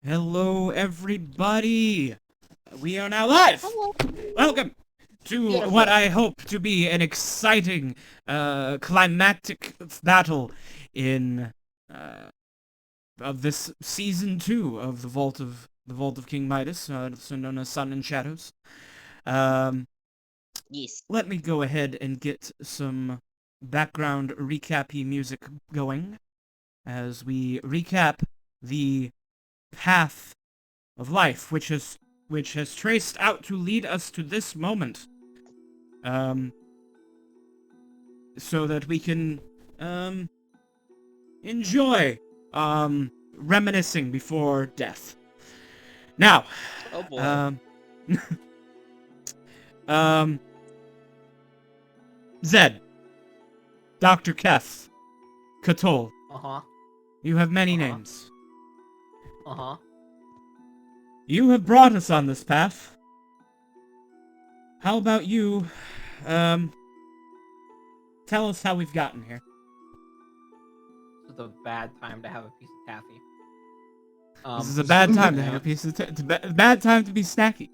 Hello, everybody! We are now live! Hello. Welcome to Yes. what I hope to be an exciting, climactic battle in, of this season 2 of the Vault of King Midas, also known as Sun and Shadows. Yes. Let me go ahead and get some background recap-y music going as we recap the path of life, which has traced out to lead us to this moment, so that we can enjoy reminiscing before death. Now, Oh boy. um, um, Zed, Dr. Keth, Katol, Uh-huh. you have many Uh-huh. names. Uh-huh. You have brought us on this path. How about you, tell us how we've gotten here. This is a bad time to have a piece of taffy. This is a bad time to have a piece of bad time to be snacky.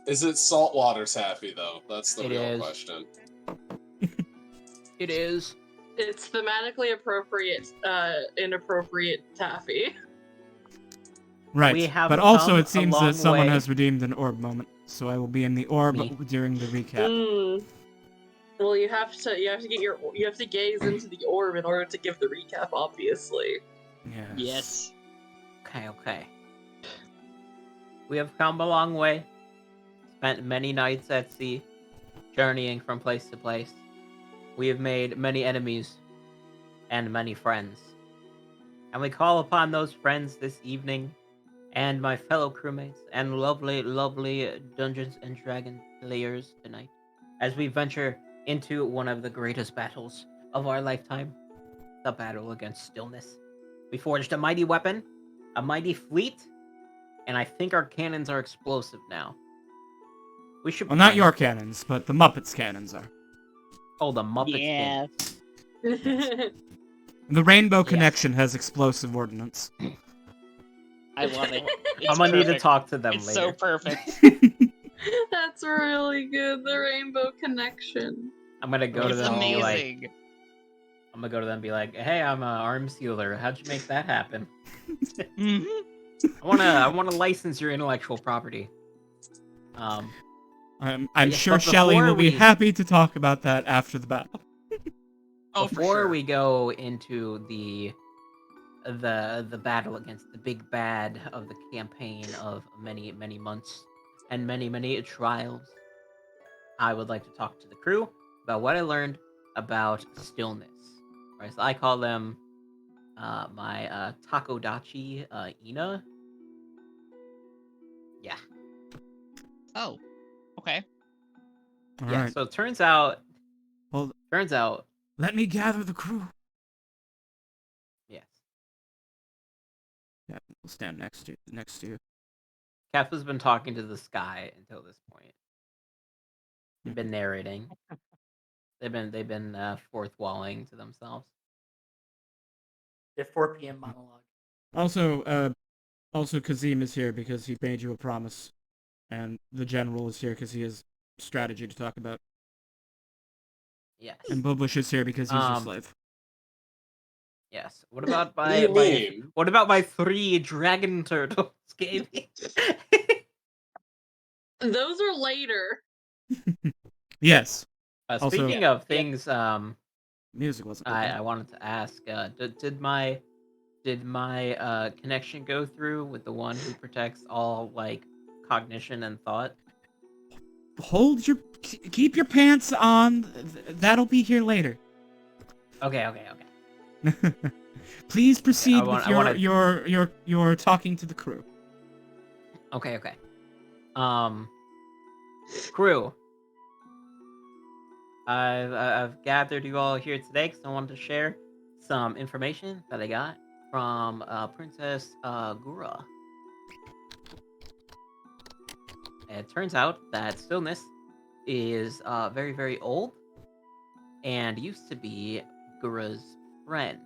Is it saltwater taffy, though? That's the It real is. question. It is. It's thematically appropriate, inappropriate taffy. Right, We have but also come it seems a that long someone way. has redeemed an orb moment, so I will be in the orb Me. during the recap. Well, you have to gaze into the orb in order to give the recap, obviously. Yes. Okay. We have come a long way. Spent many nights at sea, journeying from place to place. We have made many enemies and many friends. And we call upon those friends this evening, and my fellow crewmates, and lovely, lovely Dungeons and Dragons players tonight, as we venture into one of the greatest battles of our lifetime, the battle against Stillness. We forged a mighty weapon, a mighty fleet, and I think our cannons are explosive now. We should. Well, not your cannons, but the Muppets' cannons are. Oh, the Muppets cannon. The Rainbow Yes. Connection has explosive ordnance. I love it. It's I'm gonna need to perfect. talk to them It's later. so perfect. That's really good. The Rainbow Connection. I'm gonna go to It's them and be like, amazing. I'm gonna go to them and be like, hey, I'm an arms dealer. How'd you make that happen? Mhm. I wanna license your intellectual property. I'm Yes, sure but Shelley before will be we- happy to talk about that after the battle. Oh, for Before sure. we go into the battle against the big bad of the campaign of many, many months and many, many trials, I would like to talk to the crew about what I learned about Stillness. Or as I call them, my Takodachi Ina. Yeah. Oh, okay. All Yeah. right. So it turns out. Well, let me gather the crew. Yes. Yeah, we'll stand next to you. Kef has been talking to the sky until this point. They've been narrating. They've been fourth walling to themselves. The 4 p.m. monologue. Also Kazim is here because he made you a promise, and the general is here because he has strategy to talk about. Yes. And Bubush is here because he's your slave. Yes. What about What do you mean? What about my 3 dragon turtles, Gaby? Those are later. Yes. Speaking of things, music wasn't. I wanted to ask, did my connection go through with the one who protects all like cognition and thought? Keep your pants on. That'll be here later. Okay. Please proceed with your talking to the crew. Okay. Crew. I've gathered you all here today because I wanted to share some information that I got from Princess Gura. It turns out that Stillness is very, very old and used to be Gura's friend.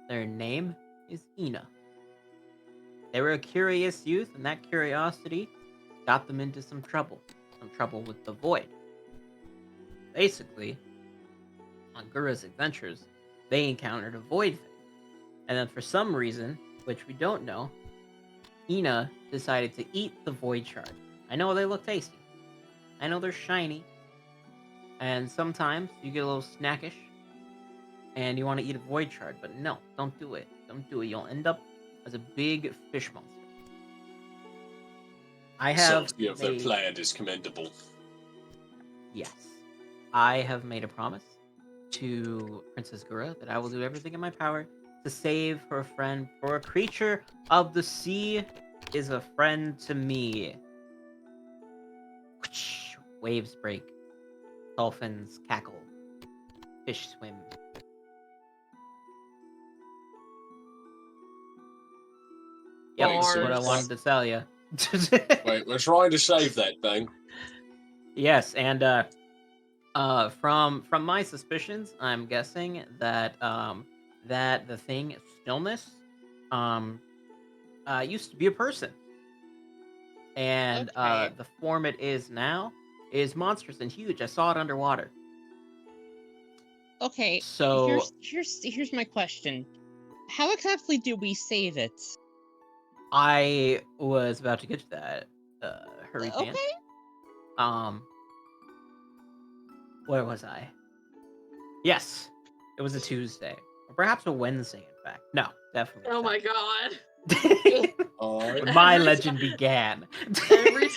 Their name is Ina. They were a curious youth, and that curiosity got them into some trouble with the void. Basically, on Gura's adventures, they encountered a void thing. And then for some reason, which we don't know, Ina decided to eat the void shard. I know they look tasty. I know they're shiny. And sometimes you get a little snackish and you want to eat a void shard, but no, don't do it. Don't do it. You'll end up as a big fish monster. I have Subtlety of their plan is commendable. Yes. I have made a promise to Princess Gura that I will do everything in my power to save her friend, for a creature of the sea is a friend to me. Waves break. Dolphins cackle. Fish swim. Yep, that's what I wanted to tell you. Wait, we're trying to save that thing. Yes, and from my suspicions, I'm guessing that that the thing Stillness used to be a person, and Okay. the form it is now is monstrous and huge. I saw it underwater. Okay. So Here's my question. How exactly do we save it? I was about to get to that. Hurry Okay. pants. Where was I? Yes, it was a Tuesday, or perhaps a Wednesday. In fact, no, definitely. Oh my god. When my legend began. Every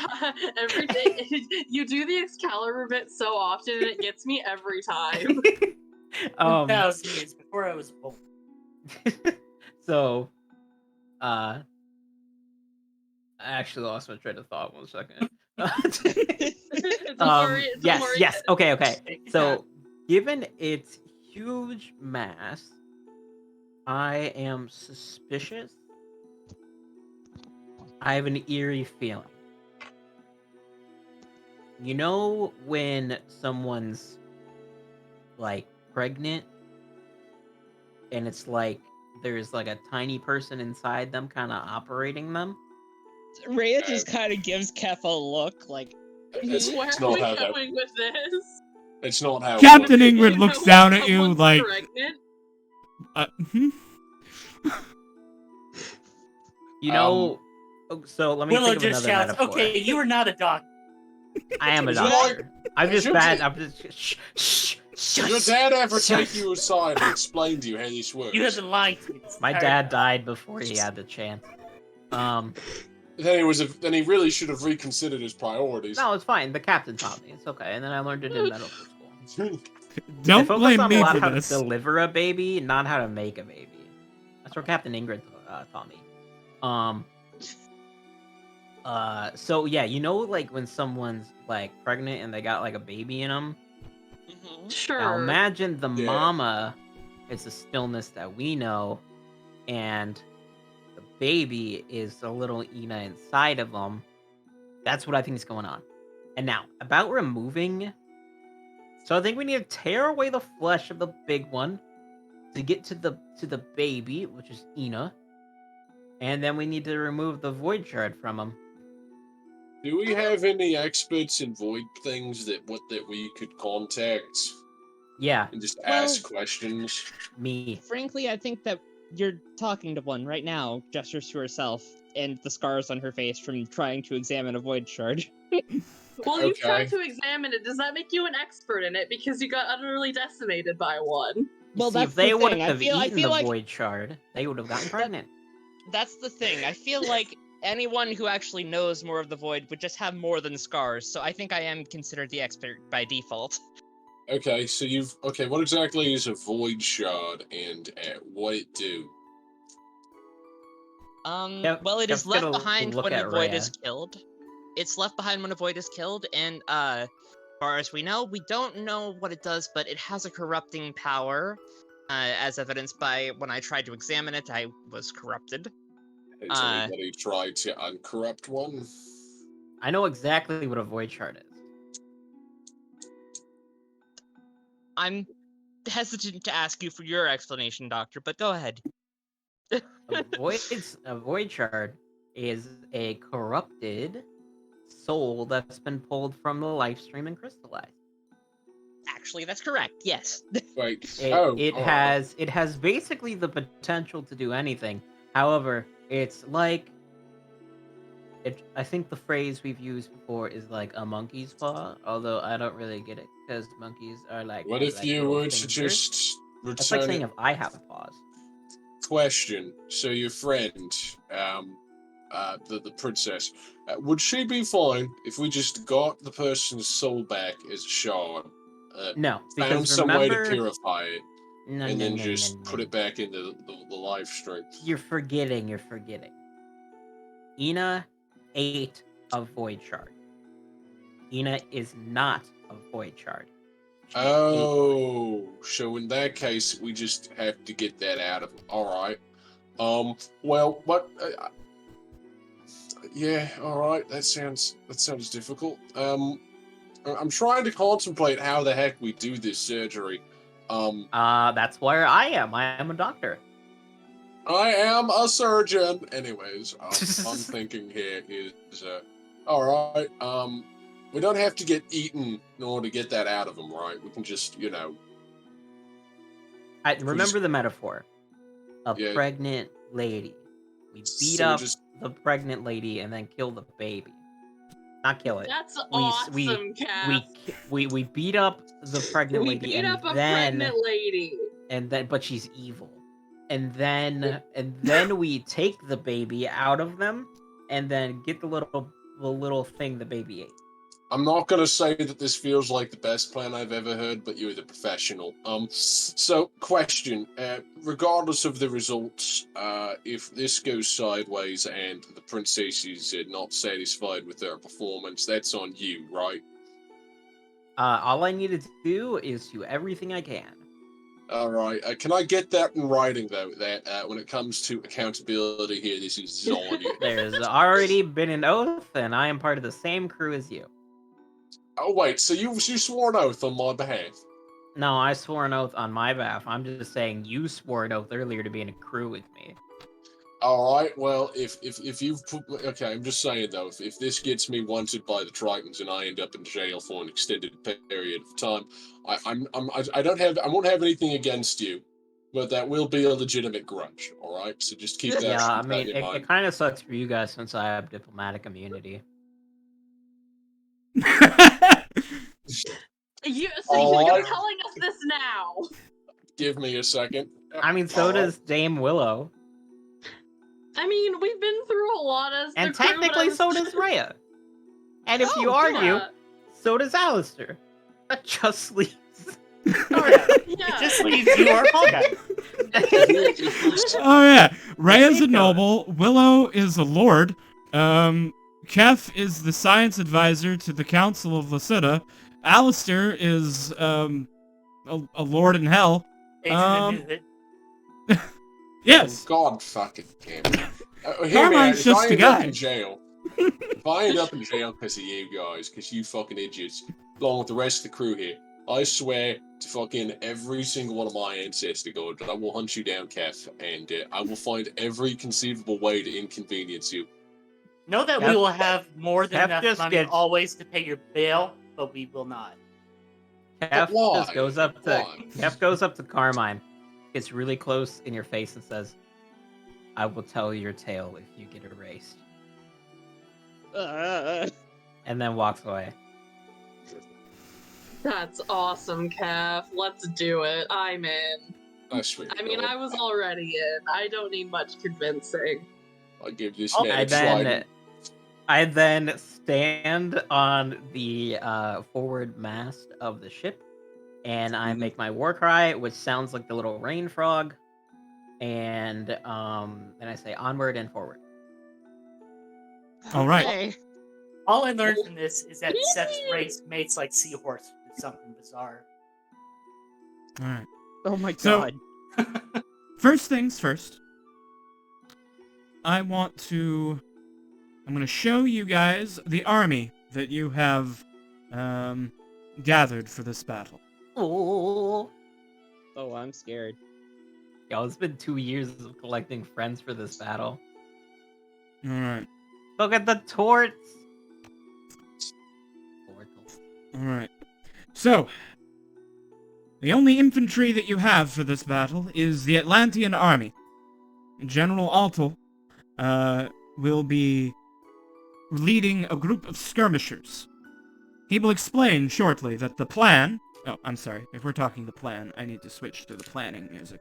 day, you do the Excalibur bit so often, and it gets me every time. 1,000 years before I was born. So, I actually lost my train of thought. 1 second. Don't worry. Yes. Okay. Take your So, time. given its huge mass, I am suspicious. I have an eerie feeling. You know when someone's like pregnant and it's like there's like a tiny person inside them kind of operating them? Rhea just kind of gives Kef a look like, It's Where not are we how that. going with this? It's not how. Captain it works. Ingrid You looks know down when at you someone's like, pregnant? hmm? You know. So let me Willow think of just another shouts, metaphor. "Okay, you are not a doctor." I am a Is it doctor. I'm just Is bad. your I'm just. Shh. Did your dad ever Shush. take you aside and explain to you how this works? You have been lying to me. this My entire dad time. died before he had the chance. Then he really should have reconsidered his priorities. No, it's fine. The captain taught me. It's okay. And then I learned it in medical school. I Don't focus blame on me a lot for how this. to deliver a baby, not how to make a baby. That's what Captain Ingrid taught me. So yeah, you know, like when someone's like pregnant and they got like a baby in them. Sure. Now imagine the Yeah. mama is the Stillness that we know, and the baby is the little Ina inside of them. That's what I think is going on. And now about removing. So I think we need to tear away the flesh of the big one to get to the baby, which is Ina, and then we need to remove the void shard from him. Do we have any experts in void things that we could contact Yeah, and just Well- ask questions? me. frankly, I think that you're talking to one right now, gestures to herself, and the scars on her face from trying to examine a void shard. Well, you've Okay. tried to examine it. Does that make you an expert in it? Because you got utterly decimated by one. You Well, see, that's if they the would thing. I have feel eaten the like void shard, they would have gotten pregnant. that's the thing. I feel like anyone who actually knows more of the void would just have more than scars. So I think I am considered the expert by default. Okay, so what exactly is a void shard and what it do? Well, it is Kev's left gonna behind look when a at void Rhea. is killed. It's left behind when a void is killed, and as far as we know, we don't know what it does, but it has a corrupting power. As evidenced by when I tried to examine it, I was corrupted. Has anybody tried to uncorrupt one? I know exactly what a void shard is. I'm hesitant to ask you for your explanation, Doctor, but go ahead. A void shard is a corrupted soul that's been pulled from the life stream and crystallized. Actually, that's correct. Yes. Like, It, oh, it all has it has basically the potential to do anything. However, it's like I think the phrase we've used before is like a monkey's paw, although I don't really get it because monkeys are like What have, if like, you little were to fingers. just That's like return saying it? if I have paws. Question. So your friend, the princess, would she be fine if we just got the person's soul back as a shard, No, found because some way to remember, purify it, no, and no, then no, just no, put no. it back into the live stream? You're forgetting. Ina ate a void shard. Ina is not a void shard. She ate one. Oh, so in that case, we just have to get that out of him. All right. Well, what? Yeah. All right. That sounds difficult. I'm trying to contemplate how the heck we do this surgery. That's where I am. I am a doctor. I am a surgeon. Anyways, I'm thinking here is, all right. We don't have to get eaten in order to get that out of him, right? We can just, Remember the metaphor. A Yeah. pregnant lady. We beat So we up just- the pregnant lady and then kill the baby. Not kill it. That's We- awesome, Cass. We beat up the pregnant We lady beat and up a then pregnant lady. but she's evil. And then we take the baby out of them and then get the little thing the baby ate. I'm not gonna say that this feels like the best plan I've ever heard, but you're the professional. So question, regardless of the results, if this goes sideways and the princess is not satisfied with her performance, that's on you, right? All I need to do is do everything I can. All right. Can I get that in writing, though, that when it comes to accountability here, this is on you? There's already been an oath, and I am part of the same crew as you. Oh, wait, so you swore an oath on my behalf? No, I swore an oath on my behalf. I'm just saying you swore an oath earlier to be in a crew with me. All right. Well, if you've okay, I'm just saying though, if this gets me wanted by the Tritons and I end up in jail for an extended period of time, I won't have anything against you, but that will be a legitimate grudge. All right. So just keep that. Yeah, I keep that mean, in mind. it kind of sucks for you guys since I have diplomatic immunity. So Alright. you're telling us this now? Give me a second. I mean, so All right. does Dame Willow. I mean, we've been through a lot as the And crew, but technically, so does Rhea. And if you argue, yeah. so does Alistair. That just leaves. Oh, yeah. Yeah. It just leaves you or Fall Guy. Oh yeah, Rhea's a noble. Willow is a lord. Kef is the science advisor to the Council of Lacida. Alistair is a lord in hell. Patron of it. Yes. Oh, God fucking damn it. Hey, man, Carmine's if just I a end up guy. in jail, if I end up in jail because of you guys, because you fucking idiots, along with the rest of the crew here, I swear to fucking every single one of my ancestor gods, I will hunt you down, Kef, and I will find every conceivable way to inconvenience you. Know that Yep. we will have more than Yep, enough just money gets- always to pay your bail, but we will not. Kef why? just goes up to Why? Kef goes up to Carmine, gets really close in your face, and says, "I will tell your tale if you get erased," and then walks away. That's awesome, Calf. Let's do it. I'm in. I swear to I mean, God, I was already in. I don't need much convincing. I give this Oh, man a slide. I then stand on the forward mast of the ship, and I make my war cry, which sounds like the little rain frog, and I say onward and forward. All right. Okay. All I learned from this is that sex race mates like seahorse is something bizarre. All right. Oh my So- god. First things first. I'm going to show you guys the army that you have gathered for this battle. Oh, Oh, I'm scared. yo, it's been 2 years of collecting friends for this battle. Alright. Look at the torts. Alright. So, the only infantry that you have for this battle is the Atlantean army. General Altel will be leading a group of skirmishers. He will explain shortly that the plan... Oh, I'm sorry. If we're talking the plan, I need to switch to the planning music.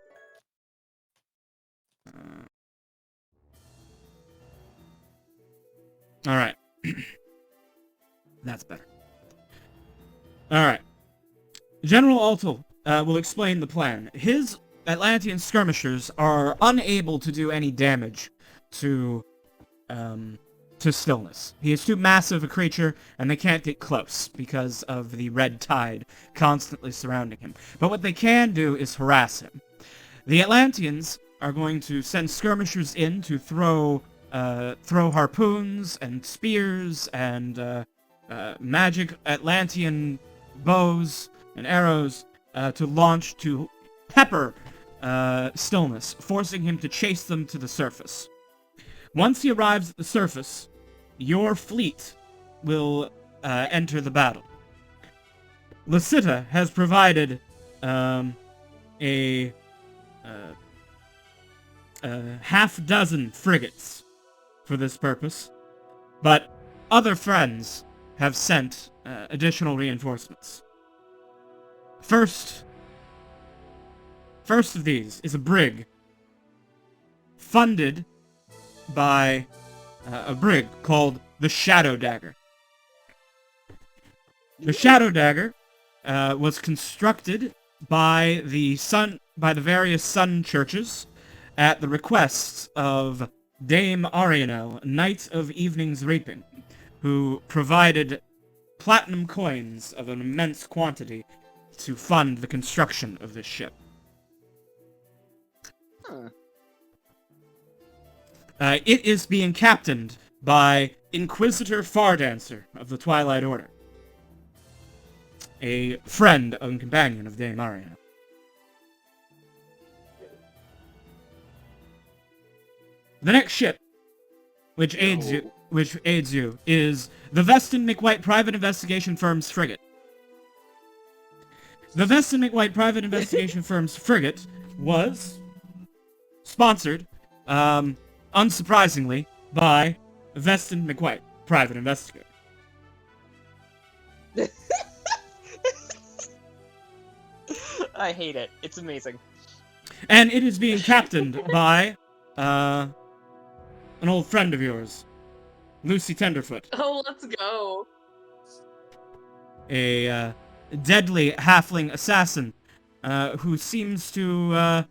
Alright. That's better. Alright. General Altel will explain the plan. His Atlantean skirmishers are unable to do any damage to Stillness. He is too massive a creature, and they can't get close because of the red tide constantly surrounding him. But what they can do is harass him. The Atlanteans are going to send skirmishers in to throw harpoons and spears and magic Atlantean bows and arrows to launch to pepper Stillness, forcing him to chase them to the surface. Once he arrives at the surface, your fleet will enter the battle. Lysita has provided a half-dozen frigates for this purpose, but other friends have sent additional reinforcements. First of these is a brig funded by a brig called the Shadow Dagger. The Shadow Dagger was constructed by the various sun churches at the requests of Dame Arianel, Knight of Evening's Reaping, who provided platinum coins of an immense quantity to fund the construction of this ship. It is being captained by Inquisitor Fardancer of the Twilight Order, a friend and companion of Dame Ariana. The next ship, which aids you, is the Veston McWhite Private Investigation Firm's frigate. The Veston McWhite Private Investigation Firm's frigate was sponsored, unsurprisingly, by Veston McWhite, Private Investigator. I hate it. It's amazing. And it is being captained by an old friend of yours, Lucy Tenderfoot. Oh, let's go. A deadly halfling assassin who seems to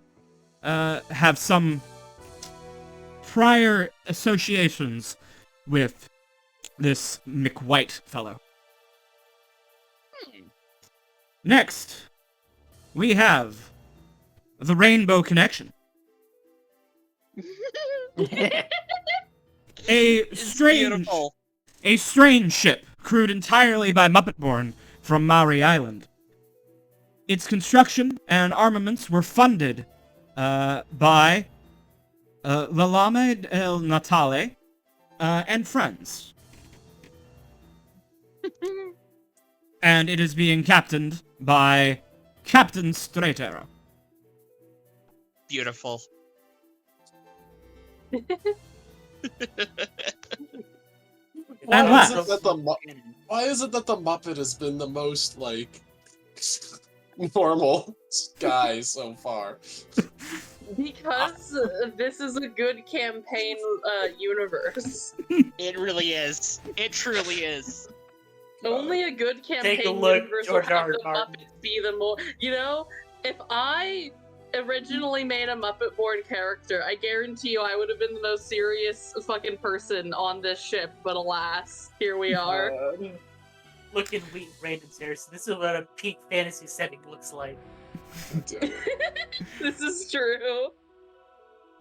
have some prior associations with this McWhite fellow. Next, we have the Rainbow Connection. A strange ship crewed entirely by Muppetborn from Maori Island. Its construction and armaments were funded by Lalame El Natale and friends. And it is being captained by Captain Straight Arrow. Beautiful. Why And is last, it that why is it that the Muppet has been the most, like, normal guy so far? Because this is a good campaign universe. It really is. It truly is. Only a good campaign Take a look, universe will George have R. the R. Martin. Muppets be the more... You know, if I originally made a Muppet-born character, I guarantee you I would have been the most serious fucking person on this ship, but alas, here we are. Look in random series. This is what a peak fantasy setting looks like. This is true.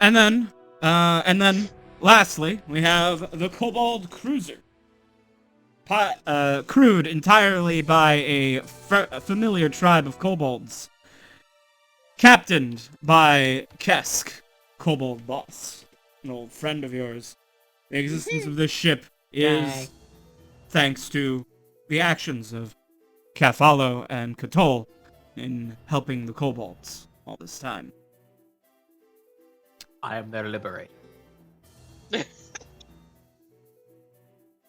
and then, lastly, we have the Kobold Cruiser. Crewed entirely by a familiar tribe of kobolds. Captained by Kesk, Kobold Boss, an old friend of yours. The existence of this ship Yay. is thanks to the actions of Cafalo and Katol in helping the kobolds all this time. I am their liberator.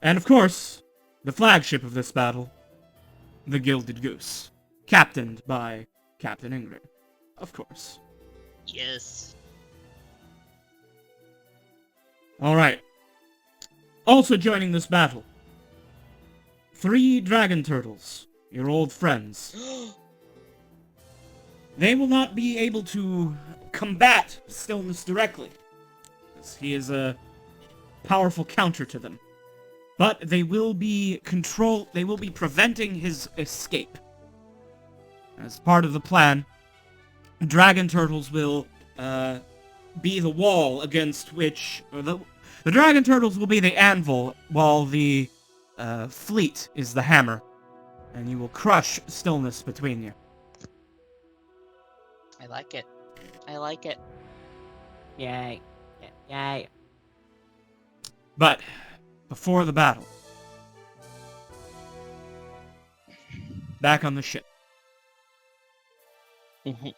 And of course, the flagship of this battle, the Gilded Goose, captained by Captain Ingrid, of course. Yes. Alright. Also joining this battle, 3 dragon turtles, your old friends. They will not be able to combat Stillness directly, as he is a powerful counter to them. But they will be preventing his escape. As part of the plan, dragon turtles will be the wall against which the dragon turtles will be the anvil, while the fleet is the hammer, and you will crush Stillness between you. I like it. I like it. Yay. Yay. But before the battle, back on the ship, I'm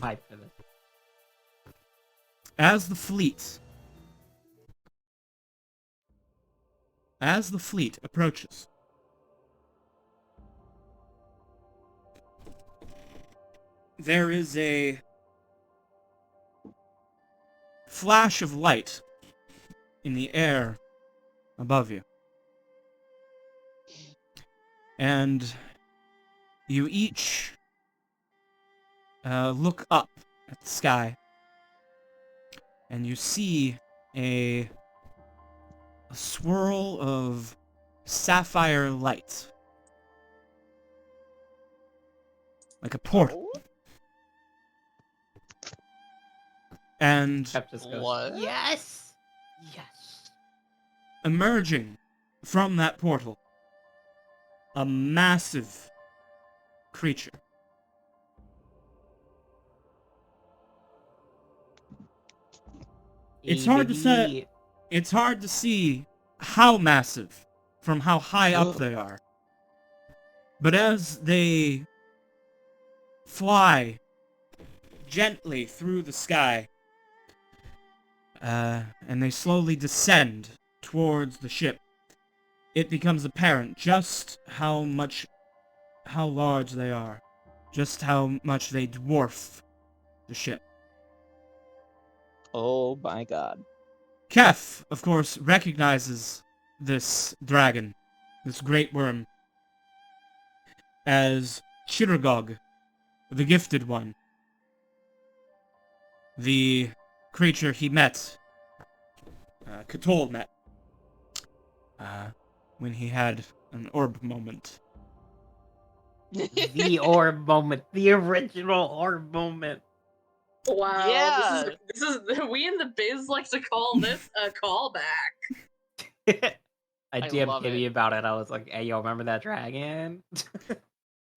hyped for this. as the fleet approaches, there is a flash of light in the air above you. And you each look up at the sky, and you see a swirl of sapphire light. Like a portal. Oh? And Pep just goes, What? yes! Yes! emerging from that portal, a massive creature. It's hard to say. It's hard to see how massive from how high up they are. But as they fly gently through the sky, and they slowly descend towards the ship, it becomes apparent just how large they are, just how much they dwarf the ship. Oh my god. Kef, of course, recognizes this dragon, this great worm, as Chiragog, the Gifted One. The creature he met, Katol met, when he had an orb moment. The orb moment. The original orb moment. Wow. Yeah. This is we in the biz like to call this a callback. I I DM'd love Kitty it. about it. I was like, hey, yo, remember that dragon?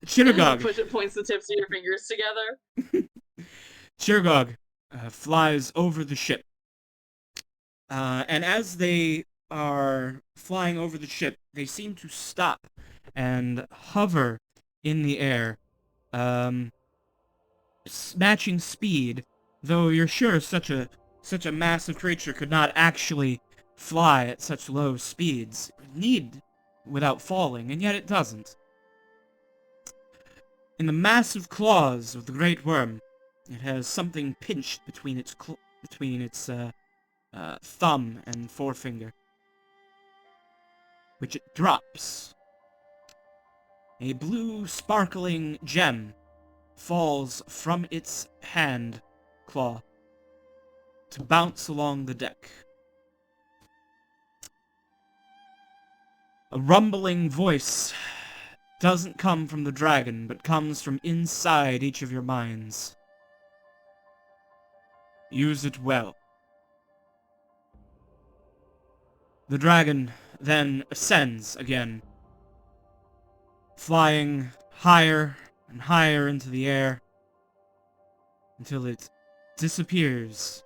Chiragog Points the tips of your fingers together. Chiragog flies over the ship. And as they are flying over the ship, they seem to stop and hover in the air, matching speed, though you're sure such a massive creature could not actually fly at such low speeds. It would need without falling, and yet it doesn't. In the massive claws of the great worm, it has something pinched between its thumb and forefinger, which it drops. A blue sparkling gem falls from its hand claw to bounce along the deck. A rumbling voice doesn't come from the dragon, but comes from inside each of your minds. Use it well. The dragon then ascends again, flying higher and higher into the air until it disappears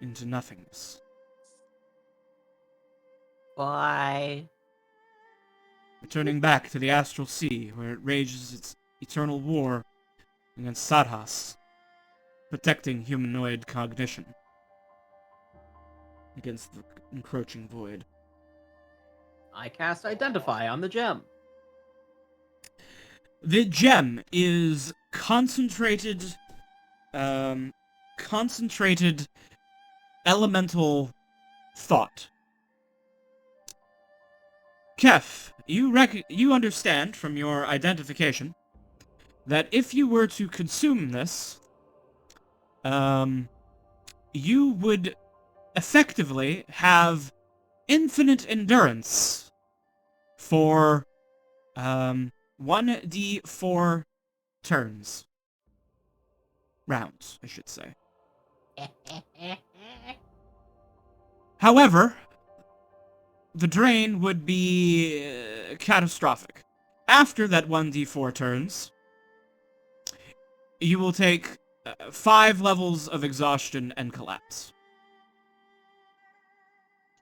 into nothingness. Why? returning back to the Astral Sea, where it rages its eternal war against Sadhas, protecting humanoid cognition against the encroaching void. I cast Identify on the gem. The gem is concentrated elemental thought. Kef, you understand from your identification that if you were to consume this, you would effectively have infinite endurance for 1d4 turns. Rounds, I should say. However, the drain would be catastrophic. After that 1d4 turns, you will take 5 levels of exhaustion and collapse.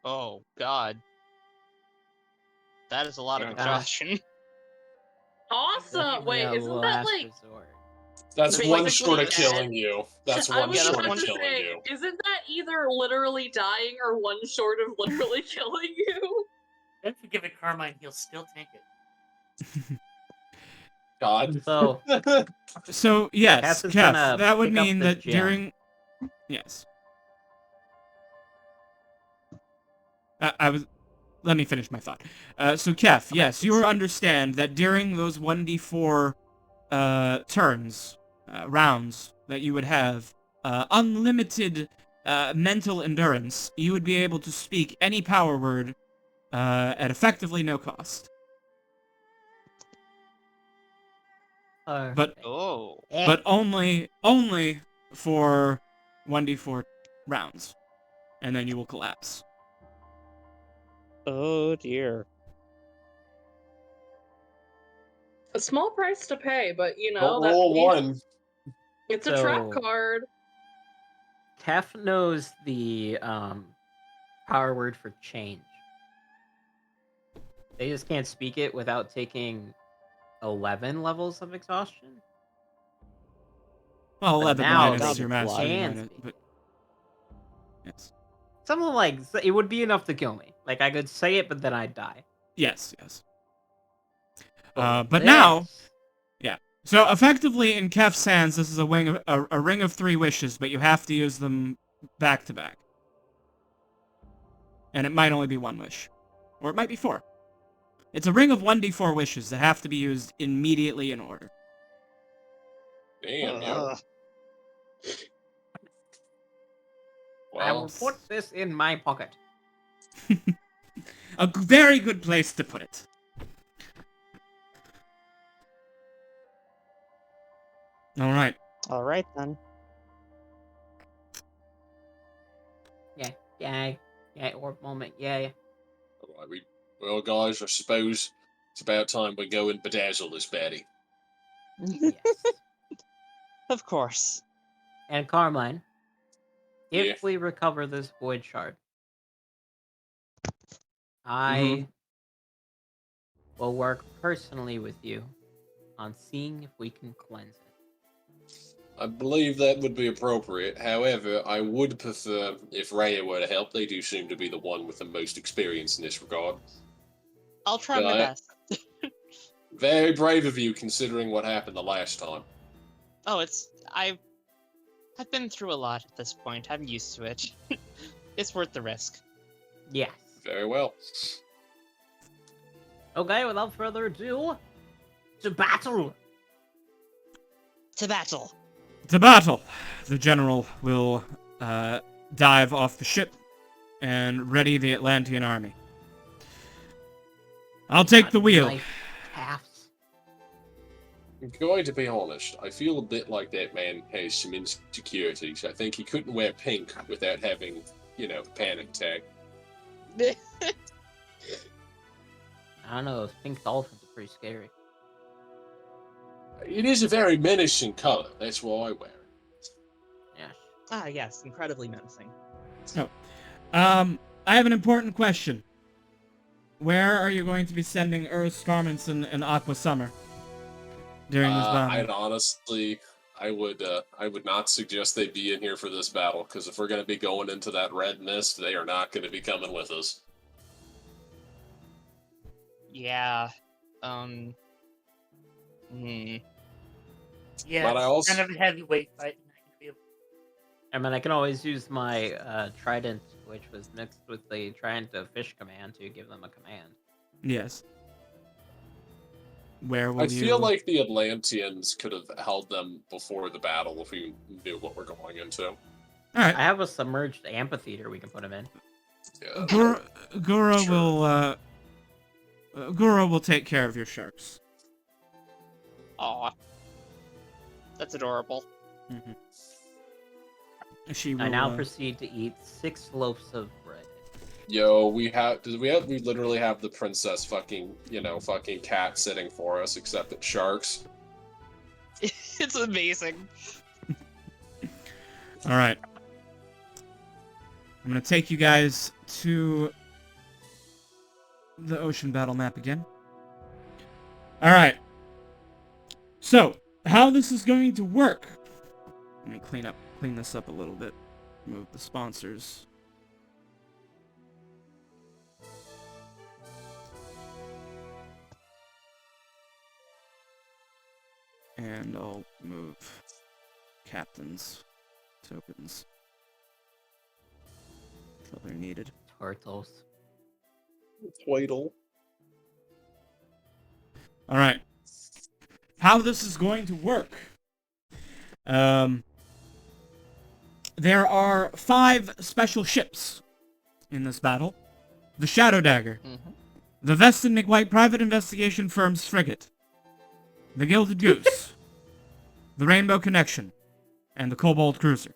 Oh, God. That is a lot of Yeah. exhaustion. Awesome. Wait, Definitely a isn't that last like? resort. That's one Basically short of dead. killing you. That's I one was Yeah, that's short about of to killing say, you. isn't that either literally dying or one short of literally killing you? Don't forgive it, Carmine. He'll still tank it. God. So, So, yes, Cass is Kef, gonna that would pick up mean the that gem. during... Yes. I was... Let me finish my thought. So, Kef, yes, you understand that during those 1d4 turns, rounds, that you would have unlimited mental endurance, you would be able to speak any power word at effectively no cost. But Oh. but only for 1d4 rounds, and then you will collapse. Oh, dear. A small price to pay, but you know Don't that roll one. it's a trap So- card. Tef knows the power word for change. They just can't speak it without taking 11 levels of exhaustion. Well, But 11 now minus they your mastery can minus, speak. but yes, Something like it would be enough to kill me. Like I could say it, but then I'd die. yes. But But now, this- so effectively in Kef's hands, this is a ring of 3 wishes, but you have to use them back to back, and it might only be 1 wish, or it might be 4. It's a ring of 1d4 wishes that have to be used immediately in order. Damn, yo. I will Well, put this in my pocket. A very good place to put it. All right. All right, then. Yay. Yay, orb moment, yay. alright, well, guys, I suppose it's about time we go and bedazzle this baddie. Yes. Of course. And Carmine, if Yeah. we recover this void shard, I Mm-hmm. will work personally with you on seeing if we can cleanse it. I believe that would be appropriate. However, I would prefer if Raya were to help. They do seem to be the one with the most experience in this regard. I'll try my Yeah. best. Very brave of you, considering what happened the last time. Oh, I've been through a lot at this point. I'm used to it. It's worth the risk. Yes. Very well. Okay, without further ado, to battle! To battle. To battle! The general will dive off the ship and ready the Atlantean army. I'll take the wheel. Knife Tafts. I'm going to be honest, I feel a bit like that man has some insecurities. I think he couldn't wear pink without having, a panic attack. I don't know, those pink dolphins are pretty scary. It is a very menacing color. That's why I wear it. Yeah. Ah, yes, incredibly menacing. I have an important question. where are you going to be sending Earth's Garments and Aqua Summer during this battle? I'd honestly, I would not suggest they be in here for this battle, because if we're going to be going into that red mist, they are not going to be coming with us. Yeah. Yeah, But I it's also- kind of a heavyweight fight. I mean, I can always use my trident, which was mixed with the trident of fish command, to give them a command. Yes. Where will I you... feel like the Atlanteans could have held them before the battle if we knew what we're going into. All right. I have a submerged amphitheater we can put them in. Yeah. Gura Sure. Gura will take care of your sharks. Aw. That's adorable. Mm-hmm. She will, I now proceed to eat 6 loaves of bread. Yo, we literally have the princess fucking cat sitting for us, except it's sharks. It's amazing. All right. I'm gonna take you guys to the ocean battle map again. All right. So, how this is going to work? Let me clean this up a little bit. Remove the sponsors. And I'll move captains tokens until they're needed. Turtles. Twaddle. All right. How this is going to work? There are 5 special ships in this battle: the Shadow Dagger, the Veston McWhite Private Investigation Firm's frigate, the Gilded Goose, the Rainbow Connection, and the Cobalt Cruiser.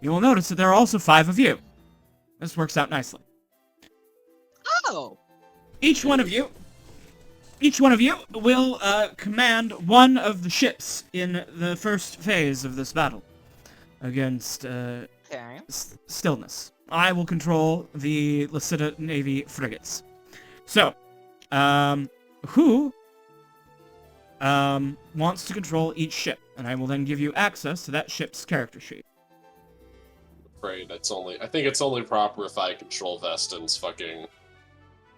You will notice that there are also 5 of you. This works out nicely. Oh! Each one of you will command one of the ships in the first phase of this battle against Okay. Stillness. I will control the Lasita Navy frigates. So, who wants to control each ship? And I will then give you access to that ship's character sheet. Right, I think it's only proper if I control Veston's fucking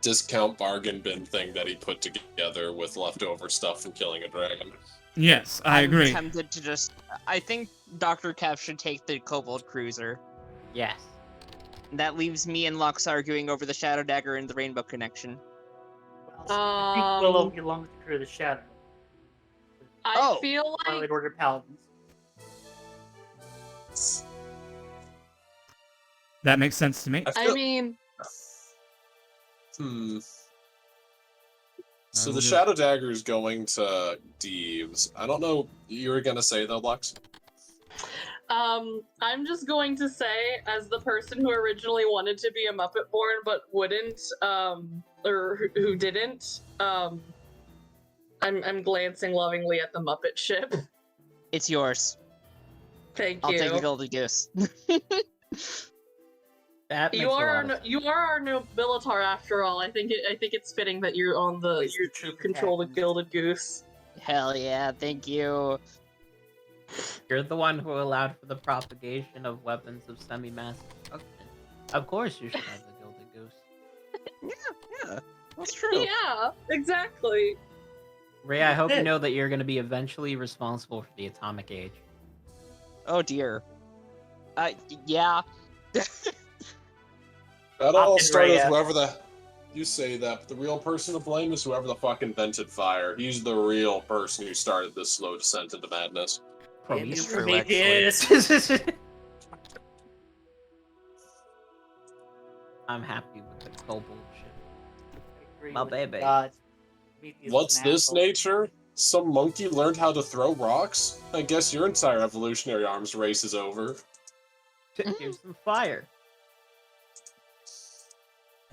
discount bargain bin thing that he put together with leftover stuff from killing a dragon. Yes, I agree. I'm tempted to just... I think Dr. Kev should take the Cobalt Cruiser. Yes. That leaves me and Lux arguing over the Shadow Dagger and the Rainbow Connection. Well, I think Willow belongs to the crew of the Shadow. I feel like Twilight Order Paladins. That makes sense to me. I mean, So the Shadow Dagger is going to Deeves. I don't know. You were gonna say though, Lux? I'm just going to say, as the person who originally wanted to be a Muppet Born but wouldn't, or who didn't, I'm glancing lovingly at the Muppet ship. It's yours. Thank I'll you. take the Golden Goose. That makes You are a lot of you are our nobilitar after all. I think it's fitting that you're on the He's the you true control the protagonist. Gilded Goose. Hell yeah, thank you. You're the one who allowed for the propagation of weapons of semi-mass destruction. Of course you should have the Gilded Goose. Yeah, that's true. Yeah, exactly. Ray, I hope you know that you're going to be eventually responsible for the atomic age. Oh dear. Yeah. That all Opted started Rhea. with whoever the... You say that, but the real person to blame is whoever the fuck invented fire. He's the real person who started this slow descent into madness. Prometheus. Prometheus. I'm happy with the Cobalt ship. Agree My with baby. God. Prometheus is What's an this asshole. nature? Some monkey learned how to throw rocks? I guess your entire evolutionary arms race is over. Here's some fire.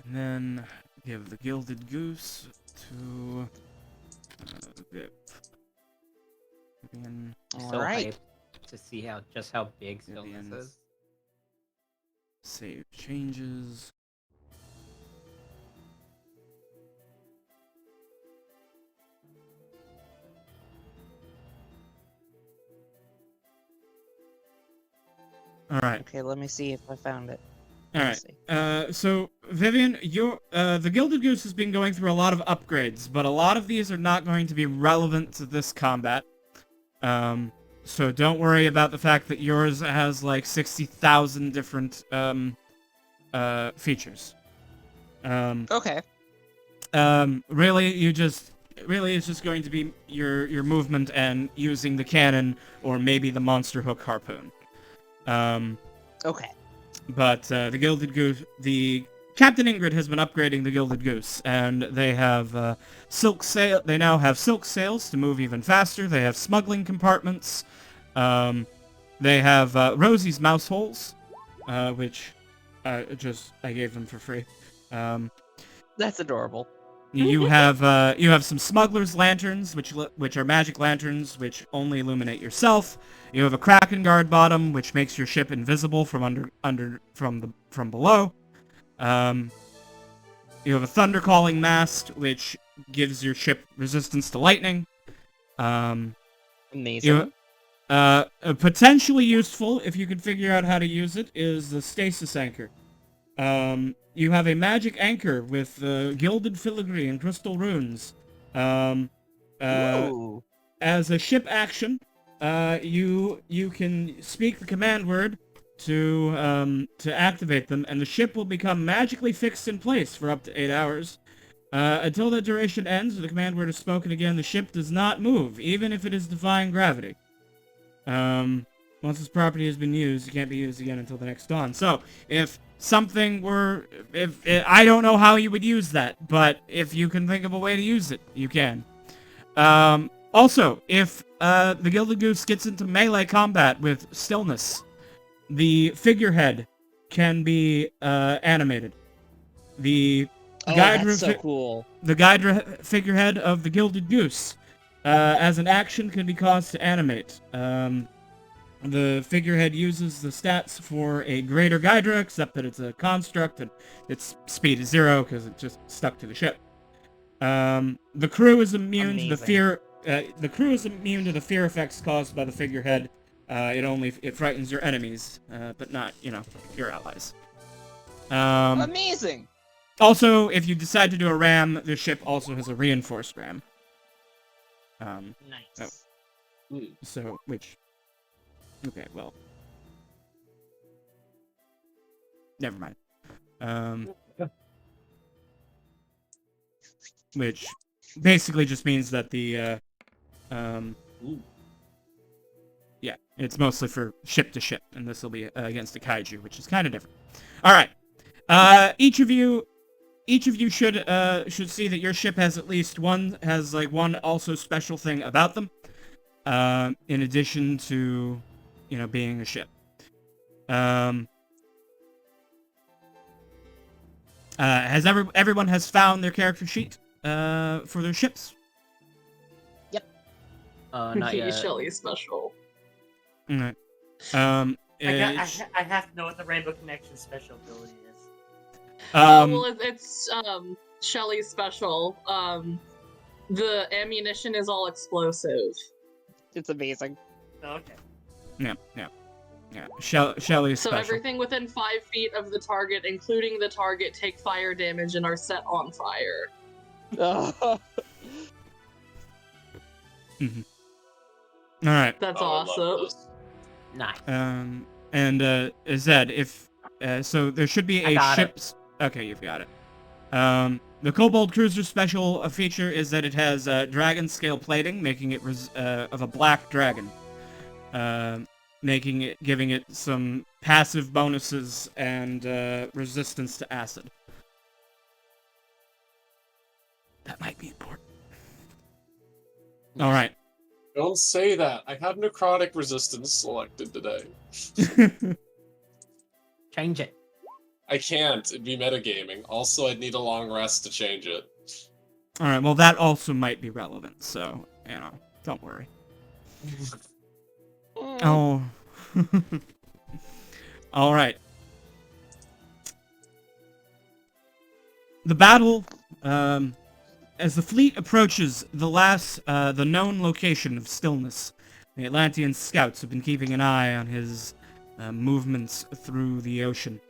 And then give the Gilded Goose to Vip. Vivian. So Alright. hyped to see how big Stillness Vivian's- is. Save changes. All right. Okay, let me see if I found it. All Let me right. see. So Vivian, the Gilded Goose has been going through a lot of upgrades, but a lot of these are not going to be relevant to this combat. So don't worry about the fact that yours has like 60,000 different features. Okay. Really, it's just going to be your movement and using the cannon or maybe the monster hook harpoon. Okay. But the Gilded Goose, the Captain Ingrid has been upgrading the Gilded Goose, and they have silk sail. They now have silk sails to move even faster. They have smuggling compartments. They have Rosie's mouse holes, which I gave them for free. That's adorable. You have some smuggler's lanterns, which are magic lanterns, which only illuminate yourself. You have a Kraken guard bottom, which makes your ship invisible from from below. You have a thunder calling mast, which gives your ship resistance to lightning. Amazing. Potentially useful if you can figure out how to use it is the stasis anchor. You have a magic anchor with gilded filigree and crystal runes. Ooh. As a ship action, you can speak the command word to activate them, and the ship will become magically fixed in place for up to 8 hours. Until that duration ends, or the command word is spoken again, the ship does not move, even if it is defying gravity. Once this property has been used, it can't be used again until the next dawn. So, if something were... I don't know how you would use that, but if you can think of a way to use it, you can. Also, if the Gilded Goose gets into melee combat with Stillness, the figurehead can be animated. The That's so cool. The figurehead of the Gilded Goose, as an action, can be caused to animate. The figurehead uses the stats for a greater Gydra, except that it's a construct and its speed is 0 because it's just stuck to the ship. The crew is immune to the fear. The crew is immune to the fear effects caused by the figurehead. It frightens your enemies, but not your allies. Amazing. Also, if you decide to do a ram, the ship also has a reinforced ram. Nice. So, which... Okay, well... Never mind. Which basically just means that the, yeah, it's mostly for ship to ship, and this will be against a kaiju, which is kind of different. Alright. Each of you should see that your ship has at least one also special thing about them, in addition to, being a ship. Everyone has found their character sheet, for their ships? Yep. Not yet. Shelly's special. Alright. I have to know what the Rainbow Connection special ability is. Well, it's Shelly's special. The ammunition is all explosive. It's amazing. Oh, okay. Yeah. Shelly's So special. everything within 5 feet of the target, including the target, take fire damage and are set on fire. Mm-hmm. Alright. That's awesome. Nice. And Zed, if so there should be a ship's... Okay, you've got it. The Kobold Cruiser special feature is that it has dragon scale plating, making it of a black dragon. Giving it some passive bonuses and resistance to acid. That might be important. Alright. Don't say that. I have necrotic resistance selected today. Change it. I can't. It'd be metagaming. Also, I'd need a long rest to change it. Alright, well that also might be relevant, so, don't worry. Oh. Alright. The battle, as the fleet approaches the known location of Stillness, the Atlantean scouts have been keeping an eye on his movements through the ocean.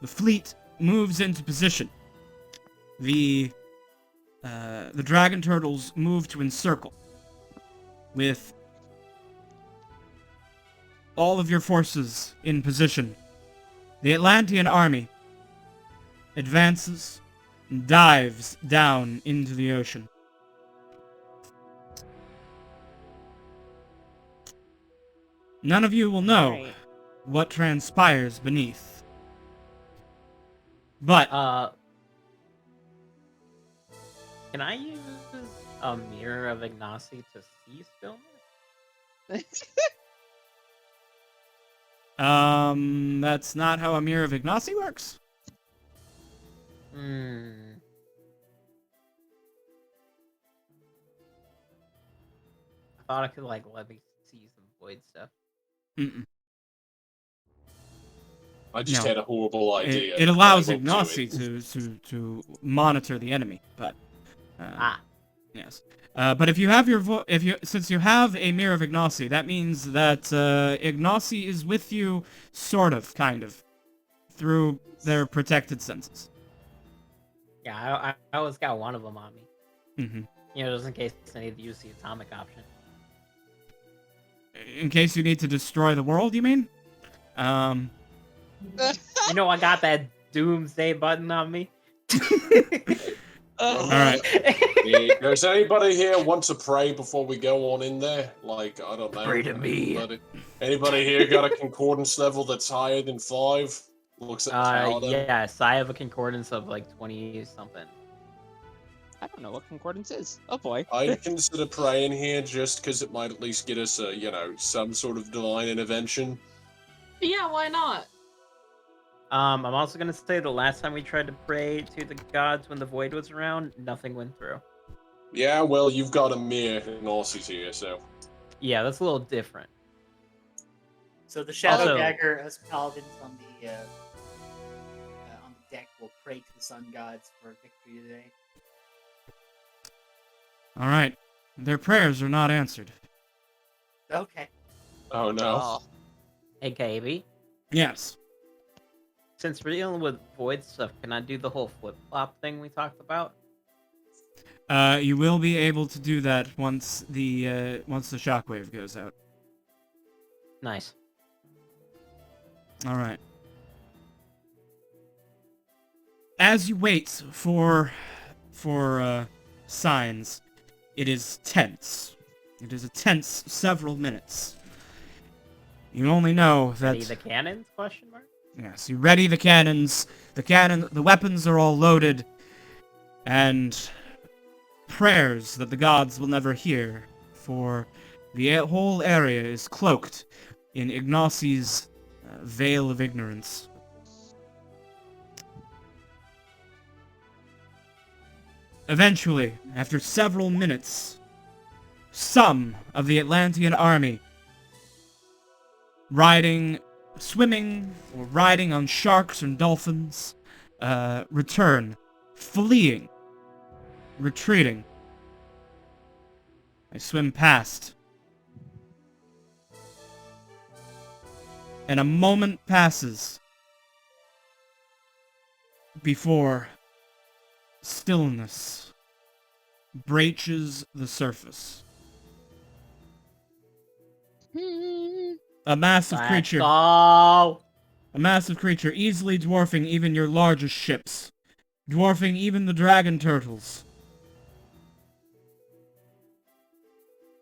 The fleet moves into position. The dragon turtles move to encircle, with all of your forces in position. The Atlantean army advances and dives down into the ocean. None of you will know Right. what transpires beneath. But Can I use a mirror of Ignacy to see Stillness? that's not how a mirror of Ignacy works. Hmm. I thought I could like let me see some void stuff. Mm-mm. I just No. had a horrible idea. It allows I won't do Ignacy it. to monitor the enemy, but Ah. yes. But if you have since you have a mirror of Ignacy, that means that Ignacy is with you, sort of, kind of, through their protected senses. Yeah, I always got one of them on me. Mm-hmm. You know, just in case I need to use the atomic option. In case you need to destroy the world, you mean? You know, I got that doomsday button on me. All right. Does anybody here want to pray before we go on in there? Like, I don't know. Pray to me. Anybody here got a concordance level that's higher than 5? Looks at Paladin. Yes, I have a concordance of like 20 something. I don't know what concordance is. Oh boy. I'd consider praying here just because it might at least get us some sort of divine intervention. Yeah, why not? I'm also gonna say the last time we tried to pray to the gods when the void was around, nothing went through. Yeah, well, you've got a mirror in Aussies here, so. Yeah, that's a little different. So the Shadow Also- Dagger, as paladins on the deck, will pray to the sun gods for victory today. All right. Their prayers are not answered. Okay. Oh no. Oh. Hey, KB, Yes. since we're dealing with void stuff, can I do the whole flip-flop thing we talked about? You will be able to do that once the shockwave goes out. Nice. All right. As you wait for signs, it is tense. It is a tense several minutes. You only know that Ready the cannons? Question mark. yes, you ready the cannons. The weapons are all loaded, and prayers that the gods will never hear, for the whole area is cloaked in Ignacy's veil of ignorance. Eventually, after several minutes, some of the Atlantean army, swimming or riding on sharks and dolphins, return, fleeing, retreating. I swim past. And a moment passes before stillness breaches the surface. A massive creature. Oh, A massive creature easily dwarfing even your largest ships. Dwarfing even the dragon turtles.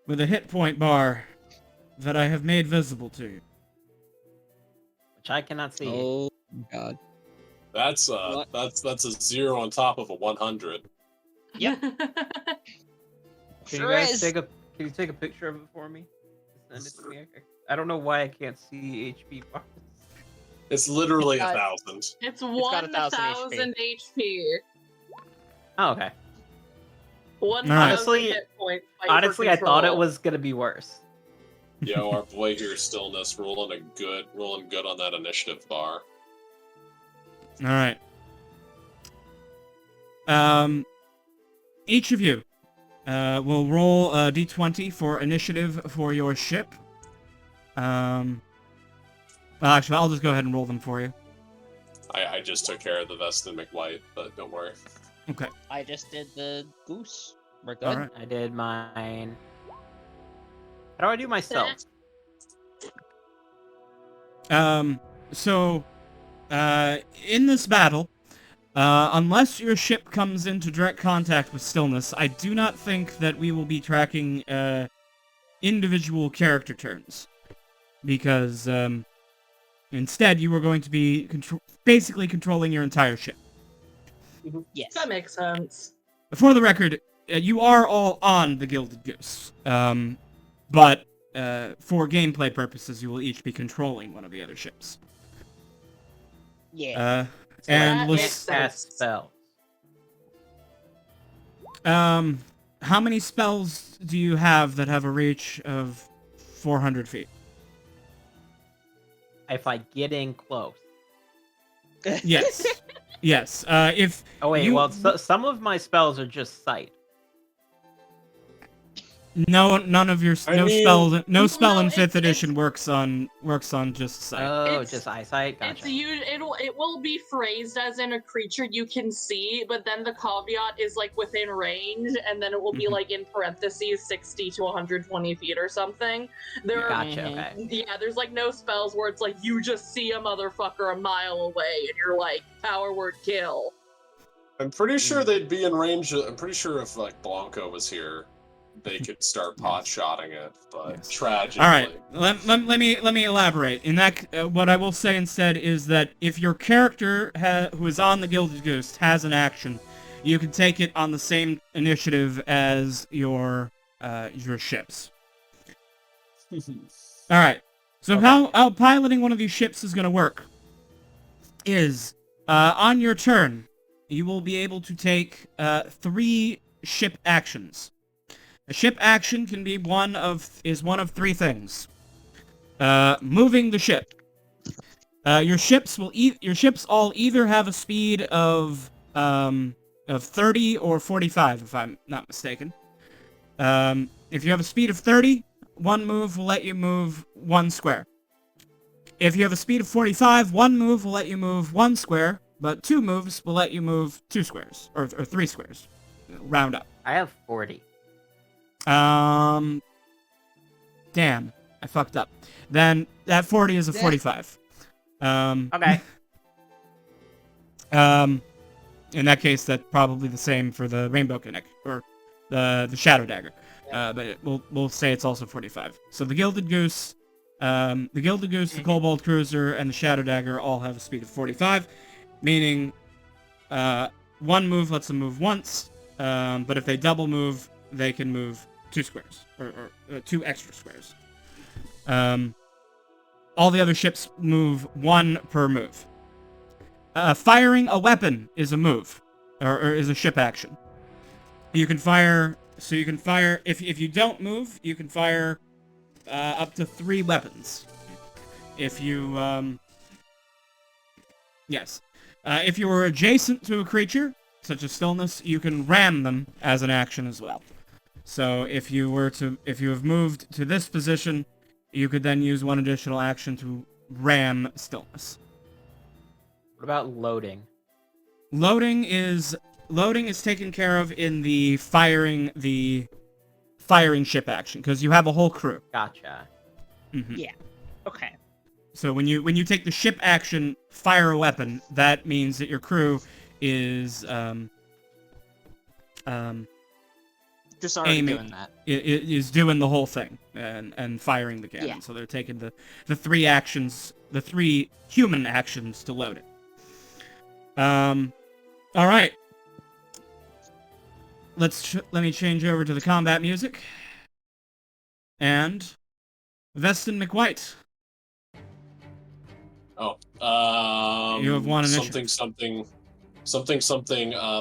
With a hit point bar that I have made visible to you. which I cannot see. Oh god. That's What? that's a 0 on top of a 100. Can Sure you guys is. Can you take a picture of it for me? Send it to me. I don't know why I can't see HP bars. It's literally It's got- 1,000. It's got 1,000 HP. Oh, okay. 1,000 Honestly- hit points. fight for Honestly, I thought it control. was gonna be worse. Yo, our boy here, Stillness, rolling good on that initiative bar. Alright. Each of you will roll a d20 for initiative for your ship. Well, actually, I'll just go ahead and roll them for you. I just took care of the Veston McWhite, but don't worry. Okay. I just did the goose. We're good. All right. I did mine. How do I do my stealth? So, in this battle, unless your ship comes into direct contact with Stillness, I do not think that we will be tracking, individual character turns. Because, instead you are going to be basically controlling your entire ship. Yes. That makes sense. For the record, you are all on the Gilded Goose. But, for gameplay purposes, you will each be controlling one of the other ships. Yeah. And that let's... makes Cast spell. How many spells do you have that have a reach of 400 feet? If I get in close. Yes. Yes. If Oh wait, you... well, some of my spells are just sight. none of your I no mean- spell no spell No, in it's- 5th edition works on just sight. Oh, It's- just eyesight. It's Gotcha. it will be phrased as in a creature you can see, but then the caveat is like within range, and then it will be Mhm. like in parentheses 60 to 120 feet or something. There are Gotcha. Mhm. Okay. yeah, there's like no spells where it's like you just see a motherfucker a mile away and you're like power word kill. I'm pretty sure they'd be in range. I'm pretty sure if like Blanco was here, they could start pot shotting it. But Yes. tragically, All right. Let me elaborate. In that, what I will say instead is that if your character who is on the Gilded Goose has an action, you can take it on the same initiative as your ships. All right. So Okay. how piloting one of these ships is going to work is on your turn, you will be able to take 3 ship actions. A ship action can be one of 3 things. Moving the ship. Your ships all either have a speed of 30 or 45, if I'm not mistaken. If you have a speed of 30, one move will let you move 1 square. If you have a speed of 45, one move will let you move 1 square, but 2 moves will let you move 2 squares, or 3 squares. Round up. I have 40. Damn, I fucked up. Then that 40 is a 45. Okay. In that case, that's probably the same for the Rainbow Connect, or the Shadow Dagger. But we'll say it's also 45. So the Gilded Goose, the Cobalt Cruiser, and the Shadow Dagger all have a speed of 45, meaning one move lets them move once, but if they double move, they can move 2 squares, or 2 extra squares. All the other ships move 1 per move. Firing a weapon is a move, or is a ship action. You can fire, if you don't move, you can fire up to 3 weapons. If you, yes. If you were adjacent to a creature, such as Stillness, you can ram them as an action as well. So if you have moved to this position, you could then use 1 additional action to ram Stillness. What about loading? Loading is taken care of in the firing ship action, because you have a whole crew. Gotcha. Mhm. Yeah. Okay. So when you take the ship action, fire a weapon, that means that your crew is Just already aiming- doing that. is doing the whole thing and firing the cannon. Yeah. So they're taking the 3 actions, the 3 human actions to load it. All right. Let me change over to the combat music. And Veston McWhite. Oh, You have 1 initiative. something,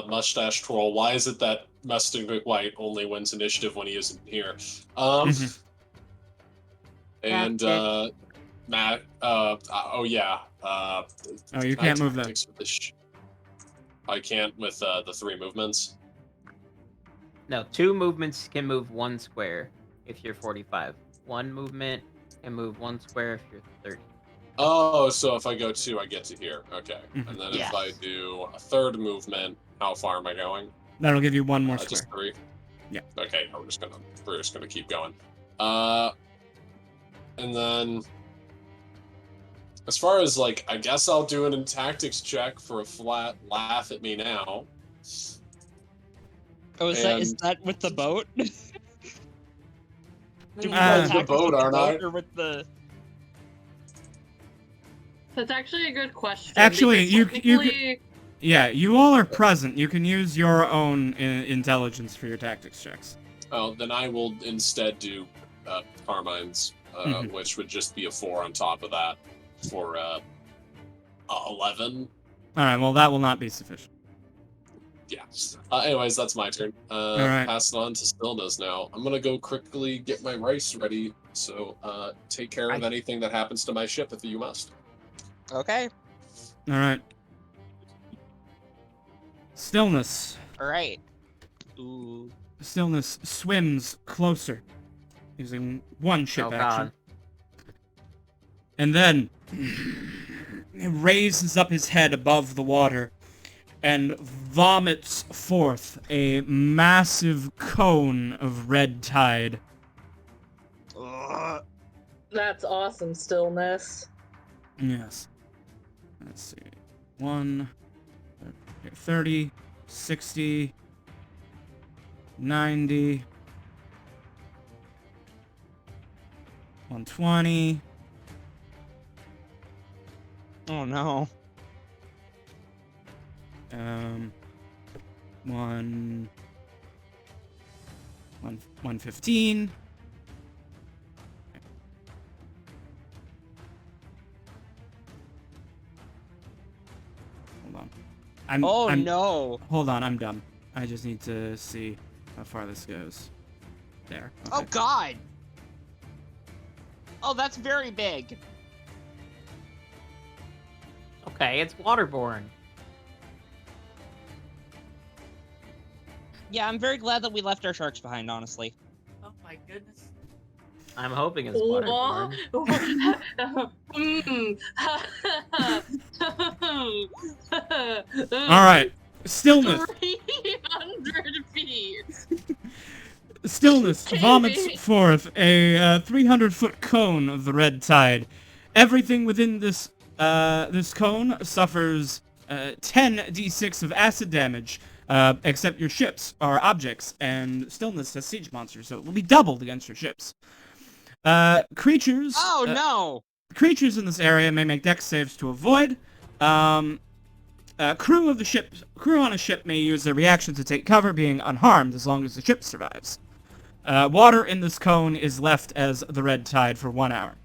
mustache twirl. Why is it that Veston McWhite only wins initiative when he isn't here? Mhm. And, Matt, oh yeah, Oh, you can't move that. tactics with this I can't with, the 3 movements. No, 2 movements can move 1 square if you're 45. 1 movement can move 1 square if you're 30. Oh, so if I go 2, I get to here. Okay. Mhm. And then Yes. if I do a third movement, how far am I going? That'll give you one more square. Just 3? Yeah. Okay, we're just gonna keep going. And then as far as like, I guess I'll do an tactics check for a flat laugh at me now. Oh, is And- that with the boat? Do we Uh, roll the tactics boat, with the aren't boat I? or with the? That's actually a good question. Actually, because you technically- Yeah, you all are present. You can use your own intelligence for your tactics checks. Oh, then I will instead do Carmine's, Mhm. which would just be a 4 on top of that for 11. All right. Well, that will not be sufficient. Yeah. Anyways, that's my turn. right. Pass it on to Stillness now. I'm gonna go quickly get my rice ready. So take care of anything that happens to my ship if you must. Okay. All right. Stillness. All right. Ooh. Stillness swims closer, using one ship Oh, action. God. And then he raises up his head above the water and vomits forth a massive cone of red tide. Ugh. That's awesome, Stillness. Yes. Let's see. 30, 60, 90, 120. Oh no. 115. Hold on. I'm No. Hold on, I'm dumb. I just need to see how far this goes. There. Oh Okay. God. Oh, that's very big. Okay, it's waterborne. Yeah, I'm very glad that we left our sharks behind, honestly. Oh my goodness. I'm hoping it's waterborne. All right. Stillness. 300 feet. Stillness Jamie. vomits forth a 300-foot cone of the red tide. Everything within this cone suffers 10d6 of acid damage, except your ships are objects, and Stillness has siege monsters, so it will be doubled against your ships. Creatures. Oh no. Creatures in this area may make dex saves to avoid. Crew on a ship may use their reaction to take cover, being unharmed as long as the ship survives. Water in this cone is left as the red tide for 1 hour.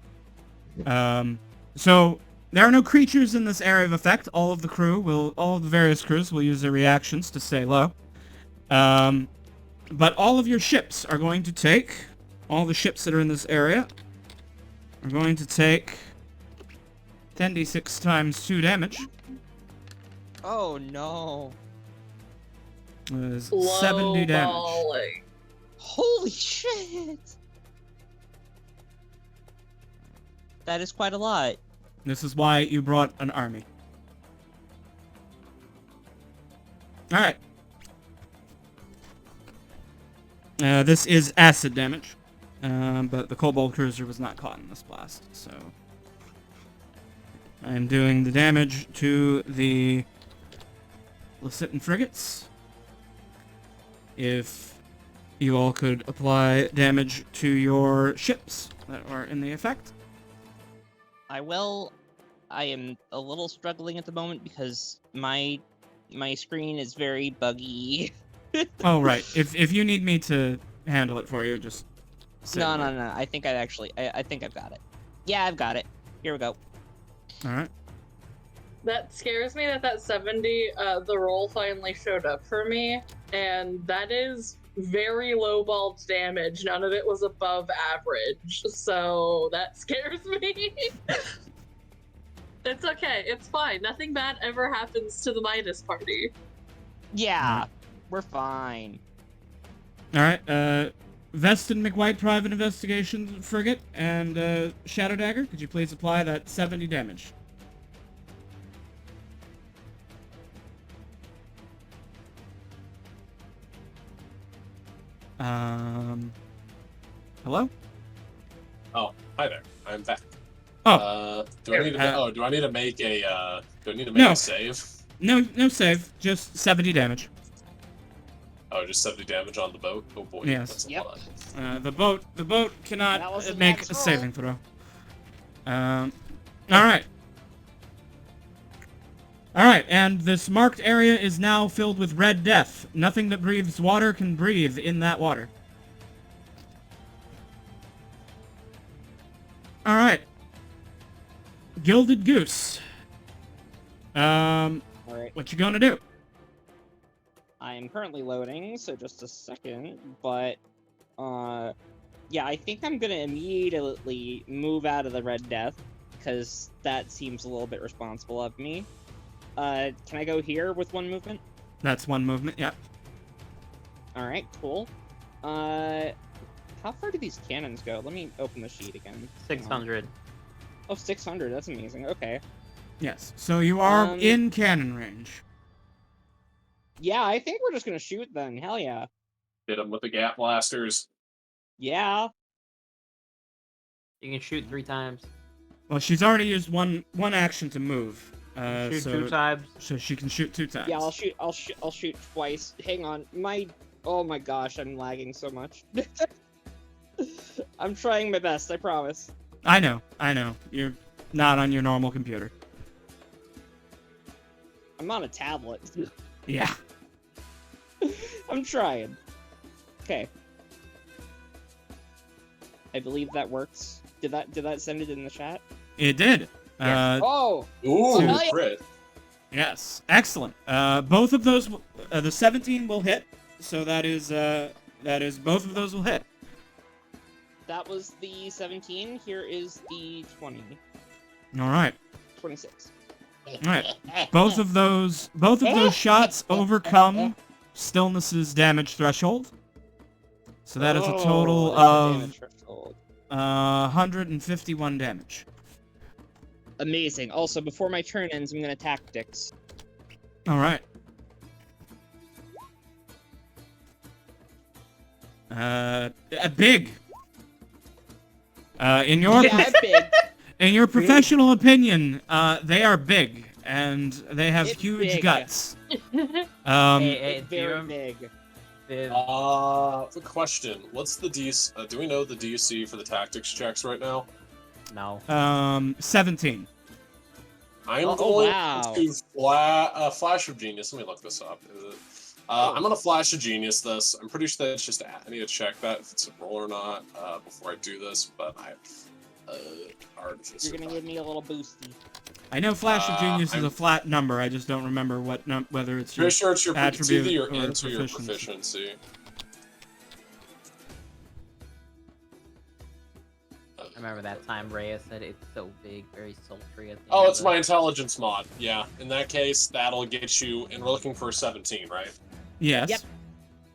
So there are no creatures in this area of effect. All of the various crews will use their reactions to stay low. But all of your ships are going to take, all the ships that are in this area are going to take 10d6 times 2 damage. Oh no. That is 70 damage. Lowballing. Holy shit. That is quite a lot. This is why you brought an army. Alright. This is acid damage. But the Kobold Cruiser was not caught in this blast, so... I'm doing the damage to the Lecitan frigates. If you all could apply damage to your ships that are in the effect. I will. I am a little struggling at the moment because my screen is very buggy. Oh, right. If you need me to handle it for you, just say No. it. I think I think I've got it. Yeah, I've got it. Here we go. Alright. That scares me that 70, the roll finally showed up for me, and that is very low-balled damage. None of it was above average, so that scares me. It's okay, it's fine. Nothing bad ever happens to the Midas party. Yeah, we're fine. Alright, Veston McWhite Private Investigation Frigate and Shadow Dagger, could you please apply that 70 damage? Hello? Oh, hi there. I'm back. Oh. Do I need to? Do I need to make a? Do I need to make No. a save? No save, just 70 damage. Oh, just 70 damage on the boat. Oh boy. Yes. That's a Yep. lot. The boat That cannot was a make max a roll. saving throw. Alright. Alright, and this marked area is now filled with red death. Nothing that breathes water can breathe in that water. Alright. Gilded Goose. Alright, What you gonna do? I am currently loading, so just a second, but, yeah, I think I'm gonna immediately move out of the Red Death, because that seems a little bit responsible of me. Can I go here with one movement? That's one movement, yep. Alright, cool. How far do these cannons go? Let me open the sheet again. 600. Oh, 600, that's amazing, okay. Yes, so you are Um, in cannon range. Yeah, I think we're just gonna shoot then, hell yeah. Hit him with the gap blasters. Yeah. You can shoot 3 times. Well, she's already used one action to move. Shoot so, 2 times. So she can shoot 2 times. Yeah, I'll shoot twice. Hang on, oh my gosh, I'm lagging so much. I'm trying my best, I promise. I know. You're not on your normal computer. I'm on a tablet. Yeah. I'm trying. Okay. I believe that works. Did that send it in the chat? It did. Yes. Oh! Ooh, Hell yeah. crit. Yes. Excellent. Both of those, the 17 will hit. So that is both of those will hit. That was the 17. Here is the 20. All right. 26. All right. Both of those shots overcome Stillness's damage threshold. So that is a total Oh, that's the of damage threshold. 151 damage. Amazing. Also, before my turn ends, I'm gonna tactics. All right. Big. In your Yeah, big. in your professional opinion, they are big and they have It's huge big. guts. Hey, It's do you very remember- big. Quick question. What's the DC? Do we know the DC for the tactics checks right now? No. 17. I am Oh, going wow. to Flash of Genius. Let me look this up. Is it? I'm gonna Flash of Genius this. I'm pretty sure that's just I need to check that if it's a roll or not before I do this. But Artificer. You're gonna give me a little boosty. I know Flash of Genius is I'm- a flat number. I just don't remember whether it's your Pretty sure it's your it's attribute either your or int or your proficiency. proficiency. I remember that time Rhea said it's so big, very sultry. At the Oh, end it's of my it. intelligence mod. Yeah, in that case, that'll get you. And we're looking for 17, right? Yes. Yep.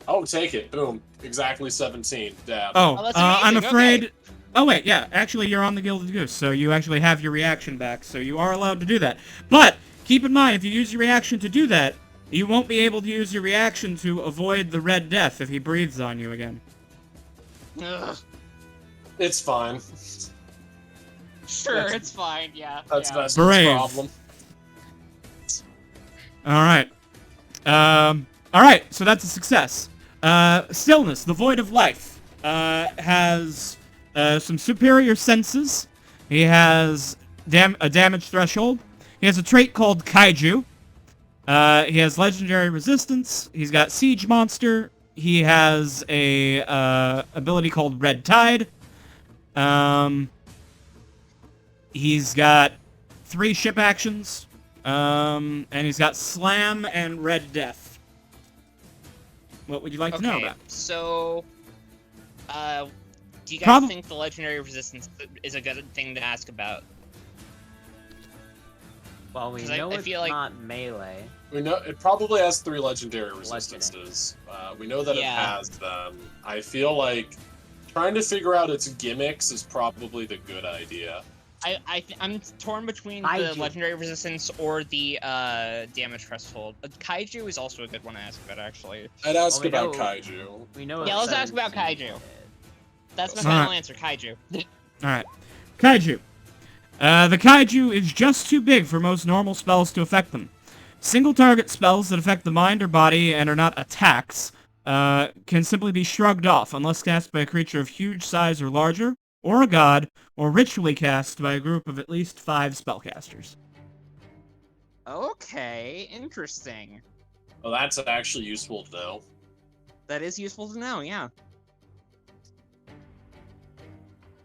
Oh, take it. Boom. Exactly 17. Dab. Oh, Oh, that's I'm amazing, afraid. okay. Oh wait, yeah. Actually, you're on the Gilded Goose, so you actually have your reaction back. So you are allowed to do that. But keep in mind, if you use your reaction to do that, you won't be able to use your reaction to avoid the Red Death if he breathes on you again. Ugh. It's fine. Sure, That's- it's fine. Yeah. That's yeah. Veston's Brave. problem. All right. All right. So that's a success. Stillness, the Void of Life, has some superior senses. He has a damage threshold. He has a trait called Kaiju. He has legendary resistance. He's got Siege Monster. He has a ability called Red Tide. He's got 3 ship actions. And he's got Slam and Red Death. What would you like to know about? So, do you guys Prob- think the legendary resistance is a good thing to ask about? Well, we 'Cause know I it's feel like- not melee. We know it probably has 3 legendary resistances. We know that Yeah. it has them. I feel like Trying to figure out its gimmicks is probably the good idea. I'm torn between the Kaiju. legendary resistance or the damage threshold. Kaiju is also a good one to ask about, actually. I'd ask Well, we about know- Kaiju. We know. Yeah, it's let's ask about 17. Kaiju. That's my Alright. final answer, Kaiju. Alright. Kaiju. The Kaiju is just too big for most normal spells to affect them. Single target spells that affect the mind or body and are not attacks can simply be shrugged off unless cast by a creature of huge size or larger, or a god, or ritually cast by a group of at least 5 spellcasters. Okay, interesting. Well, that's actually useful to know. That is useful to know, yeah.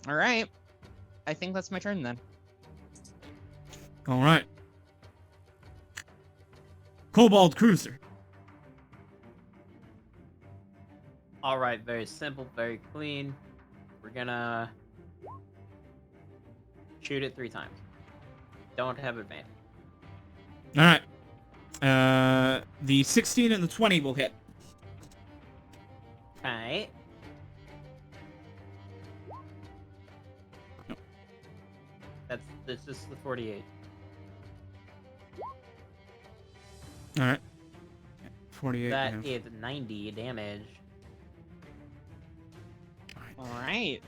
Alright. I think that's my turn then. Alright. Kobold Cruiser. All right, very simple, very clean. We're gonna shoot it 3 times. Don't have advantage. Alright. The 16 and the 20 will hit. Okay. This is the 48. Alright. 48. That yeah. is 90 damage. Alright.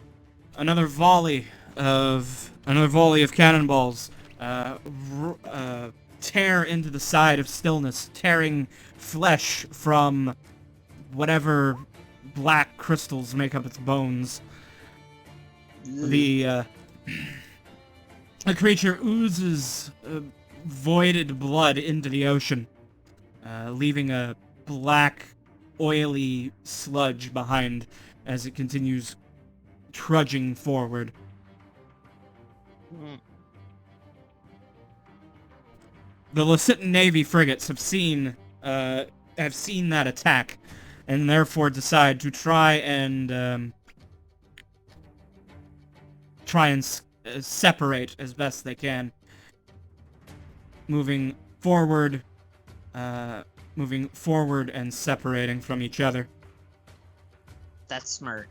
Another volley of cannonballs tear into the side of Stillness, tearing flesh from whatever black crystals make up its bones. The creature oozes voided blood into the ocean, leaving a black, oily sludge behind as it continues trudging forward. Mm. The Lecitan Navy frigates have seen that attack, and therefore decide to try and separate as best they can, moving forward and separating from each other That's smart.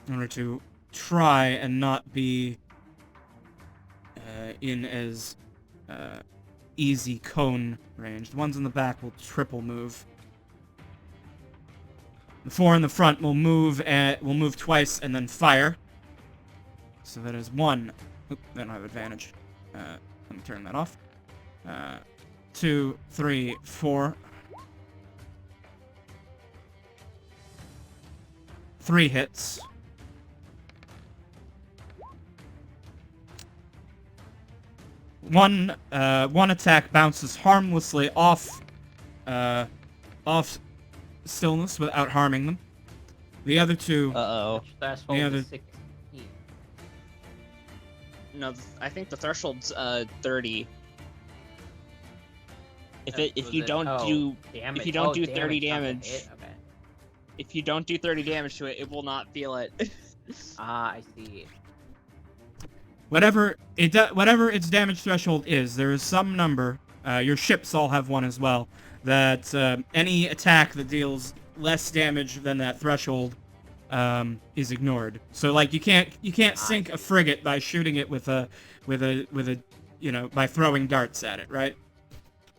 in order to try and not be in as easy cone range. The ones in the back will triple move. The 4 in the front will move twice and then fire. So that is 1. Oop, they don't have advantage. Let me turn that off. 2, 3, 4. 3 hits. One attack bounces harmlessly off Stillness without harming them. The other 2, Uh-oh. Which threshold Yeah, is the- 16. No, I think the threshold's 30. If Was you it- don't oh, do damage. if you don't Oh, do 30 not the damage, hit? Okay. if you don't do 30 damage to it, it will not feel it. Ah, I see. whatever its damage threshold is, there is some number. Your ships all have one as well. That any attack that deals less damage than that threshold is ignored. So like you can't sink a frigate by shooting it with a by throwing darts at it, right?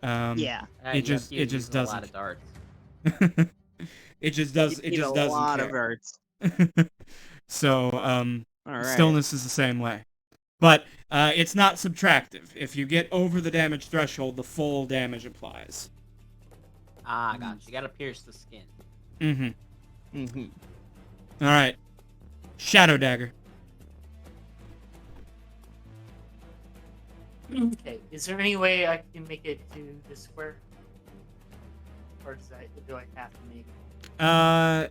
Yeah. It just A lot doesn't. of darts. It just does. It You just need doesn't a lot care. of darts. So Alright. Stillness is the same way, but it's not subtractive. If you get over the damage threshold, the full damage applies. Ah, gotcha. You gotta pierce the skin. Mm-hmm. Mm-hmm. All right. Shadow Dagger. Okay, is there any way I can make it to the square? Or do I have to make it?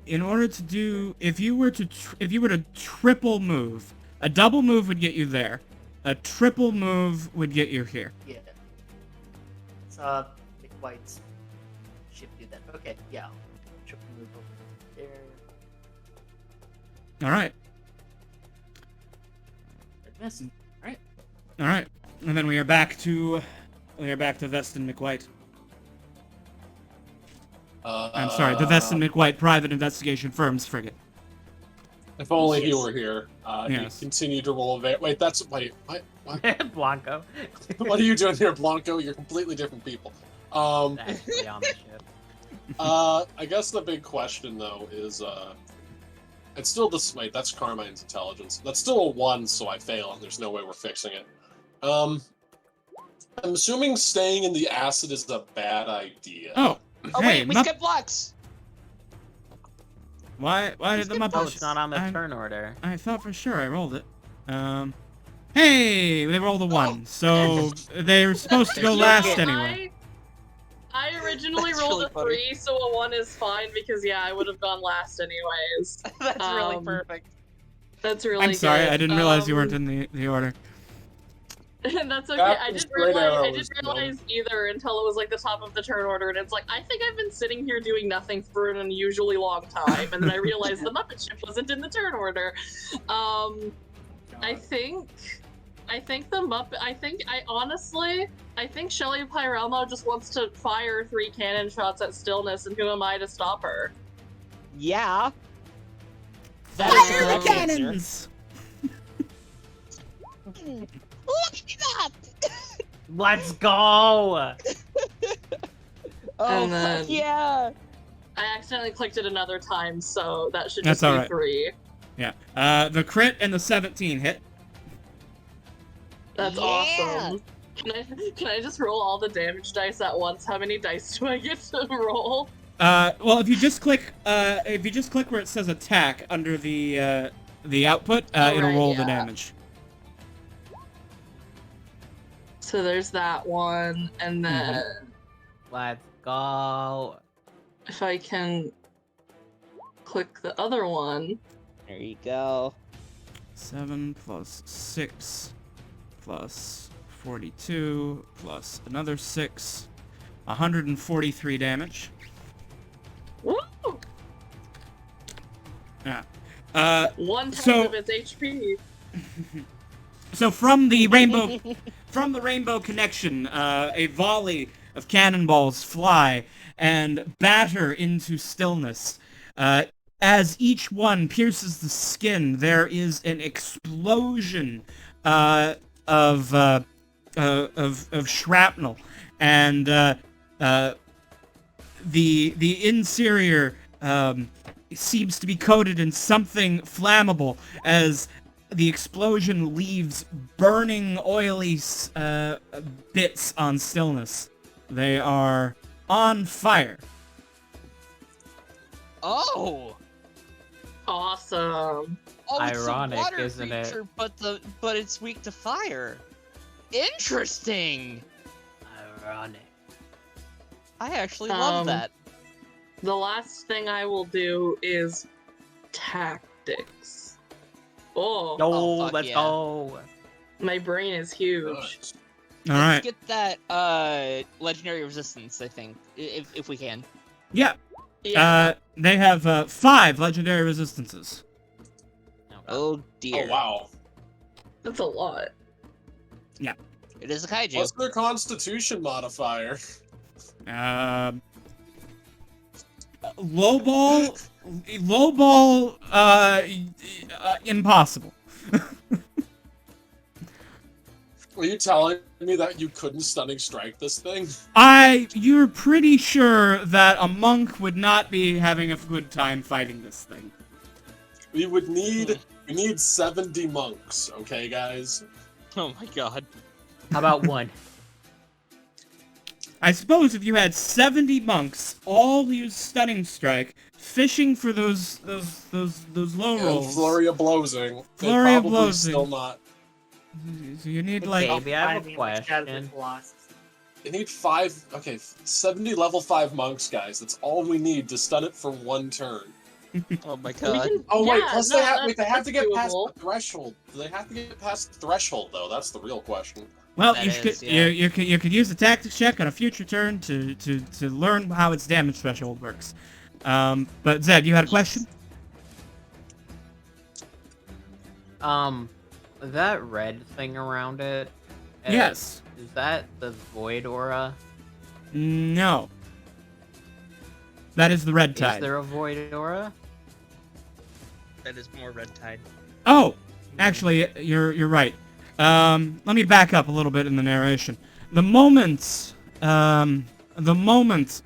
In order to do, if you were to triple move, a double move would get you there. A triple move would get you here. Yeah. So, make whites ship do that. Okay, yeah. I'll triple move over there. All right. Red miss. Alright. All right. And then we are back to Veston McWhite. I'm sorry, the Veston McWhite Private Investigation Firm's frigate. If only he Yes. were here. Yes. He continued to roll a wait, what? Blanco. What are you doing here, Blanco? You're completely different people. Actually on the ship. I guess the big question though is, it's still this. Wait, that's Carmine's intelligence. That's still a 1, so I fail, and there's no way we're fixing it. I'm assuming staying in the acid is a bad idea. Oh, Oh hey, wait, we Mupp- skipped blocks. Why did the Muppets? Oh, it's not on the I- turn order. I thought for sure I rolled it. Hey, they rolled a 1, so they're supposed to go You last get- anyway. I originally That's rolled really a funny. 3, so a 1 is fine because yeah, I would have gone last anyways. That's really Um, perfect. That's really I'm sorry, good. I didn't realize you weren't in the order. That's okay. That I was didn't great realize. I arrows, didn't realize either until it was like the top of the turn order, and it's like I think I've been sitting here doing nothing for an unusually long time, and then I realized the Muppet ship wasn't in the turn order. I think the Muppet. I think Shelly Pyrelmo just wants to fire 3 cannon shots at Stillness, and who am I to stop her? Yeah. That is the Fire correct the answer. cannons! Look at that! Let's go! Oh, And then- fuck yeah! I accidentally clicked it another time, so that should That's just be alright. 3. Yeah. The crit and the 17 hit. That's Yeah. awesome. Can I just roll all the damage dice at once? How many dice do I get to roll? Well, if you just click where it says attack under the output, it'll right, roll the yeah. damage. So there's that one, and then Let's go. if I can click the other one, There you go. 7 plus 6 plus 42 plus another 6. 143 damage. woo! Yeah. 1/10 So- of its HP. So from the rainbow connection, a volley of cannonballs fly and batter into Stillness. As each one pierces the skin, there is an explosion of shrapnel, and the interior seems to be coated in something flammable as the explosion leaves burning, oily bits on Stillness. They are on fire. Oh! Awesome. Oh, it's Ironic, a water isn't it? creature, but it's weak to fire. Interesting. Ironic. I actually love Um, that. The last thing I will do is tactics. Oh, Go, fuck let's yeah. go. my brain is huge. Nice. All Let's right. get that legendary resistance, I think, if we can. Yeah. Yeah. They have 5 legendary resistances. Oh dear. Oh wow. That's a lot. It is a kaiju. What's their Constitution modifier? Lowball, impossible. Are you telling me that you couldn't stunning strike this thing? You're pretty sure that a monk would not be having a good time fighting this thing. We need 70 monks, okay, guys? Oh my god. How about 1? I suppose if you had 70 monks all use stunning strike, fishing for those low And rolls. flurry of blowsing. Flurry of Probably blowsing. still not. So you need like Baby, I have a which out of the question. Colossus. You need 70 level 5 monks, guys. That's all we need to stun it for 1 turn. Oh my We god. can- Oh wait, yeah, plus no, they have that's to get past doable. the threshold. They have to get past the threshold, though. That's the real question. well, That you is, could yeah. you could use the tactics check on a future turn to learn how its damage threshold works. But Zed, you had a question? That red thing around it. Yes. Is that the void aura? No. That is the red Is tide. there a void aura? That is more red tide. Oh, actually, you're right. Let me back up a little bit in the narration. The moment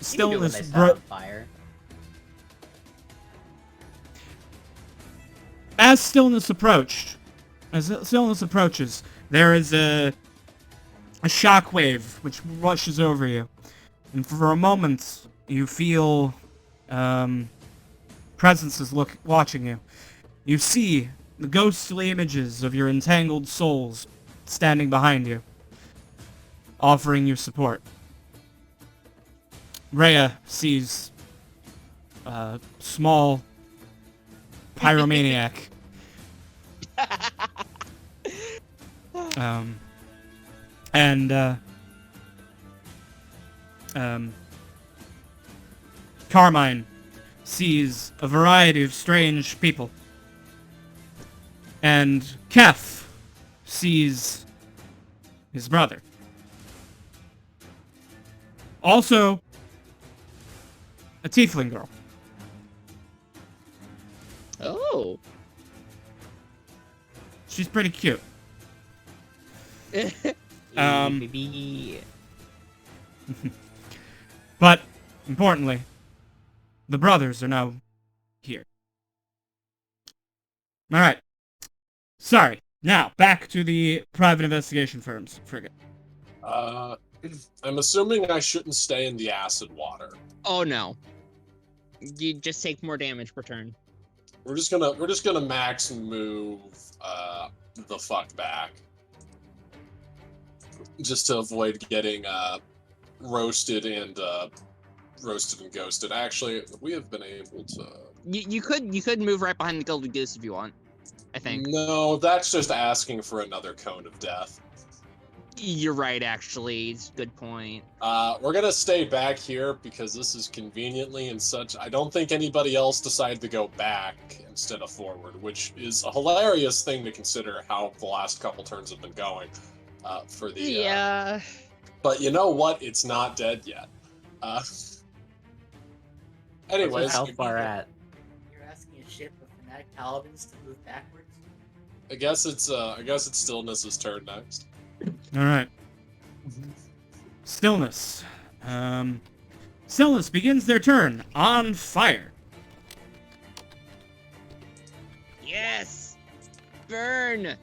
Stillness broke. Fire. As Stillness approaches, there is a shockwave which rushes over you, and for a moment you feel presences watching you. You see the ghostly images of your entangled souls standing behind you, offering you support. Rhea sees a small pyromaniac. Carmine sees a variety of strange people. And Kef sees his brother. Also, a tiefling girl. Oh. She's pretty cute. Baby. But, importantly, the brothers are now here. Alright. Sorry. Now, back to the private investigation firm's frigate. I'm assuming I shouldn't stay in the acid water. Oh no. You just take more damage per turn. We're just gonna max move the fuck back. Just to avoid getting roasted and ghosted. Actually, we have been able to. You could move right behind the Gilded Goose if you want. I think. No, that's just asking for another cone of death. You're right, actually. It's a good point. We're gonna stay back here because this is conveniently and such. I don't think anybody else decided to go back instead of forward, which is a hilarious thing to consider how the last couple turns have been going. For the Yeah. But you know what? It's not dead yet. Anyways, How far at? You're asking a ship of fanatic paladins to move backwards? I guess it's Stillness's turn next. Alright. Stillness. Stillness begins their turn on fire. Yes. Burn.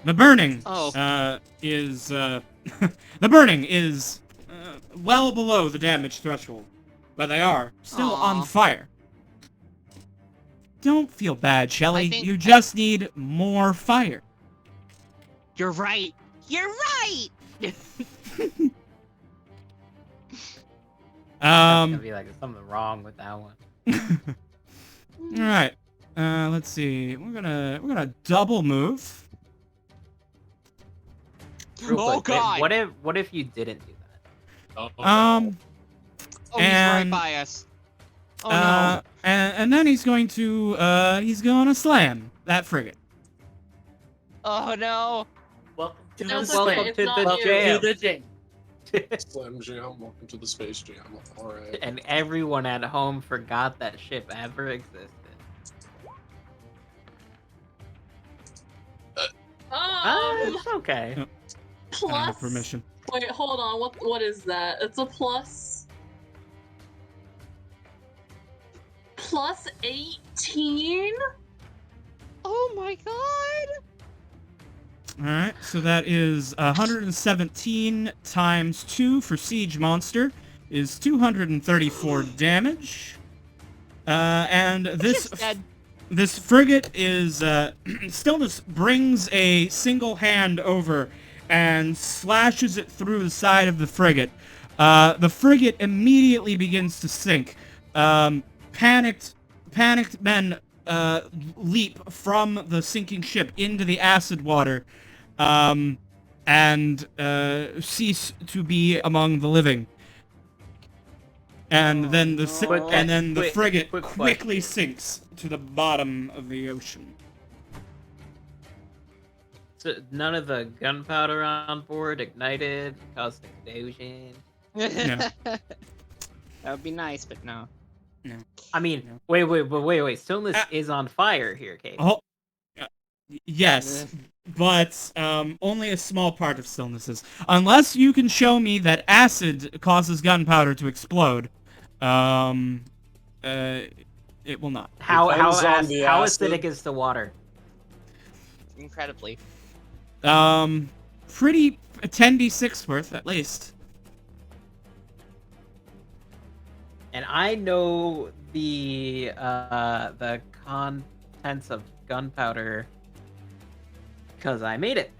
The burning Oh. is the burning is well below the damage threshold, but they are still on Aw. fire. Don't feel bad, Shelly. I think- You just need more fire. You're right. You're right. Gonna be like there's something wrong with that one. All right. Let's see. We're gonna double move. Real Oh, quick, God. What if you didn't do that? Oh, he's And- right by us. Oh no. And then he's gonna slam that frigate. Oh no. Welcome to No, the it's Welcome okay. It's to not the you. jam. To the jam. Slam Jam, welcome to the Space Jam. Alright. And everyone at home forgot that ship ever existed. It's okay. I don't plus. have permission. Wait, hold on. What is that? It's a plus 18. Oh my god. Alright, so that is 117 times 2 for Siege Monster is 234 damage. And Just dead. this frigate is Stillness brings a single hand over and slashes it through the side of the frigate. The frigate immediately begins to sink. Panicked men leap from the sinking ship into the acid water, and cease to be among the living. And then the frigate quick quickly sinks to the bottom of the ocean. So none of the gunpowder on board ignited, caused explosion. Yeah. That would be nice, but no. I mean, No. wait. Stillness is on fire here, Kate. Oh, yes, but only a small part of Stillness is. Unless you can show me that acid causes gunpowder to explode, it will not. How Depends on the acid. acidic is the water? Incredibly. Pretty 10d6 worth at least. And I know the contents of gunpowder because I made it.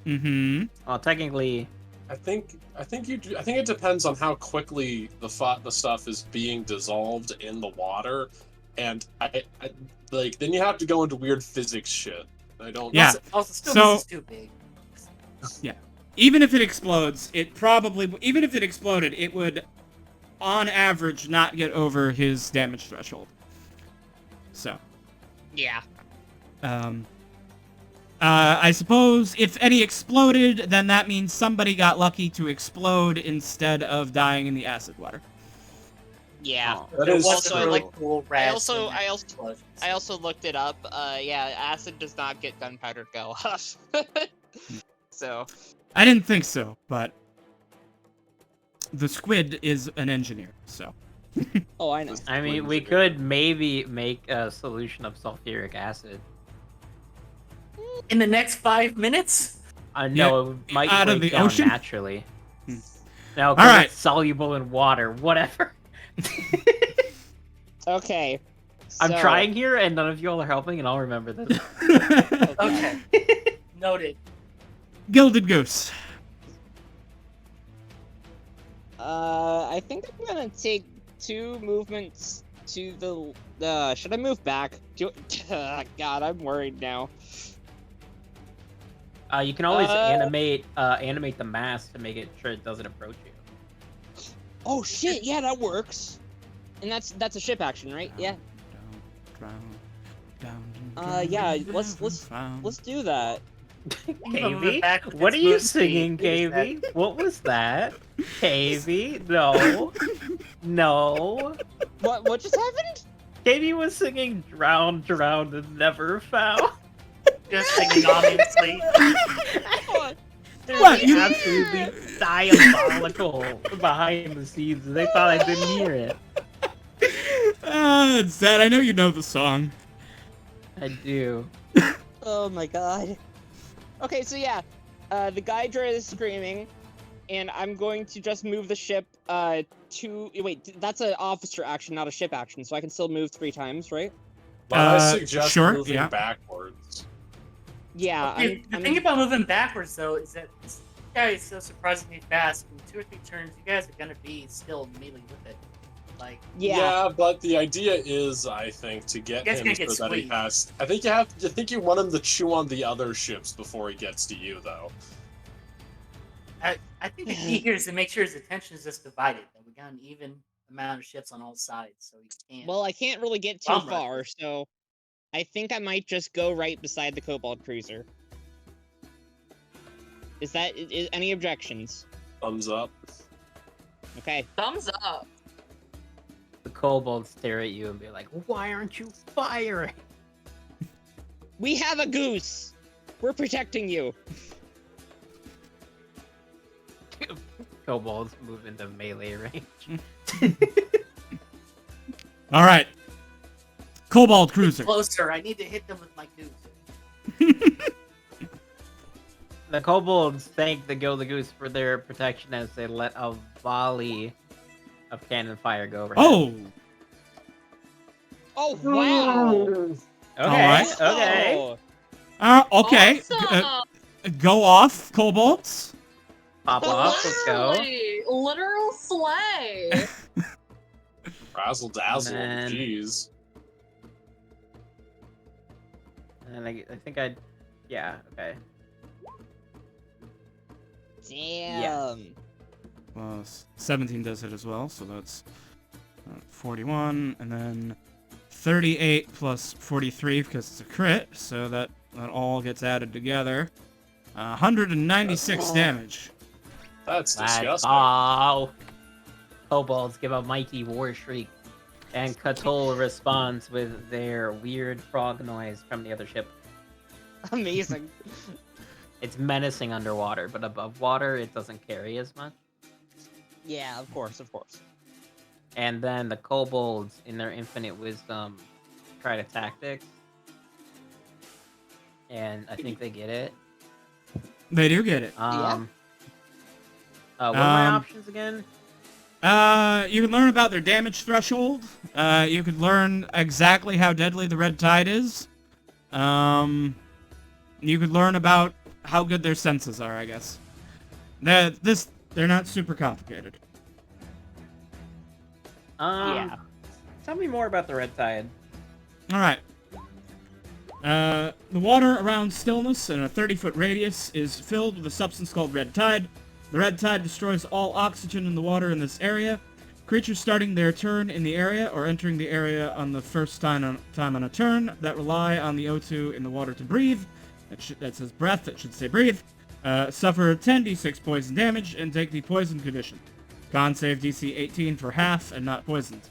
Mm-hmm. Well, technically, I think it depends on how quickly the stuff is being dissolved in the water, and I like then you have to go into weird physics shit. I don't. Yeah. Also, still, So- this is too big. Even if it explodes, even if it exploded, it would, on average, not get over his damage threshold. So, Yeah. I suppose if any exploded, then that means somebody got lucky to explode instead of dying in the acid water. Yeah. oh, That There is wasn't also, true. really cool rats also- in that I also- explosion, so- I also looked it up. Yeah, acid does not get gunpowder to go off. So, I didn't think so, but the squid is an engineer, so. Oh, I know. I mean, we could maybe make a solution of sulfuric acid. In the next 5 minutes? No, it might out of break the down ocean? naturally. Hmm. No, All 'cause right. it's soluble in water. Whatever. Okay. I'm so- trying here, and none of you all are helping, and I'll remember this. Okay. Noted. Gilded Goose. I think I'm gonna take 2 movements to the. Should I move back? God, I'm worried now. You can always Uh, animate the mask to make it sure it doesn't approach you. Oh shit! Yeah, that works. And that's a ship action, right? Yeah. Yeah, let's do that. Kavy, back with what are its you move speed. singing, What is that? Kavy? What was that? Kavy, no, no. What just happened? Kavy was singing "Drowned, Drowned, and Never Found." Just singing ominously. They're What, you- absolutely diabolical behind the scenes. They thought I didn't hear it. It's sad. I know you know the song. I do. Oh my god. Okay, so yeah, the Gydra is screaming, and I'm going to just move the ship to. Wait, that's an officer action, not a ship action, so I can still move 3 times, right? But I suggest sure, moving yeah. backwards. Yeah. Dude, the thing about moving backwards, though, is that this guy is so surprisingly fast. In 2 or 3 turns, you guys are gonna be still immediately with it. Like, Yeah. But the idea is, I think, to get You guys him gonna get so that he squeezed. has. I think you want him to chew on the other ships before he gets to you, though. I think the key here is to make sure his attention is just divided. That we got an even amount of ships on all sides, so he can't. Well, I can't really get too Bomb rush. far, so I think I might just go right beside the Cobalt Cruiser. Is any objections? Thumbs up. Okay. Thumbs up. The kobolds stare at you and be like, "Why aren't you firing?" We have a goose. We're protecting you. Kobolds move into melee range. All right. Cobalt Cruiser. Closer, I need to hit them with my goose. The kobolds thank the Gilded Goose for their protection as they let a volley of cannon fire go overhead. Oh, Oh wow. okay, Alright. okay. okay. Awesome. Go off, kobolds. Pop off, let's go. Literally, literal slay. Razzle dazzle. Man. Jeez. And I think yeah, okay. Damn. Well, 17 does it as well, so that's 41, and then 38 plus 43 because it's a crit, so that all gets added together. 196 damage. That's Let's disgusting. go. kobolds give a mighty war shriek, and Cthulhu responds with their weird frog noise from the other ship. Amazing. It's menacing underwater, but above water, it doesn't carry as much. Yeah, of course, of course. And then the kobolds, in their infinite wisdom, try to tactics. And I think they get it. They do get it. What are my options again? You can learn about their damage threshold. You could learn exactly how deadly the red tide is. You could learn about how good their senses are, I guess. They're not super complicated. Yeah. Tell me more about the red tide. Alright. The water around Stillness in a 30-foot radius is filled with a substance called red tide. The red tide destroys all oxygen in the water in this area. Creatures starting their turn in the area or entering the area on the first time on a turn that rely on the O2 in the water to breathe, that says breath, that should say breathe, suffer 10d6 poison damage and take the poison condition. Con save DC 18 for half and not poisoned.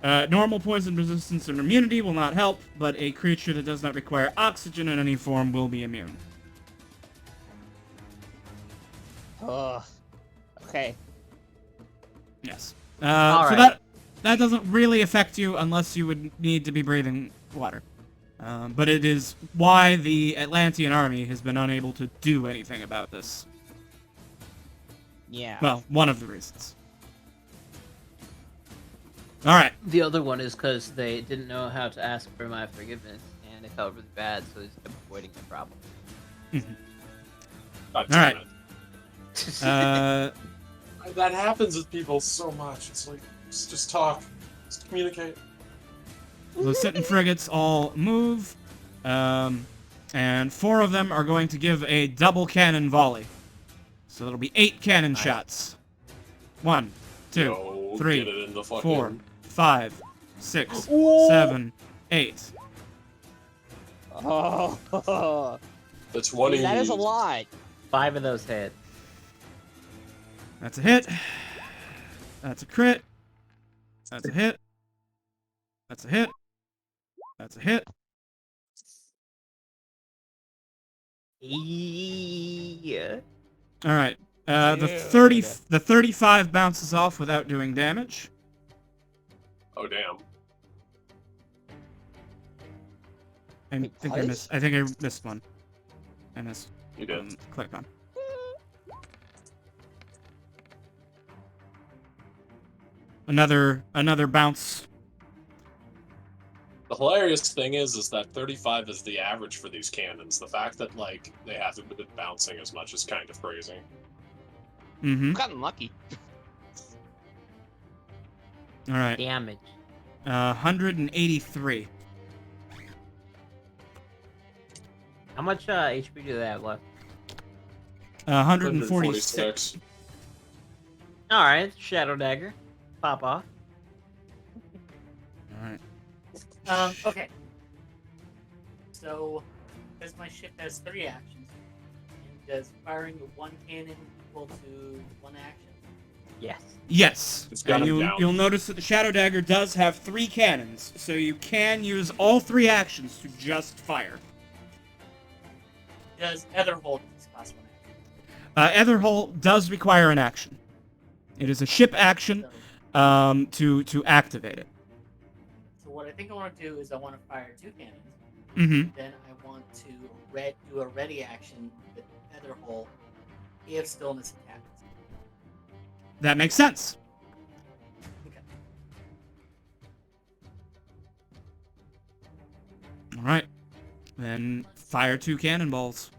Normal poison resistance and immunity will not help, but a creature that does not require oxygen in any form will be immune. Ugh. Okay. Yes. All so right. that doesn't really affect you unless you would need to be breathing water. But it is why the Atlantean army has been unable to do anything about this. Yeah. Well, one of the reasons. Alright. The other one is because they didn't know how to ask for my forgiveness, and they felt really bad, so they kept avoiding the problem. God All right. damn it. That happens with people so much. It's like, just talk. Just communicate. The Sitting frigates all move, and 4 of them are going to give a double cannon volley. So that'll be 8 cannon shots. 1, 2, Yo, 3, get it in the fucking... 4, 5, 6, Ooh. 7, 8. Oh. That's one of That is a you. lot. 5 of those hit. That's a hit. That's a crit. That's a hit. That's a hit. That's a hit. Yeah. All right. The Yeah. 35 bounces off without doing damage. Oh, damn. I Wait, think what? I think I missed one. I missed. You did. Click on. Another bounce. The hilarious thing is that 35 is the average for these cannons. The fact that, like, they haven't been bouncing as much is kind of crazy. Mm-hmm. I've gotten lucky. All right. Damage. 183. How much HP do they have left? 146. Alright, Shadow Dagger. Pop off. All right. Okay. So, because my ship has 3 actions, and does firing 1 cannon equal to 1 action? Yes. Yes. It's got And him down. you'll notice that the Shadow Dagger does have 3 cannons, so you can use all 3 actions to just fire. Does Etherhold cost 1 action? Etherhole does require an action. It is a ship action to activate it. So what I think I want to do is I want to fire 2 cannons. Mm-hmm. Then I want to do a ready action with Etherhole if Stillness attacks. That makes sense. Okay. All right. Then fire 2 cannonballs.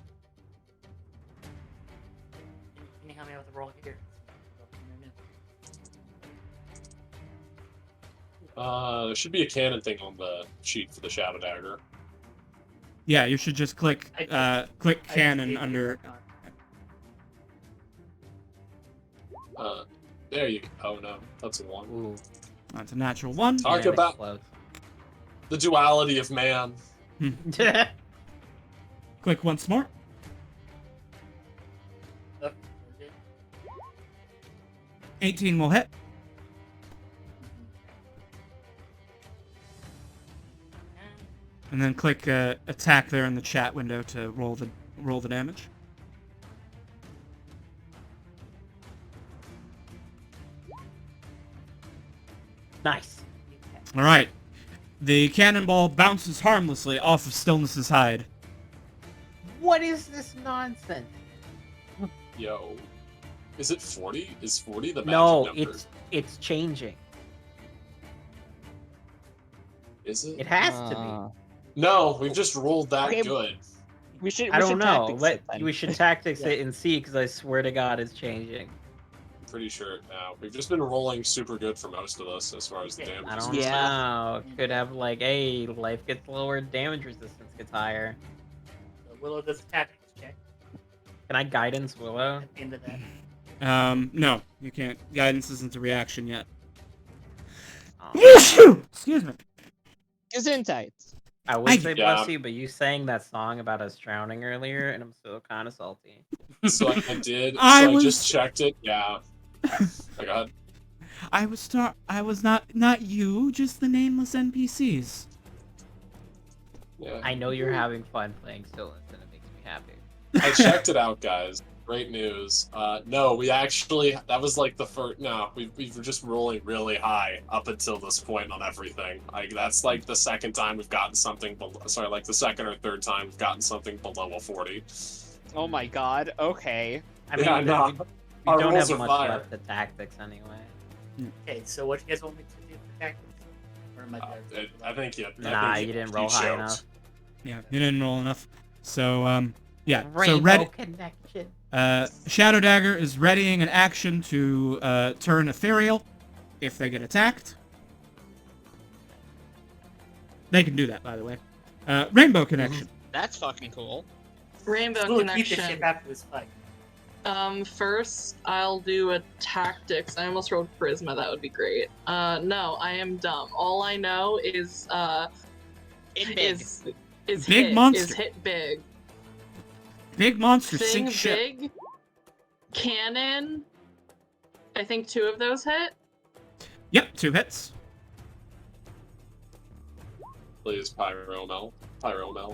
Can you help me out with the roll here? There should be a cannon thing on the sheet for the Shadow Dagger. Yeah, you should just click click I cannon gave you under. There you go. Oh no, that's a 1. Ooh. That's a natural 1. Talk and it about explodes. the duality of man. Click once more. Oh, 18 will hit. and then click attack there in the chat window to roll the damage. Nice. All right. The cannonball bounces harmlessly off of Stillness's hide. What is this nonsense? Yo. Is it 40? Is 40 the magic No, number? it's changing. Is it? It has to be. No, we've just rolled that Okay, good. We should. I we don't should know. tactics it then. We should tactics Yeah. it and see, because I swear to God, it's changing. Pretty sure now. We've just been rolling super good for most of us as far as the Yeah, damage I is don't concerned. know. Could have like, hey, life gets lower, damage resistance gets higher. So Willow does a tactics check Can I guidance Willow? at the end of that. No, you can't. Guidance isn't a reaction yet. Oh. Excuse me. Gesundheit. I would say Yeah. bless you, but you sang that song about us drowning earlier, and I'm still kind of salty. So I did. I I was- just checked it. Yeah. I got. I was not you, just the nameless NPCs. Yeah. I know you're having fun playing Stillness, and it makes me happy. I checked it out, guys. Great news. No, we actually, that was like the first, no, we were just rolling really high up until this point on everything. Like, that's like the second time we've gotten something, like the second or third time we've gotten something below a 40. Oh my god. Okay. I mean, Yeah, no. we Our don't rolls have are much fire. left to tactics anyway. Okay, so what do you guys want me to do for tactics? Or am I there? I think you. Nah, you didn't roll high choked. enough. Yeah, you didn't roll enough. So, yeah. So Rainbow connection. Shadow Dagger is readying an action to turn ethereal if they get attacked. They can do that, by the way. Rainbow Connection. That's fucking cool. Rainbow We'll keep this ship connection. after this fight. First I'll do a tactics. I almost rolled charisma. That would be great. No, I am dumb. All I know is It big. is Big hit, monster. is hit big. Big monster Thing sink ship. big. Cannon. I think 2 of those hit. Yep, 2 hits. Please, Pyrelmo.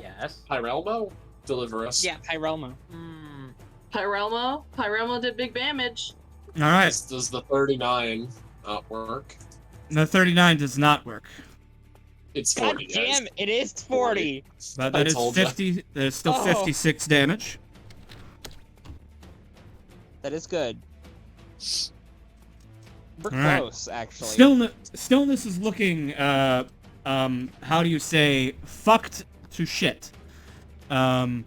Yes. Pyrelmo? Deliver us. Yeah, Pyrelmo. Hmm. Pyrelmo. Pyrelmo did big damage. All right. Does the 39 not work? The 39 does not work. It's God 40, guys. damn, it is 40. But I that is told ya. 50. There's still Oh. 56 damage. That is good. We're Alright. close, actually. Stillness is looking, how do you say, fucked to shit. They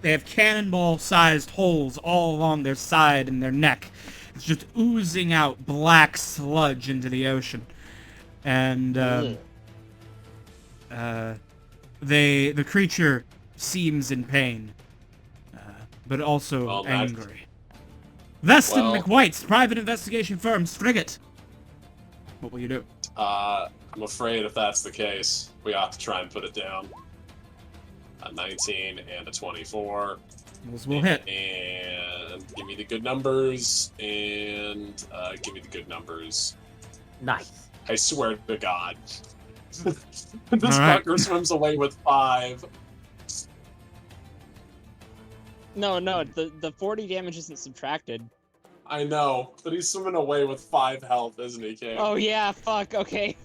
have cannonball-sized holes all along their side and their neck. It's just oozing out black sludge into the ocean. And, Ugh. the creature seems in pain, but also Well, that's- angry. Veston Well- McWhite's private investigation firm's frigate. What will you do? I'm afraid if that's the case, we ought to try and put it down. A 19 and a 24. Those will hit. And give me the good numbers. And give me the good numbers. Nice. I swear to God. This Alright. fucker swims away with 5. No, the 40 damage isn't subtracted. I know, but he's swimming away with 5 health, isn't he, King? Oh yeah, fuck, okay.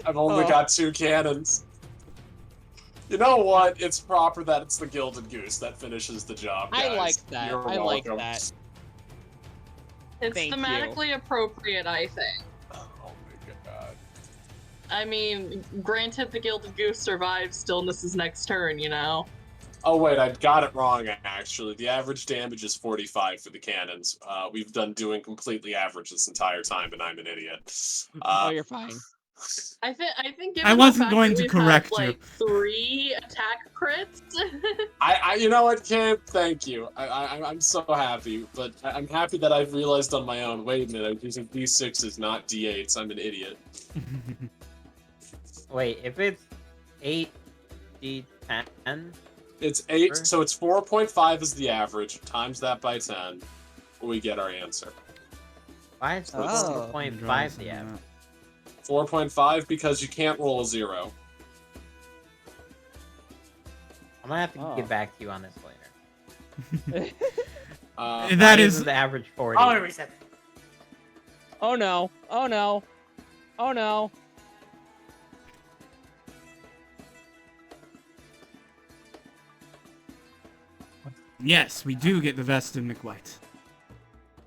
I've only Oh. got 2 cannons. You know what? It's proper that it's the Gilded Goose that finishes the job, guys. I like that. You're I like welcome. that. It's Thank you. thematically appropriate, I think. Oh my god. I mean, granted, the Gilded Goose survives Stillness's next turn, you know? Oh wait, I got it wrong actually. The average damage is 45 for the cannons. We've done doing completely average this entire time, and I'm an idiot. Oh, you're fine. I think given I the wasn't fact going that to we've correct had, you. like, 3 attack crits. I you know what, Kim? Thank you. I'm so happy, but I'm happy that I've realized on my own. Wait a minute, I'm using D6s, not D8s. I'm an idiot. Wait, if it's 8d10, It's 8, Sure. so it's 4.5 is the average. Times that by 10, we get our answer. why is Oh. 4.5 the average? 4.5 because you can't roll a 0. I'm gonna have to Oh. get back to you on this later. Uh, That Why is isn't the average 40. Oh, reset. Oh no! Oh no! Oh no! Yes, we do get the vest in McWhite.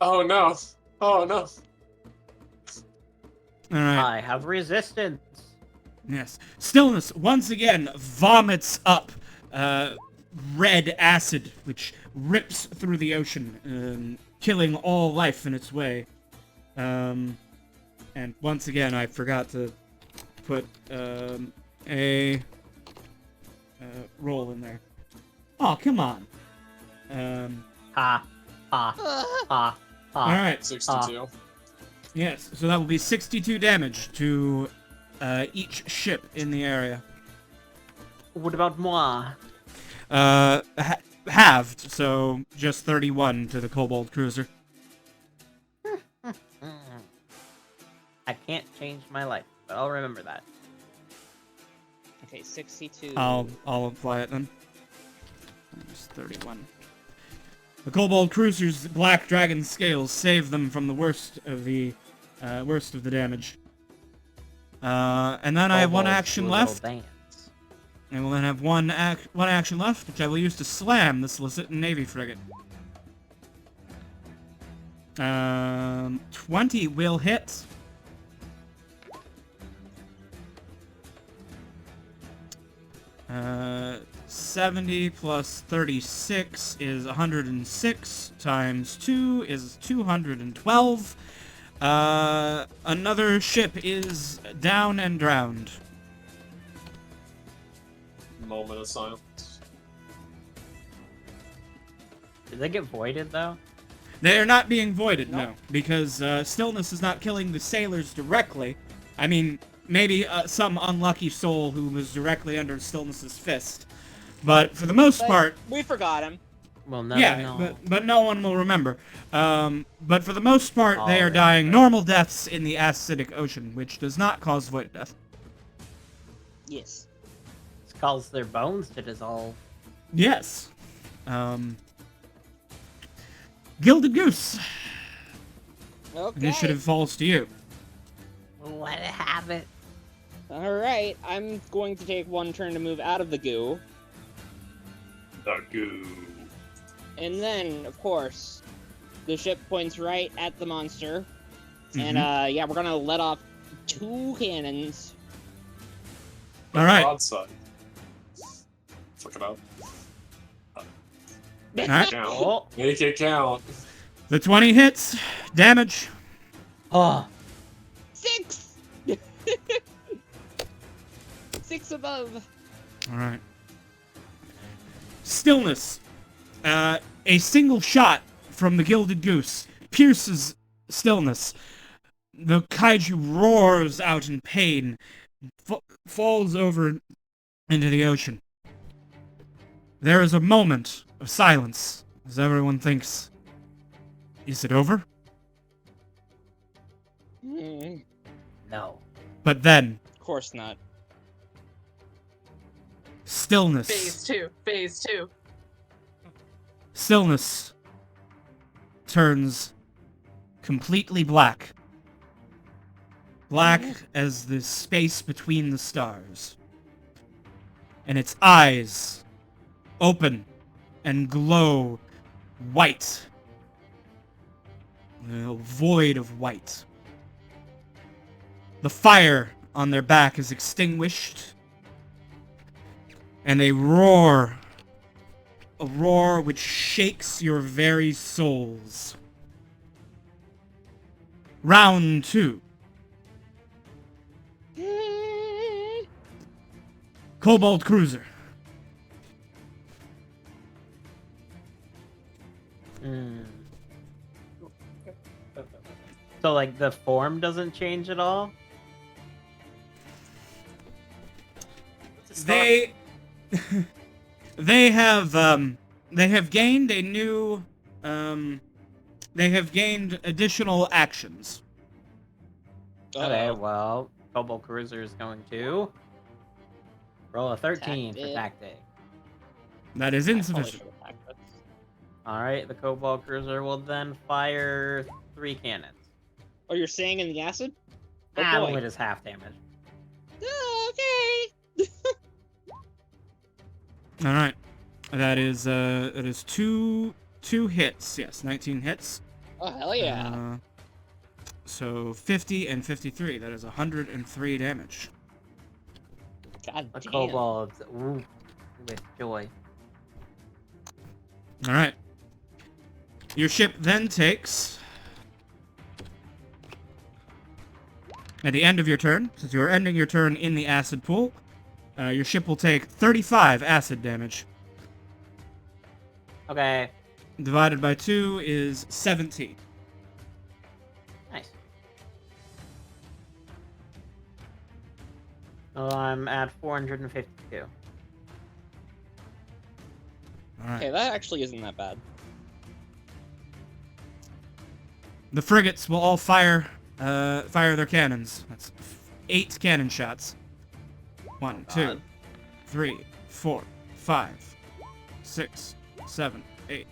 oh no. Oh no. All right. I have resistance. Yes. Stillness once again vomits up red acid, which rips through the ocean, killing all life in its way. And once again, I forgot to put a roll in there. Oh, come on. Ha. Ha. Ha. All Ha. right. 62. Yes. So that will be 62 damage to each ship in the area. What about moi? Halved, so just 31 to the Kobold Cruiser. I can't change my life, but I'll remember that. Okay, 62. I'll apply it then. Just 31. The Kobold Cruiser's Black Dragon scales save them from the worst of the damage. And then I have one Kobolds action do a little left. dance. And we'll then have one action left, which I will use to slam the Solicitant Navy frigate. 20 will hit. Uh, 70 plus 36 is 106, times 2 is 212. Another ship is down and drowned. Moment of silence. Did they get voided though? They are not being voided, Nope. no, because Stillness is not killing the sailors directly. I mean, maybe some unlucky soul who was directly under Stillness's fist. But for the most But part, we forgot him. We'll never yeah, know. but no one will remember. But for the most part, they are Alright. dying normal deaths in the acidic ocean, which does not cause void death. Yes. It's caused their bones to dissolve. Yes. Gilded Goose. Okay. Initiative falls to you. Let it have it. Alright, I'm going to take one turn to move out of the goo. The goo. And then, of course, the ship points right at the monster. And, Mm-hmm. yeah, we're gonna let off 2 cannons. All right. Broadside. Look it up. All right. Count. Oh. Make it count. The 20 hits. Damage. Oh. 6! 6 above. All right. Stillness. A single shot from the Gilded Goose pierces Stillness. The kaiju roars out in pain, falls over into the ocean. There is a moment of silence as everyone thinks, is it over? Hmm, No. But then, of course not. stillness. Phase 2. Phase 2. Stillness turns completely black. Black as the space between the stars. And its eyes open and glow white. A void of white. The fire on their back is extinguished. And they roar. A roar which shakes your very souls. Round 2. Kobold Cruiser. Hmm. So, like, the form doesn't change at all? They they have gained a new they have gained additional actions. Okay, Uh-oh. well, Cobalt Cruiser is going to roll a 13 for Tactic. tactic. That is I probably insufficient. should've attacked this. All right, the Cobalt Cruiser will then fire 3 cannons. Oh, you're staying in the acid? Oh, Ah, boy. only does half damage. Okay. All right. That is two hits. Yes, 19 hits. Oh, hell yeah. So 50 and 53. That is 103 damage. God The damn. kobolds whoop with joy. All right. Your ship then takes, at the end of your turn, since you are ending your turn in the acid pool, your ship will take 35 acid damage. Okay, Divided by 2 is 17. nice. So I'm at 452. All right. Okay, that actually isn't that bad. The frigates will all fire their cannons. That's 8 cannon shots. 1, 2, God. 3, 4, 5, 6, 7, 8.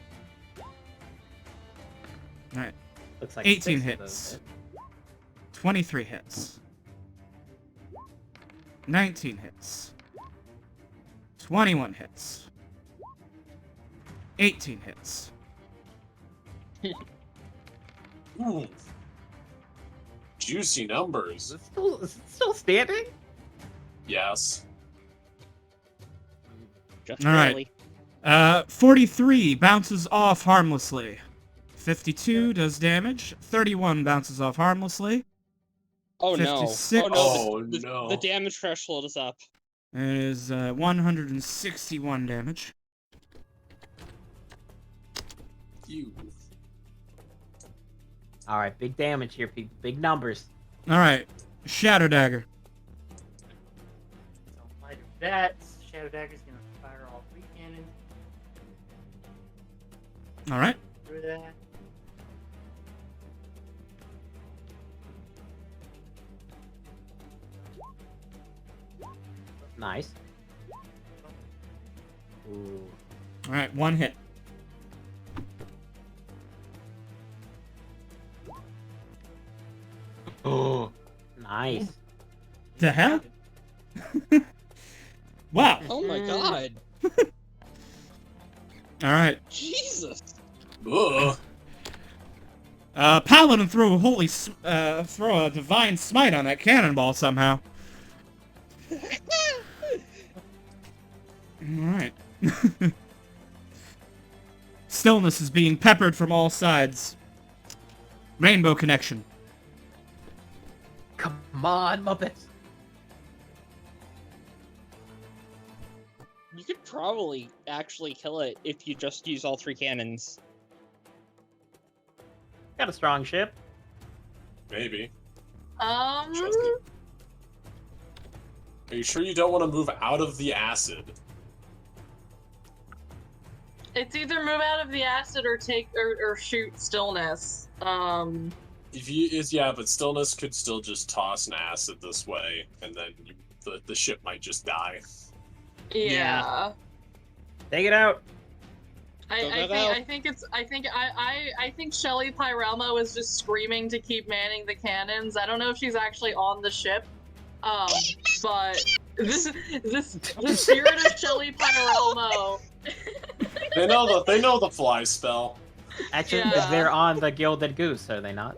All right. Looks like 18 6 of hits. those hit. 23 hits. 19 hits. 21 hits. 18 hits. Ooh. Juicy numbers. Is it still standing? Yes. Just All right. barely. 43 bounces off harmlessly. 52 does damage. 31 bounces off harmlessly. Oh no. 56. Oh no. Oh, the, no. The damage threshold is up. It is 161 damage. You. All right, big damage here, big numbers. Alright. Shadow Dagger. So light of that, Shadow Dagger's gonna fire all 3 cannons Alright. through that. Nice. Ooh. Alright, 1 hit. Oh, nice. The hell? Wow. Oh my god. Alright. Jesus. Ugh. Paladin throw a divine smite on that cannonball somehow. Alright. Stillness is being peppered from all sides. Rainbow connection. Come on, Muppets. You could probably actually kill it if you just use all 3 cannons. Got a strong ship. Maybe. Um, Are you sure you don't want to move out of the acid? it's either move out of the acid or take or shoot Stillness. If you yeah, but Stillness could still just toss an acid this way, and then the ship might just die. Yeah. Take it out. I think Shelly Pyrelmo is just screaming to keep manning the cannons. I don't know if she's actually on the ship. But the spirit of Shelly Pyrelmo. They know the fly spell. Actually, Yeah. they're on the Gilded Goose, are they not?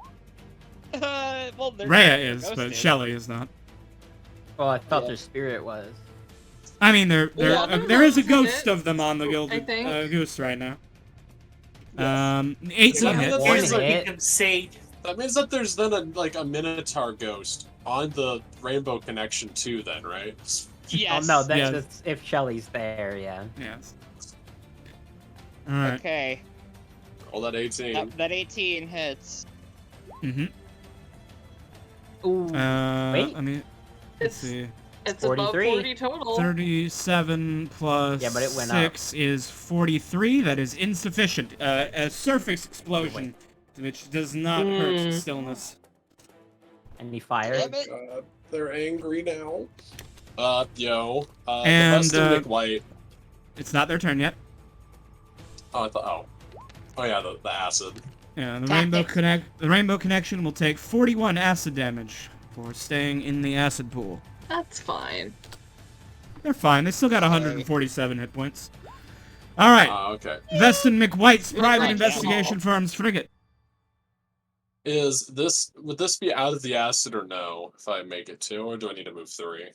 Well, they're Rhea is, Ghost but is. Shelly is not. Well, I thought Yeah. their spirit was. I mean, there Well, there is a those ghost hit, of them on the I Gilded think. Goose right now. Yes. 18 Yeah, hits. that's One There's hit. become sages. That means that there's then a Minotaur ghost on the Rainbow Connection too. Then, right? Yes. Oh no, that's Yeah. just if Shelly's there, yeah. Yes. Alright. Okay. Roll that 18. That 18 hits. Mm-hmm. Ooh. Wait. Let me... Let's It's see. it's above 43. 40 total. 37 plus Yeah, but it went 6 is 43. That is insufficient. A surface explosion, which does not hurt Stillness. Any fire? Damn it. God. they're angry now. The And, Bustin' McWhite. It's not their turn yet. Oh yeah, the acid. Yeah, Tactics. the Rainbow Connection will take 41 acid damage for staying in the acid pool. That's fine. They're fine. They still got 147 hit points. All right. Okay. Veston McWhite's private Right, investigation firm's frigate. Would this be out of the acid or no? If I make it 2, or do I need to move 3?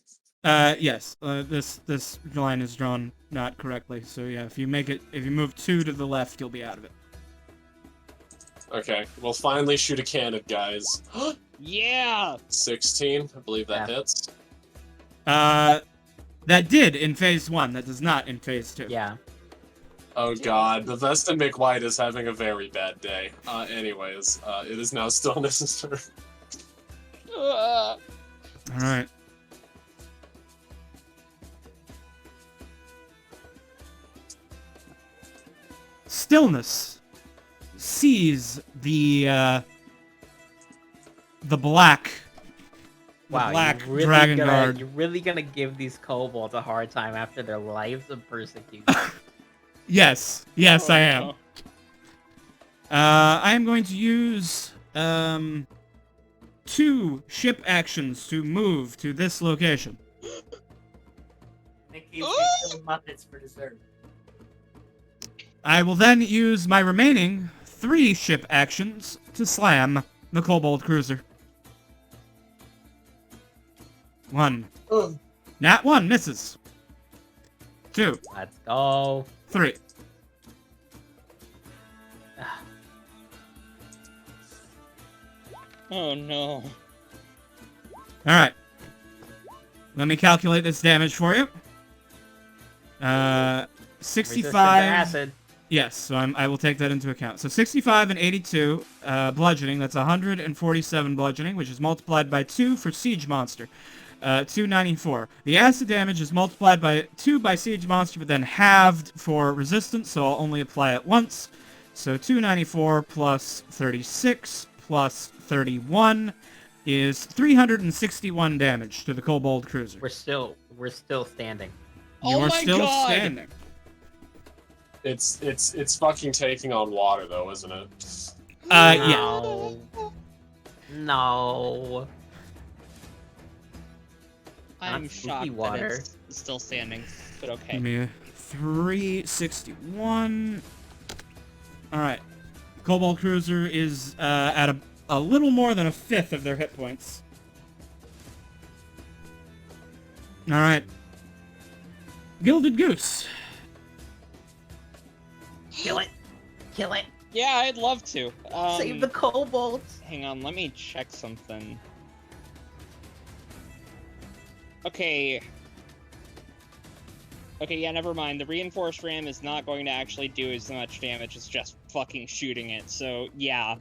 Yes. This line is drawn not correctly. So yeah, if you move 2 to the left, you'll be out of it. Okay, we'll finally shoot a cannon, guys. Yeah! 16, I believe that Yeah. hits. That did in phase 1. That does not in phase 2. Yeah. Oh god, the Veston McWhite is having a very bad day. Anyways, it is now Stillness' turn. All right. Stillness sees the black Wow, black you're really dragon gonna, guard. You're really gonna give these kobolds a hard time after their lives of persecution. Yes, I am. no. I am going to use 2 ship actions to move to this location. Thank you for Muppets for dessert. I will then use my remaining 3 ship actions to slam the kobold cruiser. 1. Oh. Nat 1 misses. 2. Let's go. 3. Oh no. Alright. Let me calculate this damage for you. Resistant to 65. acid. Yes, so I will take that into account. So 65 and 82 bludgeoning, that's 147 bludgeoning, which is multiplied by 2 for Siege Monster. 294. The acid damage is multiplied by 2 by Siege Monster, but then halved for resistance, so I'll only apply it once. So 294 plus 36 plus 31 is 361 damage to the Kobold Cruiser. We're still standing. You Oh are my still God! standing. It's fucking taking on water though, isn't it? Yeah. No. No. I'm Not spooky shocked that water. it's still standing, but okay. Give me 361. Alright. Kobold Cruiser is at a little more than a fifth of their hit points. Alright. Gilded Goose. Kill it. Kill it. Yeah, I'd love to. Save the kobolds. Hang on, let me check something. Okay. Okay, yeah, never mind. The reinforced ram is not going to actually do as much damage as just fucking shooting it, so yeah.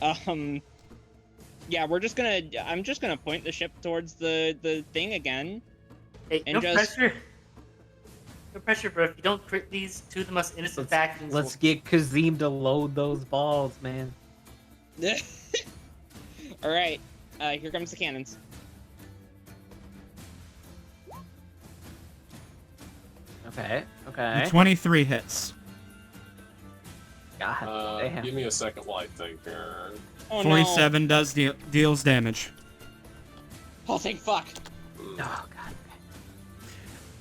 Yeah, I'm just gonna point the ship towards the thing again. Hey, And no just- pressure. No pressure, bro. If you don't crit these 2 of the most innocent factions, Let's get Kazim to load those balls, man. Alright, here comes the cannons. Okay. Okay. 23 hits. God damn. Give me a second while I think here. Oh 47 does deals damage. no. Oh, thank fuck. Oh God.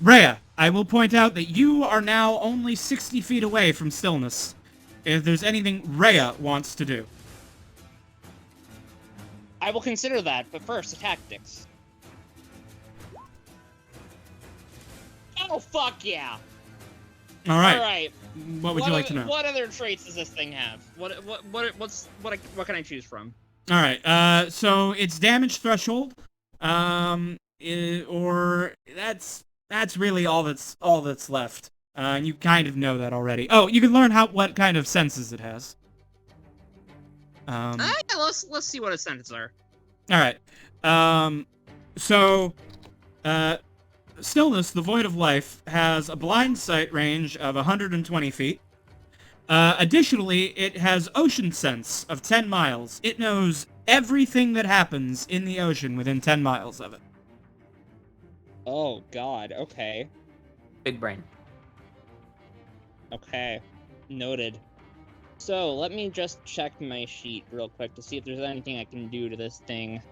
Rhea, I will point out that you are now only 60 feet away from Stillness. If there's anything Rhea wants to do. I will consider that, but first, the tactics. Oh, fuck yeah! Alright. Alright. What would you like to know? What other traits does this thing have? What can I choose from? Alright, so it's damage threshold. Or that's really all that's left. And you kind of know that already. Oh, you can learn what kind of senses it has. Yeah, let's see what its sentences are. Alright. Stillness, the Void of Life, has a blind sight range of 120 feet. Additionally, it has ocean sense of 10 miles. It knows everything that happens in the ocean within 10 miles of it. Oh god, okay. Big brain. Okay. Noted. So, let me just check my sheet real quick to see if there's anything I can do to this thing.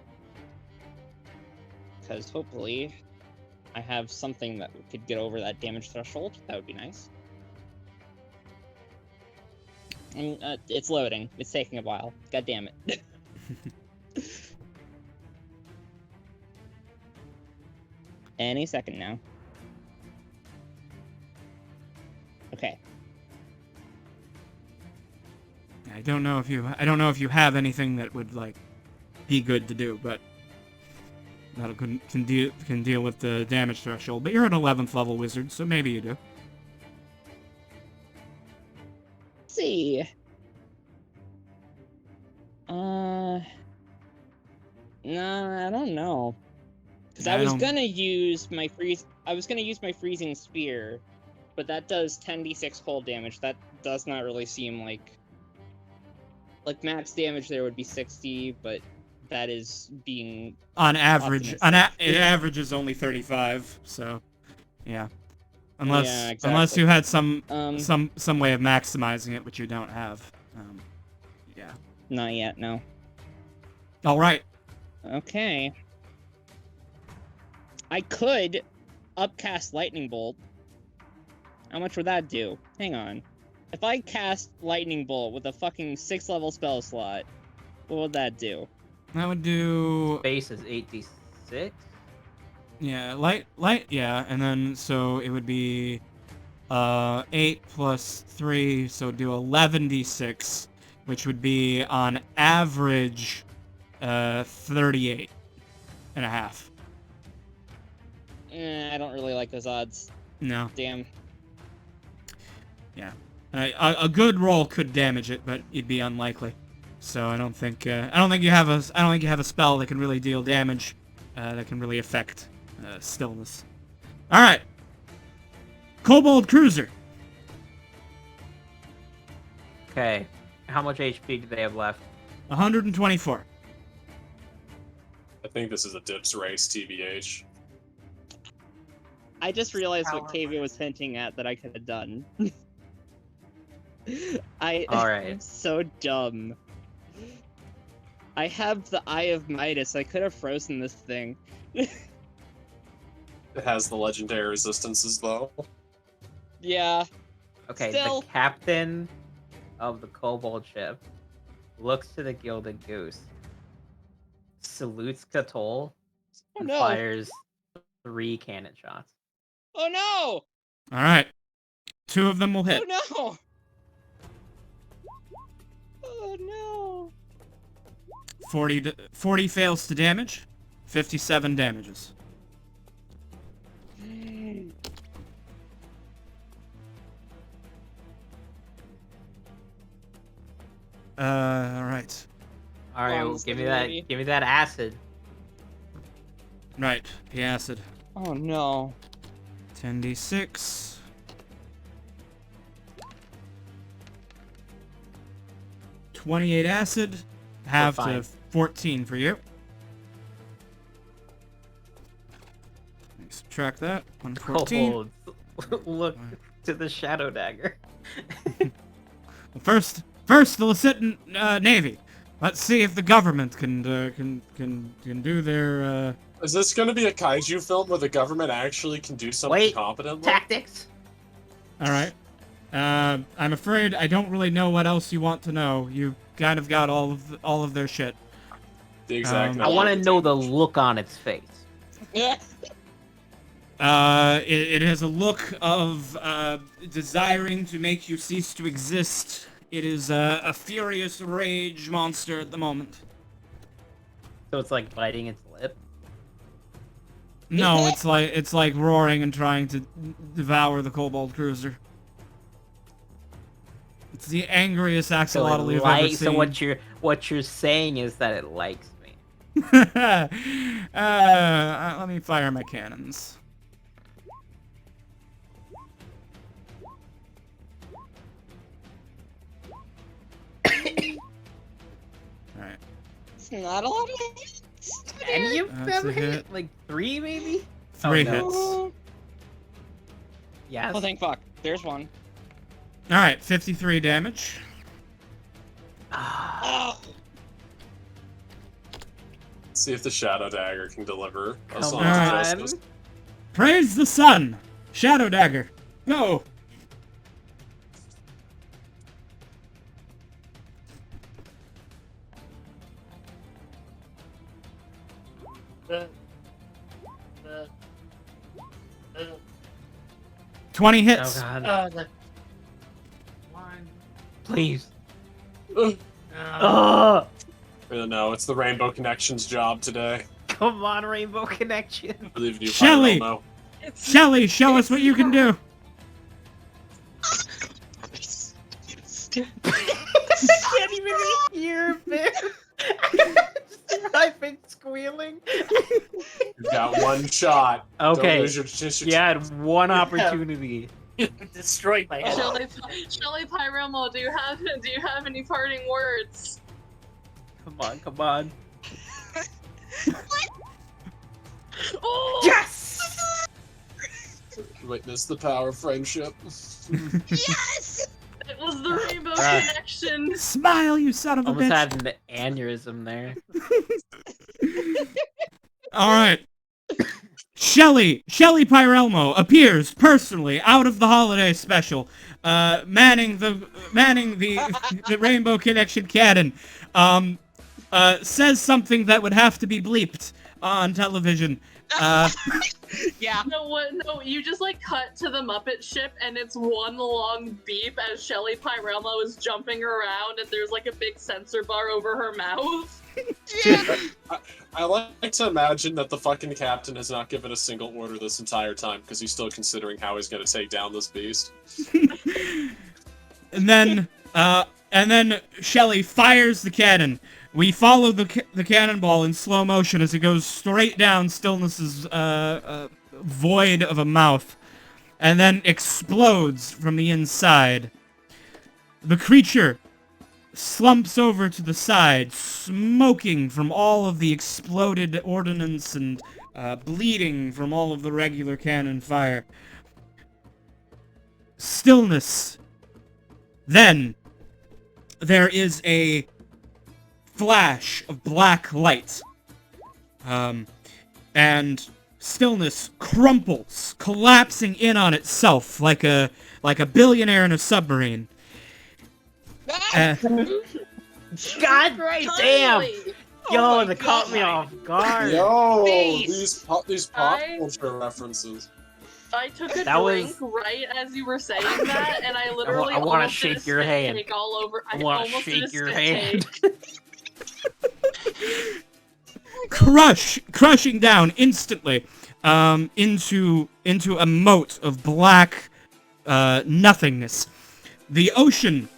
Because hopefully, I have something that could get over that damage threshold. That would be nice. It's loading. It's taking a while. God damn it. Any second now. Okay. I don't know if you have anything that would like be good to do, but that can deal with the damage threshold. But you're an 11th level wizard, so maybe you do. Let's see. No, I don't know. Because I was gonna use my freezing spear, but that does 10d6 cold damage. That does not really seem like max damage there would be 60, but that is being On average. optimistic. It averages only 35, so yeah. Unless Yeah, unless exactly. you had some way of maximizing it, which you don't have. Yeah. Not yet, no. All right. Okay. I could upcast Lightning Bolt. How much would that do? Hang on. If I cast Lightning Bolt with a fucking 6th level spell slot, what would that do? That would do Base is 8d6. yeah, light yeah, and then so it would be 8 plus 3, so do 11d6, which would be on average 38 and a half. I don't really like those odds. No. Damn. Yeah. A good roll could damage it, but you'd be unlikely. So I don't think you have a spell that can really deal damage that can really affect stillness. All right. Kobold Cruiser. Okay. How much HP do they have left? 124. I think this is a dips race, TBH. I just realized what Power Kavia was hinting at that I could have done. I'm Alright. so dumb. I have the Eye of Midas. I could have frozen this thing. It has the legendary resistances, though. Yeah. Okay, Still. the captain of the kobold ship looks to the Gilded Goose, salutes Katol, Oh and no. fires 3 cannon shots. Oh no! All right. 2 of them will hit. Oh no! Oh no! 40 fails to damage. 57 damages. All right. Alright, Come on, well, give me lady. that. Give me that acid. Right. The acid. Oh no. 10d6. $28 acid. Half to fine. 14 for you. Let me subtract that. 114. Kobolds, look to the shadow dagger. First the Lecitan Navy. Let's see if the government can do their. Is this going to be a kaiju film where the government actually can do something Wait, competently? Tactics. All right. I'm afraid I don't really know what else you want to know. You kind of got all of their shit. The exact. I want to know the look on its face. Yeah. It has a look of desiring to make you cease to exist. It is a furious rage monster at the moment. So it's like biting its lip. No, it's like roaring and trying to devour the Kobold Cruiser. It's the angriest axolotl you've ever seen. So what you're saying is that it likes me. Let me fire my cannons. Alright. That's not a lot of hits. Any of That's them a hit. hit? Like 3 maybe? 3 no. hits. Oh, Yes. thank fuck. There's one. Alright, 53 damage. Ah, Oh, See if the Shadow Dagger can deliver a come song on. of justice. Praise the sun! Shadow Dagger. Go! The, the, 20 Oh hits. god. the one. Please. Uh, Ugh. No, it's the Rainbow Connection's job today. Come on, Rainbow Connection. I believe you, Shelly! Pyro. Shelly, show us what you can do. Can't even hear him. I've been squealing. You've got one shot. Don't Okay. lose your You had one opportunity. destroyed my head. Shelly Pyromo, do you have any parting words? Come on, come on. Oh! Yes! Witness the power of friendship. yes! It was the Rainbow Ah. Connection. Smile, you son of a Almost bitch. had an aneurysm there. Alright. Shelly Pyrelmo appears personally out of the holiday special, manning the Rainbow Connection cannon. Says something that would have to be bleeped on television. Yeah. No, what? No, you just like cut to the Muppet ship, and it's one long beep as Shelly Pyrelmo is jumping around, and there's like a big sensor bar over her mouth. Yeah. I like to imagine that the fucking captain has not given a single order this entire time because he's still considering how he's going to take down this beast. And then Shelly fires the cannon. We follow the cannonball in slow motion as it goes straight down Stillness's void of a mouth, and then explodes from the inside. The creature slumps over to the side, smoking from all of the exploded ordnance and bleeding from all of the regular cannon fire. Stillness. Then there is a flash of black light. And Stillness crumples, collapsing in on itself like a billionaire in a submarine. God damn! Finally! Yo, Oh my they caught me God. off guard. Yo, Face. these pop I- culture references. I took a That drink was- right as you were saying that, and I literally I wanna almost did a shake your spit hand. take all over. I want to almost did a shake your spit hand. take. Crushing down instantly into a moat of black nothingness. The ocean,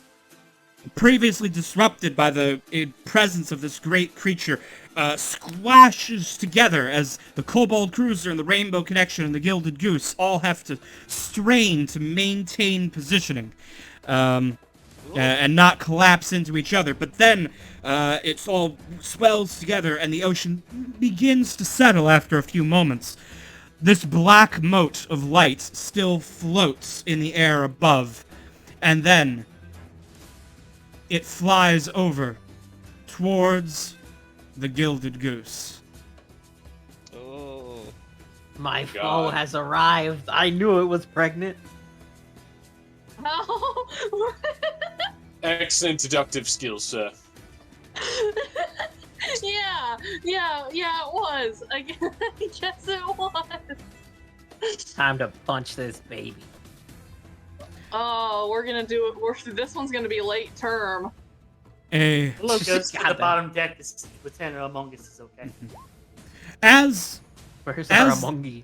previously disrupted by the presence of this great creature, squashes together as the Kobold Cruiser and the Rainbow Connection and the Gilded Goose all have to strain to maintain positioning. And not collapse into each other. But then it all swells together and the ocean begins to settle after a few moments. This black mote of light still floats in the air above. And then it flies over towards the Gilded Goose. Oh. My God. foe has arrived. I knew it was pregnant. Oh. Excellent deductive skills, sir. yeah, it was. I guess it was. Time to punch this baby. Oh, we're gonna do it. This one's gonna be late term. A Look goes to Goddamn. the bottom deck to see if Lieutenant Among Us is okay. as Where's As- our Amongi?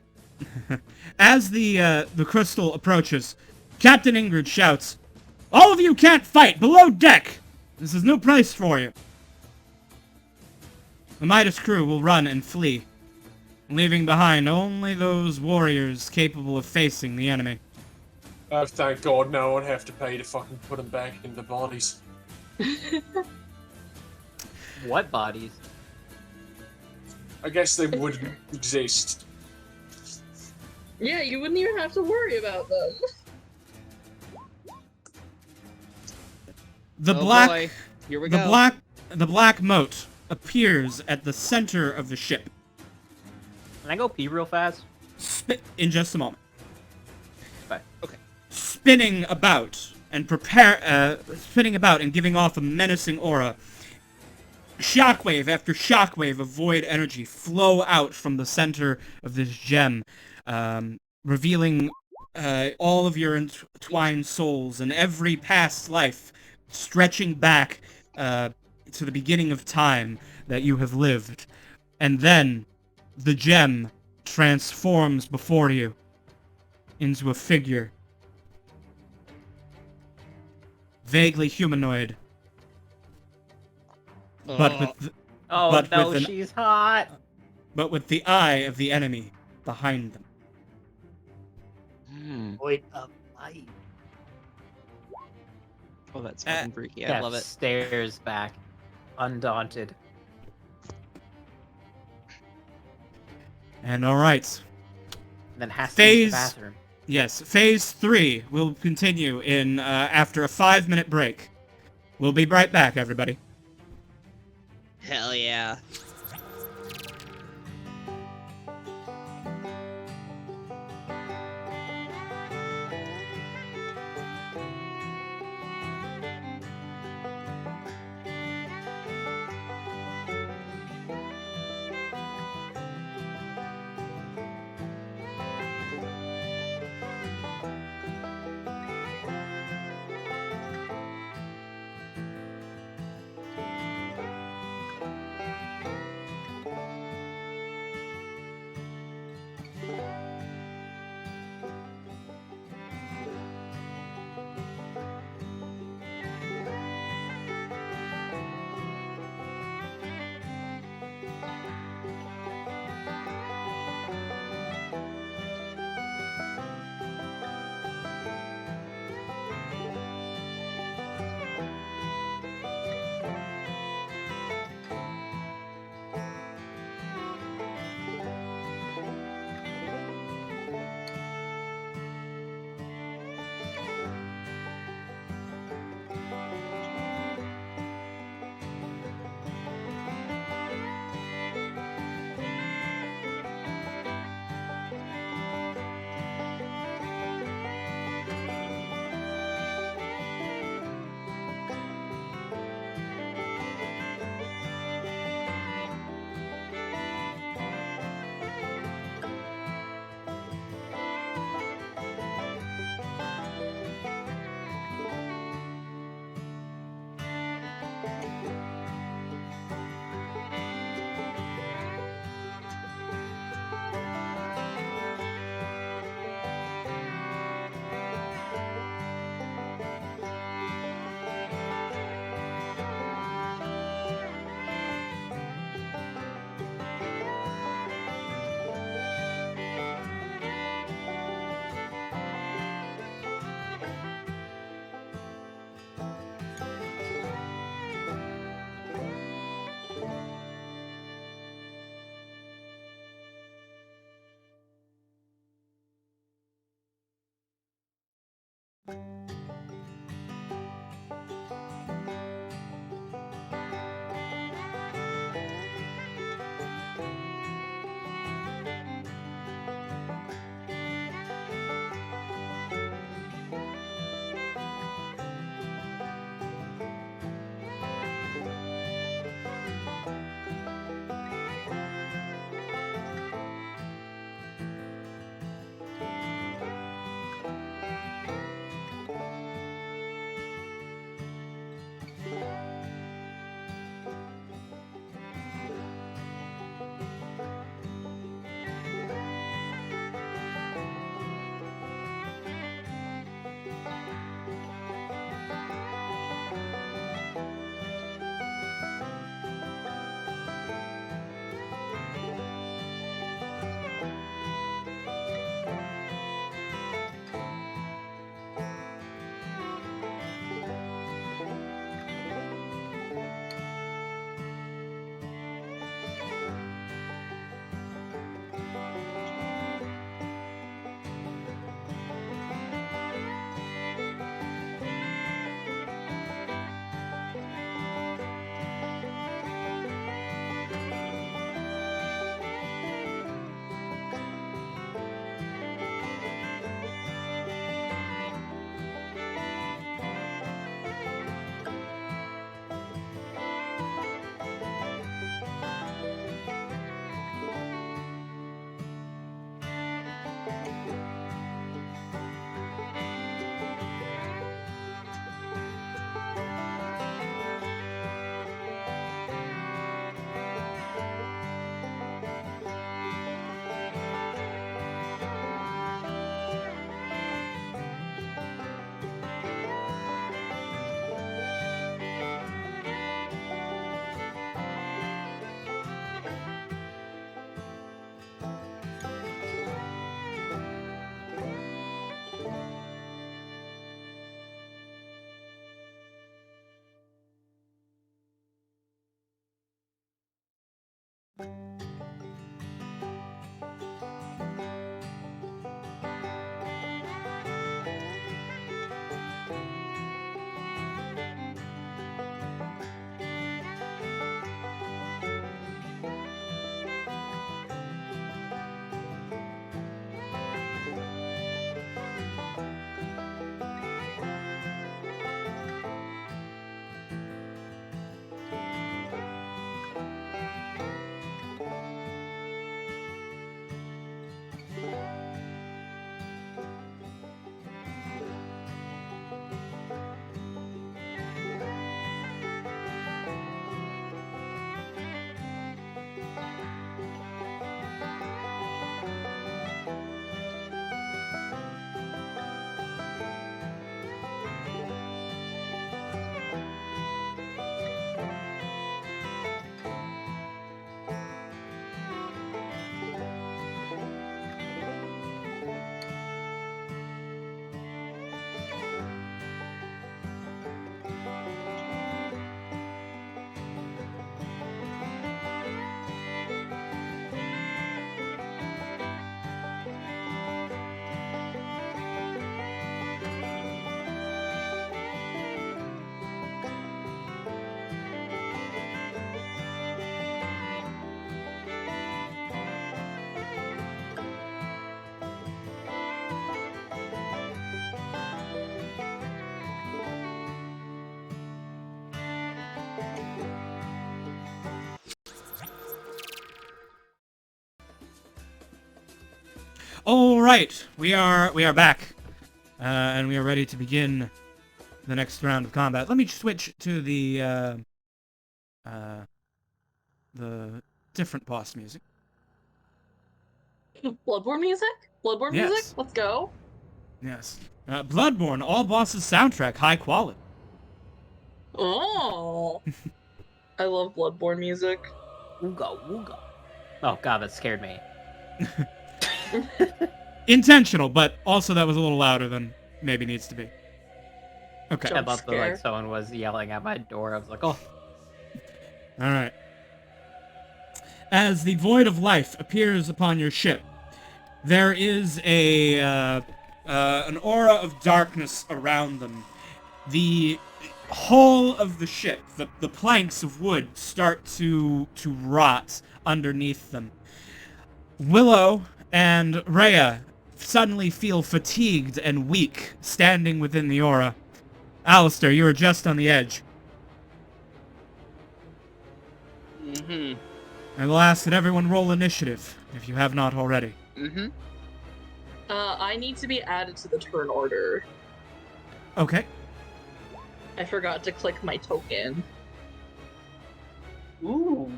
As the crystal approaches, Captain Ingrid shouts, "All of you can't fight! Below deck! This is no place for you!" The Midas crew will run and flee, leaving behind only those warriors capable of facing the enemy. Oh, thank God no one have to pay to fucking put them back in the bodies. What bodies? I guess they wouldn't exist. Yeah, you wouldn't even have to worry about them. The Oh black boy. Here we the go. black moat appears at the center of the ship. Can I go pee real fast? In just a moment. Okay. Spinning about and giving off a menacing aura. Shockwave after shockwave of void energy flow out from the center of this gem, revealing all of your entwined souls and every past life, stretching back to the beginning of time that you have lived. And then the gem transforms before you into a figure, vaguely humanoid, but with Oh But no, with an- she's hot. but with the eye of the enemy behind them. Void of light. Oh, that's fucking freaky. I Jeff love it. stares back, undaunted. And all right, Then has to use Phase- the bathroom. yes, Phase 3 will continue in after a 5-minute break. We'll be right back, everybody. Hell yeah. All right, we are back, and we are ready to begin the next round of combat. Let me switch to the different boss music. Bloodborne music? Bloodborne Yes. music? Let's go. Yes, Bloodborne, all bosses soundtrack, high quality. Oh. I love Bloodborne music. Ooga wooga. Oh god, that scared me. Intentional, but also that was a little louder than maybe needs to be. Okay. I thought that, like scare. someone was yelling at my door. I was like, oh. All right. As the Void of Life appears upon your ship, there is an aura of darkness around them. The hull of the ship, the planks of wood, start to rot underneath them. Willow and Rhea suddenly feel fatigued and weak, standing within the aura. Alistair, you are just on the edge. Mm-hmm. I will ask that everyone roll initiative, if you have not already. Mm-hmm. I need to be added to the turn order. Okay. I forgot to click my token. Ooh.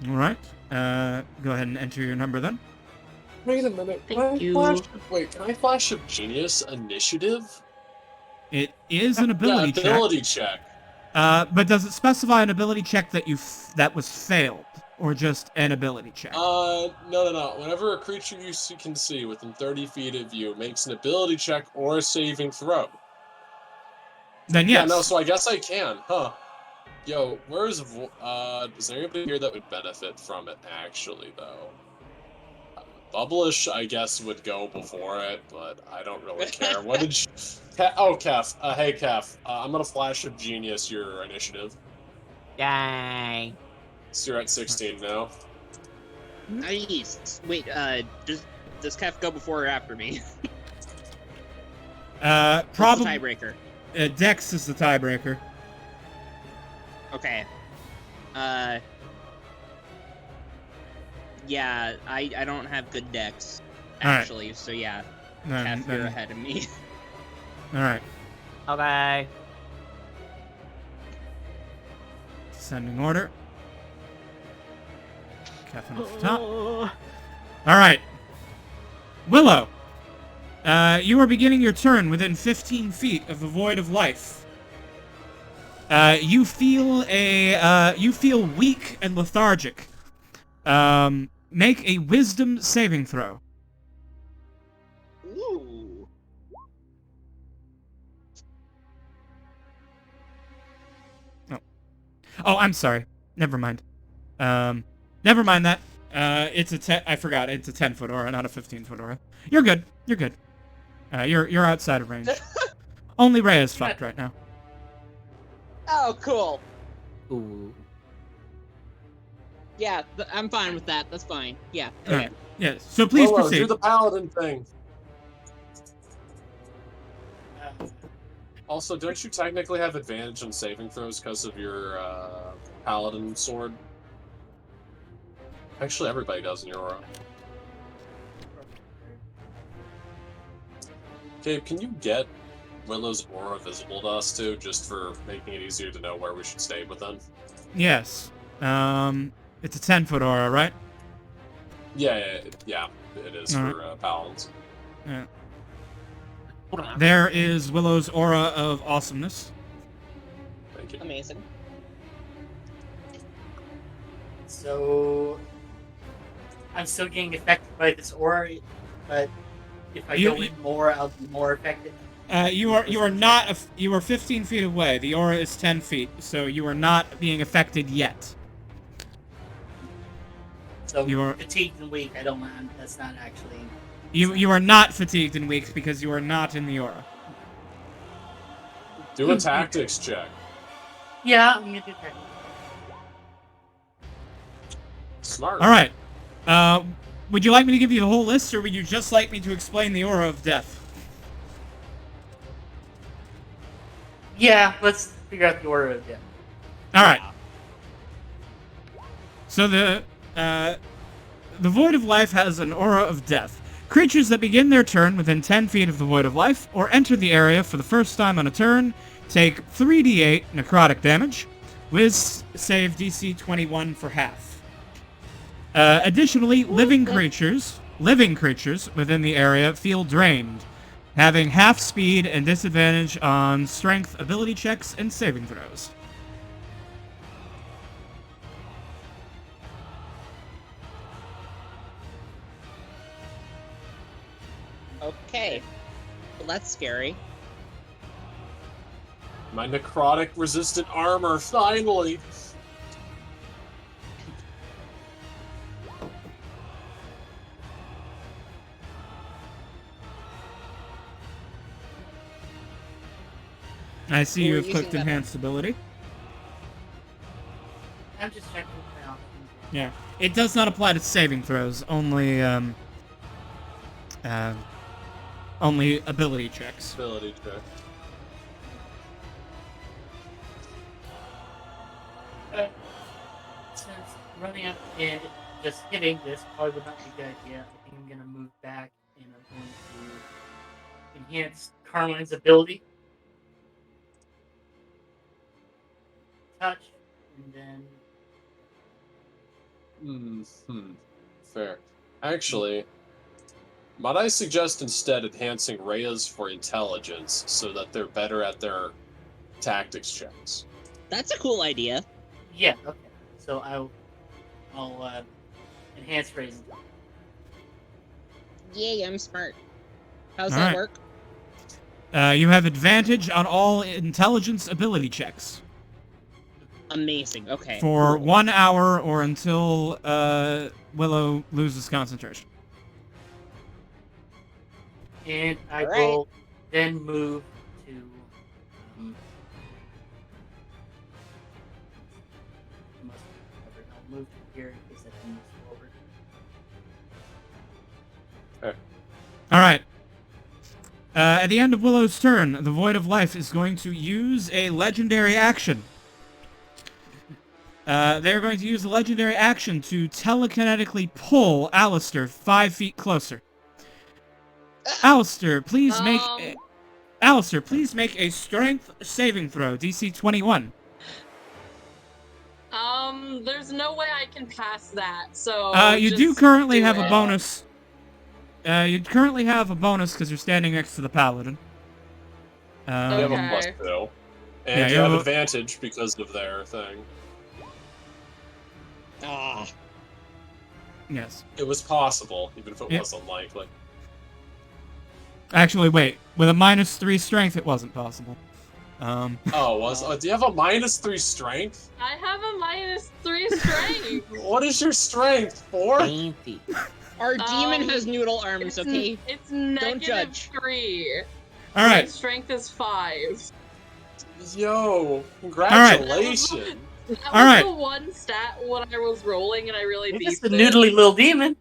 All right. Go ahead and enter your number then. Wait a minute. Thank you. Can I flash of genius initiative? It is an Yeah, ability check. ability check. But does it specify an ability check that that was failed, or just an ability check? No. Whenever a creature you can see within 30 feet of you makes an ability check or a saving throw. Then yes. Yeah, no, so I guess I can, huh? Yo, is there anybody here that would benefit from it, actually, though? Bubblish, I guess, would go before it, but I don't really care. What did you... Kef. Hey, Kef. I'm gonna flash of genius your initiative. Yay. So you're at 16 now. Nice. Wait, does Kef go before or after me? Probably. What's the tiebreaker? Dex is the tiebreaker. Okay. Yeah, I don't have good decks, actually, so yeah, Kef, you're ahead of me. Alright. Okay. Sending order. Kefin off the top. Alright. Willow. You are beginning your turn within 15 feet of the Void of Life. You feel weak and lethargic. Make a Wisdom saving throw. Ooh. Oh, I'm sorry. Never mind. Never mind that. It's a I forgot. It's a 10-foot aura, not a 15-foot aura. You're good. You're good. You're outside of range. Only Rhea is fucked right now. Oh, cool. Ooh. Yeah, I'm fine with that. That's fine. Yeah. All Okay. right. Yes. So please Willow, proceed. do the paladin thing. Also, don't you technically have advantage on saving throws because of your paladin sword? Actually, everybody does in your aura. Gabe, can you get Willow's aura visible to us too, just for making it easier to know where we should stay within? Yes. It's a 10-foot aura, right? Yeah, it is Alright. for paladins. Yeah. There is Willow's aura of awesomeness. Thank you. Amazing. So I'm still getting affected by this aura, but if I You- go in more, I'll be more affected. You are not. You are 15 feet away. The aura is 10 feet, so you are not being affected yet. So You are- fatigued and weak. I don't mind. That's not actually. You are not fatigued and weak because you are not in the aura. Do a tactics check. Yeah, I'm gonna do that. Smart. All right. Would you like me to give you the whole list, or would you just like me to explain the aura of death? Yeah, let's figure out the order of death. All right. So the Void of Life has an aura of death. Creatures that begin their turn within 10 feet of the Void of Life or enter the area for the first time on a turn take 3d8 necrotic damage. Wiz save DC 21 for half. Additionally, living creatures within the area feel drained, having half speed and disadvantage on strength ability checks and saving throws. Okay. Well, that's scary. My necrotic resistant armor, finally! I see We you were have clicked using that- enhanced ability. I'm just checking my options. Yeah. It does not apply to saving throws, only ability checks. Ability check. Since running up and just hitting this probably would not be a good idea, I think I'm gonna move back and I'm going to enhance Carmine's ability. Touch, and then Fair. Actually, might I suggest instead enhancing Rhea's for intelligence so that they're better at their tactics checks? That's a cool idea. yeah, okay. So I'll enhance raising. Yay, I'm smart. How's All that right. work? You have advantage on all intelligence ability checks Amazing. Okay. for cool. 1 hour or until Willow loses concentration. And I Alright. will then move to I'll move to here in case I can move forward. All right. At the end of Willow's turn, the Void of Life is going to use a legendary action. They're going to use a legendary action to telekinetically pull Alistair 5 feet closer. Alistair, please make a strength saving throw, DC 21. There's no way I can pass that. So You just do currently have it. a bonus. You currently have a bonus because you're standing next to the paladin. You have a Okay. +2. Yeah, And you you have have a- advantage because of their thing. Ah. Yes. It was possible, even if it Yeah. was unlikely. Actually, wait. With a -3 strength, it wasn't possible. Do you have a -3 strength? I have a -3 strength. What is your strength? 4? Dainty. Our demon has noodle arms, okay? It's Don't judge. -3. All My right. strength is 5. Yo, congratulations. That was All right. the one stat when I was rolling, and I really It's beefed just a it. noodly little demon.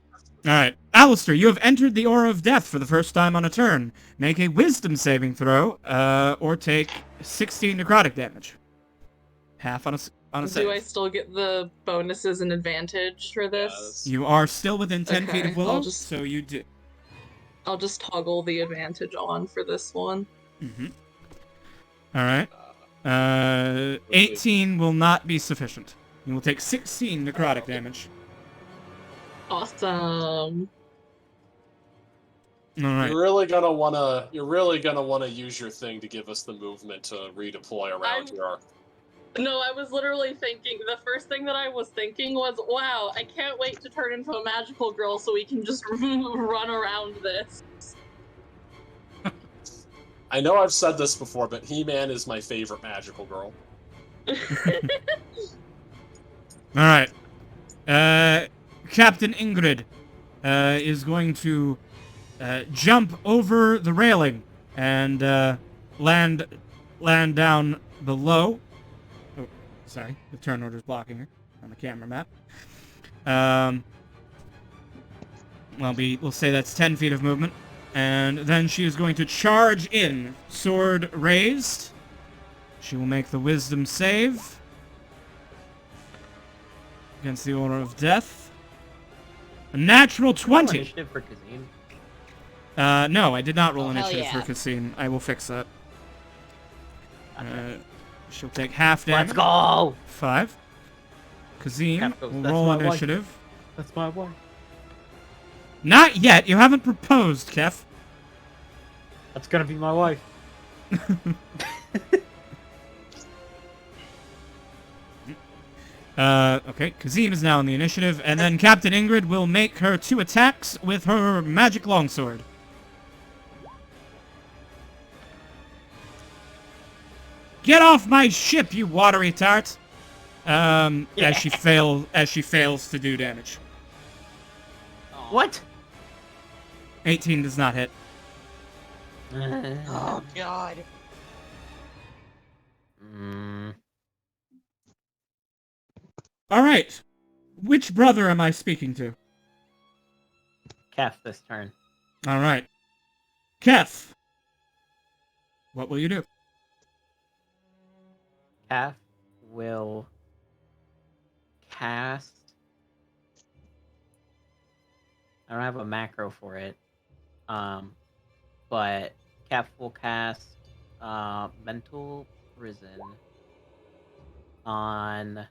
All right. Alistair, you have entered the Aura of Death for the first time on a turn. Make a Wisdom saving throw, or take 16 necrotic damage. Half on a save. Do I still get the bonuses and advantage for this? You are still within 10 feet of Okay, Willow, I'll just- so you do. I'll just toggle the advantage on for this one. Mm-hmm. All right. 18 will not be sufficient. You will take 16 necrotic damage. Awesome. All right. You're really gonna wanna use your thing to give us the movement to redeploy around here. No, I was literally thinking, the first thing that I was thinking was, wow, I can't wait to turn into a magical girl so we can just run around this. I know I've said this before, but He-Man is my favorite magical girl. All right. Captain Ingrid is going to jump over the railing and land down below. Oh, sorry, the turn order's blocking her on the camera map. Well, we'll say that's 10 feet of movement. And then she is going to charge in, sword raised. She will make the wisdom save against the Aura of Death. A natural 20. Initiative for Kazim. No, I did not roll hell initiative for yeah. Cassine. I will fix that. She'll take half damage. Let's go! 5. Kazim Half goes, will "That's roll my wife." initiative. That's my wife. Not yet. You haven't proposed, Kef. That's gonna be my wife. Okay, Kazim is now in the initiative, and then Captain Ingrid will make her 2 attacks with her magic longsword. Get off my ship, you watery tart! As she fails to do damage. What? 18 does not hit. Oh god. Alright. Which brother am I speaking to? Kef this turn. Alright. Kef. What will you do? Kef will cast. I don't have a macro for it. But Kef will cast Mental Prison on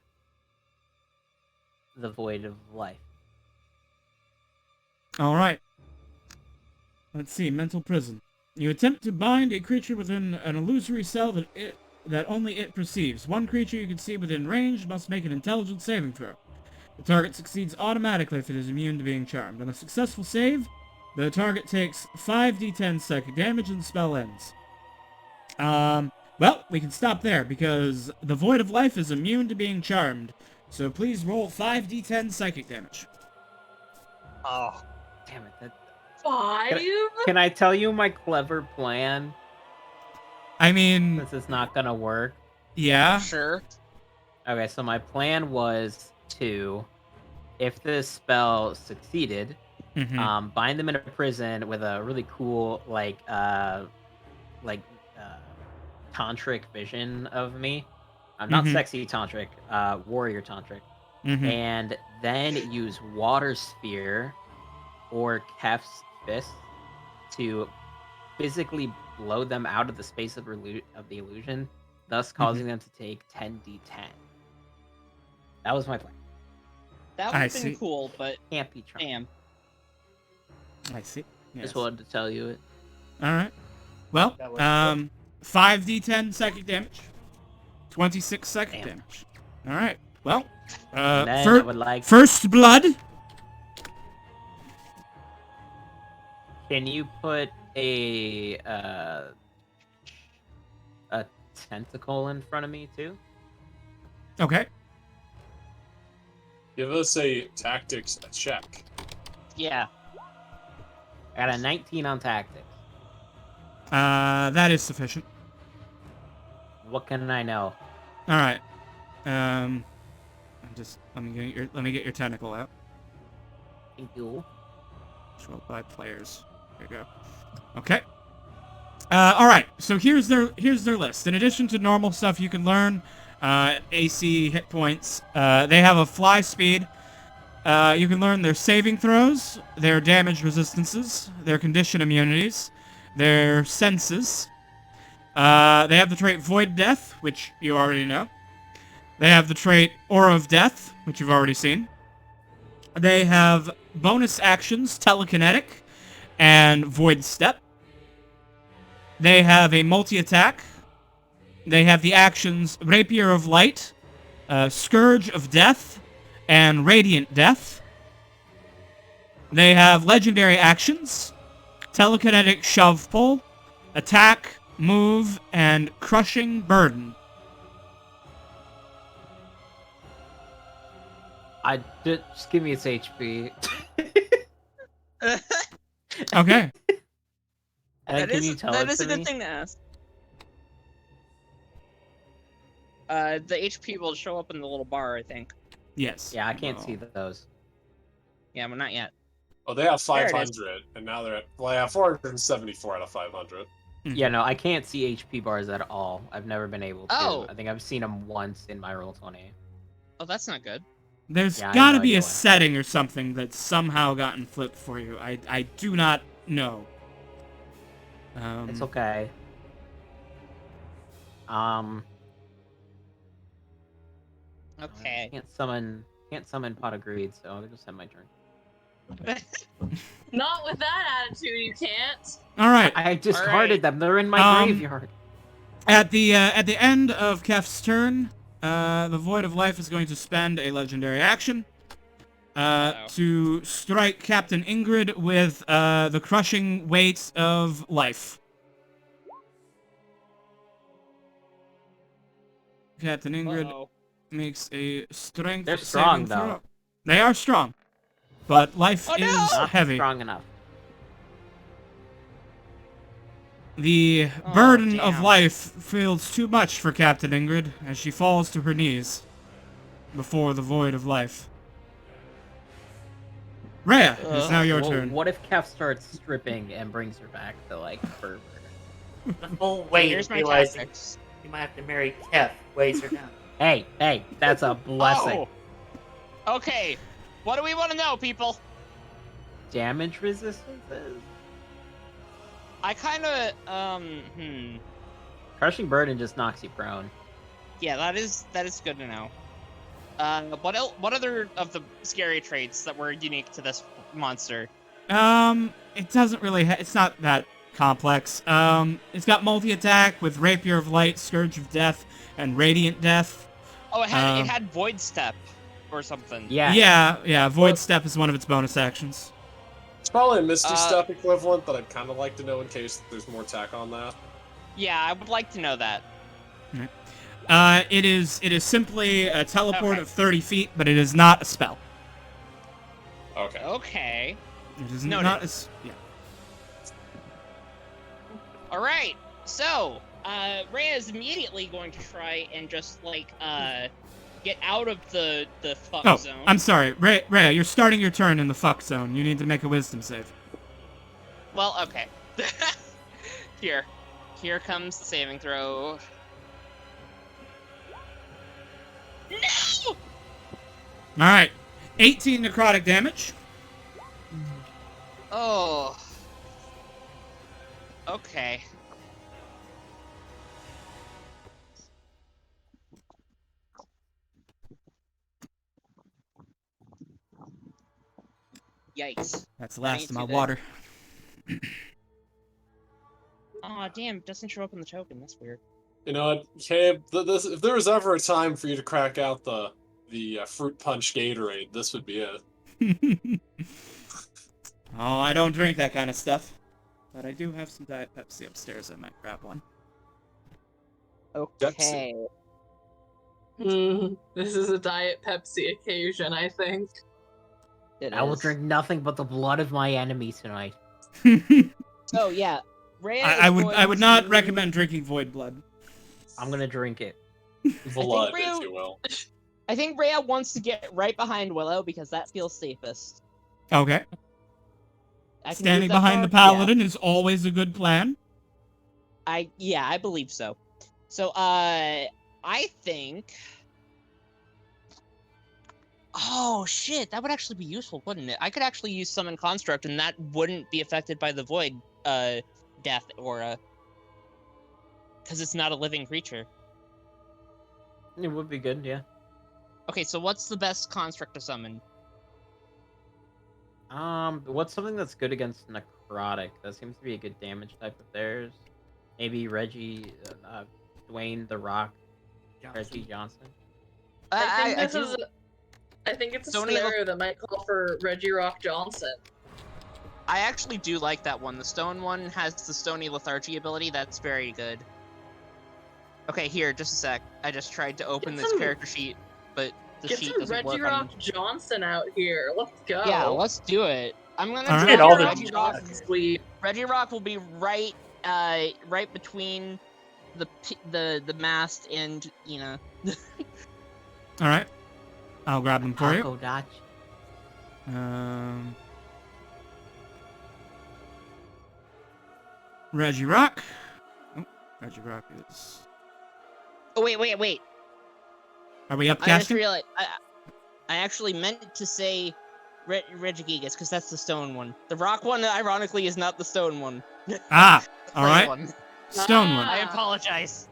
the Void of Life. Alright. Let's see, mental prison. You attempt to bind a creature within an illusory cell that only it perceives. One creature you can see within range must make an intelligence saving throw. The target succeeds automatically if it is immune to being charmed. On a successful save, the target takes 5d10 psychic damage and the spell ends. Well, we can stop there because the Void of Life is immune to being charmed. So please roll 5d10 psychic damage. Oh, damn it. 5? Can I tell you my clever plan? I mean, Since it's not gonna work. yeah. Sure. Okay, so my plan was to, if this spell succeeded, Mhm. bind them in a prison with a really cool tantric vision of me. I'm not Mhm. sexy tantric, warrior tantric, Mhm. and then use water sphere or Kef's fist to physically blow them out of the space of the illusion, thus causing them to take 10d10. That was my plan. That would I have been see. cool, but Can't be charmed. damn. I see. Yes. Just wanted to tell you it. Alright. Well, That was 5d10 psychic damage. 26 psychic Damn. damage. Alright. Well, And then I would like. first blood. Can you put a tentacle in front of me too. Okay. Give us a tactics check. Yeah. I got a 19 on tactics. That is sufficient. What can I know? All right. Let me get your tentacle out. Thank you. Controlled by players. There you go. Okay. All right. So here's their list. In addition to normal stuff you can learn, AC hit points. They have a fly speed. You can learn their saving throws, their damage resistances, their condition immunities, their senses. They have the trait Void Death, which you already know. They have the trait Aura of Death, which you've already seen. They have bonus actions Telekinetic and Void Step. They have a multi-attack. They have the actions Rapier of Light, Scourge of Death, and Radiant Death. They have legendary actions Telekinetic Shove Pull, Attack, Move, and Crushing Burden. Just give me its HP. Okay. And can you tell that it is to a good me? thing to ask. The HP will show up in the little bar, I think. Yes. Yeah, I can't Oh. see those. Yeah, but not yet. Oh, they have There it is. 500, and now they're at 474 out of 500. Yeah, no, I can't see HP bars at all. I've never been able to. Oh. I think I've seen them once in my Roll20. Oh, that's not good. There's Yeah, I have gotta no be idea a why. setting or something that's somehow gotten flipped for you. I do not know. It's okay. Okay. Can't summon Pot of Greed, so I'll just have my turn. Not with that attitude, you can't. All right. I discarded Alright. them. They're in my Um, graveyard. At the end of Kef's turn, the Void of Life is going to spend a legendary action Uh-oh. to strike Captain Ingrid with the crushing weight of life. Captain Ingrid Uh-oh. makes a strength They're saving strong, throw. though. They are strong, but life Oh, no! is Not heavy. strong enough. The Oh, burden of damn. life feels too much for Captain Ingrid as she falls to her knees before the Void of Life. Rhea, it's now your Well, turn. What if Kef starts stripping and brings her back to like fervor? The full weight Here's of my realizing tactics. you might have to marry Kef weighs her down. Hey, that's a blessing. Oh. Okay. What do we want to know, people? Damage resistances? I kind of, Crushing Burden just knocks you prone. Yeah, that is good to know. What other of the scary traits that were unique to this monster? It doesn't really it's not that complex. It's got multi-attack with Rapier of Light, Scourge of Death, and Radiant Death. Oh, it had Void Step or something. Yeah. Yeah, Void Step is one of its bonus actions. It's probably a Misty Step equivalent, but I'd kind of like to know in case there's more attack on that. Yeah, I would like to know that. It is simply a teleport Okay. of 30 feet, but it is not a spell. Okay. Okay. It is Noted. not yeah. All right. So, Rhea is immediately going to try and just get out of the fuck Oh, zone. I'm sorry. Rhea, you're starting your turn in the fuck zone. You need to make a wisdom save. Well, okay. Here comes the saving throw. No! Alright. 18 necrotic damage. Oh. Okay. Yikes. That's the last ain't of my too bad. water. Aw, damn, it doesn't show up in the token. That's weird. You know what, Cabe? If there was ever a time for you to crack out the fruit punch Gatorade, this would be it. Oh, I don't drink that kind of stuff. But I do have some Diet Pepsi upstairs. I might grab one. Okay. This is a Diet Pepsi occasion, I think. It I will is. drink nothing but the blood of my enemy tonight. So yeah, Rhea I is would going would not to- recommend drinking void blood. I'm gonna drink it. Blood, Rhea- if you will. I think Rhea wants to get right behind Willow because that feels safest. Okay. I can Standing move that behind the far? Yeah. paladin is always a good plan. I believe so. So I think. Oh shit, that would actually be useful, wouldn't it? I could actually use summon construct, and that wouldn't be affected by the void death aura, because it's not a living creature. It would be good, yeah. Okay, so what's the best construct to summon? What's something that's good against necrotic? That seems to be a good damage type of theirs. Maybe Reggie, Dwayne the Rock, Reggie Johnson. I I think it's a Stony scenario that might call for Reggie Rock Johnson. I actually do like that one. The stone one has the stony lethargy ability. That's very good. Okay, here, just a sec. I just tried to open Get this some- character sheet, but the Get sheet some doesn't Reggie work on... Rock Johnson out here. Let's go. Yeah, let's do it. I'm gonna All right. drop Get all the Reggie Rock. Johnsons. Sweet. Reggie Rock will be right between the mast and, you know... All right. I'll grab them for you. Taco Dodge. Reggie Rock. Oh, Reggie Rock is. Oh, wait. Are we I just upcasting? realized... I actually meant to say Regigigas, because that's the stone one. The rock one, ironically, is not the stone one. Ah, The all plain right. one. Stone one. I apologize.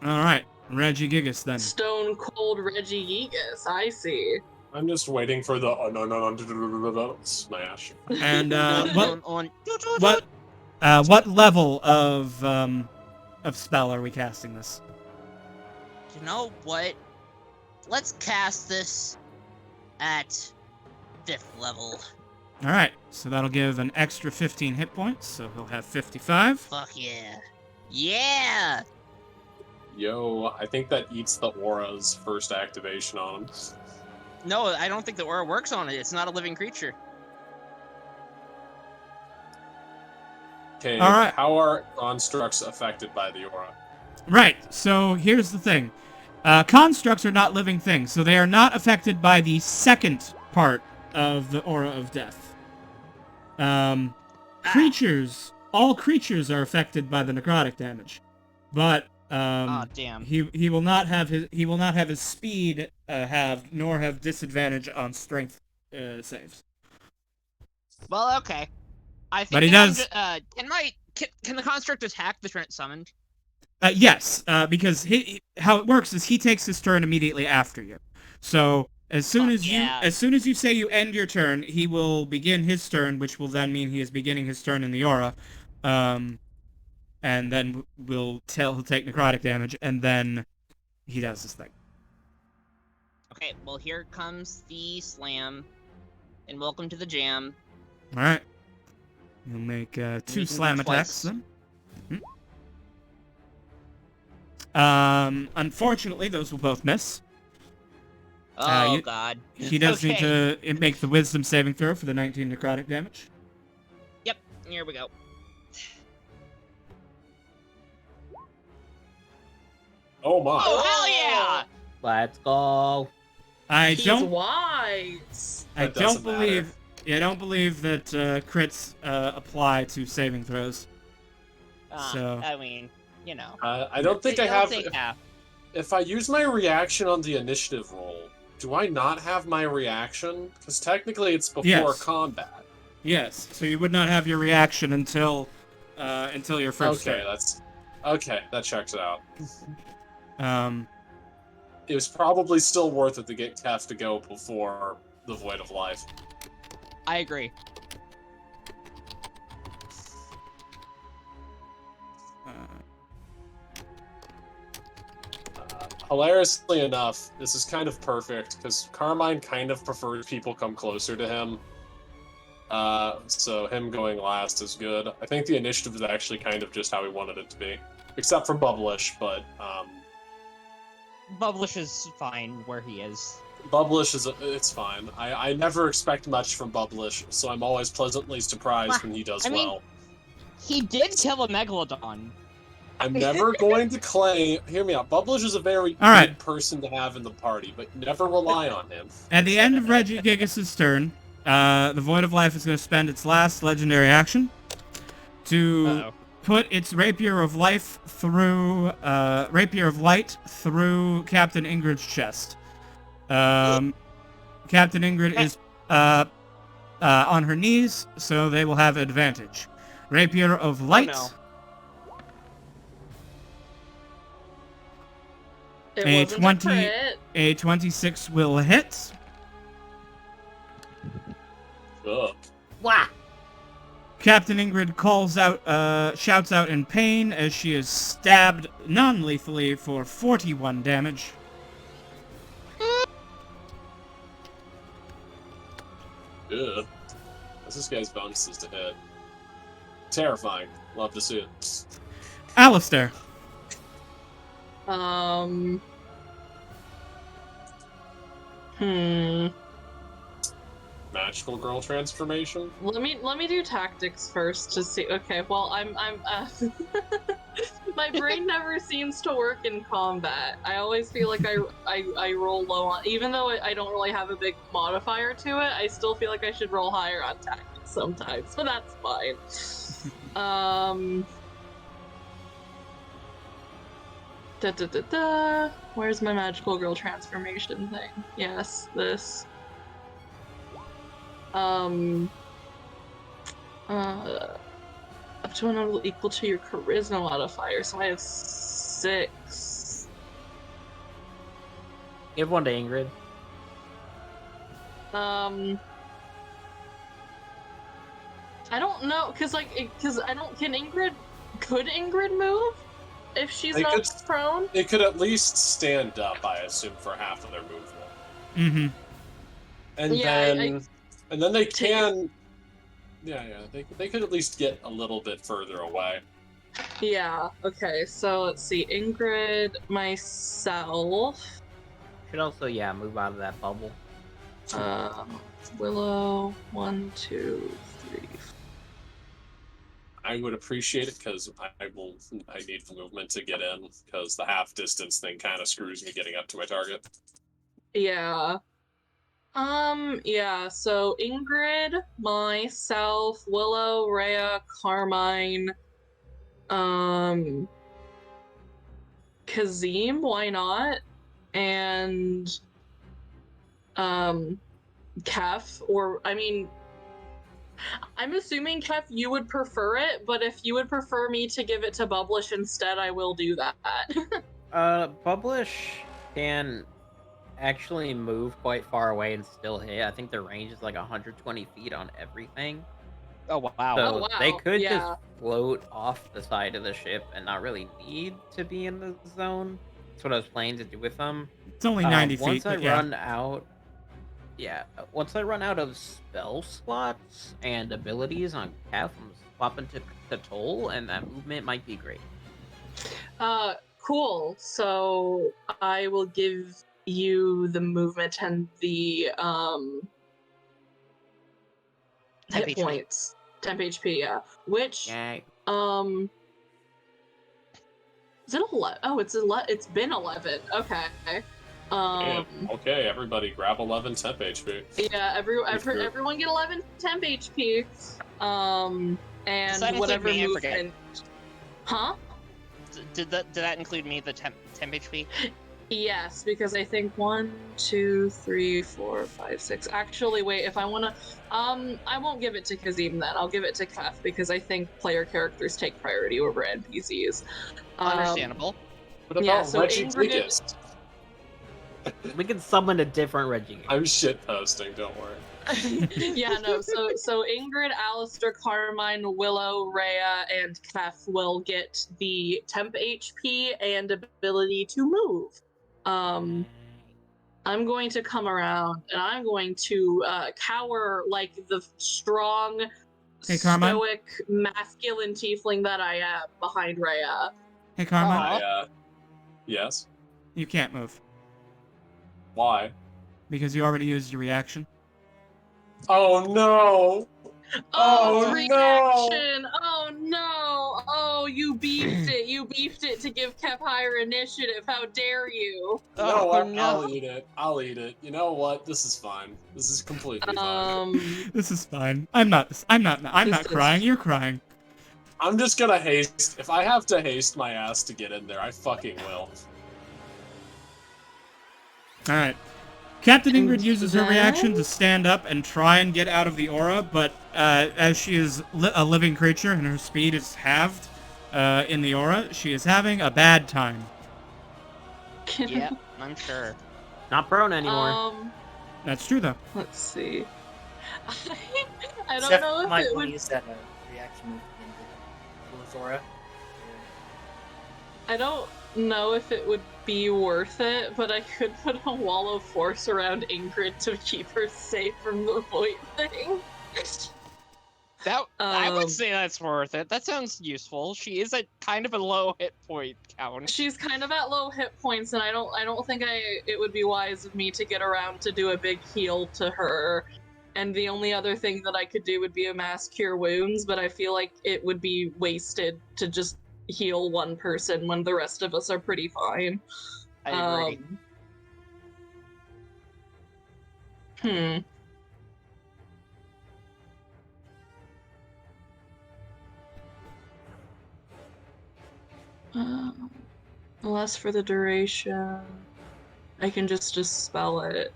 All right. Reggie Gigas then. Stone Cold Reggie Gigas. I see. I'm just waiting for the smash. And On- what level of spell are we casting this? You know what? Let's cast this at 5th level. All right. So that'll give an extra 15 hit points. So he'll have 55. Fuck yeah. Yeah! Yo, I think that eats the aura's first activation on him. No, I don't think the aura works on it. It's not a living creature. Okay, All right. how are constructs affected by the aura? Right. So here's the thing. Constructs are not living things, so they are not affected by the second part of the aura of death. Creatures, all creatures are affected by the necrotic damage, but Damn. he will not have his speed nor have disadvantage on strength saves. Well, okay. I think But he that I'm does- can the construct attack the turret summoned? Yes, because how it works is he takes his turn immediately after you. So as soon Fuck as you say you end your turn, he will begin his turn, which will then mean he is beginning his turn in the aura, and then he'll take necrotic damage, and then he does this thing. Okay, well here comes the slam, and welcome to the jam. All right, you'll make can two do slam twice. attacks then. Unfortunately, those will both miss. Oh god. He does need Okay. to make the wisdom saving throw for the 19 necrotic damage. Yep, here we go. Oh my! Oh, hell yeah! Let's go. I He's don't wise. That doesn't believe that crits apply to saving throws. So- I mean, you know. I don't think I It'll have. take half. If I use my reaction on the initiative roll, do I not have my reaction? Because technically it's before Yes. combat. Yes, so you would not have your reaction until your first Okay, turn. that's okay. That checks it out. It was probably still worth it to get Kef to go before the Void of Life. I agree. Hilariously enough, this is kind of perfect because Carmine kind of prefers people come closer to him. So him going last is good. I think the initiative is actually kind of just how he wanted it to be. except for Bubblish, but Bubblish is fine where he is. Bubblish it's fine. I never expect much from Bubblish, so I'm always pleasantly surprised when he does I mean- well. He did kill a Megalodon. I'm never going to claim. Hear me out. Bubblish is a very All right. good person to have in the party, but never rely on him. At the end of Regigigas' turn, the Void of Life is going to spend its last legendary action to Uh-oh. put its Rapier of Light through Captain Ingrid's chest. Captain Ingrid is on her knees, so they will have advantage. Rapier of Light. no. It A wasn't 20 a crit. A 26 will hit. Ugh. Wah! Captain Ingrid shouts out in pain as she is stabbed non-lethally for 41 damage. Ugh. That's this guy's bonuses to hit. Terrifying. Love to see it. Alistair. Magical girl transformation? Let me do tactics first to see. Okay, well I'm my brain never seems to work in combat. I always feel like I roll low on, even though I don't really have a big modifier to it. I still feel like I should roll higher on tactics sometimes, but that's fine. Where's my magical girl transformation thing? Yes, this. Up to a number equal to your charisma modifier, so I have 6. Give one to Ingrid. I don't know, could Ingrid move if she's They not could- prone? It could at least stand up, I assume, for half of their movement. Mm-hmm. And Yeah, then they can. Yeah. They could at least get a little bit further away. Yeah. Okay. So let's see, Ingrid, myself, Should also, move out of that bubble. Willow, 1, 2, 3. I would appreciate it because I need the movement to get in because the half distance thing kind of screws me getting up to my target. Yeah. Yeah, so Ingrid, myself, Willow, Rhea, Carmine, Kazim, why not? And, Kef, I'm assuming, Kef, you would prefer it, but if you would prefer me to give it to Bubblish instead, I will do that. Bubblish can actually move quite far away and still hit. I think their range is like 120 feet on everything. Oh wow. So Oh, wow. they could Yeah. just float off the side of the ship and not really need to be in the zone. That's what I was planning to do with them. It's only 90 feet. Once I but yeah. run out, once I run out of spell slots and abilities on Kef, I'm swapping to Toll, and that movement might be great. Cool. So I will give you the movement and the Temp hit HP. points. Temp HP, yeah. Which Yay. is it 11? Oh, it's been 11. Okay. Yeah. Okay, everybody grab 11 temp HP. Yeah, everyone get 11 temp HP. And Does that include whatever me? I forget. movement. Huh? Did that include me, the temp HP? Yes, because I think 1, 2, 3, 4, 5, 6. Actually, wait, if I wanna, I won't give it to Kazim then. I'll give it to Kef because I think player characters take priority over NPCs. Understandable. What about yeah, so Reggie Ingrid- Gigas? We can summon a different Reggie. I'm shit posting, don't worry. Yeah, no. So Ingrid, Alistair, Carmine, Willow, Rhea, and Kef will get the temp HP and ability to move. I'm going to come around and I'm going to cower like the strong, Hey, Carmine? stoic, masculine tiefling that I am behind Rhea. Hey, Carmine. Yes. You can't move Why? because you already used your reaction. Oh no! Oh, Oh, reaction! Oh no! Oh, you beefed it. You beefed it to give Kev higher initiative. How dare you? You know what? no. I'll eat it. I'll eat it. You know what? This is fine. This is completely fine. This is fine. I'm not crying. You're crying. I'm just gonna haste. If I have to haste my ass to get in there, I fucking will. All right. Captain And Ingrid uses her reaction to stand up and try and get out of the aura, but as she is a living creature and her speed is halved in the aura, she is having a bad time. Yep, I'm sure. Not prone anymore. That's true, though. Let's see. I don't Except know you if might it want would. to use that reaction move in the Aura. I don't know if it would be worth it, but I could put a wall of force around Ingrid to keep her safe from the void thing. That I would Um, say that's worth it. That sounds useful. She is at kind of a low hit point count. She's kind of at low hit points, and I don't think it would be wise of me to get around to do a big heal to her. And the only other thing that I could do would be a mass cure wounds, but I feel like it would be wasted to just heal one person when the rest of us are pretty fine. I agree. Unless for the duration, I can just dispel it.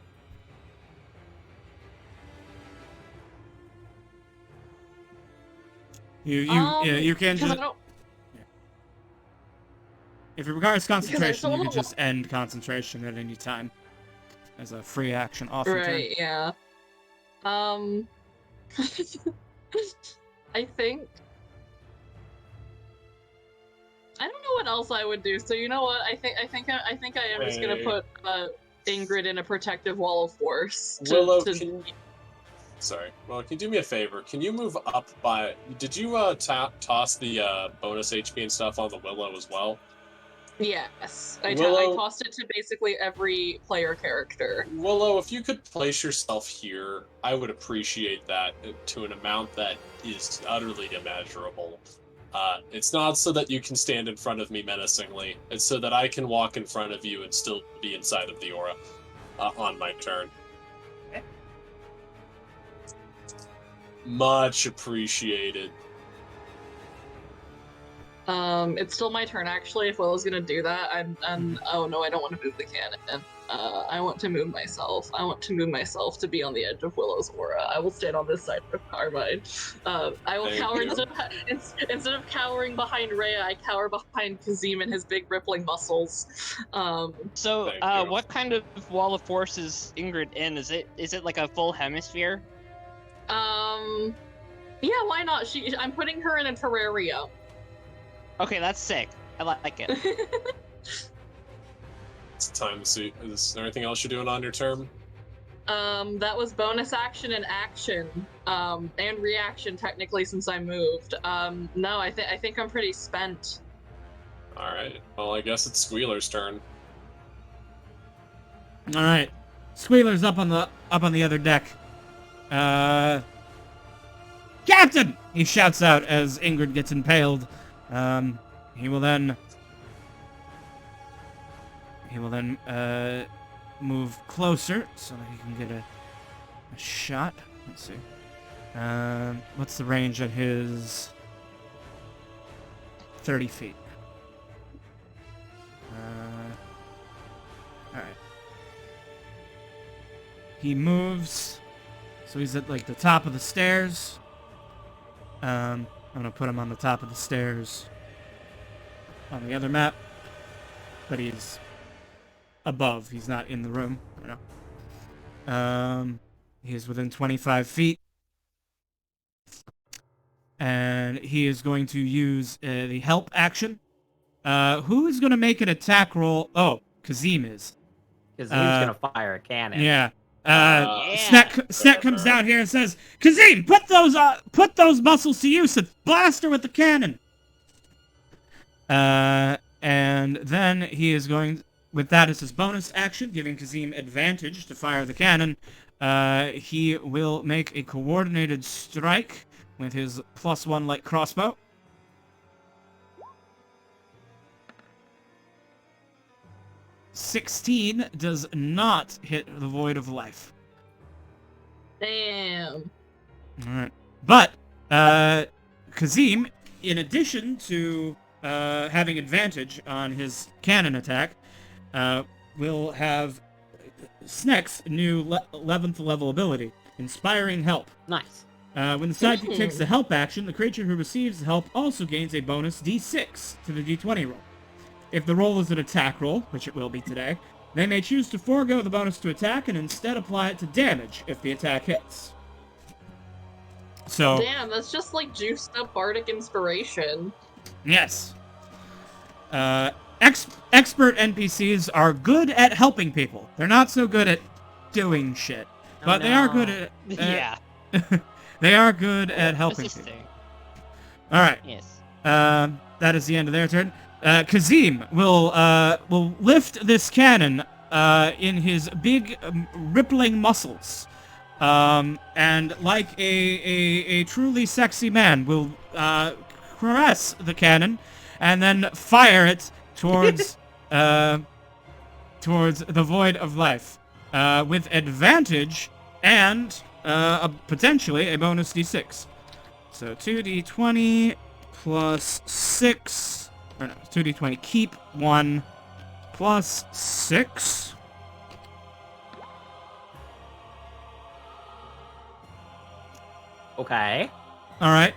You can 'cause I just, don't. if it requires concentration, you wanna can just end concentration at any time as a free action off your turn. Right, yeah. I think I don't know what else I would do. So you know what? I think I am just gonna Wait. put Ingrid in a protective wall of force. Willow, Sorry. Well, can you do me a favor? Can you move up by... Did you toss the bonus HP and stuff on the Willow as well? Yes, I Willow- tossed it to basically every player character. Willow, if you could place yourself here, I would appreciate that to an amount that is utterly immeasurable. It's not so that you can stand in front of me menacingly. It's so that I can walk in front of you and still be inside of the aura on my turn. Okay. Much appreciated. It's still my turn actually. If Willow's gonna do that, oh no, I don't want to move the cannon. I want to move myself. I want to move myself to be on the edge of Willow's aura. I will stand on this side of Carmine. I will Thank cower you. instead of cowering behind Rhea, I cower behind Kazim and his big rippling muscles. So, Thank you. what kind of wall of force is Ingrid in? Is it like a full hemisphere? Yeah, why not? I'm putting her in a terrarium. Okay, that's sick. I like it. It's time to see. Is there anything else you're doing on your turn? That was bonus action and action, and reaction technically since I moved. No, I think I'm pretty spent. All right. Well, I guess it's Squealer's turn. All right, Squealer's up on the other deck. Captain! He shouts out as Ingrid gets impaled. He will then move closer so that he can get a shot. Let's see. What's the range at his 30 feet? Alright. He moves, so he's at like the top of the stairs. I'm gonna put him on the top of the stairs on the other map, but he's above. He's not in the room. You know. He's within 25 feet, and he is going to use the help action. Who is going to make an attack roll? Oh, Kazim is. Because he's gonna fire a cannon. Yeah. Yeah. Snet comes down here and says, "Kazim, put those muscles to use and blast her with the cannon." then he is going, with that as his bonus action, giving Kazim advantage to fire the cannon. He will make a coordinated strike with his +1 light crossbow. (16) does not hit the Void of Life. Damn. Alright. But, Kazim, in addition to having advantage on his cannon attack, will have Sneck's new 11th level ability, Inspiring Help. Nice. When the sidekick takes the help action, the creature who receives the help also gains a bonus d6 to the d20 roll. If the roll is an attack roll, which it will be today, they may choose to forego the bonus to attack and instead apply it to damage if the attack hits. So, Damn, that's just like juiced up bardic inspiration. yes. Expert NPCs are good at helping people. They're not so good at doing shit. Oh, But they are no. good at... Yeah. they are good at helping people. Assisting. Alright. Yes. That is the end of their turn. Kazim will lift this cannon in his big rippling muscles, and like a truly sexy man will caress the cannon and then fire it towards towards the Void of Life with advantage and potentially a bonus d6. So 2d20 plus 6. Or no, 2d20. Keep 1 plus 6. Okay. Alright.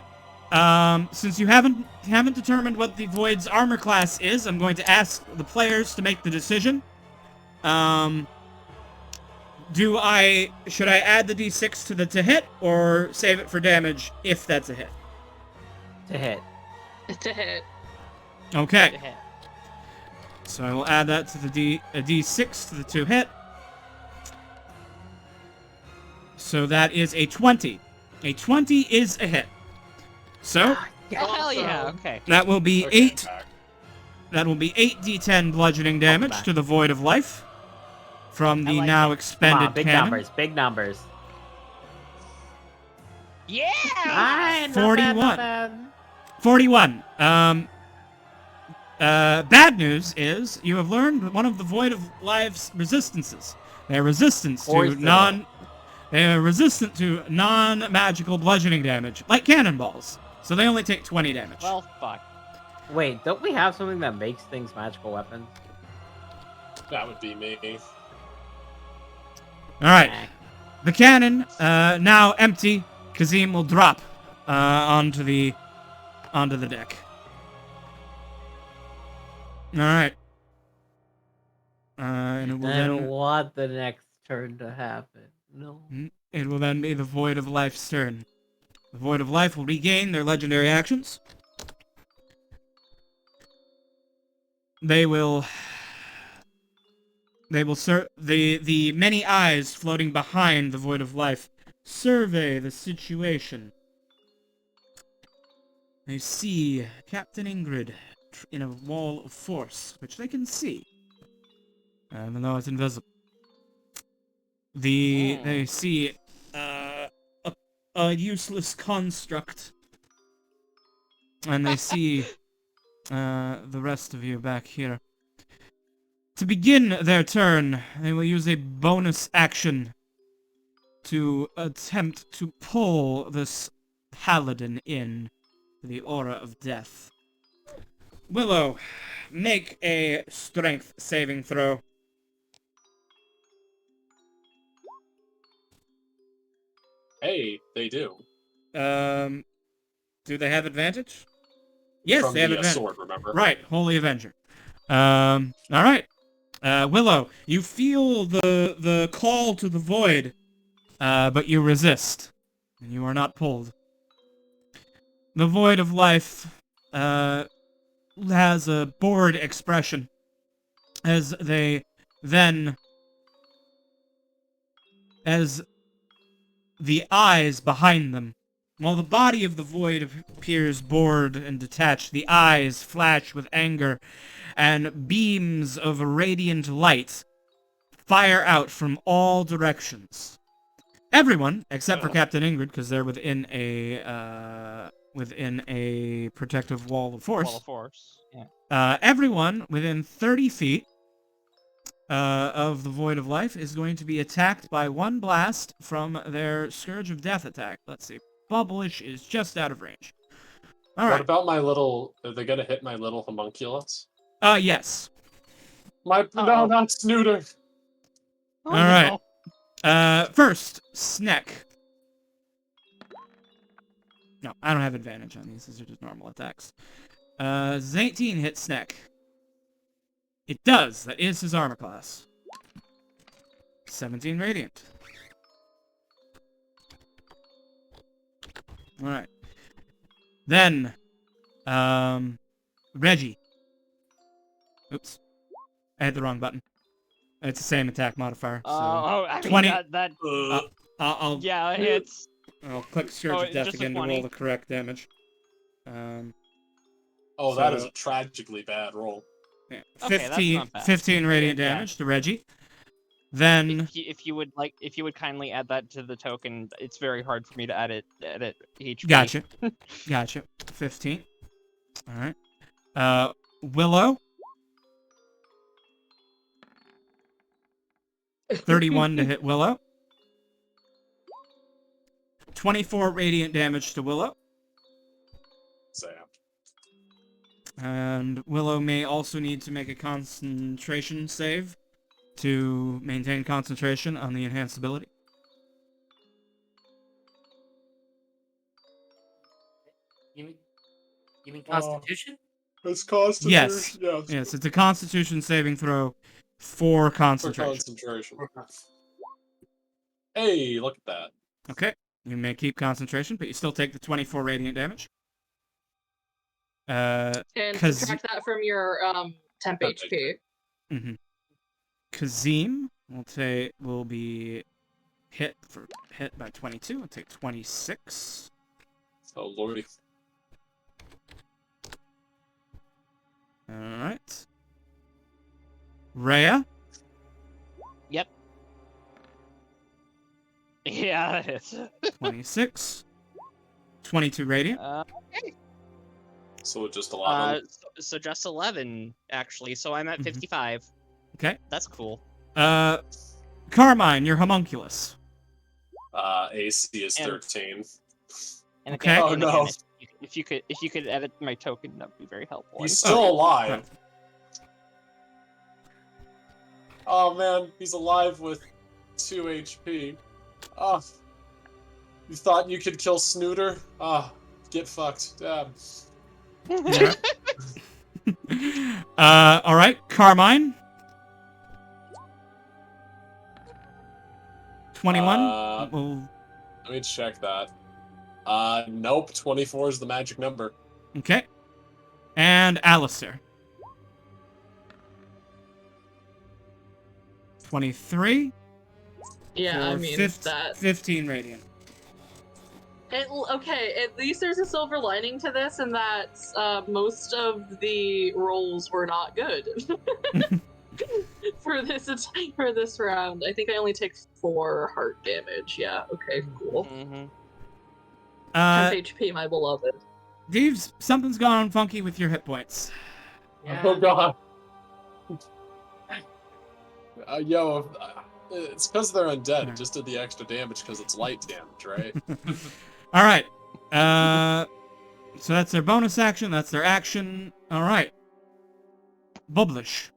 Since you haven't determined what the Void's armor class is, I'm going to ask the players to make the decision. Should I add the d6 to hit, or save it for damage if that's a hit? To hit. To hit. Okay. So I will add that to the d6 to the 2 hit. So that is a 20. A 20 is a hit. So Oh, hell yeah, Awesome. okay. that will be Okay, 8. back. That will be 8d10 bludgeoning damage back. to the Void of Life from I the like now it. Come expended on, big cannon. numbers, big numbers. Yeah! Alright, 41. 41. Bad news is you have learned one of the Void of Life's resistances. They are resistant Poison. to non-magical bludgeoning damage, like cannonballs. So they only take 20 damage. Well, fuck. Wait, don't we have something that makes things magical weapons? That would be me. All right. Eh. The cannon, now empty. Kazim will drop onto the deck. All right. And it will I don't then want the next turn to happen. No. it will then be the Void of Life's turn. The Void of Life will regain their legendary actions. They will the many eyes floating behind the Void of Life survey the situation. They see Captain Ingrid in a wall of force, which they can see, even though it's invisible. They see a useless construct, and they see the rest of you back here. To begin their turn, they will use a bonus action to attempt to pull this paladin in to the aura of death. Willow, make a strength saving throw. Hey, they do. Do they have advantage? Yes, From they have the advantage. sword, remember? Right, Holy Avenger. All right. Willow, you feel the call to the void, but you resist, and you are not pulled. The Void of Life has a bored expression as they then, as the eyes behind them While the body of the void appears bored and detached, the eyes flash with anger, and beams of radiant light fire out from all directions. Everyone, except for Captain Ingrid, because they're within a protective wall of force. Wall of force. Yeah. Everyone within 30 feet of the Void of Life is going to be attacked by one blast from their Scourge of Death attack. Let's see. Bubblish is just out of range. All What right. about my little... Are they gonna hit my little homunculus? Yes. No, not Snooter. Oh, All right. First, Sneck. No, I don't have advantage on these. These are just normal attacks. Does 18 hit Sneck? It does. That is his armor class. 17 radiant. All right. Then, Reggie. Oops. I hit the wrong button. It's the same attack modifier. So I mean, 20. that I'll yeah, it's I'll click Scourge of Death just a again to 20. roll the correct damage. Oh, that is So- a tragically bad roll. Yeah. Okay, that's 15, not bad. 15 radiant Yeah. damage to Reggie. Then if you would kindly add that to the token, it's very hard for me to edit HP. Gotcha. 15. All right. Willow. 31 to hit Willow. 24 radiant damage to Willow. Zap. And Willow may also need to make a concentration save to maintain concentration on the enhanced ability. You mean Constitution? It's Constitution. Yes. Yeah. Yes, it's a Constitution saving throw for For concentration. concentration. Hey, look at that. Okay. You may keep concentration, but you still take the 24 radiant damage. And 'Cause- subtract that from your temp HP. Mm-hmm. Kazim will be hit by 22. I'll take 26. Oh, lordy. All right. Rhea. Yep. Yeah, it's 26. 22 radiant. So just 11. so just 11 actually. So I'm at Mhm. 55. Okay. That's cool. Carmine, your homunculus. AC is and- 13. And Okay. again, Oh, and no. again, if you could edit my token, that would be very helpful. He's still alive. Oh man, he's alive with 2 HP. Oh, you thought you could kill Snooter? Ah, get fucked. Damn. Yeah. All right, Carmine. 21. Well, Let me check that. Nope, 24 is the magic number. okay. And Alistair. 23. Yeah, I for mean, 15 radiant. Okay, at least there's a silver lining to this, and that most of the rolls were not good for this round. I think I only take 4 heart damage. Yeah. Okay. Cool. Mm-hmm. 10 HP, my beloved. Deeves, something's gone on funky with your hit points. Yeah. Oh god. It's because they're undead. It just did the extra damage because it's light damage, right? All right. So that's their bonus action. That's their action. All right. Bubblish.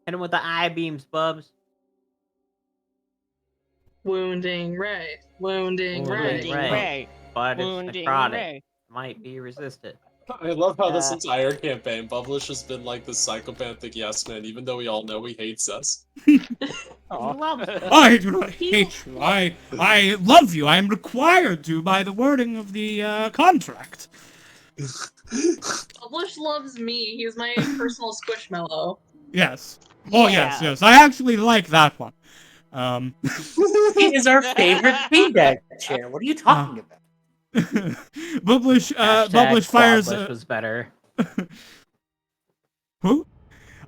Hit him with the eye beams, Bubs. Wounding Ray. Wounding Ray. Wounding Ray. But it's Wounding necrotic. Ray. Might be resisted. I love how this entire campaign, Bubblish has been like the psychopathic yes man, even though we all know he hates us. I do not hate you. I love you. I am required to by the wording of the contract. Publish loves me. He's my personal squishmallow. Yes. Oh, Yeah. yes. I actually like that one. It is our favorite feedback chair. What are you talking about? Bubblish Hashtag fires. Quablish was better. Who?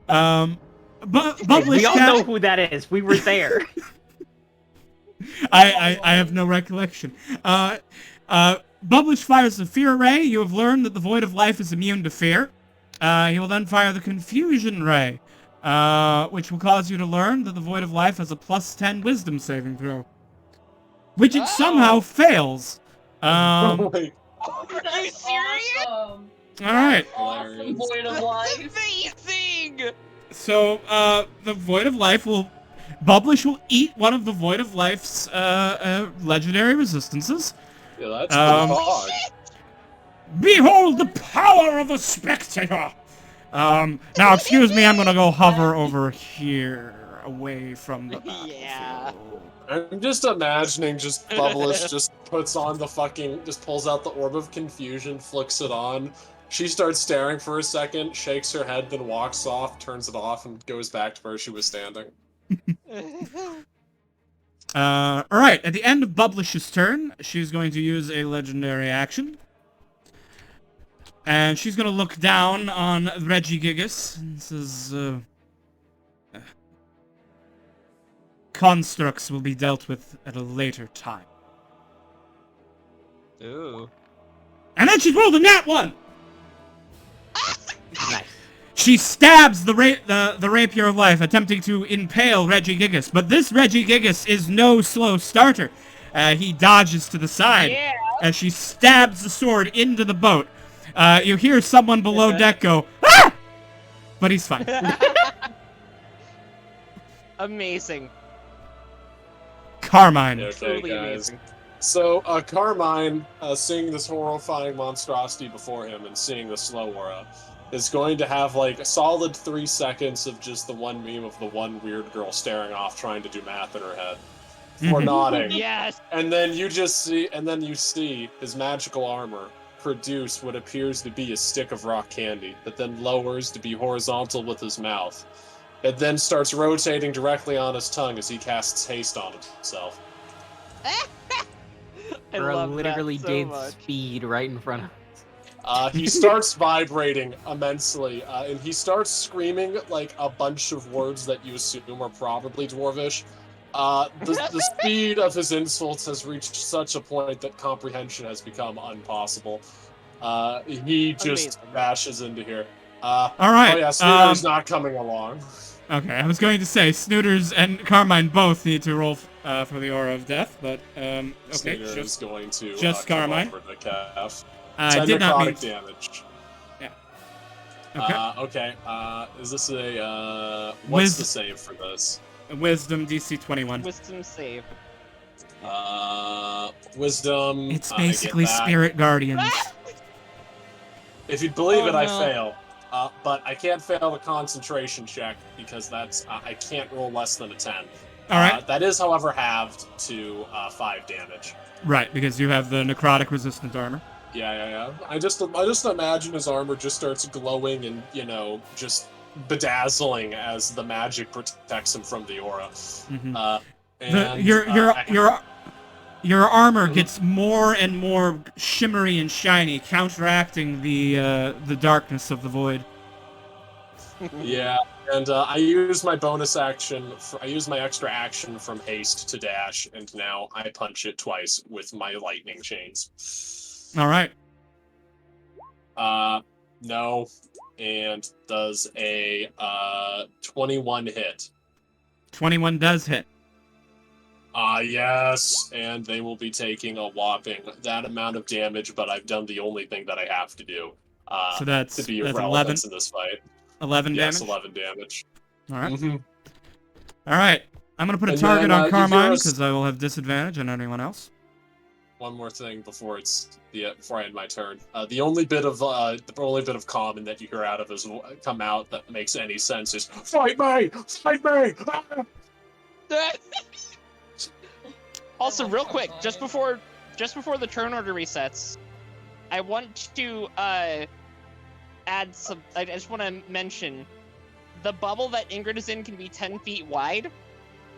Bubblish We all cat. know who that is. We were there. I have no recollection. Bubblish fires the fear ray. You have learned that the void of life is immune to fear. He will then fire the confusion ray, which will cause you to learn that the void of life has a +10 wisdom saving throw, which it somehow fails. Wait, Are you That's serious? awesome. All right. Awesome Hilarious. void of life. Amazing! So the void of life will. Bubblish will eat one of the void of life's legendary resistances. yeah, that's Um, pretty hard. Behold the power of a spectator! Now, excuse me, I'm gonna go hover over here, away from the Yeah. battlefield. I'm just imagining just Bubblish just puts on the fucking, just pulls out the Orb of Confusion, flicks it on. She starts staring for a second, shakes her head, then walks off, turns it off, and goes back to where she was standing. Alright, at the end of Bubblish's turn, she's going to use a legendary action. And she's gonna look down on Regigigas and says, constructs will be dealt with at a later time. Ooh. And then she's rolled a nat 1! Nice. She stabs the rapier of life, attempting to impale Regigigas. But this Regigigas is no slow starter. He dodges to the side, Yeah. as she stabs the sword into the boat. You hear someone below deck go, "Ah!" But he's fine. Amazing. Carmine. Okay, Truly guys. amazing. So, Carmine, seeing this horrifying monstrosity before him and seeing the slow aura, is going to have like a solid 3 seconds of just the one meme of the one weird girl staring off trying to do math in her head. For Mhm. nodding. Yes. And then you see his magical armor produce what appears to be a stick of rock candy that then lowers to be horizontal with his mouth. It then starts rotating directly on his tongue as he casts haste on himself. I Bro love literally that so gained much. speed right in front of He starts vibrating immensely, and he starts screaming like a bunch of words that you assume are probably Dwarvish. The speed of his insults has reached such a point that comprehension has become impossible. He just Amazing. bashes into here. All right. Oh yeah, Snooter's not coming along. Okay, I was going to say, Snooters and Carmine both need to roll for the Aura of Death, but, okay, Snooter is just going to just come Carmine? over to cast. I 10 did not mean... necrotic damage. Okay. Okay, is this a, what's the save for this? Wisdom DC 21. Wisdom save. Wisdom. It's I get basically that. Spirit Guardians. If you believe Oh, it, I no. fail. But I can't fail the concentration check because that's I can't roll less than a 10. Alright, That is, however, halved to 5 damage. right, because you have the necrotic resistant armor. Yeah. I just imagine his armor just starts glowing and, just bedazzling as the magic protects him from the aura. Mhm. And, Your armor Mhm. gets more and more shimmery and shiny, counteracting the darkness of the void. Yeah, and I use my bonus action. I use my extra action from haste to dash, and now I punch it twice with my lightning chains. All right. No, and does a 21 hit. 21 does hit. Yes, and they will be taking a whopping that amount of damage, but I've done the only thing that I have to do So that's to be that's of 11, relevance in this fight. 11 Yes, damage. 11 damage. All right. Mhm. All right. I'm gonna put a And target then, on you Carmine hear us- because I will have disadvantage on anyone else. One more thing before before I end my turn. The only bit of common that you hear out of his come out that makes any sense is "Fight me! Fight me!" Ah! Also, real quick, just before the turn order resets, I want to add some. I just want to mention the bubble that Ingrid is in can be 10 feet wide.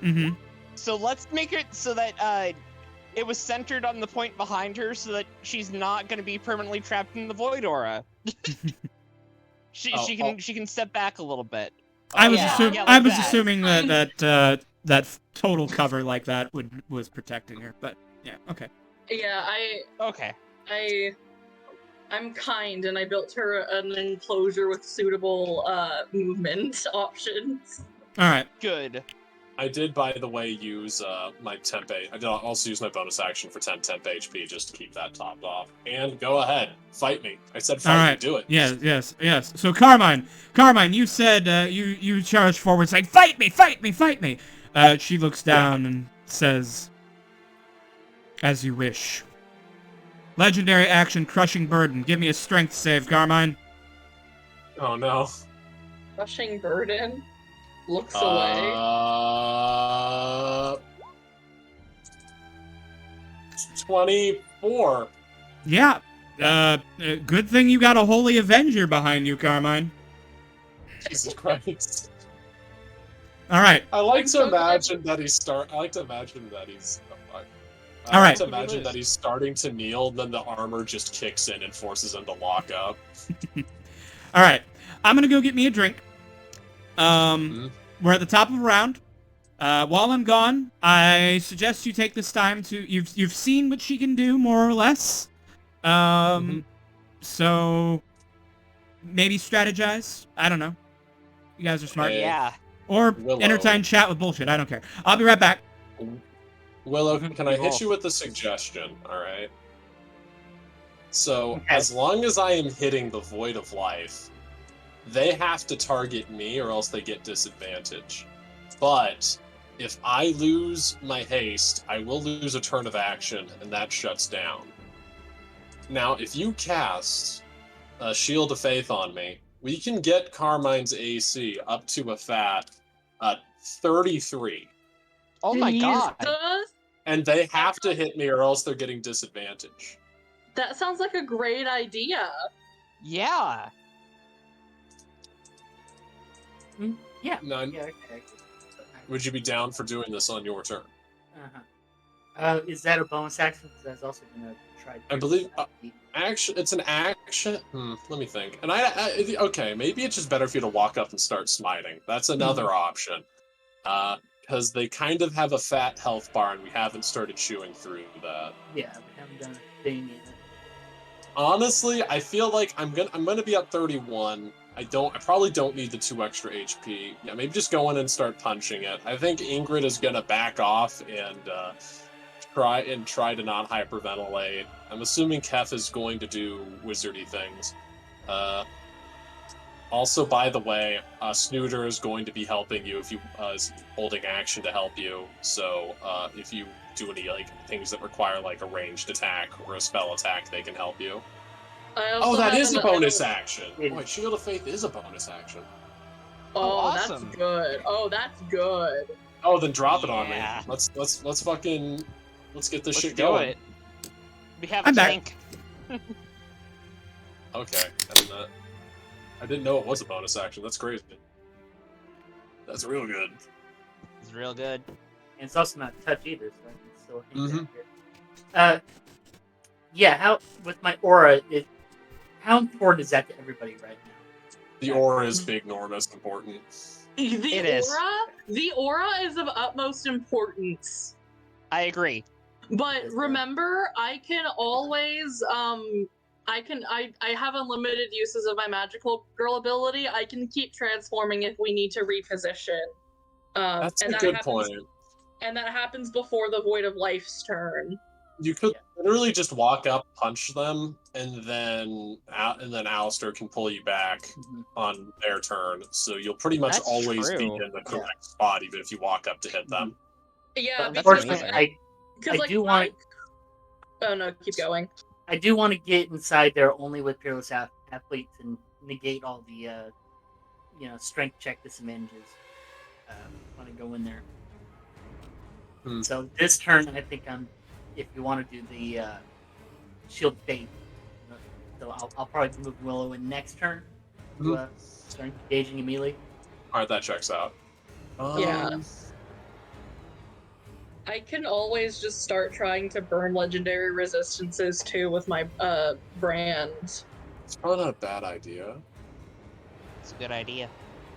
Mm-hmm. So let's make it so that it was centered on the point behind her, so that she's not going to be permanently trapped in the void aura. She can step back a little bit. I was yeah, yeah, I like was that. assuming Fine. that total cover like that was protecting her, but yeah, okay. Yeah, Okay. I'm kind, and I built her an enclosure with suitable movement options. All right. Good. I did, by the way, use my temp. I did also use my bonus action for 10 temp HP just to keep that topped off. And go ahead, fight me. I said fight All me. right. Do it. Yes. So Carmine, you said you charged forward saying, "Fight me! Fight me! Fight me!" She looks down and says, "As you wish." Legendary action, Crushing Burden. Give me a strength save, Carmine. Oh no. Crushing burden. Looks away. 24. Yeah. Good thing you got a Holy Avenger behind you, Carmine. Jesus Christ. All right. I like to so imagine that he's I like to imagine that he's. I All like right. to imagine that he's starting to kneel, then the armor just kicks in and forces him to lock up. All right. I'm gonna go get me a drink. We're at the top of a round. While I'm gone, I suggest you take this time to you've seen what she can do more or less. So maybe strategize. I don't know. You guys are smart. Hey. Yeah. Or Willow. entertain chat with bullshit. I don't care. I'll be right back. Willow, can I hit Cool. you with a suggestion? All right. So Okay. as long as I am hitting the Void of Life, they have to target me or else they get disadvantage. But if I lose my haste, I will lose a turn of action, and that shuts down. Now, if you cast a Shield of Faith on me, we can get Carmine's AC up to a fat 33. Oh my god. Jesus? And they have to hit me or else they're getting disadvantage. That sounds like a great idea. Yeah. Yeah. Now, Yeah. Okay. would you be down for doing this on your turn? Is that a bonus action? Because I was also gonna try. I believe- Action. It's an action. Let me think. And okay, maybe it's just better for you to walk up and start smiting. That's another option. Because they kind of have a fat health bar, and we haven't started chewing through that. Yeah, we haven't done a thing yet. Honestly, I feel like I'm gonna be at 31. I probably don't need the 2 extra HP. Yeah, maybe just go in and start punching it. I think Ingrid is gonna back off and try to not hyperventilate. I'm assuming Kef is going to do wizardy things. Also, by the way, Snooter is going to be helping you if you is holding action to help you. So if you do any things that require a ranged attack or a spell attack, they can help you. I also Oh, that have is a an- bonus action. It Boy, Shield of Faith is a bonus action. Oh, awesome. that's good. Oh, that's good. Oh, then drop it on me. Yeah. Let's get this Let's shit do going. it. We have I'm a back. tank. Okay, I didn't know it was a bonus action. That's crazy. That's real good. It's real good. And it's also not touch either, so I can still hang Mhm. down here. Yeah. How with my aura? How important is that to everybody right now? The aura is big, enormous, important. It is. The aura is of utmost importance. I agree. But remember, I can always I have unlimited uses of my magical girl ability. I can keep transforming if we need to reposition. That's and a that good happens, point. And that happens before the Void of Life's turn. You could literally just walk up, punch them, and then Alistair can pull you back on their turn. So you'll pretty much That's always be true. in the correct spot, even if you walk up to hit them. Yeah, That's because amazing. I do want. Oh no, keep going. I do want to get inside there only with peerless athletes and negate all the, strength check disadvantages. Want to go in there. So this turn, I think if you want to do the shield fate, so I'll probably move Willow in next turn to start engaging immediately. All right, that checks out. Yeah. I can always just start trying to burn legendary resistances too with my brand. It's probably not a bad idea. It's a good idea.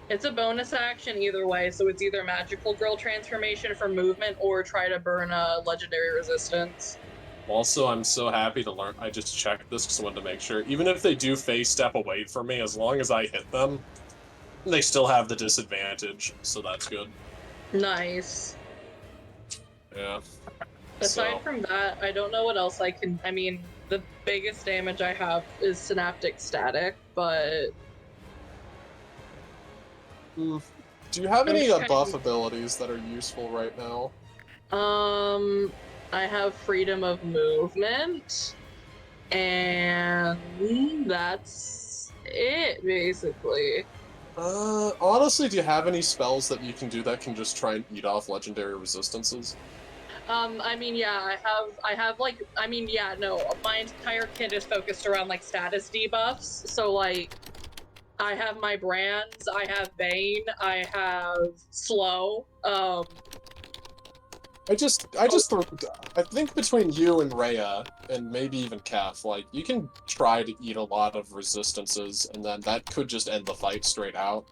It's a bonus action either way, so it's either magical girl transformation for movement or try to burn a legendary resistance. Also, I'm so happy to learn. I just checked this because I wanted to make sure. Even if they do phase step away from me, as long as I hit them, they still have the disadvantage, so that's good. Nice. Yeah. Aside So- from that, I don't know what else I can. I mean, the biggest damage I have is synaptic static, but Do you have I'm any trying- buff abilities that are useful right now? I have freedom of movement, and that's it basically. Honestly, do you have any spells that you can do that can just try and eat off legendary resistances? I mean, yeah, I have like, I mean, yeah, no, my entire kit is focused around like status debuffs. So like, I have my brands, I have Bane, I have Slow. I think between you and Rhea, and maybe even Kef, like, you can try to eat a lot of resistances, and then that could just end the fight straight out.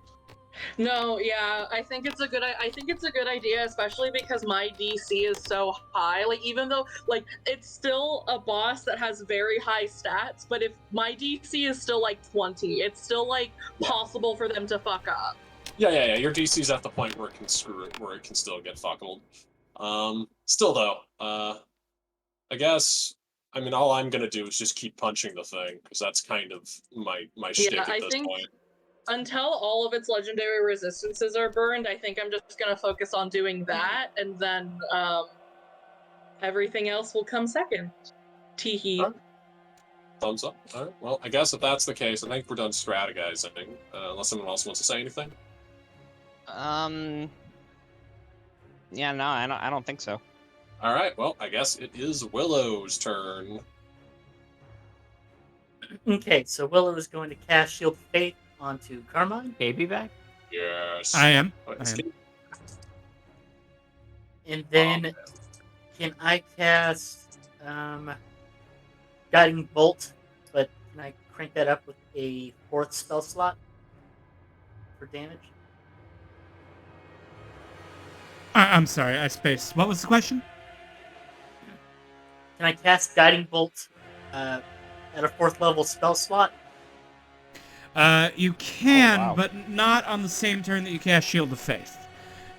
No, yeah, I think it's a good idea, especially because my DC is so high. Like, even though, like, it's still a boss that has very high stats, but if my DC is still like 20, it's still like possible for them to fuck up. Yeah. Your DC's at the point where it can where it can still get fuckled. Still though, I guess, I mean, all I'm gonna do is just keep punching the thing, because that's kind of my shtick at I this think point. until all of its legendary resistances are burned, I think I'm just gonna focus on doing that, and then everything else will come second. Teehee. Alright. Thumbs up. Alright, well, I guess if that's the case, I think we're done strategizing, unless someone else wants to say anything. Yeah, no, I don't think so. Alright, well, I guess it is Willow's turn. Okay, so Willow is going to cast Shield of Fate onto Carmine, Baby back? Yes. I am. and then can I cast Guiding Bolt, but can I crank that up with a 4th spell slot for damage? I'm sorry, I spaced. What was the question? Can I cast Guiding Bolt at a 4th level spell slot? You can, wow. but not on the same turn that you cast Shield of Faith.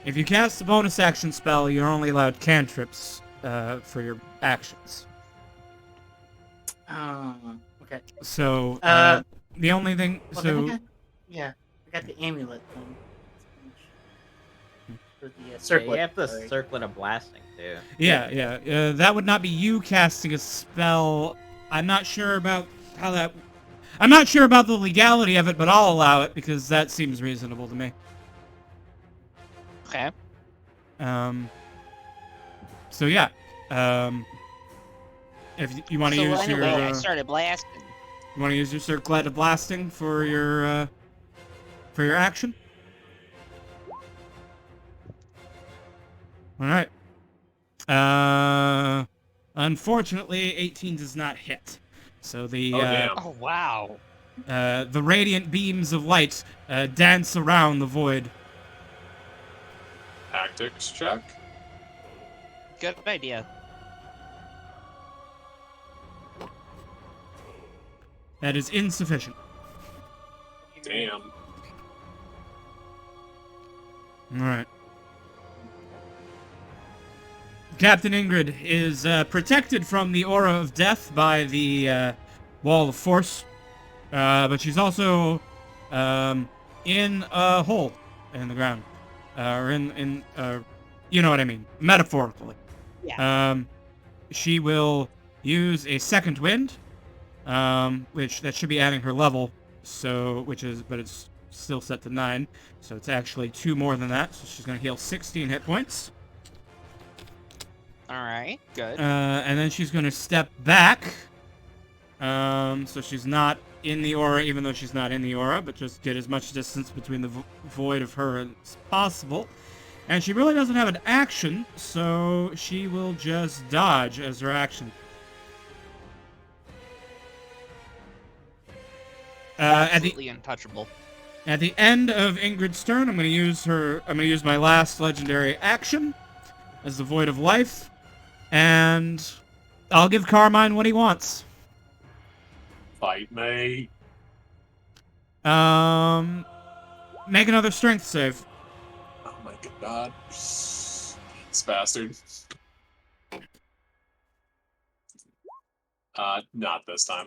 If you cast a bonus action spell, you're only allowed cantrips for your actions. Oh, okay. So, the only thing... Well, so, then I got the amulet thing. For the circlet. Yeah, you have the sorry. circlet of blasting too. yeah. That would not be you casting a spell. I'm not sure about how that... I'm not sure about the legality of it, but I'll allow it, because that seems reasonable to me. Okay. So yeah. If you want to So use anyway, I your... started blasting. You want to use your circlet of blasting for your action? All right. Unfortunately, 18 does not hit. So the damn. Oh wow. the radiant beams of light dance around the void. Tactics check. Good idea. That is insufficient. Damn. All right. Captain Ingrid is protected from the aura of death by the wall of force, but she's also in a hole in the ground, or in you know what I mean, metaphorically. Yeah. She will use a second wind, which that should be adding her level, so but it's still set to 9, so it's actually 2 more than that. So she's gonna heal 16 hit points. All right. Good. And then she's going to step back. So she's not in the aura, even though she's not in the aura, but just get as much distance between the void of her as possible. And she really doesn't have an action, so she will just dodge as her action. Absolutely untouchable. At the end of Ingrid's turn, I'm gonna use my last legendary action as the Void of Life, and I'll give Carmine what he wants. Fight me. Make another strength save. Oh my god. This bastard. Not this time.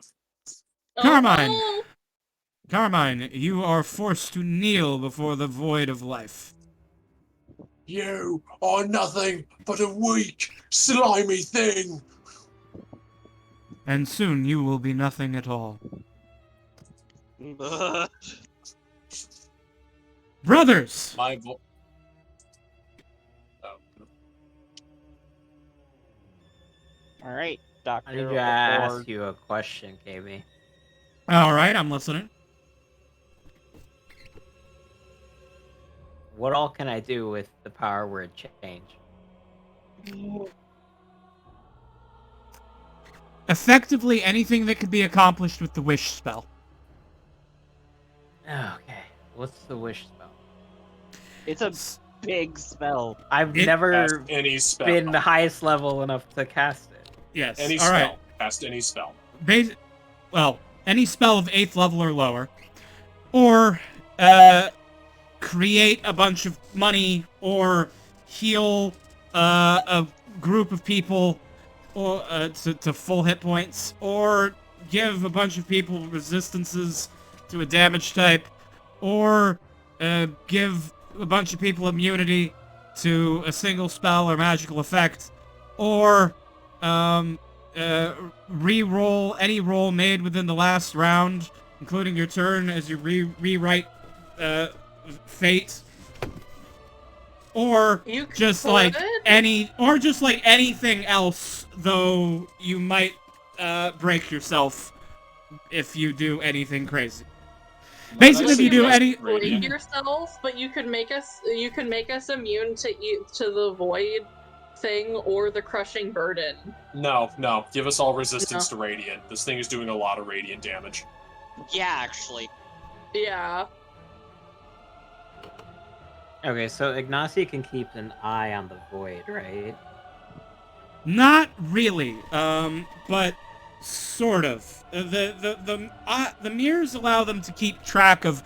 Carmine! Oh, Carmine, you are forced to kneel before the Void of Life. You are nothing but a weak, slimy thing. And soon you will be nothing at all. Brothers! My vo- oh. All right, I Doctor. need to ask you a question, KB. Alright, I'm listening. What all can I do with the power word change? Effectively anything that could be accomplished with the wish spell. Okay, what's the wish spell? It's a big spell. I've It- never Cast any spell. been the highest level enough to cast it. Yes. Any All right. spell. Cast any spell. Well, any spell of 8th level or lower. Or, create a bunch of money, or heal a group of people or to full hit points, or give a bunch of people resistances to a damage type, or give a bunch of people immunity to a single spell or magical effect, or re-roll any roll made within the last round, including your turn, as you rewrite fate, or you just could. like anything else, though you might break yourself if you do anything crazy. Basically, if you do any bleed yourself, but you could make us immune to the void thing or the crushing burden. No. Give us all resistance to radiant. This thing is doing a lot of radiant damage. Yeah, actually. Yeah. Okay, so Ignacia can keep an eye on the void, right? Not really, but sort of. The mirrors allow them to keep track of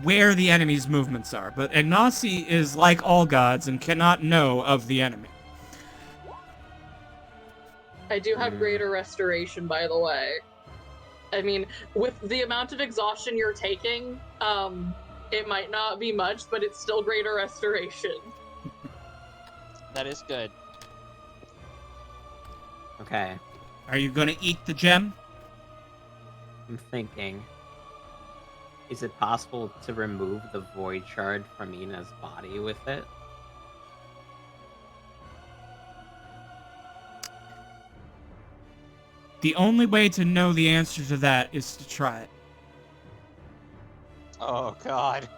where the enemy's movements are, but Ignacia is like all gods and cannot know of the enemy. I do have greater restoration, by the way. I mean, with the amount of exhaustion you're taking, it might not be much, but it's still greater restoration. That is good. Okay, Are you gonna eat the gem? I'm thinking. Is it possible to remove the void shard from Ina's body with it? The only way to know the answer to that is to try it. Oh god.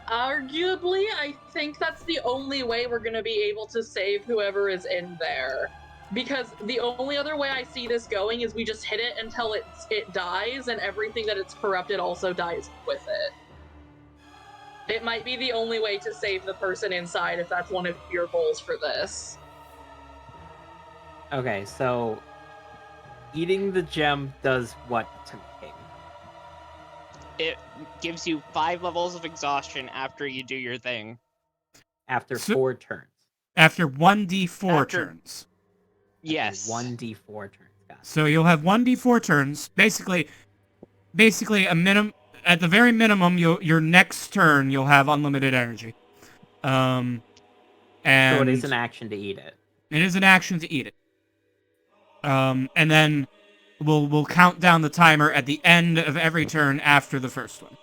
Arguably, I think that's the only way we're gonna be able to save whoever is in there. Because the only other way I see this going is we just hit it until it dies, and everything that it's corrupted also dies with it. It might be the only way to save the person inside if that's one of your goals for this. Okay, so eating the gem does what to me? It gives you 5 levels of exhaustion after you do your thing. After So- 4 turns. After 1d4 After- turns. Yes. 1d4 turns. Got it. So you'll have 1d4 turns. Basically a minimum. At the very minimum, your next turn you'll have unlimited energy. And So it is an action to eat it. It is an action to eat it. And then we'll count down the timer at the end of every turn after the first one.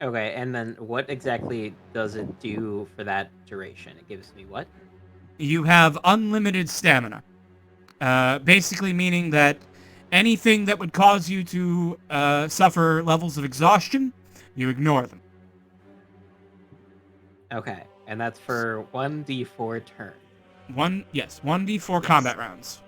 Okay, and then what exactly does it do for that duration? It gives me what? You have unlimited stamina. Basically meaning that Anything that would cause you to suffer levels of exhaustion, you ignore them. Okay, and that's for 1d4 turn. 1d4 combat rounds.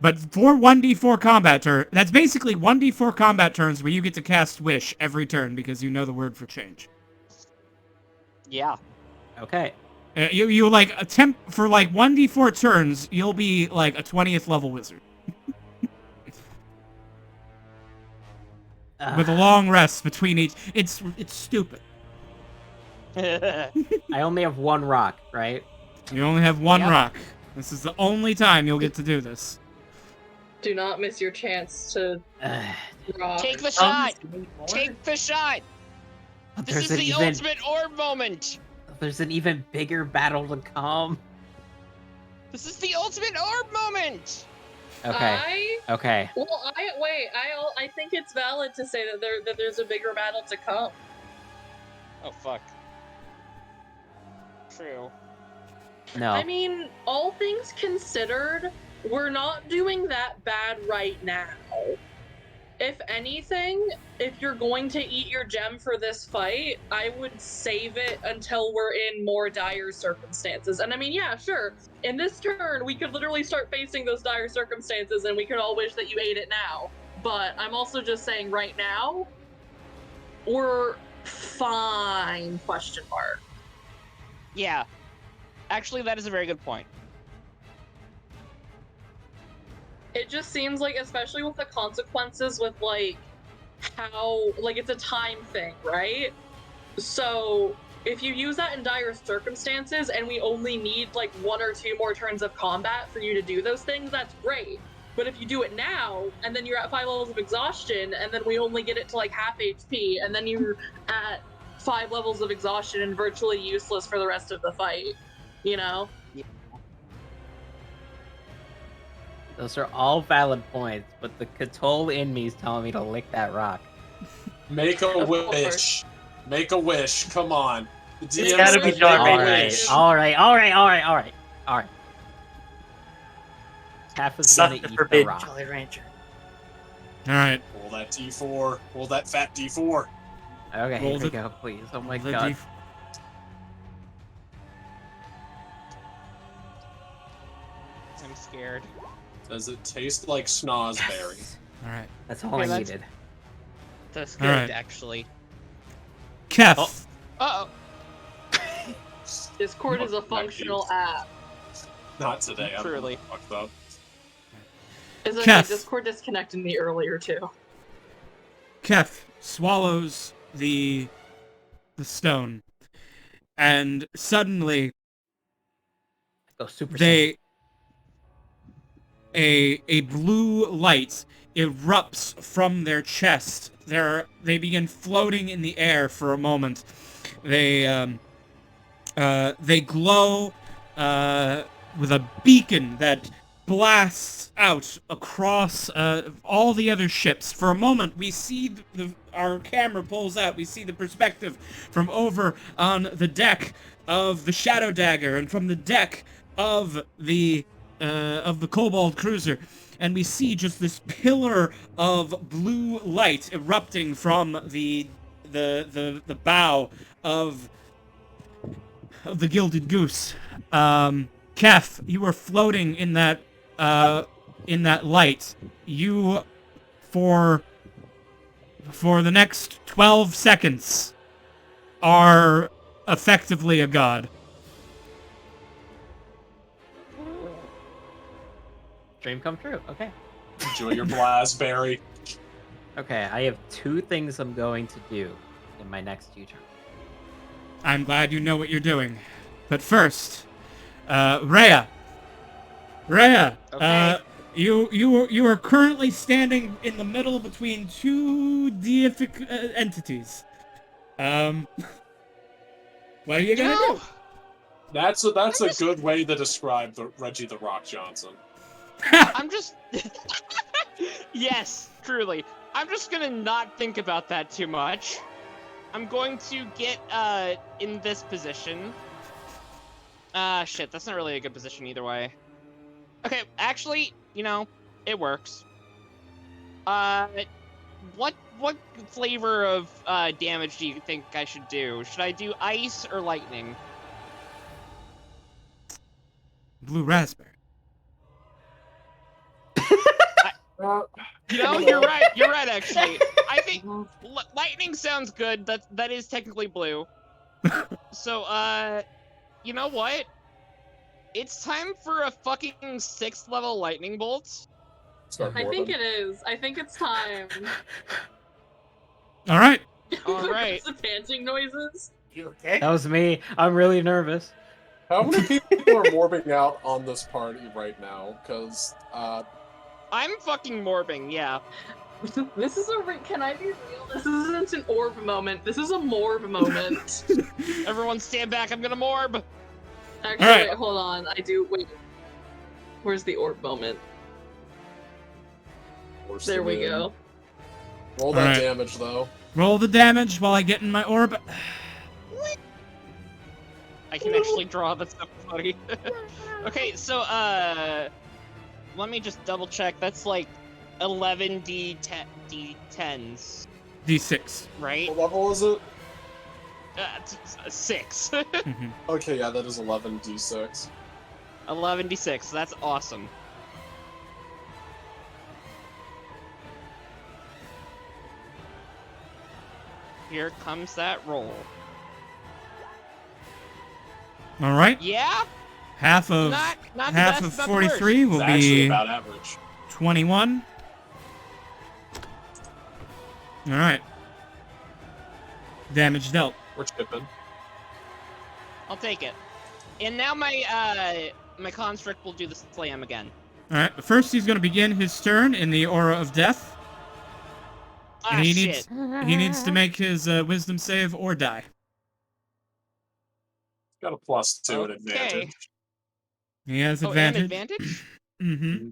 But for 1d4 combat turn, that's basically 1d4 combat turns where you get to cast Wish every turn because you know the word for change. Yeah. Okay. You like attempt for like 1d4 turns, you'll be like a 20th level wizard. With a long rest between each. It's stupid. I only have one rock, right? You only have one Yep. rock. This is the only time you'll get to do this. Do not miss your chance to rock. Take the shot! You need more? Take the shot! This There's is an the even ultimate orb moment! there's an even bigger battle to come. This is the ultimate orb moment! Okay. Okay. Well, I think it's valid to say that there's a bigger battle to come. Oh, fuck. True. No. I mean, all things considered, we're not doing that bad right now. If anything, if you're going to eat your gem for this fight, I would save it until we're in more dire circumstances. And I mean, yeah, sure. In this turn, we could literally start facing those dire circumstances and we could all wish that you ate it now. But I'm also just saying right now, we're fine, question mark. Yeah. Actually, that is a very good point. It just seems like, especially with the consequences with, like, how, like, it's a time thing, right? So, if you use that in dire circumstances and we only need, like, 1 or 2 more turns of combat for you to do those things, that's great. But if you do it now, and then you're at 5 levels of exhaustion, and then we only get it to, like, half HP, and then you're at 5 levels of exhaustion and virtually useless for the rest of the fight, you know? Those are all valid points, but the Cthulhu in me is telling me to lick that rock. Make a Of wish. course. Make a wish. Come on. The It's DM gotta be said done, make a right? wish. Alright. Half is Suck gonna the eat the forbidden rock. Jolly Rancher. Alright. Roll that D4. Roll that fat D4. Okay, Roll here we the- go, please. Oh my The god. D- I'm scared. Does it taste like snozberry? Alright. That's all Okay, I that's- needed. That's good, Alright. actually. Kef. Oh. Uh-oh. Discord is a functional app. Not today. I'm Truly. fucked up. Is okay, Kef. Discord disconnected me earlier too. Kef swallows the stone, and suddenly Go Super Saiyan. they a blue light erupts from their chest. They begin floating in the air for a moment. They glow with a beacon that blasts out across all the other ships. For a moment, we see our camera pulls out. We see the perspective from over on the deck of the Shadow Dagger and from the deck of the Kobold Cruiser, and we see just this pillar of blue light erupting from the bow of the Gilded Goose. Kef, you are floating in that light. You, for the next 12 seconds, are effectively a god. Dream come true. Okay. Enjoy your blastberry. Okay, I have 2 things I'm going to do in my next few turns. I'm glad you know what you're doing. But first, Rhea, Okay. you are currently standing in the middle between 2 deific entities. What are you gonna do? That's a good way to describe the Reggie the Rock Johnson. I'm just... Yes, truly. I'm just gonna not think about that too much. I'm going to get, in this position. Shit, that's not really a good position either way. Okay, actually, it works. What flavor of damage do you think I should do? Should I do ice or lightning? Blue raspberry. You're right. You're right, actually. I think lightning sounds good. That is technically blue. So, you know what? It's time for a fucking 6th level lightning bolt. Start I think morbing. it is. I think it's time. All right. All right. The panting noises. You okay? That was me. I'm really nervous. How many people are morbing out on this party right now? Because, I'm fucking morbing, yeah. This is can I be real? This isn't an orb moment. This is a morb moment. Everyone stand back, I'm gonna morb! Actually, Alright. wait, hold on. Wait. Where's the orb moment? There we go. Roll that Alright. damage, though. Roll the damage while I get in my orb. I can actually draw, that's so funny. Okay, so, let me just double check. That's like 11 D10s, D6. right? What level is it? 6. Mhm. Okay, yeah, that is 11d6. 11d6, that's awesome. Here comes that roll. All right. Yeah? Half of Not the half best, of not the worst. 43 will It's actually be about average. 21. All right. Damage dealt. We're chipping. I'll take it. And now my construct will do the slam again. All right. But first, he's going to begin his turn in the aura of death. Ah, And he shit. needs to make his wisdom save or die. Got a +2 and Okay. advantage. He has Oh, and advantage. advantage? Mm-hmm.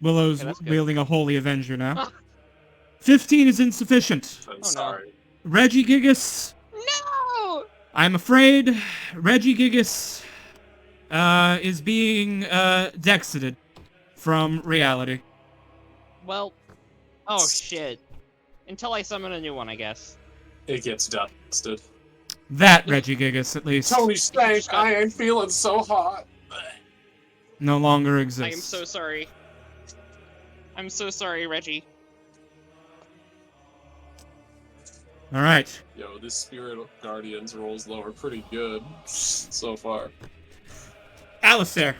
Willow's Okay, that's good. wielding a holy avenger now. Ah. 15 is insufficient. I'm no. sorry. Reggie Gigas, No! I'm afraid Reggie Gigas is being dexited from reality. Well, oh shit. Until I summon a new one, I guess. It gets dusted. That Reggie Gigas, at least, Tony Stank, I ain't feeling so hot. no longer I exists. am so sorry. I'm so sorry, Reggie. All right. Yo, this Spirit of Guardians rolls low are pretty good so far. Alistair.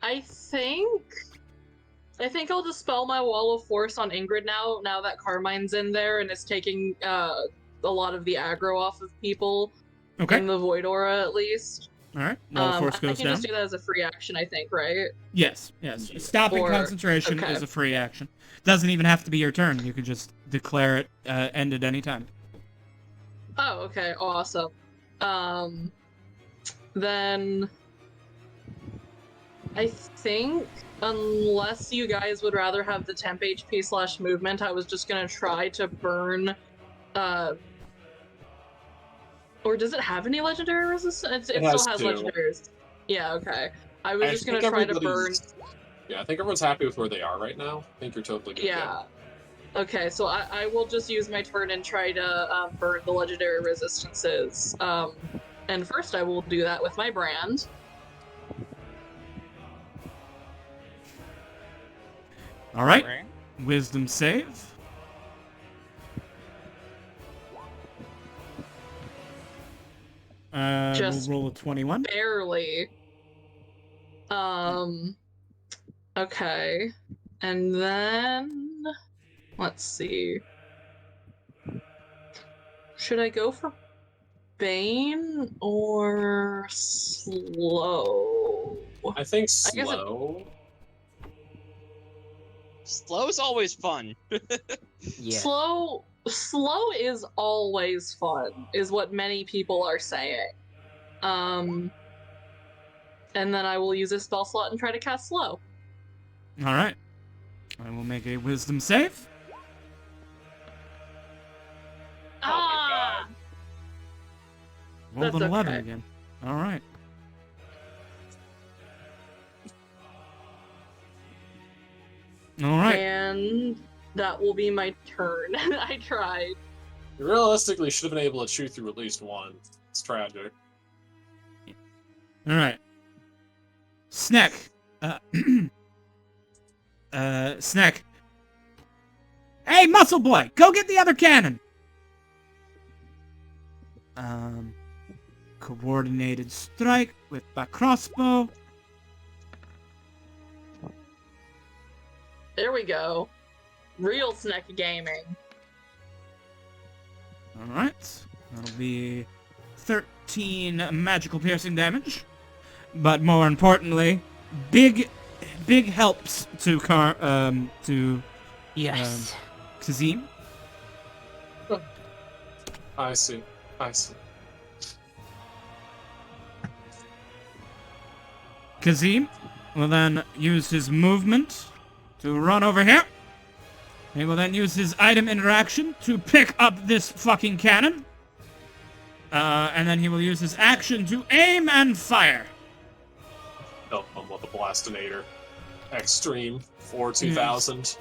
I think I'll dispel my wall of force on Ingrid now that Carmine's in there and is taking a lot of the aggro off of people Okay. in the Void Aura at least. All right. Wall of force I goes can down. just do that as a free action, I think, right? Yes. Yes. Stopping Or- concentration okay. is a free action. Doesn't even have to be your turn. You can just declare it ended anytime. Oh, okay, awesome. Then I think unless you guys would rather have the temp HP / movement, I was just gonna try to burn or does it have any legendary resistance? It has still has two. legendary resistance. Yeah, okay. I was just gonna think try to burn. everybody's- Yeah, I think everyone's happy with where they are right now. I think you're totally good. Yeah. Okay, so I will just use my turn and try to burn the legendary resistances. And first I will do that with my brand. All right. Wisdom save. Just We'll roll a 21. Barely. Okay. And then let's see. Should I go for Bane or slow? I think I guess it- slow. Slow's always fun. Yeah. Slow is always fun, is what many people are saying. And then I will use a spell slot and try to cast slow. All right. I will make a wisdom save. Ah! Rolled That's an 11 okay. again. All right. All right. And that will be my turn. I tried. You realistically should have been able to chew through at least one. It's tragic. All right. Snack. Snack. Hey, Muscle Boy, go get the other cannon. Coordinated strike with my crossbow. There we go. Real snack gaming. All right. That'll be 13 magical piercing damage. But more importantly, big helps to Yes. Kazim. I see. Kazim will then use his movement to run over here. He will then use his item interaction to pick up this fucking cannon. And then he will use his action to aim and fire. Oh, with the Blastinator. Extreme 4,2000.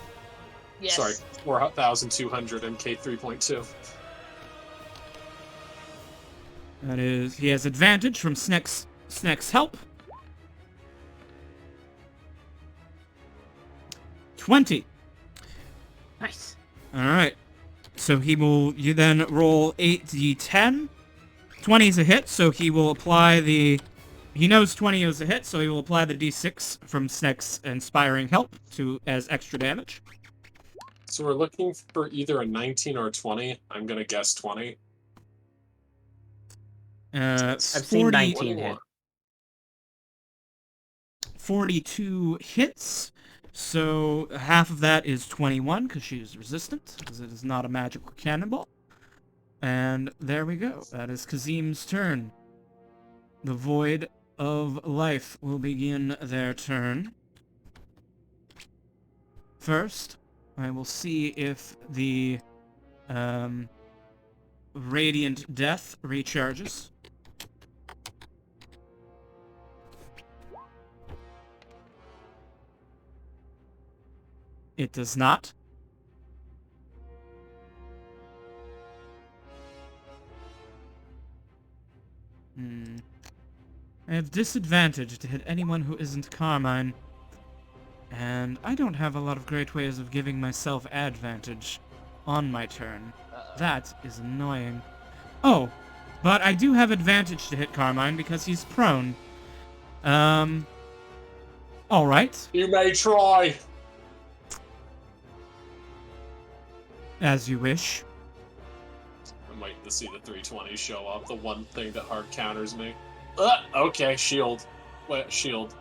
Yes. Sorry, 4,200 MK 3.2. That is, he has advantage from Sneck's help. 20. Nice. Alright. So you then roll 8d10. 20 is a hit, so he will apply the... He knows 20 is a hit, so he will apply the d6 from Sneck's inspiring help as extra damage. So we're looking for either a 19 or a 20. I'm gonna guess 20. I've 40, seen 19 hit. 42 hits, so half of that is 21, because she is resistant, because it is not a magical cannonball. And there we go. That is Kazim's turn. The Void of Life will begin their turn. First, I will see if the Radiant Death recharges. It does not. I have disadvantage to hit anyone who isn't Carmine. And I don't have a lot of great ways of giving myself advantage on my turn. That is annoying. Oh, but I do have advantage to hit Carmine because he's prone. Alright. You may try. As you wish. I'm waiting to see the 320 show up. The one thing that hard counters me. Okay, shield. Wait, shield.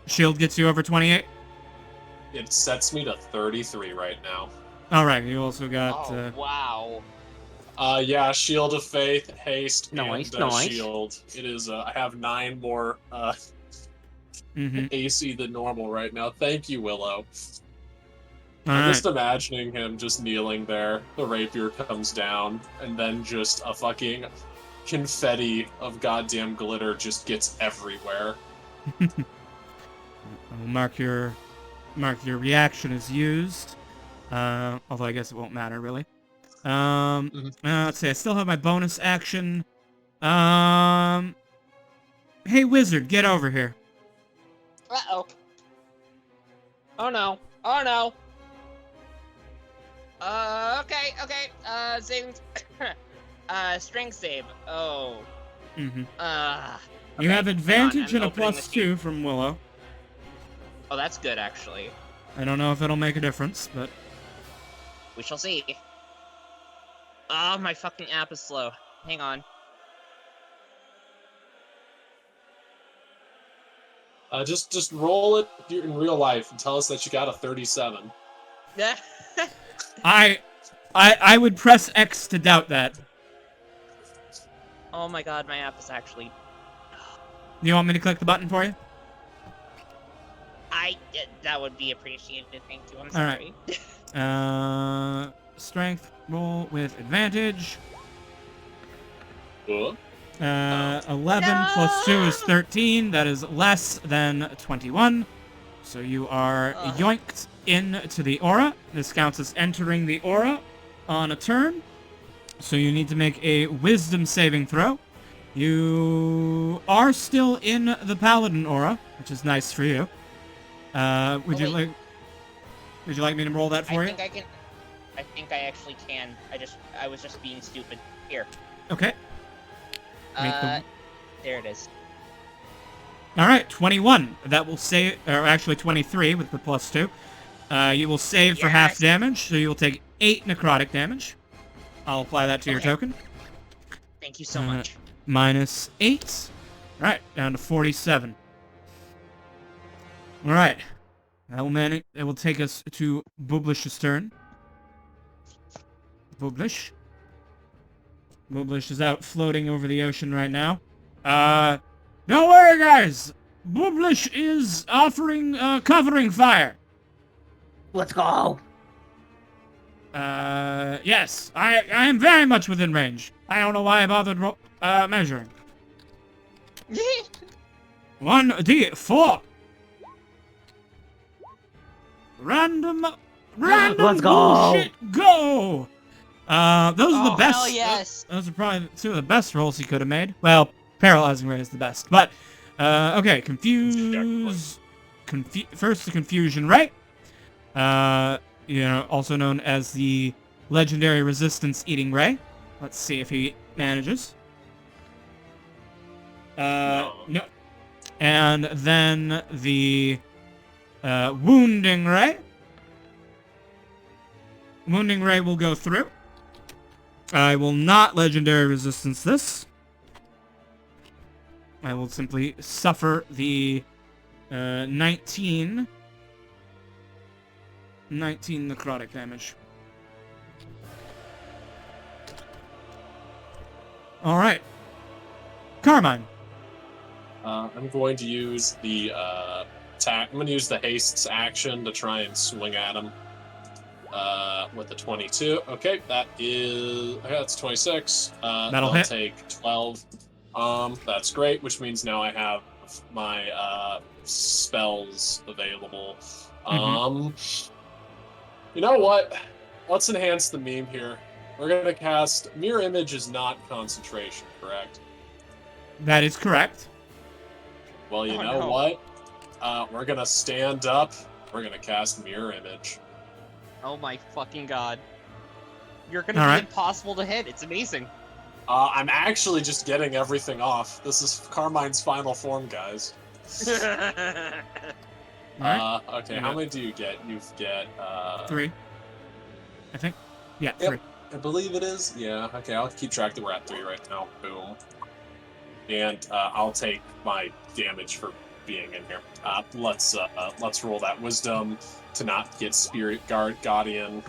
Shield gets you over 28? It sets me to 33 right now. Alright, you also got... Oh, wow. Yeah, Shield of Faith, Haste, Nice, and nice. Shield. It is, I have 9 more, AC than normal right now. Thank you, Willow. I'm Alright. just imagining him just kneeling there, the rapier comes down, and then just a fucking confetti of goddamn glitter just gets everywhere. I'll mark your reaction as used. Although I guess it won't matter really. Let's see, I still have my bonus action. Hey wizard, get over here. Uh-oh. Oh no. Oh no. Okay. Saving... strength save. Oh. You Okay, have hang on, advantage I'm and a opening plus the 2 from Willow. Oh, that's good, actually. I don't know if it'll make a difference, but... We shall see. Oh, my fucking app is slow. Hang on. Just roll it in real life and tell us that you got a 37. I would press X to doubt that. Oh my god, my app is actually... You want me to click the button for you? That would be appreciated. Thank you. I'm All right. sorry. Strength roll with advantage. Huh? 11 plus 2 is 13. That is less than 21. So you are yoinked into the aura. This counts as entering the aura on a turn. So you need to make a wisdom saving throw. You are still in the paladin aura, which is nice for you. Would you like me to roll that for you? I think I actually can. I was just being stupid. Here. Okay. There it is. All right, 21. That will save, or actually 23 with the plus 2. You will save for half Yes. damage, so you will take 8 necrotic damage. I'll apply that to your Okay. token. Thank you so much. Minus 8. All right, down to 47. All right. That will take us to Bublish's turn. Bublish. Bublish is out floating over the ocean right now. Don't worry, guys! Bublish is offering, covering fire. Let's go. Yes. I am very much within range. I don't know why I bothered, measuring. 1d4. Random Let's go. bullshit, go! Those are the best. Hell yes. Those are probably 2 of the best rolls he could have made. Well, paralyzing ray is the best, but okay. First the confusion ray. Also known as the legendary resistance eating ray. Let's see if he manages. No. And then the wounding ray. Wounding ray will go through. I will not legendary resistance this. I will simply suffer the 19 necrotic damage. All right, Carmine. I'm going to use the attack. I'm going to use the haste's action to try and swing at him. With the 22. Okay, that's 26. That'll I'll hit. take 12. That's great, which means now I have my spells available. You know what? Let's enhance the meme here. We're gonna cast Mirror Image is not concentration, correct? That is correct. Well, you Oh, know no. what? We're gonna stand up. We're gonna cast Mirror Image. Oh my fucking god. You're gonna All be right. impossible to hit. It's amazing. I'm actually just getting everything off. This is Carmine's final form, guys. All right. Okay, how many do you get? You get 3. I think. Yeah, Yep. 3. I believe it is. Yeah. Okay, I'll keep track that we're at 3 right now. Boom. And I'll take my damage for being in here. Let's roll that wisdom to not get spirit guardian.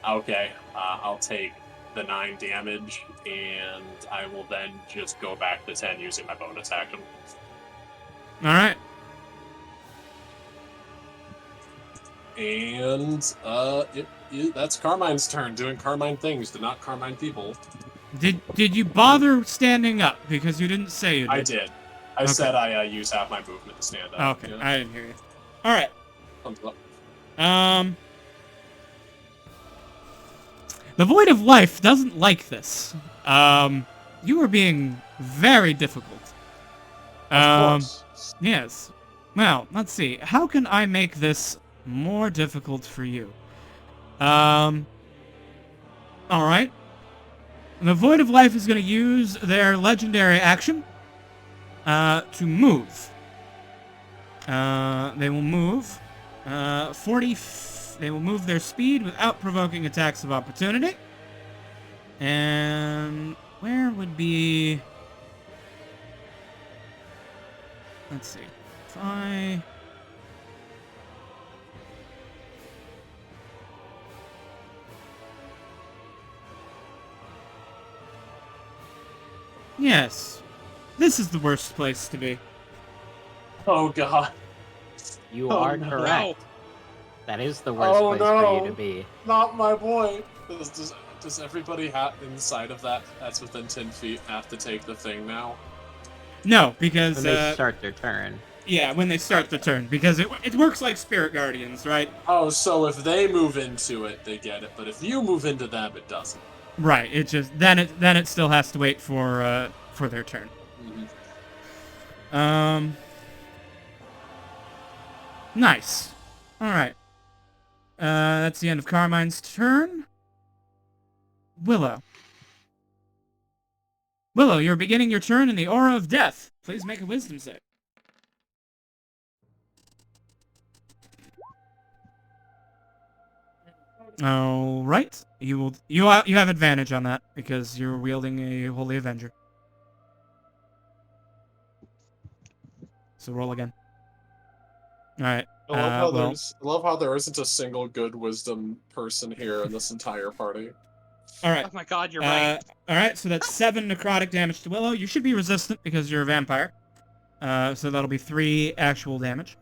Okay. I'll take the 9 damage, and I will then just go back to 10 using my bonus action. All right. And that's Carmine's turn, doing Carmine things to not Carmine people. Did you bother standing up? Because you didn't say you did. I did. I Okay. said I use half my movement to stand up. Okay, Yeah. I didn't hear you. All right. Thumbs up. The Void of Life doesn't like this. You are being very difficult. Of course. Yes. Well, let's see. How can I make this more difficult for you? All right. The Void of Life is going to use their legendary action to move. They will move 40. They will move their speed without provoking attacks of opportunity. And where would be? Let's see. If I. Yes. This is the worst place to be. Oh god. You Oh, are no. correct. That is the worst Oh, place for you no. to be. Not my boy. Does everybody inside of that's within 10 feet have to take the thing now? No, because When they start their turn. yeah, when they start the turn, because it works like Spirit Guardians, right? Oh, so if they move into it, they get it, but if you move into them, it doesn't. Right. It just then it still has to wait for their turn. Mm-hmm. Nice. All right. That's the end of Carmine's turn. Willow. Willow, you're beginning your turn in the Aura of Death. Please make a Wisdom save. All right. You have advantage on that because you're wielding a Holy Avenger. So roll again. All right. I love how there isn't a single good wisdom person here in this entire party. All right. Oh my god, you're right. All right. So that's 7 necrotic damage to Willow. You should be resistant because you're a vampire. So that'll be 3 actual damage.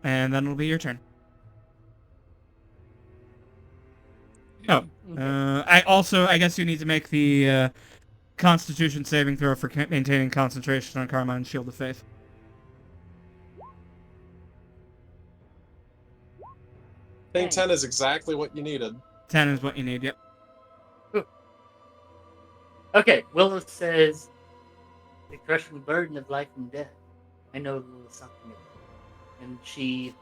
And then it'll be your turn. Oh. I guess you need to make the Constitution saving throw for maintaining concentration on Carmine's Shield of Faith. I think 10 is exactly what you needed. 10 is what you need, yep. Okay, Willow says, the crushing burden of life and death. I know a little something of it. And she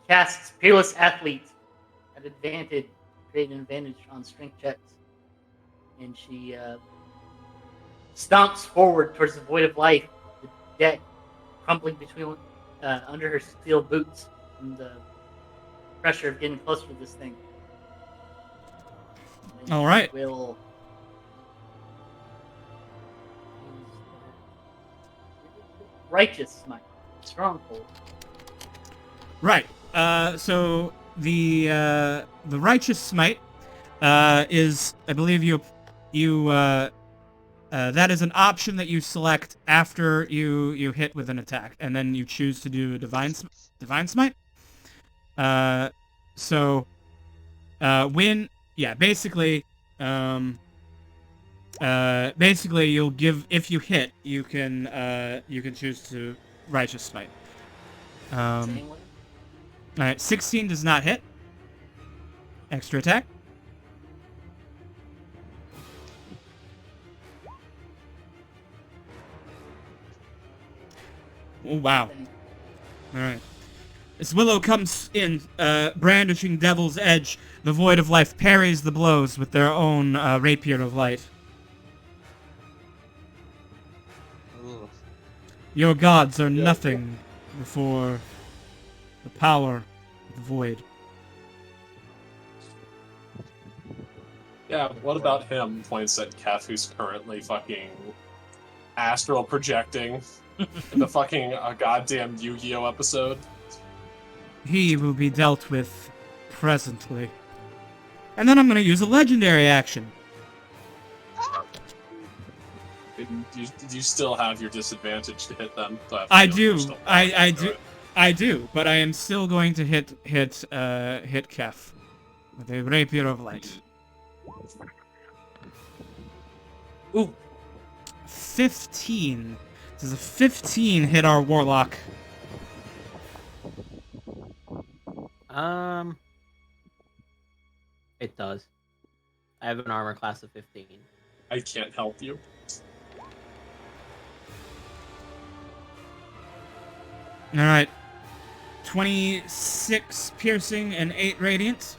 casts Peerless Athlete at advantage, create an advantage on strength checks. And she stomps forward towards the void of life, the deck crumpling between under her steel boots and the pressure of getting closer to this thing. All right. Will Righteous Smite, Stronghold. Right. So the Righteous Smite is, I believe that is an option that you select after you hit with an attack, and then you choose to do Divine Smite. Basically you'll give, if you hit, you can choose to Righteous Smite. All right, 16 does not hit. Extra attack. Oh, wow. All right. As Willow comes in, brandishing Devil's Edge, the Void of Life parries the blows with their own Rapier of Light. Ooh. Your gods are nothing before the power of the Void. Yeah, what about him? Points at Kef, who's currently fucking astral projecting in the fucking goddamn Yu-Gi-Oh episode. He will be dealt with presently. And then I'm going to use a legendary action. Do you still have your disadvantage to hit them? I do. I do, but I am still going to hit Kef with a Rapier of Light. Ooh. 15. Does a 15 hit our Warlock? It does. I have an armor class of 15. I can't help you. Alright. 26 piercing and 8 radiant.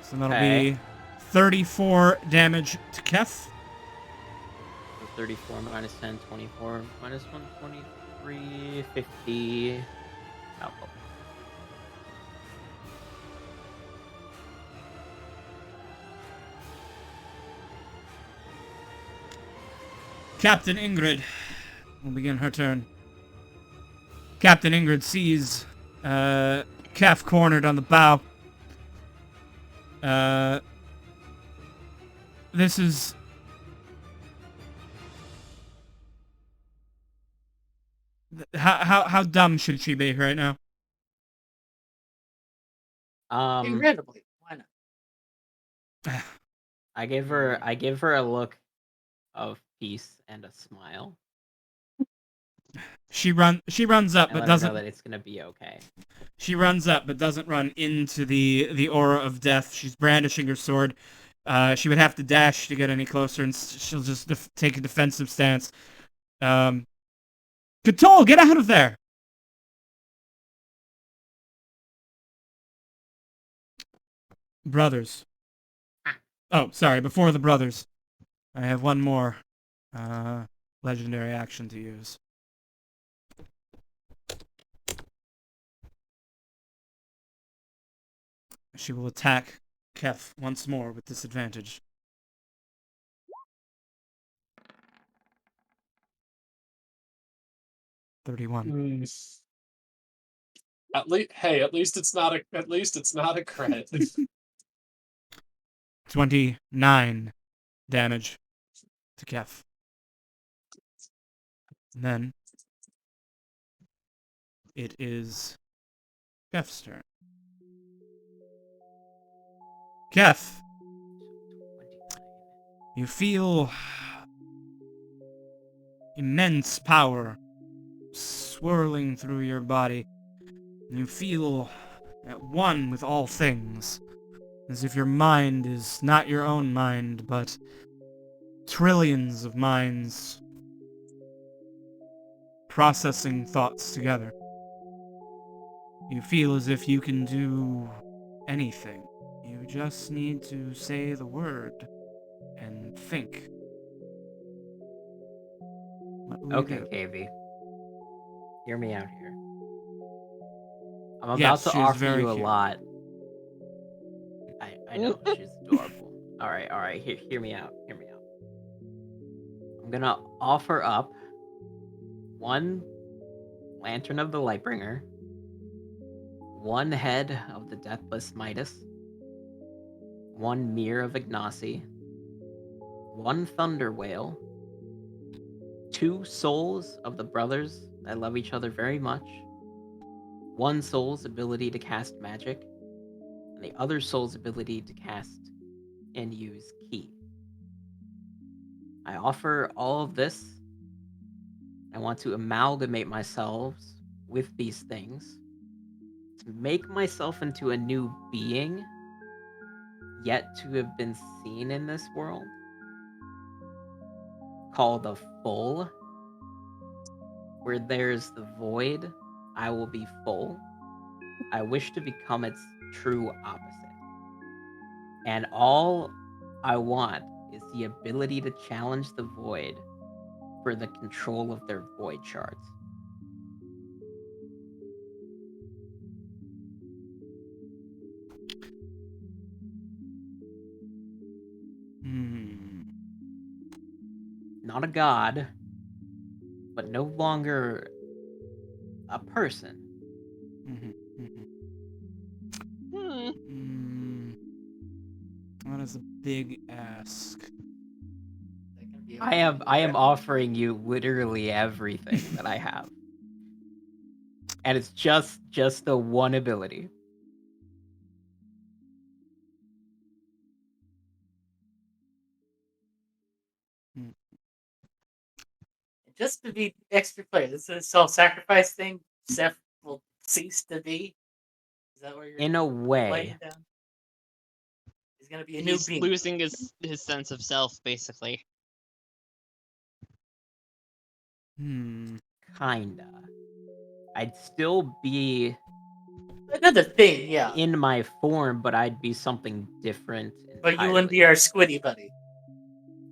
So that'll be 34 damage to Kef. 34 minus 10, 24 minus 1, 23, 50. Oh. Captain Ingrid will begin her turn. Captain Ingrid sees Kef cornered on the bow. this is... How dumb should she be right now? Incredibly. Why not? I give her a look of peace and a smile. She runs up, And but let her doesn't. know that it's gonna be okay. She runs up, but doesn't run into the aura of death. She's brandishing her sword. She would have to dash to get any closer, and she'll just take a defensive stance. Cthulhu, get out of there! Brothers. Oh, sorry, before the brothers. I have one more legendary action to use. She will attack Kef once more with disadvantage. $31. At least it's not a crit. 29 damage to Kef. And then it is Kef's turn. Kef, you feel immense power swirling through your body. You feel at one with all things, as if your mind is not your own mind, but trillions of minds processing thoughts together. You feel as if you can do anything. You just need to say the word and think. What will you Okay, do? KV. Hear me out here. I'm about Yes, to she is offer very you a cute. lot. I know, she's adorable. Alright, hear me out. I'm gonna offer up one Lantern of the Lightbringer, one head of the Deathless Midas, one Mirror of Ignacy, one Thunder Whale, two souls of the brothers that love each other very much, one soul's ability to cast magic, and the other soul's ability to cast and use ki. I offer all of this. I want to amalgamate myself with these things to make myself into a new being yet to have been seen in this world, called the Full. Where there's the void, I will be full. I wish to become its true opposite. And all I want is the ability to challenge the void for the control of their void shards. Not a god, but no longer a person. That is a big ask. I am offering you literally everything that I have. And it's just the one ability. Just to be extra clear, this is a self-sacrifice thing. Seth will cease to be. Is that where you're In a way. laying it down? He's gonna be a new He's being. losing his sense of self, basically. Kinda. I'd still be Another thing, yeah. in my form, but I'd be something different But you wouldn't entirely. be our squiddy buddy.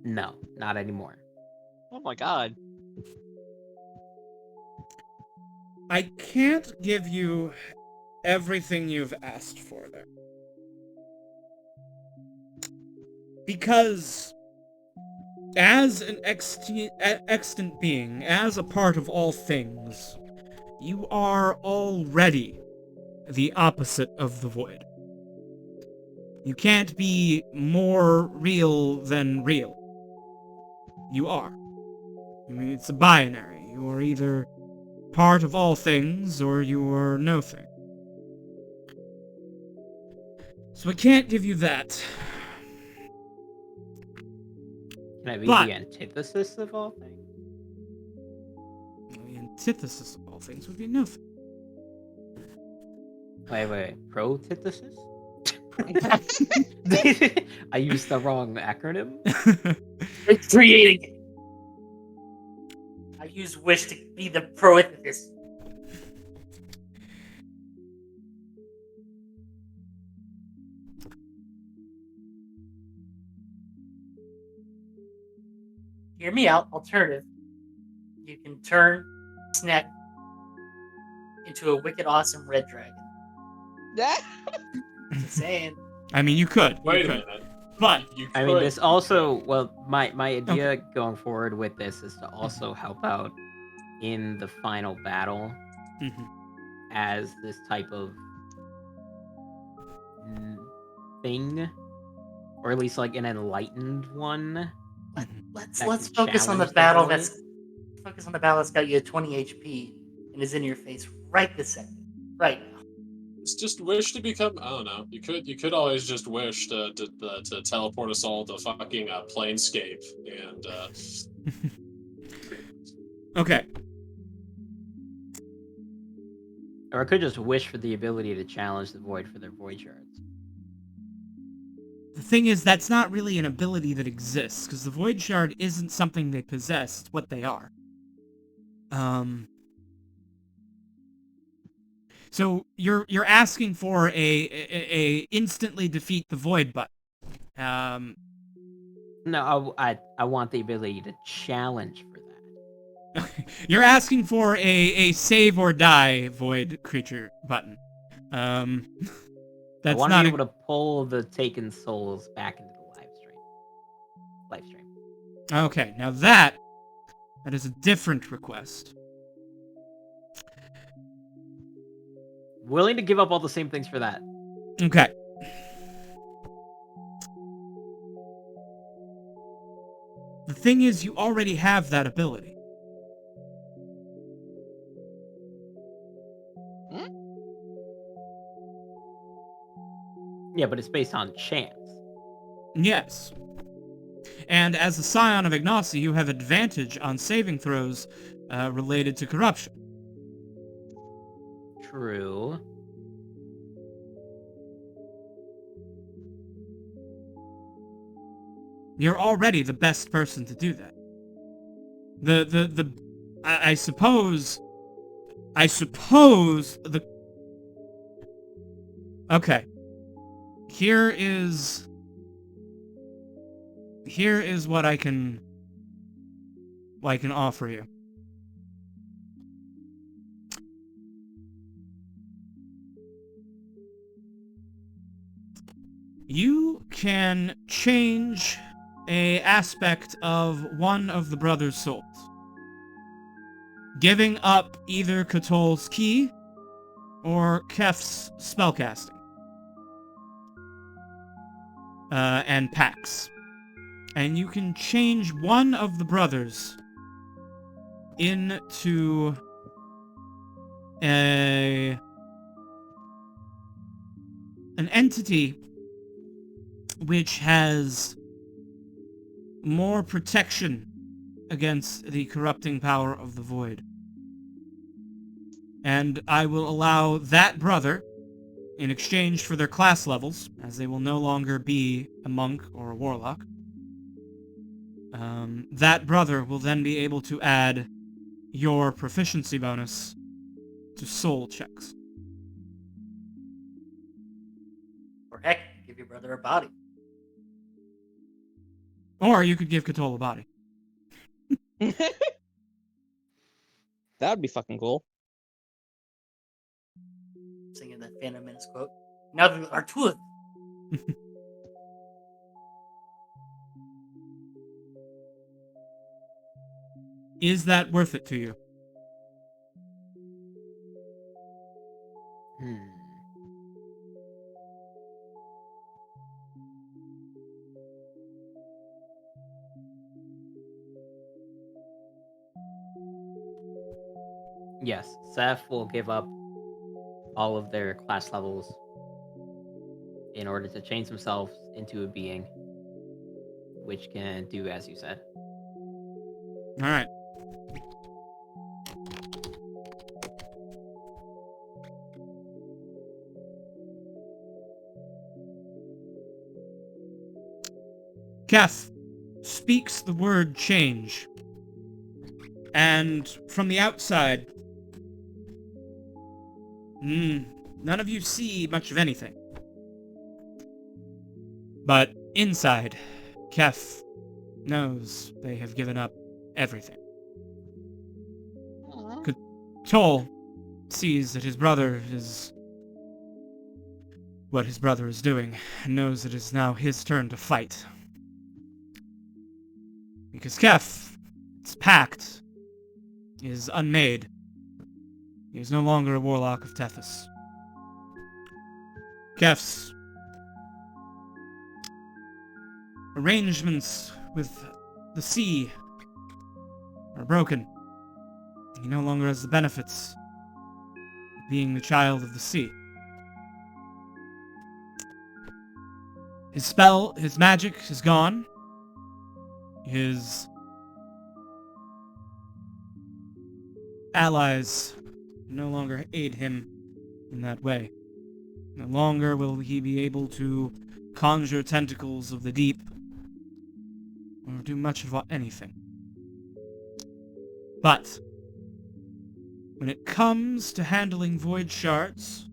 No, not anymore. Oh my god. I can't give you everything you've asked for there. Because as an extant being, as a part of all things, you are already the opposite of the void. You can't be more real than real. You are. I mean, it's a binary. You are either part of all things, or you are no thing. So I can't give you that. Can I be But- the antithesis of all things? The antithesis of all things would be no thing. Wait. Protithesis? I used the wrong acronym. We're creating it. I use wish to be the prothesis. Hear me out. Alternative. You can turn Snack into a wicked awesome red dragon. Just saying. I mean, you could. Wait you a could. minute. But You I mean, could- this also, well, my idea going forward with this is to also help out in the final battle Mhm. as this type of thing, or at least like an enlightened one. Let's That let's can focus on the challenge the battle void. that's got you at 20 HP and is in your face right this second. Right now. It's just wish to become. I don't know. You could always just wish to teleport us all to fucking Planescape and. okay. Or I could just wish for the ability to challenge the void for their void shards. The thing is, that's not really an ability that exists, because the Void Shard isn't something they possess, it's what they are. So you're asking for a instantly defeat the Void button. No, I want the ability to challenge for that. You're asking for a save or die Void creature button. I That's want not to be able to pull the taken souls back into the live stream. Okay, now that is a different request. Willing to give up all the same things for that. Okay. The thing is, you already have that ability. Yeah, but it's based on chance. Yes. And as a scion of Ignacy, you have advantage on saving throws related to corruption. True. You're already the best person to do that. I suppose the... Okay. Here is what I can offer you. You can change a aspect of one of the brothers' souls, giving up either Cthulhu's key or Kef's spellcasting, and Pax. And you can change one of the brothers into an entity which has more protection against the corrupting power of the void. And I will allow that brother, in exchange for their class levels, as they will no longer be a monk or a warlock, that brother will then be able to add your proficiency bonus to soul checks. Or heck, give your brother a body. Or you could give Cthulhu a body. That would be fucking cool. Singing that Phantom Menace quote. Now that our two of them. Is that worth it to you? Yes, Seth will give up all of their class levels in order to change themselves into a being, which can do as you said. All right. Kef speaks the word change. And from the outside, none of you see much of anything. But inside, Kef knows they have given up everything. Toll sees that his brother is what his brother is doing, and knows it is now his turn to fight. Because Kef, its pact, is unmade. He is no longer a warlock of Tethys. Kef's arrangements with the sea are broken. He no longer has the benefits of being the child of the sea. His spell, his magic is gone. His allies no longer aid him in that way. No longer will he be able to conjure tentacles of the deep or do much of anything. But when it comes to handling void shards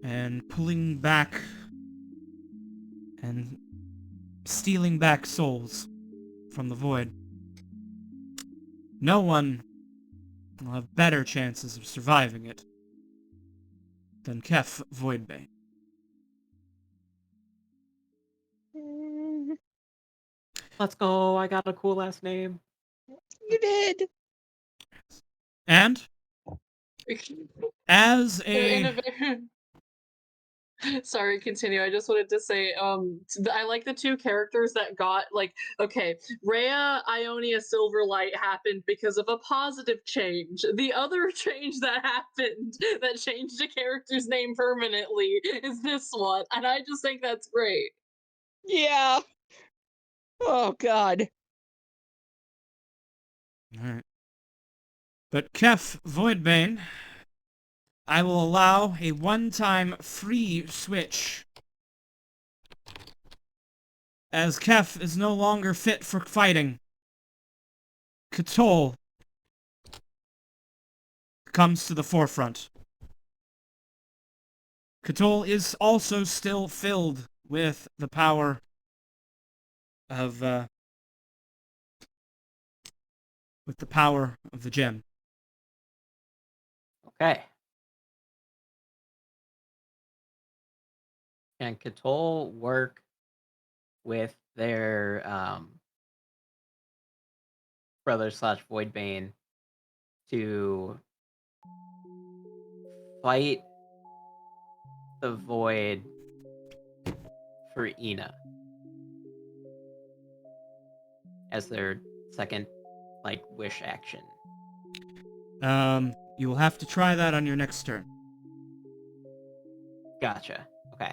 and pulling back and stealing back souls from the void, no one will have better chances of surviving it than Kef Voidbane. Let's go, I got a cool last name. You did. And as In a... a very... Sorry, continue. I just wanted to say, I like the two characters that got, like, okay, Rhea, Ionia, Silverlight happened because of a positive change. The other change that happened that changed a character's name permanently is this one, and I just think that's great. Yeah. Oh God. Alright. But Kef Voidbane, I will allow a one-time free switch, as Kef is no longer fit for fighting. Cthulhu comes to the forefront. Cthulhu is also still filled with the power of the gem. Okay. Can Cthulhu work with their brother / Voidbane to fight the void for Ina as their second wish action? You will have to try that on your next turn. Gotcha. Okay.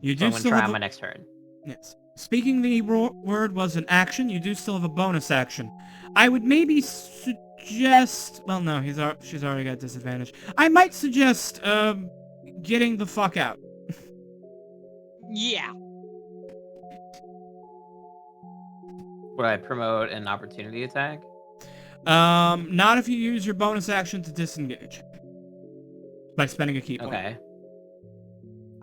You So do I'm gonna still try have on my next turn. Yes. Speaking the word was an action. You do still have a bonus action. I would maybe suggest... Well, no, she's already got disadvantage. I might suggest, getting the fuck out. Yeah. Would I promote an opportunity attack? Not if you use your bonus action to disengage. By spending a key point. Okay.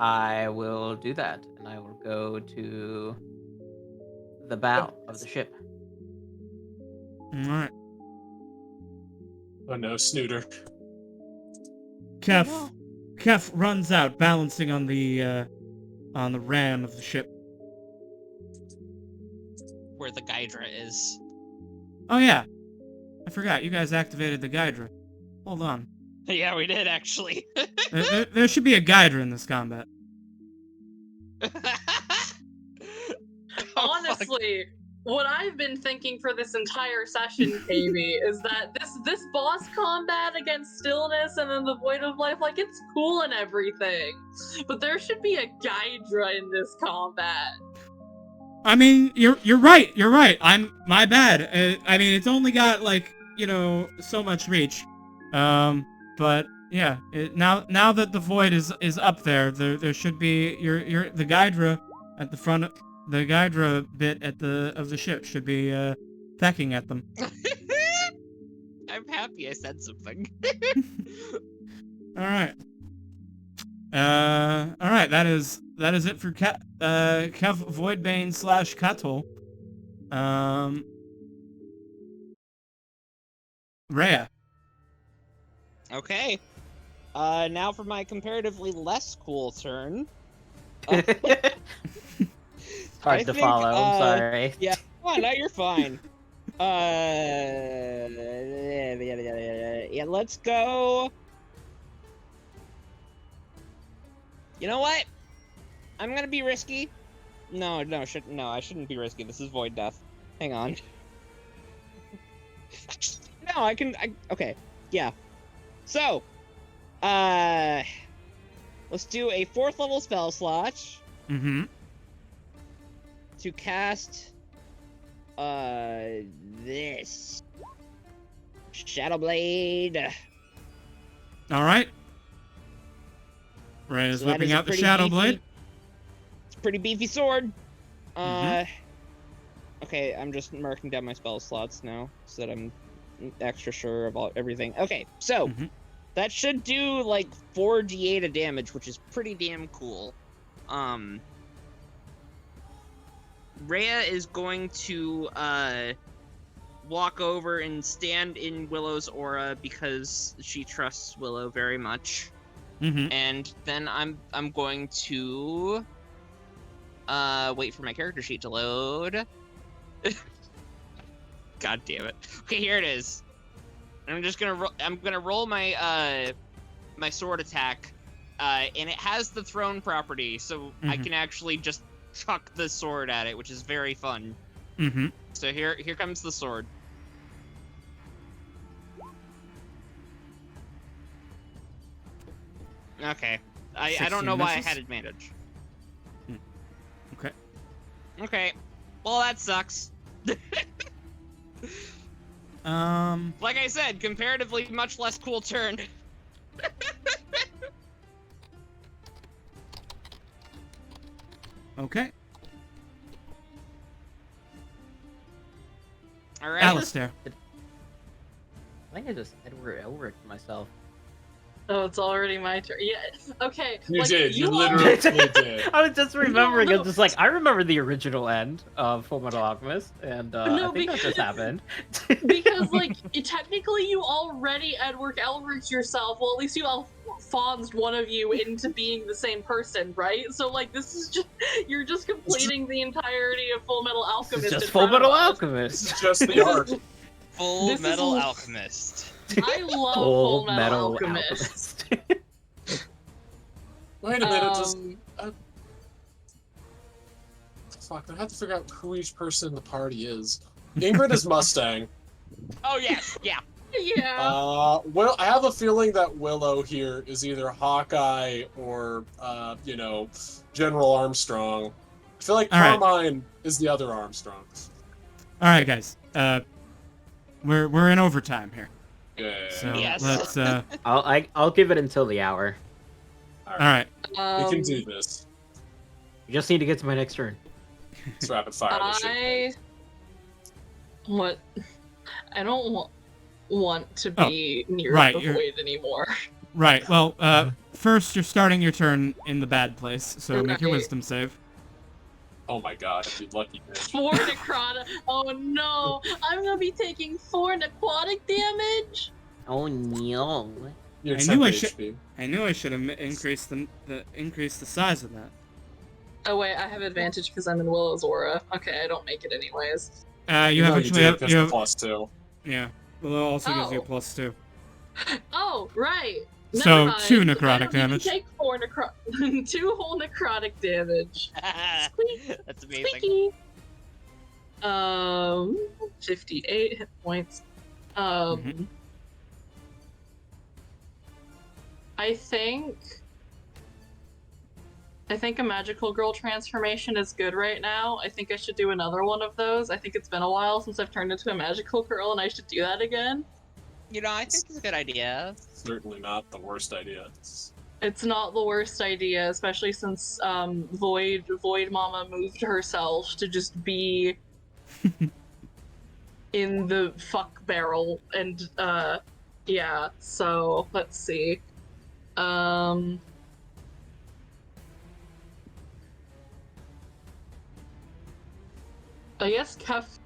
I will do that, and I will go to the bow of the ship. Alright. Oh no, Snooter. Kef runs out, balancing on the ram of the ship. Where the Gydra is. Oh yeah. I forgot, you guys activated the Gydra. Hold on. Yeah, we did actually. There should be a Gydra in this combat. Honestly, what I've been thinking for this entire session, KB, is that this boss combat against Stillness and then the Void of Life, like, it's cool and everything, but there should be a Gydra in this combat. I mean, you're right. You're right. My bad. I mean, it's only got like so much reach. But yeah, now that the Void is up there there should be the Gydra at the front. The Gydra bit of the ship should be pecking at them. I'm happy I said something. All right. All right. That is it for Kev Voidbane / Katul. Rhea. Okay. Now for my comparatively less cool turn. Hard to follow. I'm sorry. Yeah. Come on, now you're fine. Yeah, let's go. You know what? I'm gonna be risky. No, I shouldn't be risky. This is Void Death. Hang on. No, okay. Yeah. So, let's do a 4th level spell slot. Mm-hmm. To cast, this Shadow Blade. All right. Rhea's So that whipping is a out the pretty Shadow beefy- Blade. It's a pretty beefy sword. Mhm. Okay, I'm just marking down my spell slots now so that I'm extra sure of everything. Okay, so Mhm. that should do like 4d8 of damage, which is pretty damn cool. Rhea is going to walk over and stand in Willow's aura because she trusts Willow very much. Mm-hmm. And then I'm going to wait for my character sheet to load. God damn it. Okay, here it is. I'm just gonna roll my my sword attack, and it has the thrown property, so I Mhm. can actually just chuck the sword at it, which is very fun. Mm-hmm. So here comes the sword. Okay. I don't 16 know why I misses? had advantage. Okay. Okay. Well, that sucks. Like I said, comparatively much less cool turn. Okay. All right. Alistair. I think I just Edward myself. Oh, it's already my turn. Yeah. Okay. You like, did. You all- literally did. I was just remembering. No. I'm just like, I remember the original end of Fullmetal Alchemist, and No, I think that just happened. Because, like, technically you already Edward Elric yourself. Well, at least you alphonsed one of you into being the same person, right? So, like, this is just, you're just completing the entirety of Full Metal Alchemist. It's just in front of Fullmetal us. Alchemist. It's just the art. Full This is Metal l- Alchemist. I love Full Full Metal Alchemist. Wait a minute. Just Um, fuck. I have to figure out who each person in the party is. Ingrid is Mustang. Oh yes, yeah. yeah. Well, I have a feeling that Willow here is either Hawkeye or, General Armstrong. I feel like All right. Carmine is the other Armstrong. All right, guys. We're in overtime here. Yeah. So Yes. let's. I'll give it until the hour. All right. We can do this. You just need to get to my next turn. It's rapid fire. This shit. I don't want to be near right, the you're- void anymore. Right. Well, first you're starting your turn in the bad place, so make your Right. wisdom save. Oh my god, you lucky bitch. 4 necrotic. Oh no! I'm gonna be taking 4 necrotic damage. Oh no. You're I 10 knew I HP. I knew I should have increased the size of that. Oh wait, I have advantage because I'm in Willow's aura. Okay, I don't make it anyways. You No, have you actually do, have, 'cause you the have +2. yeah. Willow also gives you a Oh. +2. Oh right. So, Never mind. 2 I necrotic don't need to damage. Take 4 2 whole necrotic damage. Squeak, That's amazing. squeaky. Um, 58 hit points. Mhm. I think a magical girl transformation is good right now. I think I should do another one of those. I think it's been a while since I've turned into a magical girl, and I should do that again. You know, I think it's a good idea. Certainly not the worst idea. It's not the worst idea, especially since Void Mama moved herself to just be in the fuck barrel, and yeah. So let's see. I guess Kef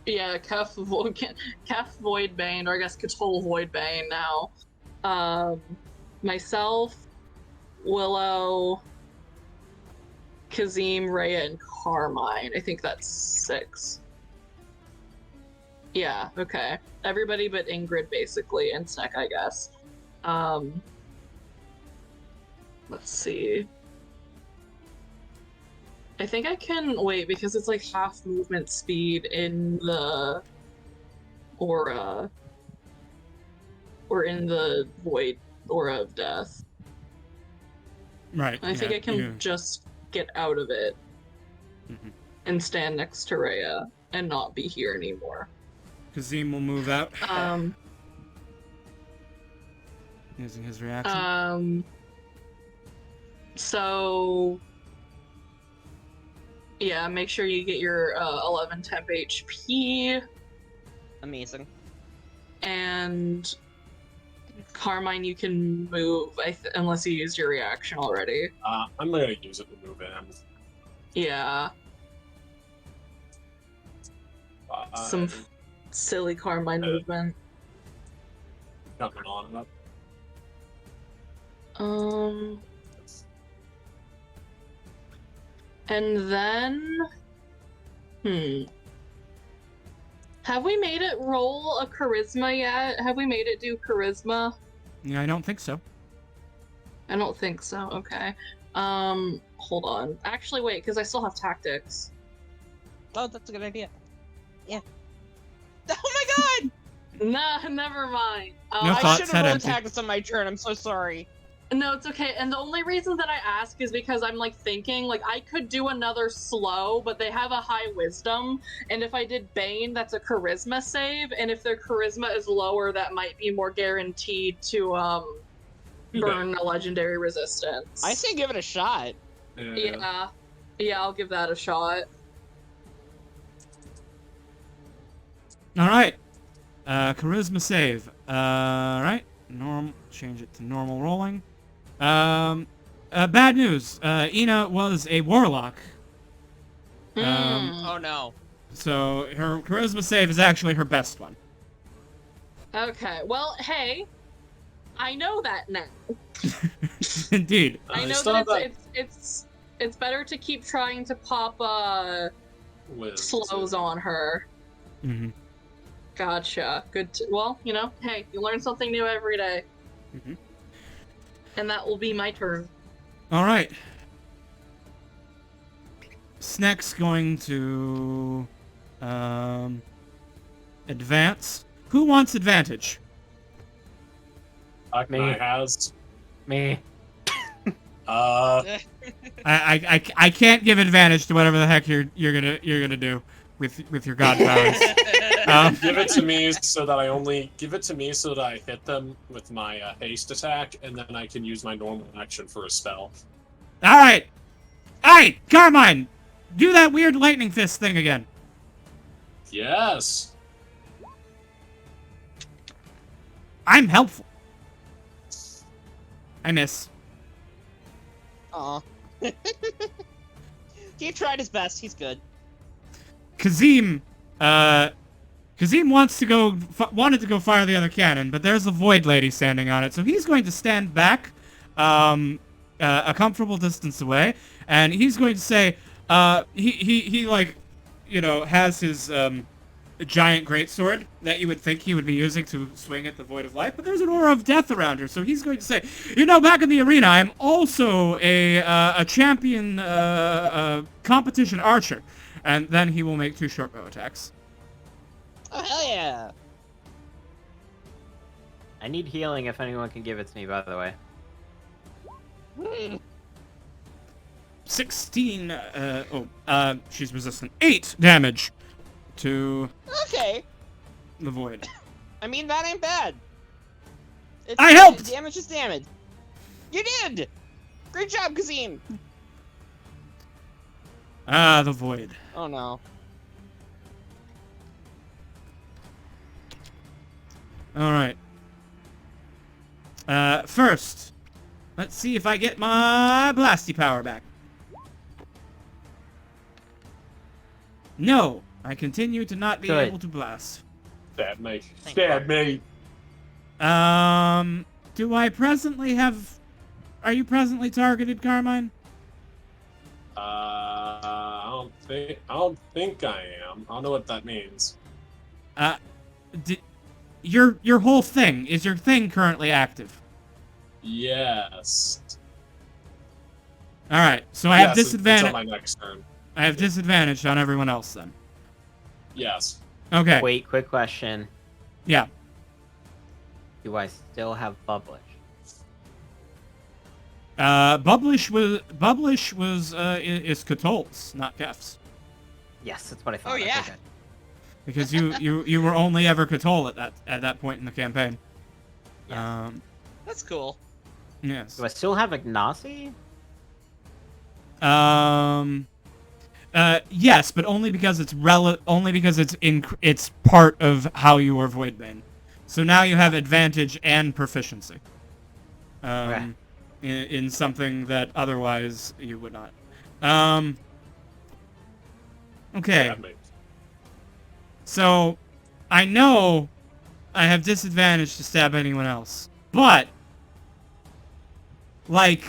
Voidbane, or I guess Cthulhu Voidbane now. Myself, Willow, Kazim, Rhea, and Carmine. I think that's 6. Yeah, okay. Everybody but Ingrid, basically, and Snek, I guess. Let's see. I think I can wait because it's like half movement speed in the aura, or in the void aura of death. Right. I think I can just get out of it and stand next to Rhea and not be here anymore. Kazim will move out. Using his reaction. So yeah, make sure you get your 11 temp HP. Amazing. And Carmine, you can move unless you used your reaction already. I'm gonna use it to move in. Yeah. Some silly Carmine movement. Jumping on and up. And then, have we made it roll a charisma yet? Have we made it do charisma? Yeah, I don't think so. I don't think so. Okay. Hold on. Actually, wait, because I still have tactics. Oh, that's a good idea. Yeah. Oh my god! Nah, never mind. No I thoughts should had have rolled empty. tactics on my turn. I'm so sorry. No, it's okay. And the only reason that I ask is because I'm like thinking, like, I could do another slow, but they have a high wisdom. And if I did Bane, that's a charisma save. And if their charisma is lower, that might be more guaranteed to burn a legendary resistance. I say give it a shot. Yeah. Yeah, I'll give that a shot. Alright. Charisma save. Right. Change it to normal rolling. Bad news. Ina was a warlock. Oh no. So her charisma save is actually her best one. Okay. Well, hey, I know that now. Indeed. I know that it's better to keep trying to pop slows on her. Mm-hmm. Gotcha. Good. Well, you know, hey, you learn something new every day. Mm-hmm. And that will be my turn. All right. Snek's going to advance. Who wants advantage? Me has. Me. I can't give advantage to whatever the heck you're gonna do with your god powers. Give it to me so that I hit them with my haste attack, and then I can use my normal action for a spell. All right, Carmine, do that weird lightning fist thing again. Yes. I'm helpful. I miss. Aw. He tried his best. He's good. Kazim wanted to go fire the other cannon, but there's a void lady standing on it, so he's going to stand back, a comfortable distance away, and he's going to say, he like, you know, has his giant greatsword that you would think he would be using to swing at the void of life, but there's an aura of death around her, so he's going to say, you know, back in the arena, I'm also a champion competition archer. And then he will make 2 short bow attacks. Oh, hell yeah! I need healing if anyone can give it to me, by the way. Hmm. 16, she's resistant. 8 damage to Okay. the void. I mean, that ain't bad. I helped! Damage is damage. You did! Great job, Kazim! Ah, the void. Oh no. Alright. First, let's see if I get my blasty power back. No, I continue to not be Good. able to blast. Stab me. Thank Stab me. Do I presently have... Are you presently targeted, Carmine? I don't think I am. I don't know what that means. Your whole thing, is your thing currently active? Yes. Alright, so I have Yes, it's disadvantage. on my next turn. I have disadvantage on everyone else then. Yes. Okay. Wait, quick question. Yeah. Do I still have Bubblish? Bubblish was is Catole's, not Kef's. Yes, that's what I thought. Oh, Okay, yeah. good. Because you were only ever Catole at that point in the campaign. Yes. That's cool. Yes. Do I still have Ignacy? Yes, but only because it's part of how you are Voidbane. So now you have advantage and proficiency. Okay. In something that otherwise you would not. Okay. Stab me. So, I know I have disadvantage to stab anyone else, but, like,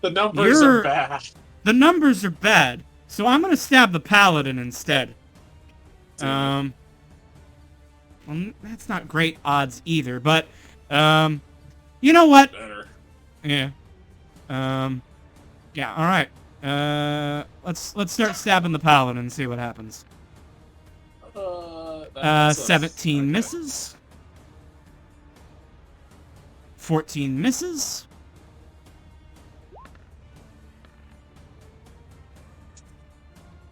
The numbers are bad. the numbers are bad, so I'm gonna stab the paladin instead. Well, that's not great odds either, but, you know what? Better. Yeah. Yeah, alright. Let's start stabbing the paladin and see what happens. That's 17 okay. misses. 14 misses.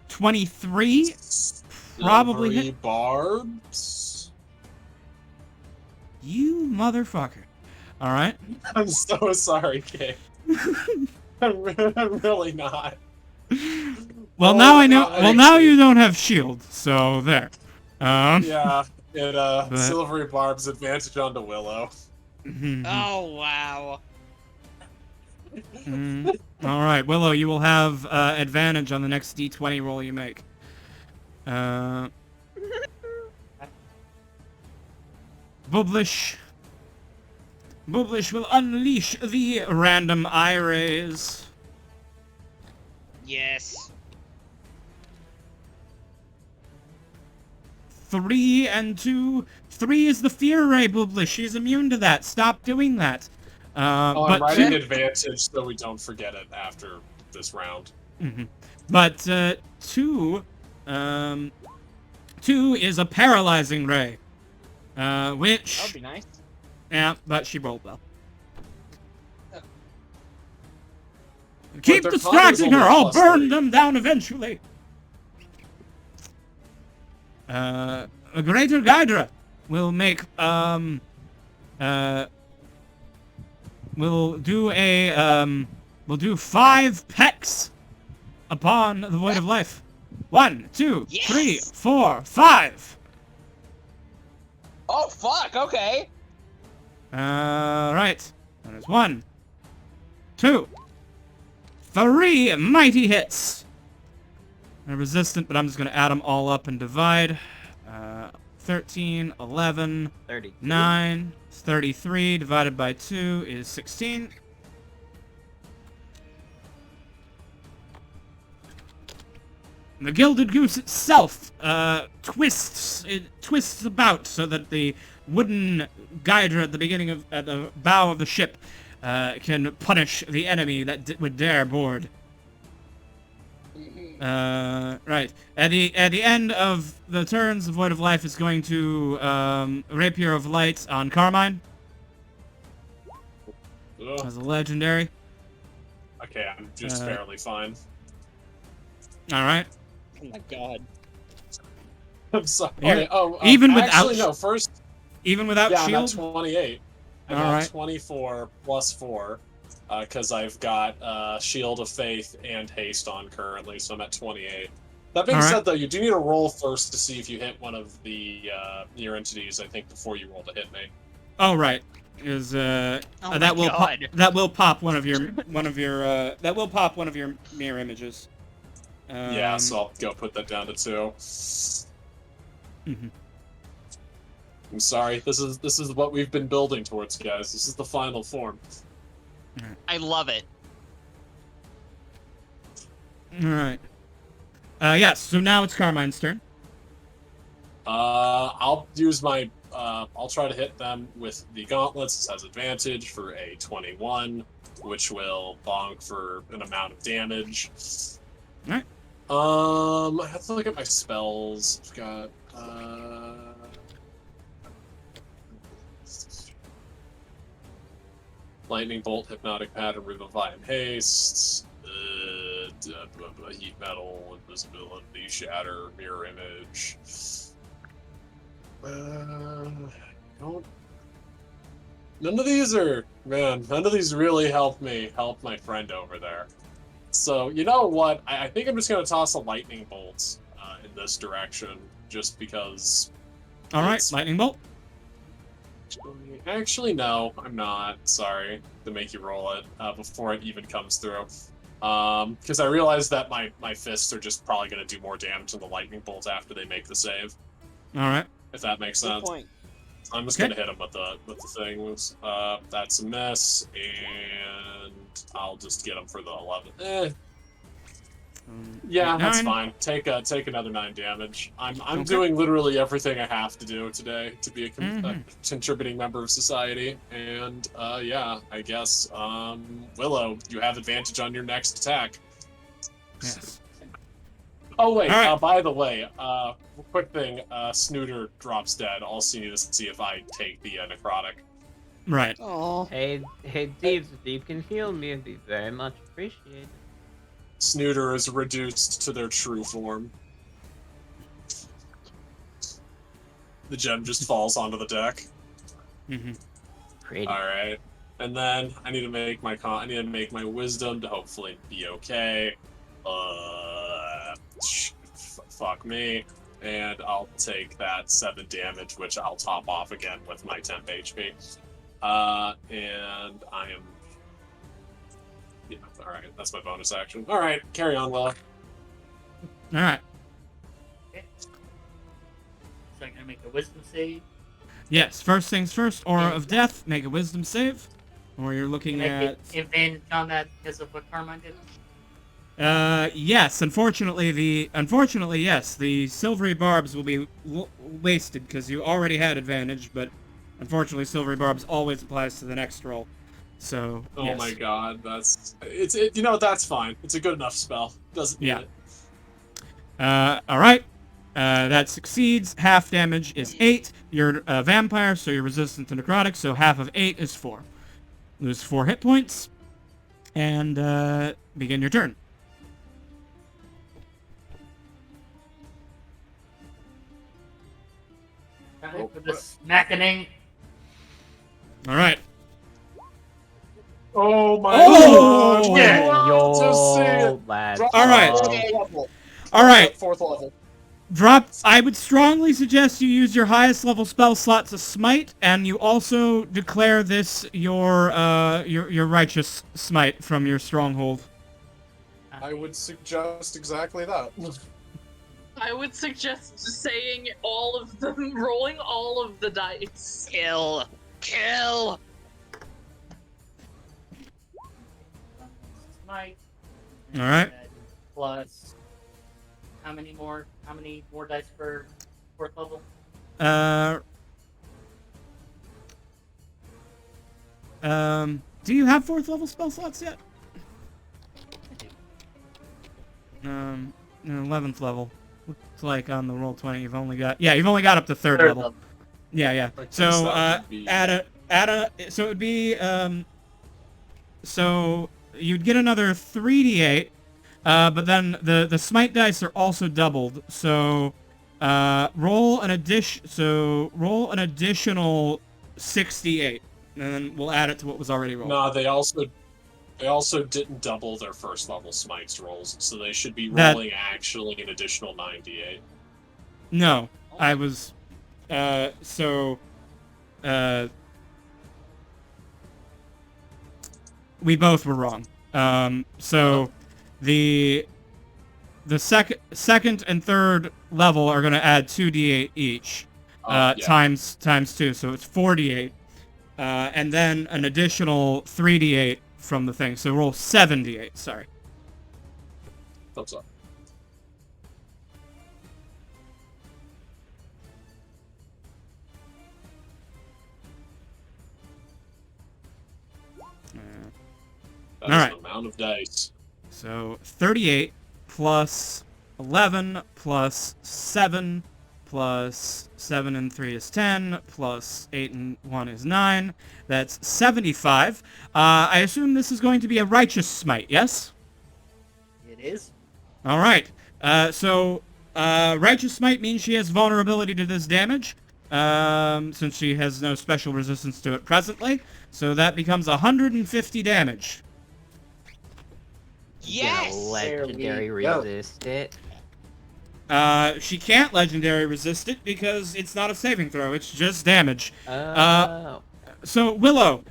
23 probably Silvery hit. barbs. You motherfucker. Alright. I'm so sorry, Kay. I'm really not. Well, Oh, now I know. God. Well, now you don't have shield, so there. Yeah, it But- silvery barbs advantage onto Willow. Oh, wow. All right, Willow, you will have advantage on the next D20 roll you make. Bubblish will unleash the random eye rays. Yes. 3 and 2. 3 is the fear ray, Bubblish. She's immune to that. Stop doing that. I'm But writing 2, advantage so we don't forget it after this round. but 2 is a paralyzing ray. Which That'd be nice. yeah, but she rolled well. Keep their distracting con is her. only I'll plus burn 3. them down eventually. A greater Gydra will make will do 5 pecks upon the void of life. 1, 2, 3, Yes! 4, 5. Oh, fuck, okay. Right. That is 1, 2, 3 mighty hits. They're resistant, but I'm just going to add them all up and divide. 13, 11, 30. 9, 33 divided by 2 is 16. The Gilded Goose itself twists about so that the wooden Gydra at the beginning of at the bow of the ship can punish the enemy that would dare board. Right. At the end of the turns, the Void of Life is going to Rapier of Light on Carmine Ugh. as a legendary. Okay, I'm just barely fine. All right. Oh my god. I'm sorry. Here- Oh, even without actually, no. First, Even without yeah, I'm at shield. 28. I'm All at right. 24 plus 4, because I've got Shield of Faith and Haste on currently, so I'm at 28. That being All right. said, though, you do need to roll first to see if you hit one of the near entities, I think, before you roll to hit me. Oh right. Is Oh my that will pop, God. that will pop one of your that will pop one of your mirror images. Yeah, so I'll go put that down to 2. Mhm. I'm sorry. This is what we've been building towards, guys. This is the final form. I love it. All right. Yes. So now it's Carmine's turn. I'll use my. I'll try to hit them with the gauntlets. This has advantage for a 21, which will bonk for an amount of damage. Alright. I have to look at my spells. I've got. Lightning Bolt, Hypnotic Pattern, Revivify, and Haste. Heat Metal, Invisibility, Shatter, Mirror Image. Don't. None of these are, man. None of these really help my friend over there. So you know what? I think I'm just gonna toss a lightning bolt in this direction, just because. All right. It's- Lightning bolt. Actually, no, I'm not. Sorry to make you roll it before it even comes through. Because I realize that my fists are just probably gonna do more damage than the lightning bolt after they make the save. All right. If that makes Good sense. point. I'm just Okay. gonna hit him with the things. That's a miss, and I'll just get him for the 11. Yeah, that's 9. fine. Take another 9 damage. I'm Okay. doing literally everything I have to do today to be a Mhm. contributing member of society, and yeah, I guess Willow, you have advantage on your next attack. Yes. Oh wait, All right. by the way, quick thing, Snooter drops dead. Also need to see if I take the necrotic. Right. Oh. Hey, Deeves, if you can heal me, it'd be very much appreciated. Snooter is reduced to their true form. The gem just falls onto the deck. Mm-hmm. Pretty. All right, and then I need to make my wisdom to hopefully be okay. Fuck me, and I'll take that 7 damage, which I'll top off again with my temp HP. And I am. Yeah, all right, that's my bonus action. All right, carry on, Willa. All right. So I'm gonna make a wisdom save. Yes. First things first. Aura Okay. of Death. Make a Wisdom save. Or you're looking Can I at. get advantage on that because of what Carmine did? Yes. Unfortunately, yes. The silvery barbs will be wasted because you already had advantage, but unfortunately, silvery barbs always applies to the next roll. So. Oh yes. my god, you know, that's fine. It's a good enough spell. Doesn't need Yeah. it. All right. That succeeds. Half damage is 8. You're a vampire, so you're resistant to necrotic, so half of 8 is 4. Lose 4 hit points. And begin your turn. Time for the smackening. All right. Oh my Oh! god! Yeah. Just see it. Lad. Drop All right. fourth level. All right. Fourth level. Drop. I would strongly suggest you use your highest level spell slot to smite, and you also declare this your righteous smite from your stronghold. I would suggest exactly that. I would suggest saying all of them, rolling all of the dice. Kill. Kill. Smite. All right. Plus, how many more dice per fourth level? Do you have 4th level spell slots yet? 11th level. Looks like on the Roll20 you've only got up to third level. Yeah. I guess So that would be- so it would be so you'd get another 3d8, but then the smite dice are also doubled. So roll an additional 68, and then we'll add it to what was already rolled. No, they also didn't double their first level smites rolls, so they should be That- rolling actually an additional 98. No, I was we both were wrong. So the second and third level are going to add 2d8 each, Yeah. times 2, so it's 48, and then an additional 3d8 from the thing. So roll 78. Sorry. Thumbs up. That is Alright. an amount of dice. So 38 plus 11 plus 7 plus 7 and 3 is 10 plus 8 and 1 is 9. That's 75. I assume this is going to be a righteous smite, yes? It is. All right. So righteous smite means she has vulnerability to this damage, since she has no special resistance to it presently. So that becomes 150 damage. Yes! Legendary There we go. resist it. She can't legendary resist it because it's not a saving throw. It's just damage. Oh. So Willow,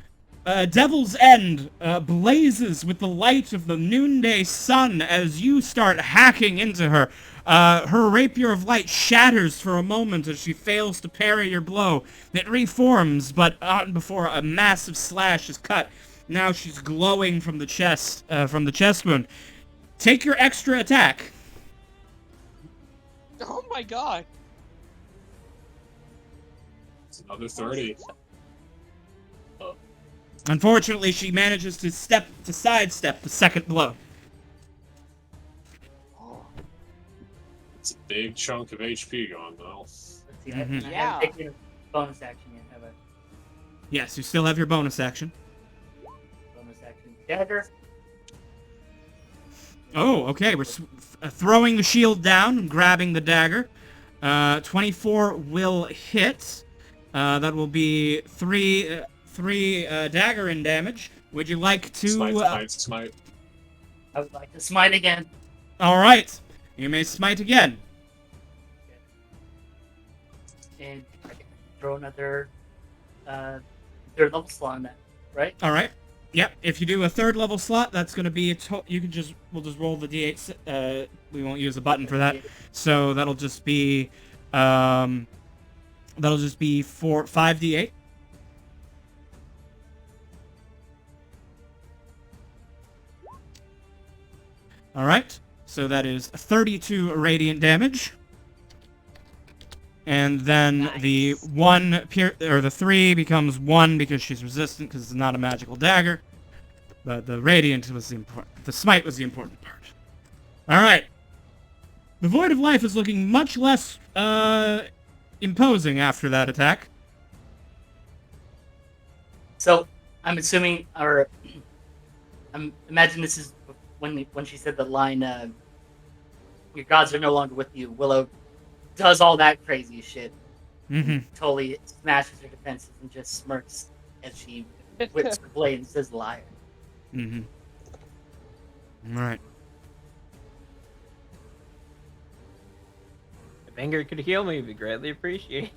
Devil's End blazes with the light of the noonday sun as you start hacking into her. Her rapier of light shatters for a moment as she fails to parry your blow. It reforms, but not before a massive slash is cut. Now she's glowing from the chest wound. Take your extra attack. Oh my god. It's another 30. Unfortunately, she manages to sidestep the second blow. It's a big chunk of HP gone, though. Let's see. Mhm. I Yeah. haven't taken a bonus action yet, have I? Yes, you still have your bonus action. Bonus action. Dagger. Oh, okay. We're throwing the shield down and grabbing the dagger. 24 will hit. That will be three dagger in damage. Would you like to? Smite. I would like to smite again. All right. You may smite again. And I can throw another third level slot on that, right? All right. Yep. If you do a third level slot, that's going to be we'll just roll the d8. We won't use a button for that. So that'll just be 5d8. All right. So that is 32 radiant damage. And then the the 3 becomes 1 because she's resistant because it's not a magical dagger. But the radiant was the important. The smite was the important part. All right. The Void of Life is looking much less imposing after that attack. So I'm assuming, or I'm imagine this is when she said the line, "Your gods are no longer with you." Willow does all that crazy shit. Mm-hmm. Totally smashes her defenses and just smirks as she whips her blade and says, "Liar." Mm-hmm. All right. If anger could heal me, it'd be greatly appreciated.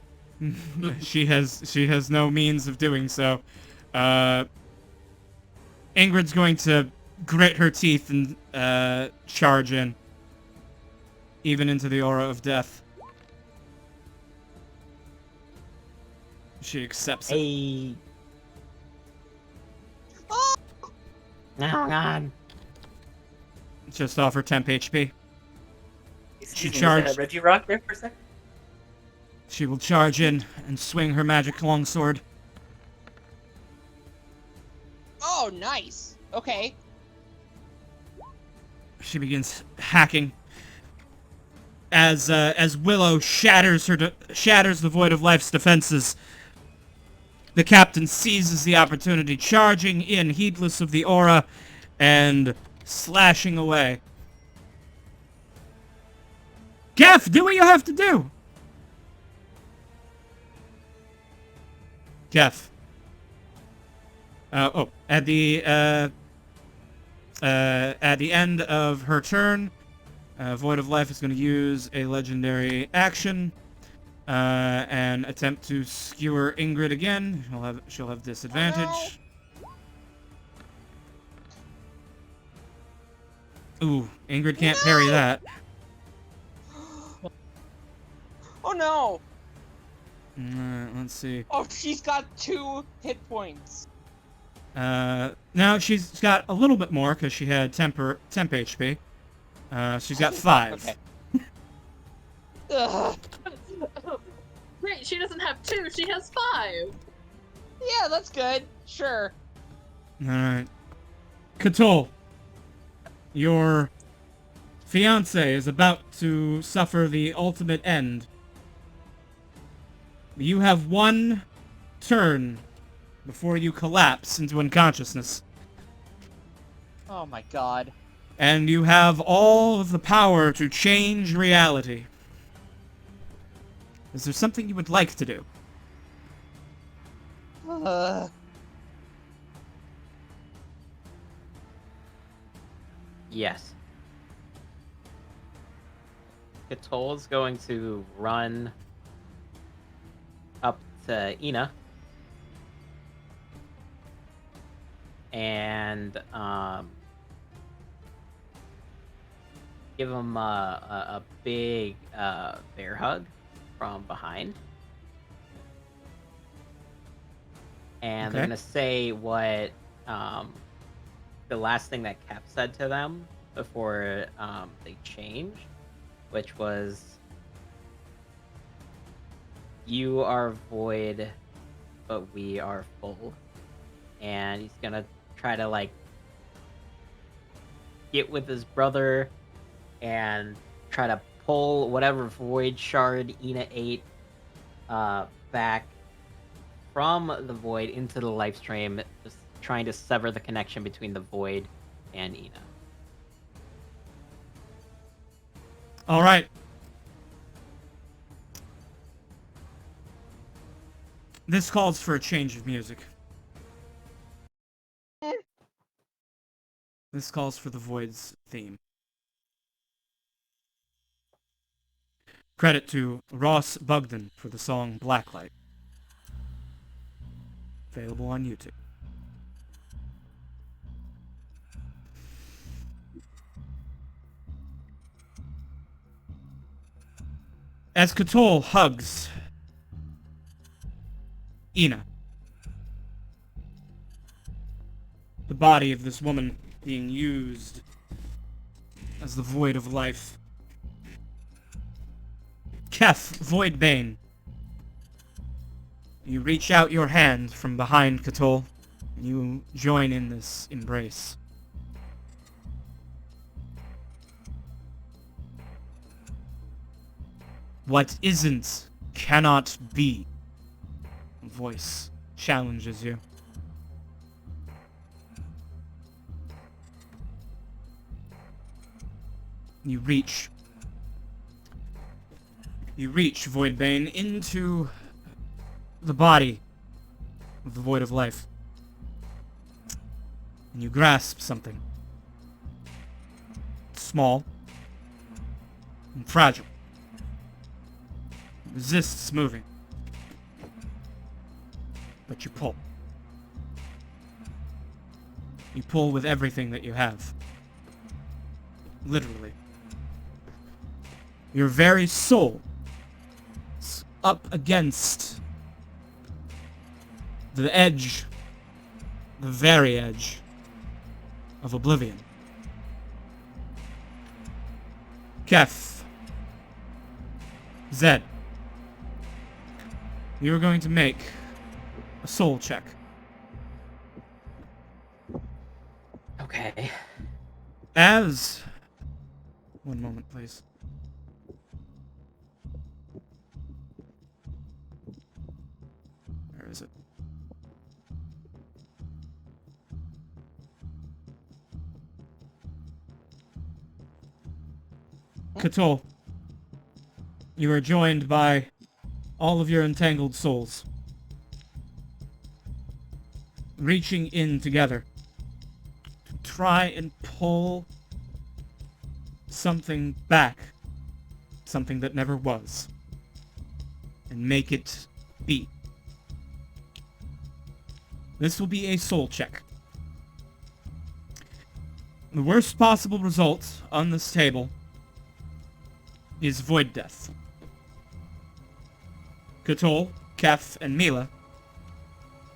she has no means of doing so. Ingrid's going to grit her teeth and charge in, even into the aura of death. She accepts it. Hey. Oh god. Just off her temp HP. Excuse me, charged. was that a Reggie Rock there for a second? She will charge in and swing her magic longsword. Oh, nice. Okay. She begins hacking. as Willow shatters the Void of Life's defenses, the captain seizes the opportunity, charging in, heedless of the aura, and slashing away. Gaff, do what you have to do! Jeff. At the end of her turn, Void of Life is going to use a legendary action and attempt to skewer Ingrid again. She'll have disadvantage. Ooh, Ingrid can't parry that. Oh no! Let's see. Oh, she's got 2 hit points. Now she's got a little bit more because she had temp HP. She's got 5. Okay. Ugh. Great, she doesn't have 2, she has 5. Yeah, that's good. Sure. Alright. Cthulhu, your fiance is about to suffer the ultimate end. You have 1 turn before you collapse into unconsciousness. Oh my god. And you have all of the power to change reality. Is there something you would like to do? Yes. Cthulhu's going to run up to Ina and give him a big bear hug from behind. And they're Okay. gonna say what the last thing that Cap said to them before they changed, which was, "You are void, but we are full." And he's gonna try to like get with his brother and try to pull whatever void shard Ina ate back from the void into the life stream, just trying to sever the connection between the void and Ina. All right. This calls for a change of music. This calls for the Void's theme. Credit to Ross Bugden for the song Blacklight. Available on YouTube. As Cthulhu hugs Ina, the body of this woman being used as the Void of Life. Kef, Voidbane, you reach out your hand from behind Cthulhu, and you join in this embrace. What isn't cannot be. A voice challenges you. You reach, Voidbane, into the body of the Void of Life. And you grasp something. Small and fragile. It resists moving. But you pull. You pull with everything that you have. Literally. Your very soul is up against the edge, the very edge of oblivion. Kef, Zed, you're going to make a soul check. Okay. As... One moment, please. Where is it? Cthulhu, you are joined by all of your entangled souls, reaching in together to try and pull something back, something that never was, and make it be. This will be a soul check. The worst possible result on this table is void death. Cthulhu, Kef, and Mila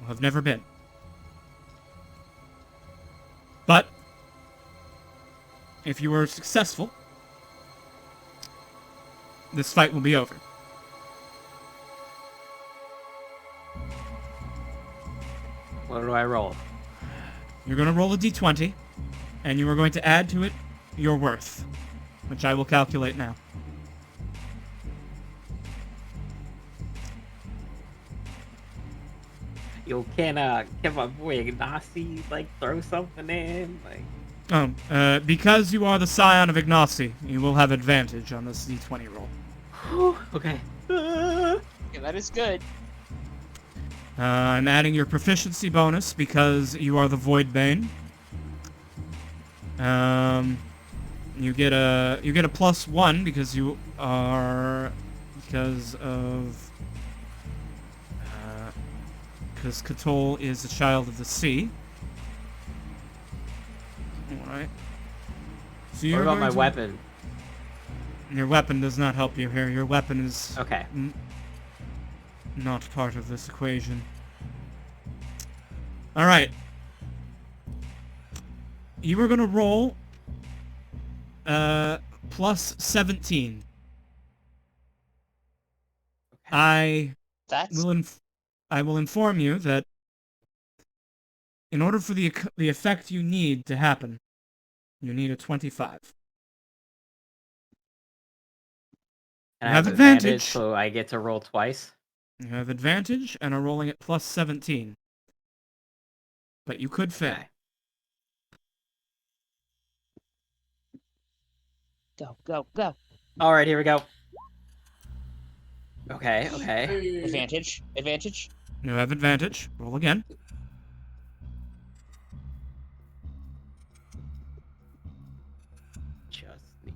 have never been. But if you are successful, this fight will be over. What do I roll? You're going to roll a d20, and you are going to add to it your worth, which I will calculate now. You can my boy Ignacy like throw something in like. Because you are the scion of Ignacy, you will have advantage on this d20 roll. Okay. Yeah, that is good. I'm adding your proficiency bonus because you are the Void Bane. You get a +1 because you are because Cthulhu is a child of the sea. Alright. So What about my weapon? Your weapon does not help you here. Your weapon is Okay. Not part of this equation. Alright. You are gonna roll plus 17. I That's will inform you that in order for the effect you need to happen, you need a 25. And You I have advantage. so I get to roll twice. You have advantage and are rolling at plus 17. But you could fail. Okay. go. All right, here we go. Okay. Advantage. You have advantage. Roll again. Just need.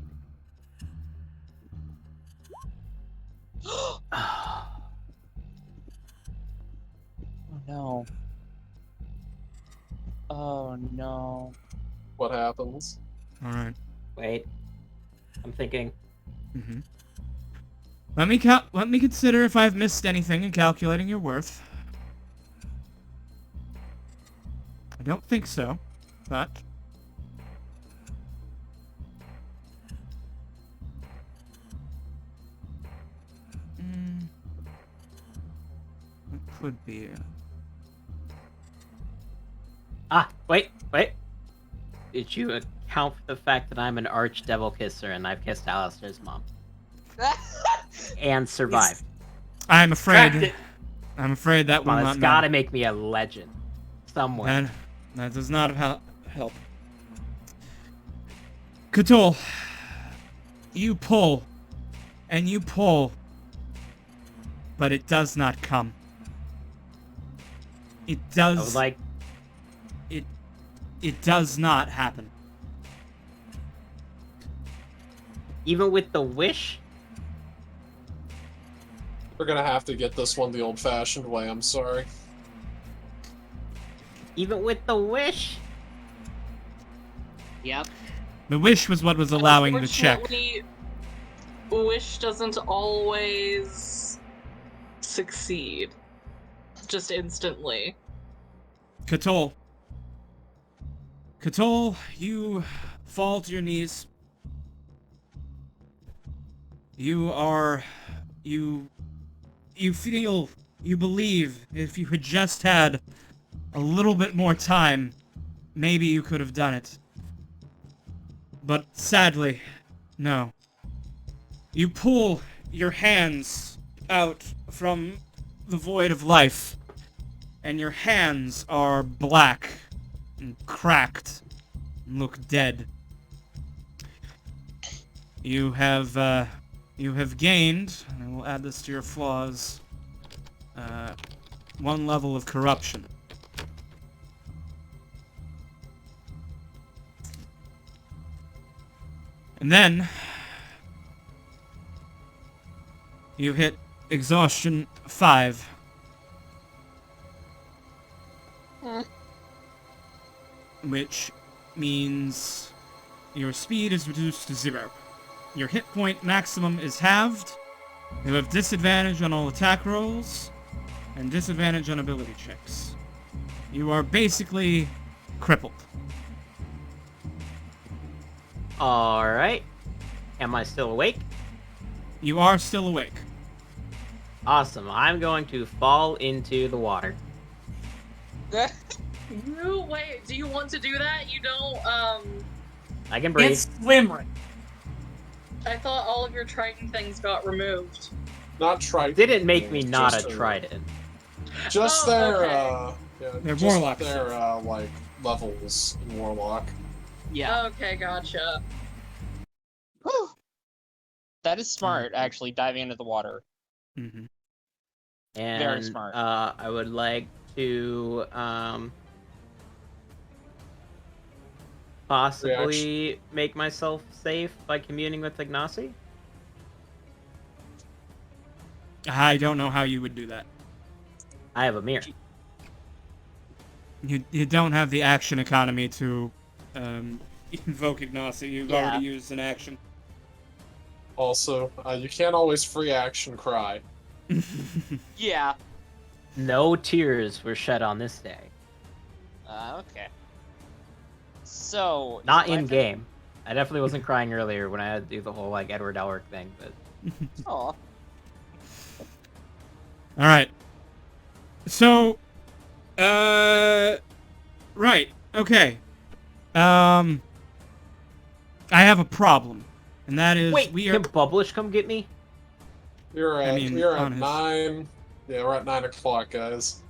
Oh no. Oh no. What happens? Alright. Wait. I'm thinking. Mm-hmm. Let me consider if I've missed anything in calculating your worth. I don't think so, but... It could be... Wait. Did you account for the fact that I'm an arch devil kisser and I've kissed Alistair's mom? And survived. I'm Cracked afraid... it. I'm afraid that will Well, not it's gotta matter. make me a legend. Somewhere. That does not help. Cthulhu, you pull, and you pull, but it does not come. It does. I was like, It does not happen. even with the wish? We're gonna have to get this one the old-fashioned way, I'm sorry. Even with the wish? Yep. The wish was what was allowing the check. Unfortunately, wish doesn't always succeed. Just instantly. Cthulhu, you fall to your knees. You feel, you believe, if you had just had a little bit more time, maybe you could have done it. But sadly, no. You pull your hands out from the void of life, and your hands are black and cracked and look dead. You have gained, and I will add this to your flaws, 1 level of corruption. And then you hit exhaustion 5. Which means your speed is reduced to 0. Your hit point maximum is halved. You have disadvantage on all attack rolls, and disadvantage on ability checks. You are basically crippled. Alright. Am I still awake? You are still awake. Awesome. I'm going to fall into the water. Wait, do you want to do that? You don't, I can breathe. Can't swim right. I thought all of your Triton things got removed. Not Trident. Didn't make me not just a trident. Just Oh, their, okay. yeah, They're just warlocks. their, like, levels in Warlock. Yeah. Okay, gotcha. Whew. That is smart, actually, diving into the water. Mm-hmm. And Very smart. I would like to possibly make myself safe by communing with Ignacy. I don't know how you would do that. I have a mirror. You don't have the action economy to invoke Ignacy. You've Yeah. already used an action. Also, you can't always free action cry. Yeah. No tears were shed on this day. Okay. So... Not my in turn? game. I definitely wasn't crying earlier when I had to do the whole like Edward Elric thing, but Aw. Alright. So, right, okay. I have a problem, and that is wait, we are... can Bubblish come get me? We're at, I mean, we're at honest. 9. Yeah, we're at 9 o'clock, guys.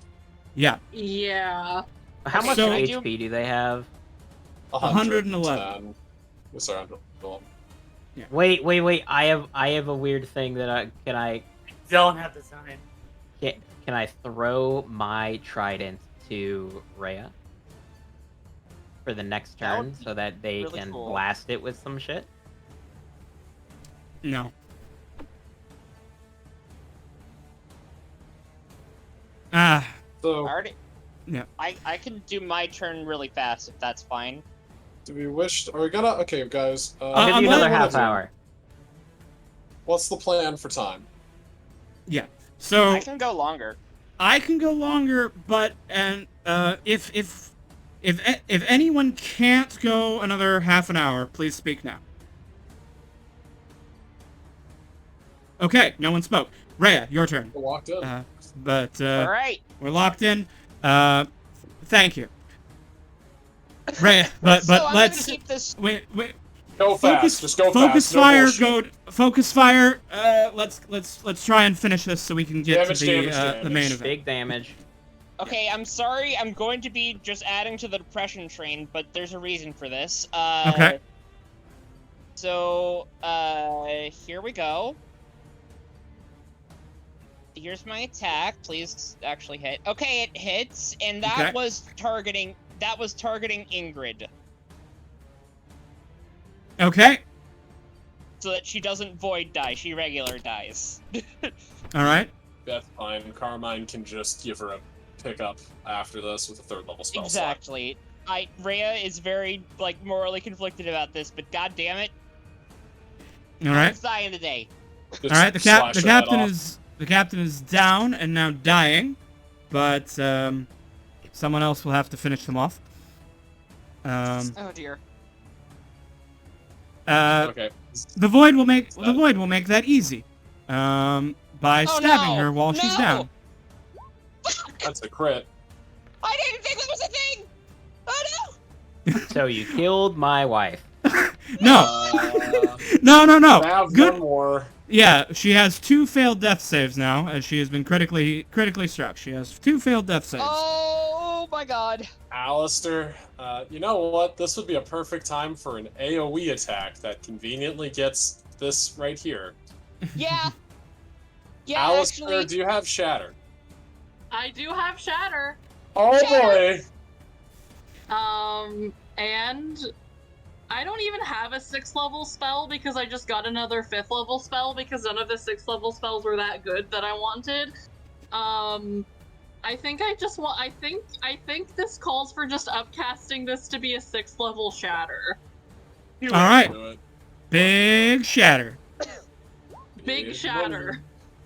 Yeah, Yeah. How much So- HP do they have? 111. Yes, 112. Wait. I have a weird thing that I Don't have the sign. can I throw my trident to Rhea for the next That would turn be so that they really can cool. blast it with some shit? no. Ah, So, Alrighty. Yeah. I can do my turn really fast if that's fine. do we wish... Are we gonna... Okay, guys. I'll give you I'm another not- half hour. What's the plan for time? yeah. So, I can go longer. I can go longer, but, if anyone can't go another half an hour, please speak now. Okay, no one spoke. Rhea, your turn. We're locked in. Alright. We're locked in. Thank you. Rhea, but So I'm let's gonna keep this. wait. Go fast. Just go Focus fast. No fire. bullshit. Focus fire. Let's try and finish this so we can get Damage, to the damage, the main event. Big damage. Okay, I'm sorry. I'm going to be just adding to the depression train, but there's a reason for this. Okay. So, here we go. Here's my attack. Please actually hit. Okay, it hits, and that Okay. was targeting. That was targeting Ingrid, Okay. so that she doesn't void die. She regular dies. All right. That's fine. Carmine can just give her a pickup after this with a 3rd level spell slot. Exactly. Rhea is very morally conflicted about this, but god damn it, All right. it's dying today. Just All right. slash The her head captain off. is down and now dying, but someone else will have to finish them off. Oh dear. Okay. The void will make that easy. By Oh, stabbing no! her while she's No! down. That's a crit. I didn't think that was a thing. Oh no! So you killed my wife. No. Uh, No. I have Good. one more. Yeah, she has 2 failed death saves now, as she has been critically struck. She has 2 failed death saves. Oh my god. Alistair, you know what? This would be a perfect time for an AoE attack that conveniently gets this right here. Yeah. Yeah, Alistair, actually. do you have Shatter? I do have Shatter. Oh Shatter! boy! And I don't even have a 6th level spell because I just got another 5th level spell because none of the 6th level spells were that good that I wanted. I think I just want. I think this calls for just upcasting this to be a 6th level Shatter. You All right. do it. Big shatter. Big Shatter.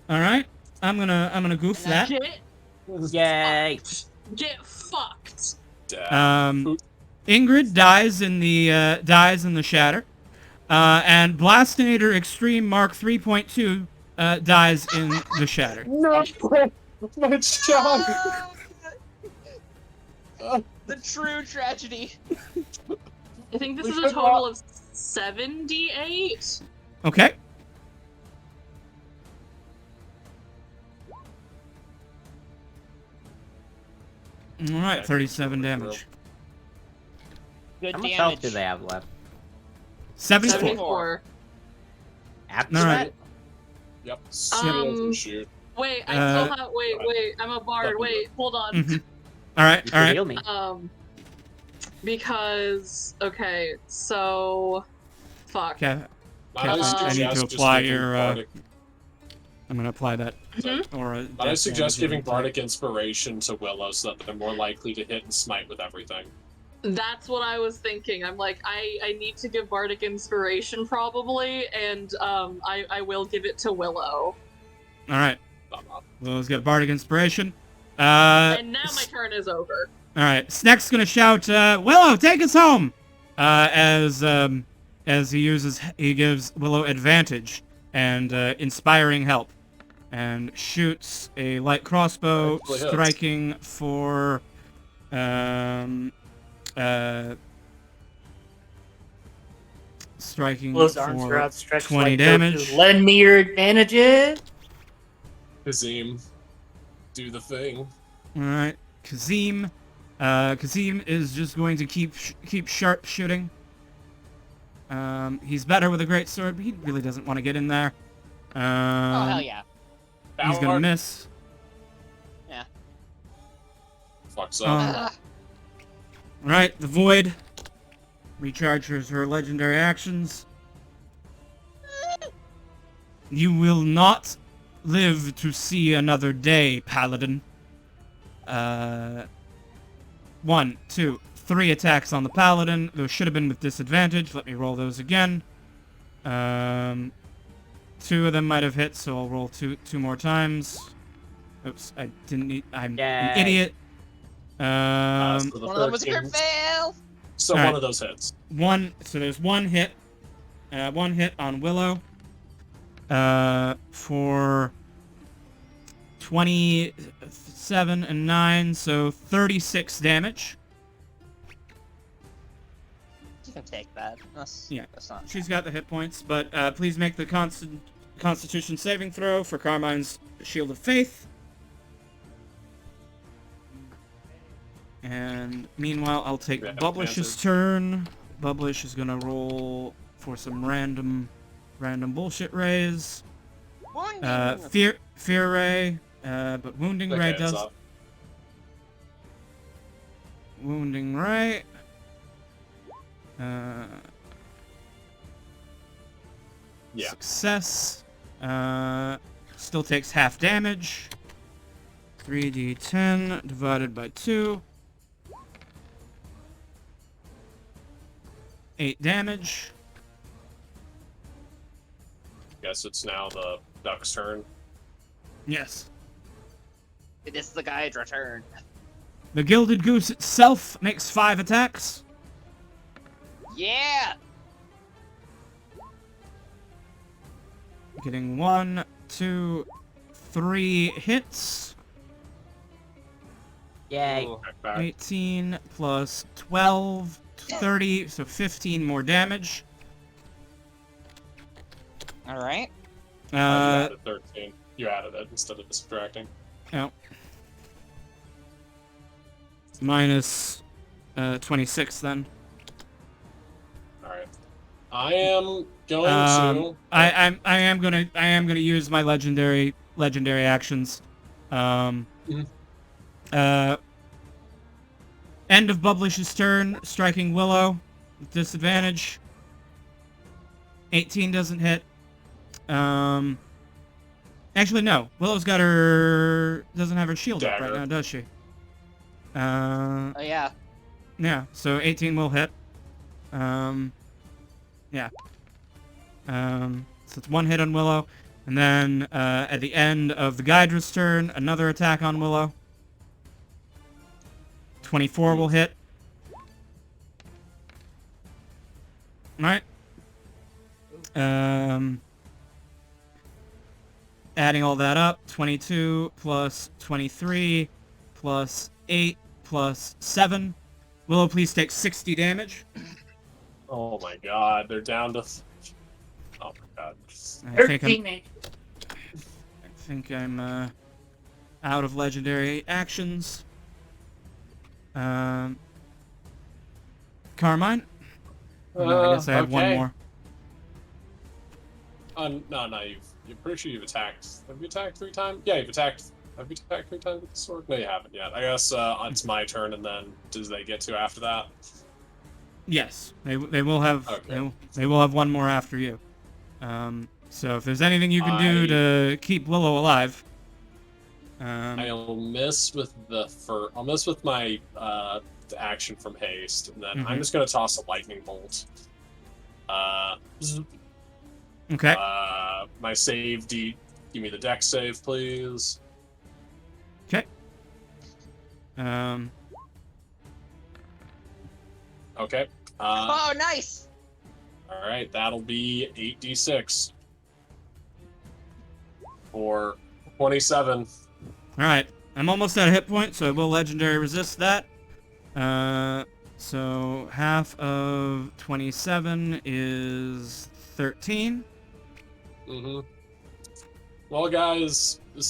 All right. I'm gonna goof that. Yay! Get fucked. Ingrid dies in the shatter, and Blastinator Extreme Mark 3.2 dies in the shatter. No! My child! The true tragedy. I think this We is a should total of 78. Okay. All right, 37 damage. Good How much health damage. do they have left? 74. 74. After All that? right. Yep. Shoot. Wait, I Uh, still have. Wait. I'm a bard. Wait, hold on. Mhm. All right. You All can right. heal me. Because okay, so fuck. Okay. Might I suggest need to just apply giving your. Bardic- I'm gonna apply that. Mhm. Or Might I suggest giving Bardic Inspiration to Willow so that they're more likely to hit and smite with everything? That's what I was thinking. I'm like, I need to give Bardic Inspiration probably, and I will give it to Willow. All right. Willow's got Bardic Inspiration. And now my turn is over. All right. Sneck's gonna shout, "Willow, take us home!" As he gives Willow advantage and inspiring help, and shoots a light crossbow, Actually hits. striking for striking Willow's arms are for outstretched 20 like damage. Goku. Lend me your advantages. Kazim, do the thing. All right, Kazim. Kazim is just going to keep sharp shooting. He's better with a great sword, but he really doesn't want to get in there. Oh hell yeah. He's gonna Balor miss. fucks up. Ugh. Right, the Void recharges her legendary actions. You will not live to see another day, Paladin. 1, 2, 3 attacks on the Paladin. Those should have been with disadvantage. Let me roll those again. 2 of them might have hit, so I'll roll two more times. Oops, I didn't need. I'm an Yay. idiot. So the One of them was a 13 crit fail. So Alright. one of those hits. So there's one hit. One hit on Willow. For 27 and 9, so 36 damage. You can take that. That's not. She's got the hit points, but please make the Constitution saving throw for Carmine's Shield of Faith. And meanwhile, I'll take Yeah, Bubblish's turn. Bubblish is gonna roll for some random bullshit rays. Wounding. Fear ray, but wounding ray Okay, it's does. up. Wounding ray. Yeah. Success. Still takes half damage. 3d10 divided by 2. 8 damage. Guess it's now the duck's turn. Yes. It is the guide's return. The Gilded Goose itself makes 5 attacks. Yeah. Getting 1, 2, 3 hits. Yay. Ooh. Back back. 18 plus 12, 30, so 15 more damage. All right. You added 13. You added it instead of subtracting. Oh. Minus 26 then. Alright. I am going to... I am gonna use my legendary actions. End of Bubblish's turn, striking Willow with disadvantage. 18 doesn't hit. Actually no. Willow's got doesn't have her shield up right Dagger. now, does she? Oh yeah. Yeah, so 18 will hit. Yeah. So it's one hit on Willow. And then at the end of the Gydra's turn, another attack on Willow. 24 will hit. Alright. Adding all that up, 22 plus 23 plus 8 plus 7. Willow, please take 60 damage. Oh my god, they're down to... Oh my god. I think 13 I'm out of legendary actions. Carmine? No, I guess I have one okay. more. No, you're pretty sure you've attacked. Have you attacked 3 times? Yeah, you've attacked. Have you attacked 3 times with the sword? No, you haven't yet. I guess it's my turn, and then do they get to after that? Yes, they will have Okay. they will have one more after you. So if there's anything you can do to keep Willow alive, I'll miss with I'll miss with my action from haste, and then I'm just gonna toss a lightning bolt. okay. My save give me the dex save, please. Okay. Okay. Oh, nice! All right, that'll be 8d6 for 27. All right. I'm almost at a hit point, so I will legendary resist that. So half of 27 is 13. Well, guys, I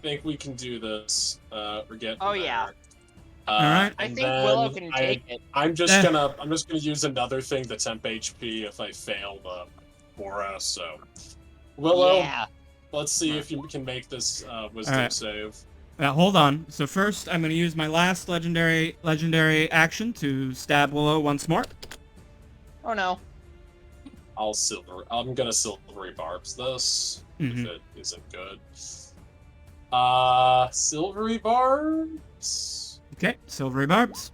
think we can do this. We're getting Oh, yeah. there. All right. I and think then Willow can take it. I'm just gonna use another thing to temp HP if I fail the Bora. So, Willow, Yeah. let's see if you can make this wisdom Alright. save. Hold on. So first, I'm going to use my last legendary action to stab Willow once more. Oh no. I'm gonna silvery barbs this if it isn't good. Silvery barbs. Okay, silvery barbs.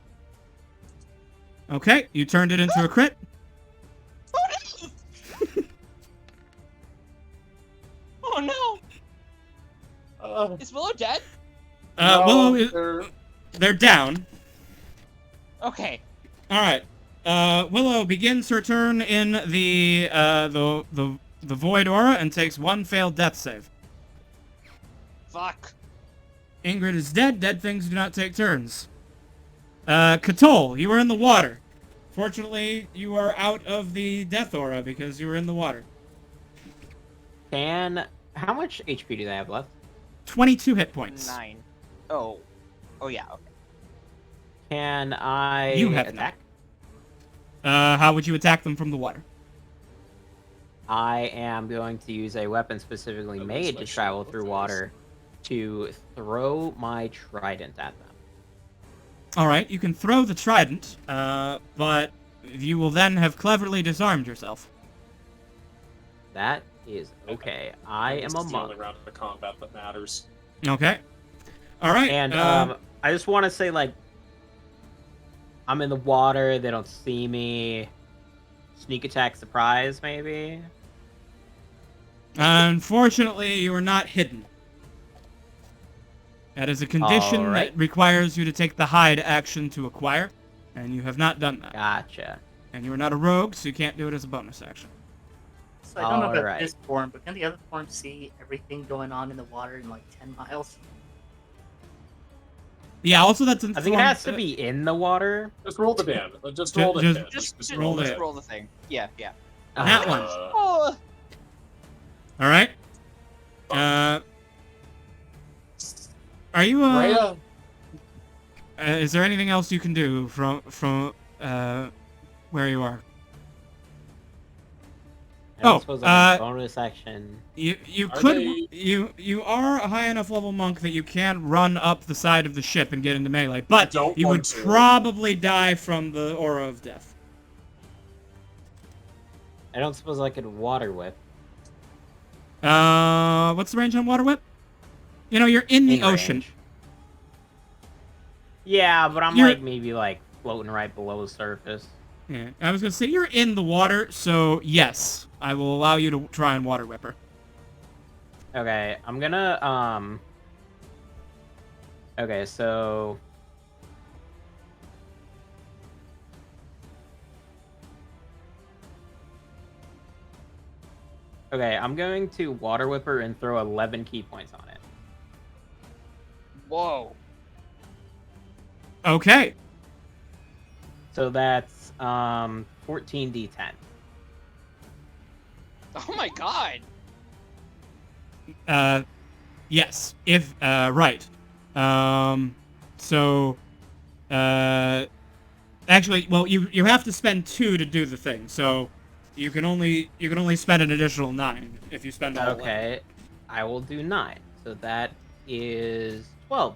Okay, you turned it into a crit. Oh no. Is Willow dead? Willow, they're down. Okay. All right. Willow begins her turn in the void aura and takes one failed death save. Fuck. Ingrid is dead. Dead things do not take turns. Katol, you are in the water. Fortunately, you are out of the death aura because you were in the water. How much HP do they have left? 22 hit points. 9. Oh. Oh yeah. Okay. Can I You have attack? How would you attack them from the water? I am going to use a weapon specifically made to travel through water to throw my trident at them. Alright, you can throw the trident, but you will then have cleverly disarmed yourself. That is okay. I am a This is the only monk. round of the combat that matters. Okay. Alright, And I just want to say, like, I'm in the water, they don't see me. Sneak attack surprise, maybe? unfortunately, you are not hidden. That is a condition Alright. that requires you to take the hide action to acquire, and you have not done that. Gotcha. And you are not a rogue, so you can't do it as a bonus action. So I don't know about Alright. this form, but can the other form see everything going on in the water in like 10 miles? Yeah, also that's... I think it has to be in the water. Just roll the damage. Just roll the damage. Just roll just it. roll the thing. Yeah, yeah. That one. Oh. Alright. Are you Rhea? is there anything else you can do from where you are? I don't Oh, suppose like a bonus action. You Are could they- you are a high enough level monk that you can run up the side of the ship and get into melee, but Don't you want would to. probably die from the aura of death. I don't suppose I could water whip. What's the range on water whip? You know, you're in the In ocean. range. Yeah, but I'm You're- like maybe like floating right below the surface. Yeah, I was gonna say you're in the water, so yes, I will allow you to try and water whip her. Okay, I'm gonna Okay, so okay, I'm going to water whip her and throw 11 key points on it. Whoa. Okay. So that's 14d10. Oh my god. Yes. If right. So actually, well, you have to spend 2 to do the thing. So you can only spend an additional 9 if you spend all 11. Okay, I will do 9. So that is 12d10.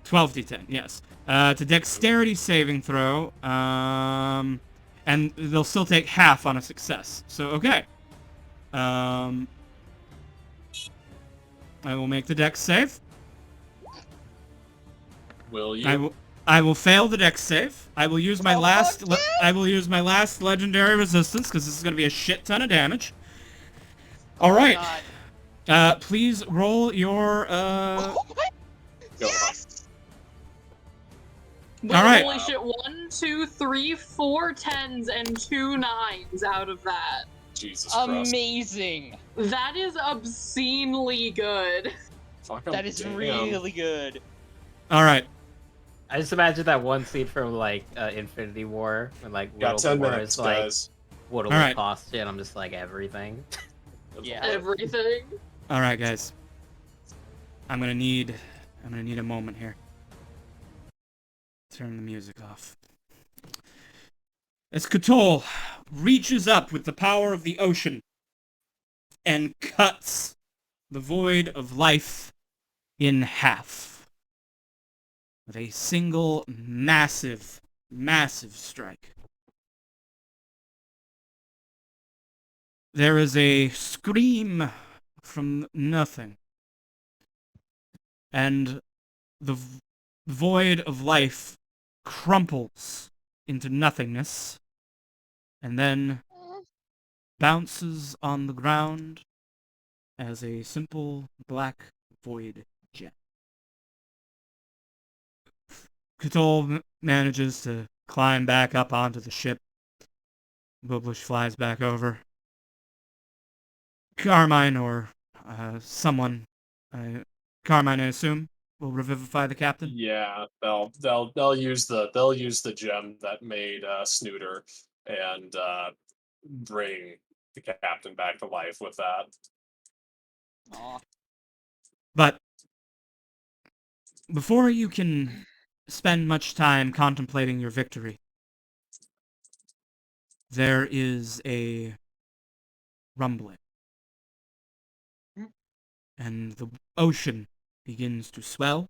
12d10, yes. To dexterity saving throw, and they'll still take half on a success. So, okay. I will make the dex save. Will you? I will fail the dex save. I will use my last legendary resistance because this is going to be a shit ton of damage. All right. God. Please roll your Go Yes! Wait, All right. Holy shit! 1, 2, 3, 4 10s and 2 9s out of that. Jesus Christ. Amazing. That is obscenely good. Fuck, That is damn. really good. All right. I just imagine that one scene from like Infinity War when like Got Little 10 War minutes, is like guys. what'll All it right. cost you? And I'm just like everything. Yeah. Everything. All right, guys. I'm gonna need a moment here. Turn the music off. As Cthulhu reaches up with the power of the ocean and cuts the void of life in half with a single massive, massive strike. There is a scream from nothing, and the void of life crumples into nothingness, and then bounces on the ground as a simple black void jet. Cthulhu manages to climb back up onto the ship. Bublish flies back over. Carmine or someone, Carmine, I assume, will revivify the captain. Yeah, they'll use the gem that made Snooter and bring the captain back to life with that. Aw. But before you can spend much time contemplating your victory, there is a rumbling. And the ocean begins to swell.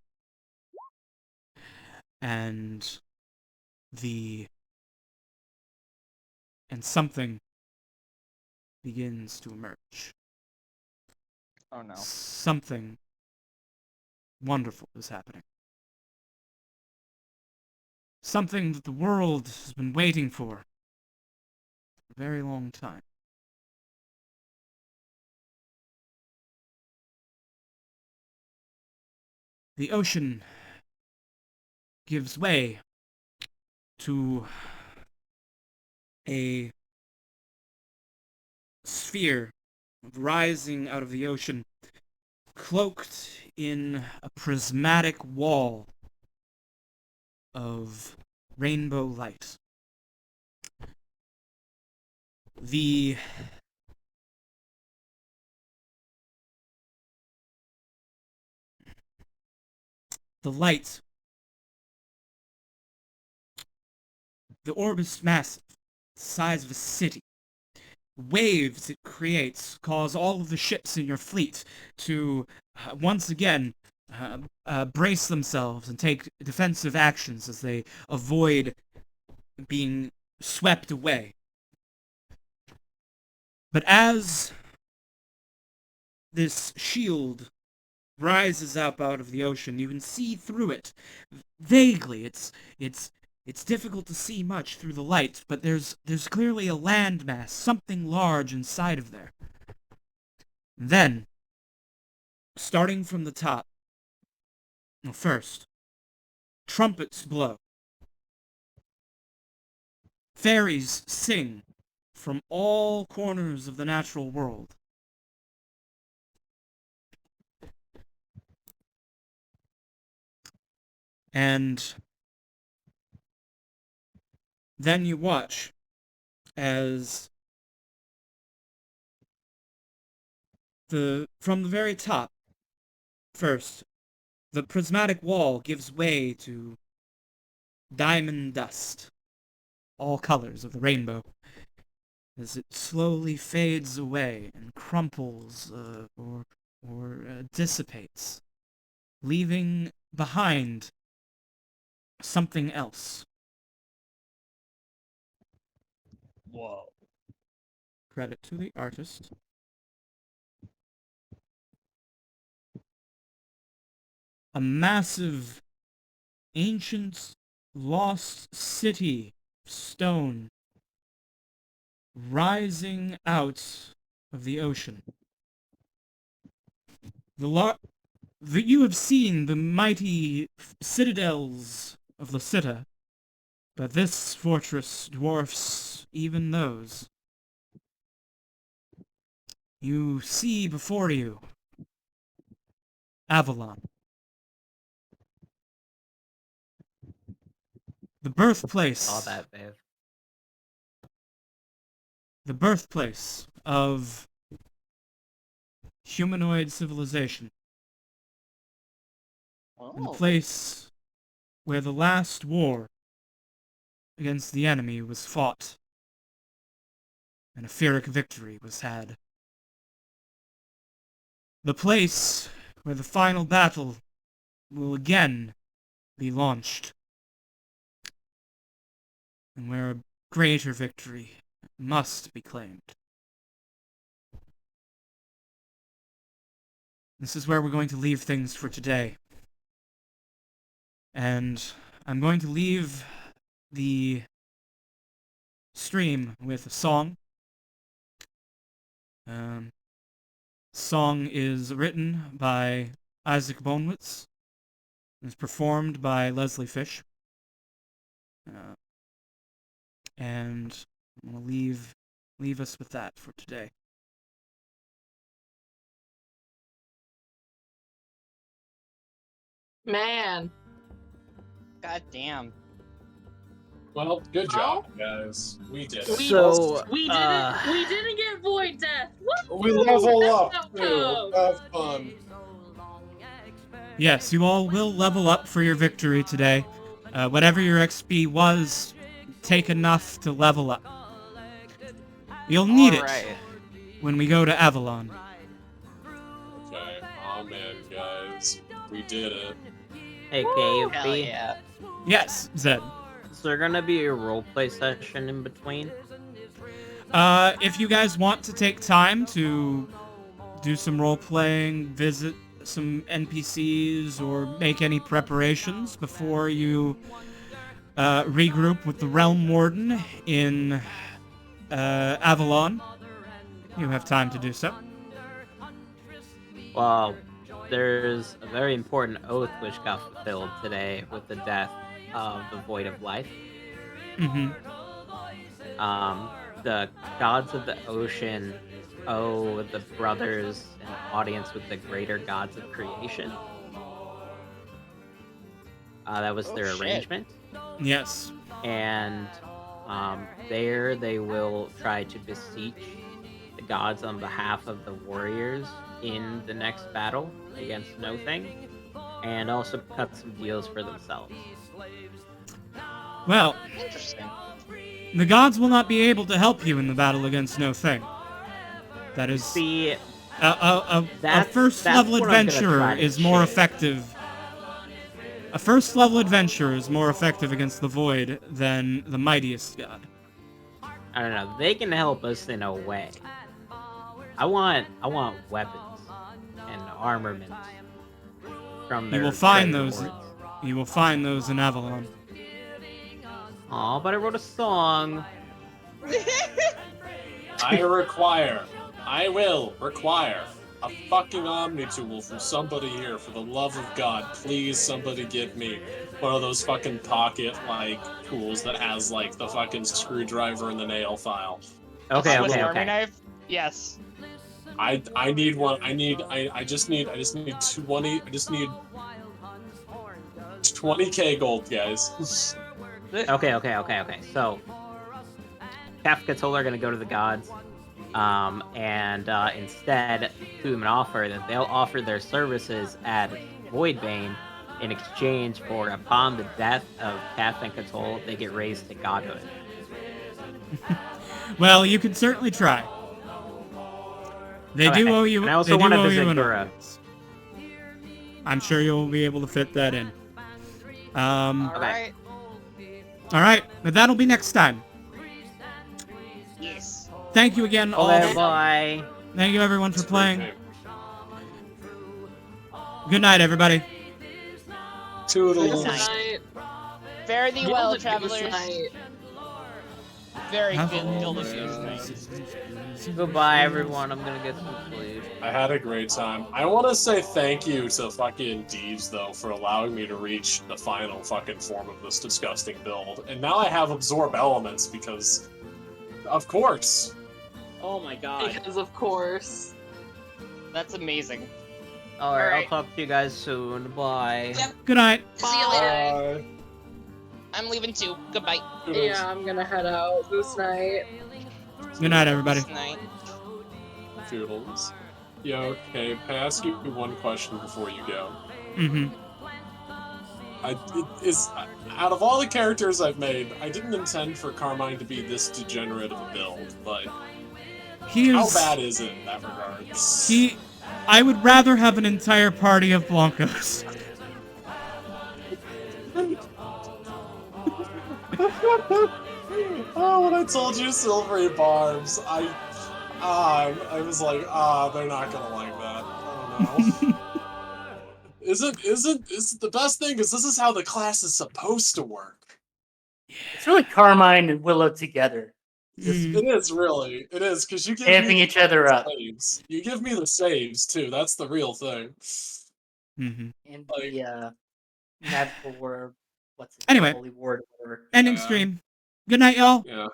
And something begins to emerge. Oh no. Something wonderful is happening. Something that the world has been waiting for a very long time. The ocean gives way to a sphere rising out of the ocean, cloaked in a prismatic wall of rainbow light. The the light, the orb is massive, the size of a city. Waves it creates cause all of the ships in your fleet to once again brace themselves and take defensive actions as they avoid being swept away. But as this shield rises up out of the ocean, you can see through it vaguely. It's difficult to see much through the light, but there's clearly a landmass, something large inside of there. Then, starting from the top, first, trumpets blow. Fairies sing from all corners of the natural world. And then you watch as from the very top, first, the prismatic wall gives way to diamond dust, all colors of the rainbow, as it slowly fades away and crumples or dissipates, leaving behind something else. Whoa. Credit to the artist. A massive, ancient, lost city of stone rising out of the ocean. You have seen the mighty citadels of Lacita, but this fortress dwarfs even those. You see before you Avalon, the birthplace. Saw that, babe. The birthplace of humanoid civilization. And the place where the last war against the enemy was fought, and a Pyrrhic victory was had. The place where the final battle will again be launched, and where a greater victory must be claimed. This is where we're going to leave things for today. And I'm going to leave the stream with a song. Song is written by Isaac Bonewitz. It's performed by Leslie Fish. And I'm going to leave us with that for today. Man. God damn. Well, good job, guys. We did it. So, We didn't get void death. Woo! We level up too. Outcome. Have fun. Yes, you all will level up for your victory today. Whatever your XP was, take enough to level up. You'll need it when we go to Avalon. Okay. Amen, guys. We did it. Hey, Hell KUP. yeah. Yes, Zed. Is there gonna be a roleplay session in between? If you guys want to take time to do some role-playing, visit some NPCs, or make any preparations before you regroup with the Realm Warden in Avalon, you have time to do so. Well, there's a very important oath which got fulfilled today with the death of the Void of Life. Mm-hmm. The gods of the ocean owe the brothers an audience with the greater gods of creation. That was their shit. arrangement. Yes. And there they will try to beseech the gods on behalf of the warriors in the next battle against Nothing. and also cut some deals for themselves. Well, Interesting. the gods will not be able to help you in the battle against No Thing. That is See, a that's first level what I'm gonna adventurer try to is more change. effective. A first level adventurer is more effective against the void than the mightiest god. I don't know. They can help us in a way. I want weapons and armament from their You will find treasure those. hoards. You will find those in Avalon. Aw, but I wrote a song. I will require a fucking Omni tool from somebody here. For the love of God, please somebody give me one of those fucking pocket like tools that has like the fucking screwdriver and the nail file. Okay, Swiss okay, Army okay. knife? Yes. I need one. I just need 20. I just need 20k gold, guys. Okay. So, Kafka told are gonna go to the gods, and instead do them an offer that they'll offer their services at Voidbane in exchange for, upon the death of Kaf and Cthulhu, they get raised to godhood. Well, you can certainly try. They do Okay, owe you. and I also they do wanna owe visit you an Gura. audience. I'm sure you'll be able to fit that in. Alright. All right, but that'll be next time. Yes. Thank you again, all. Okay, bye. Thank you, everyone, for It's a great playing. game. Good night, everybody. Toodles. Night. Night. Fare thee Nailed well, it, travelers. night. Very Have good a- build of fusion. Goodbye, everyone. I'm gonna get some sleep. I had a great time. I want to say thank you to fucking Deeves, though, for allowing me to reach the final fucking form of this disgusting build. And now I have absorb elements because, of course. Oh my god. Because of course. That's amazing. Alright, Alright. I'll talk to you guys soon. Bye. Yep. Good night. See you later. Bye. I'm leaving too. Goodbye. Yeah, I'm gonna head out this night. Good night, everybody. Good night. Toodles. Yeah, okay. Can I ask you one question before you go? Mm-hmm. Out of all the characters I've made, I didn't intend for Carmine to be this degenerate of a build, but He how is. bad is it in that regard? I would rather have an entire party of Blancos. Oh, when I told you Silvery Barbs, I was like, they're not gonna like that. Oh no. Isn't the best thing is this is how the class is supposed to work. It's really Carmine and Willow together. Mm. It is really. It is, because you give Amping me each other up. saves. You give me the saves too. That's the real thing. Mm-hmm. And Like- the magical word, what's it? Anyway. Holy word, or whatever. Ending Yeah. stream. Good night, y'all. Yeah.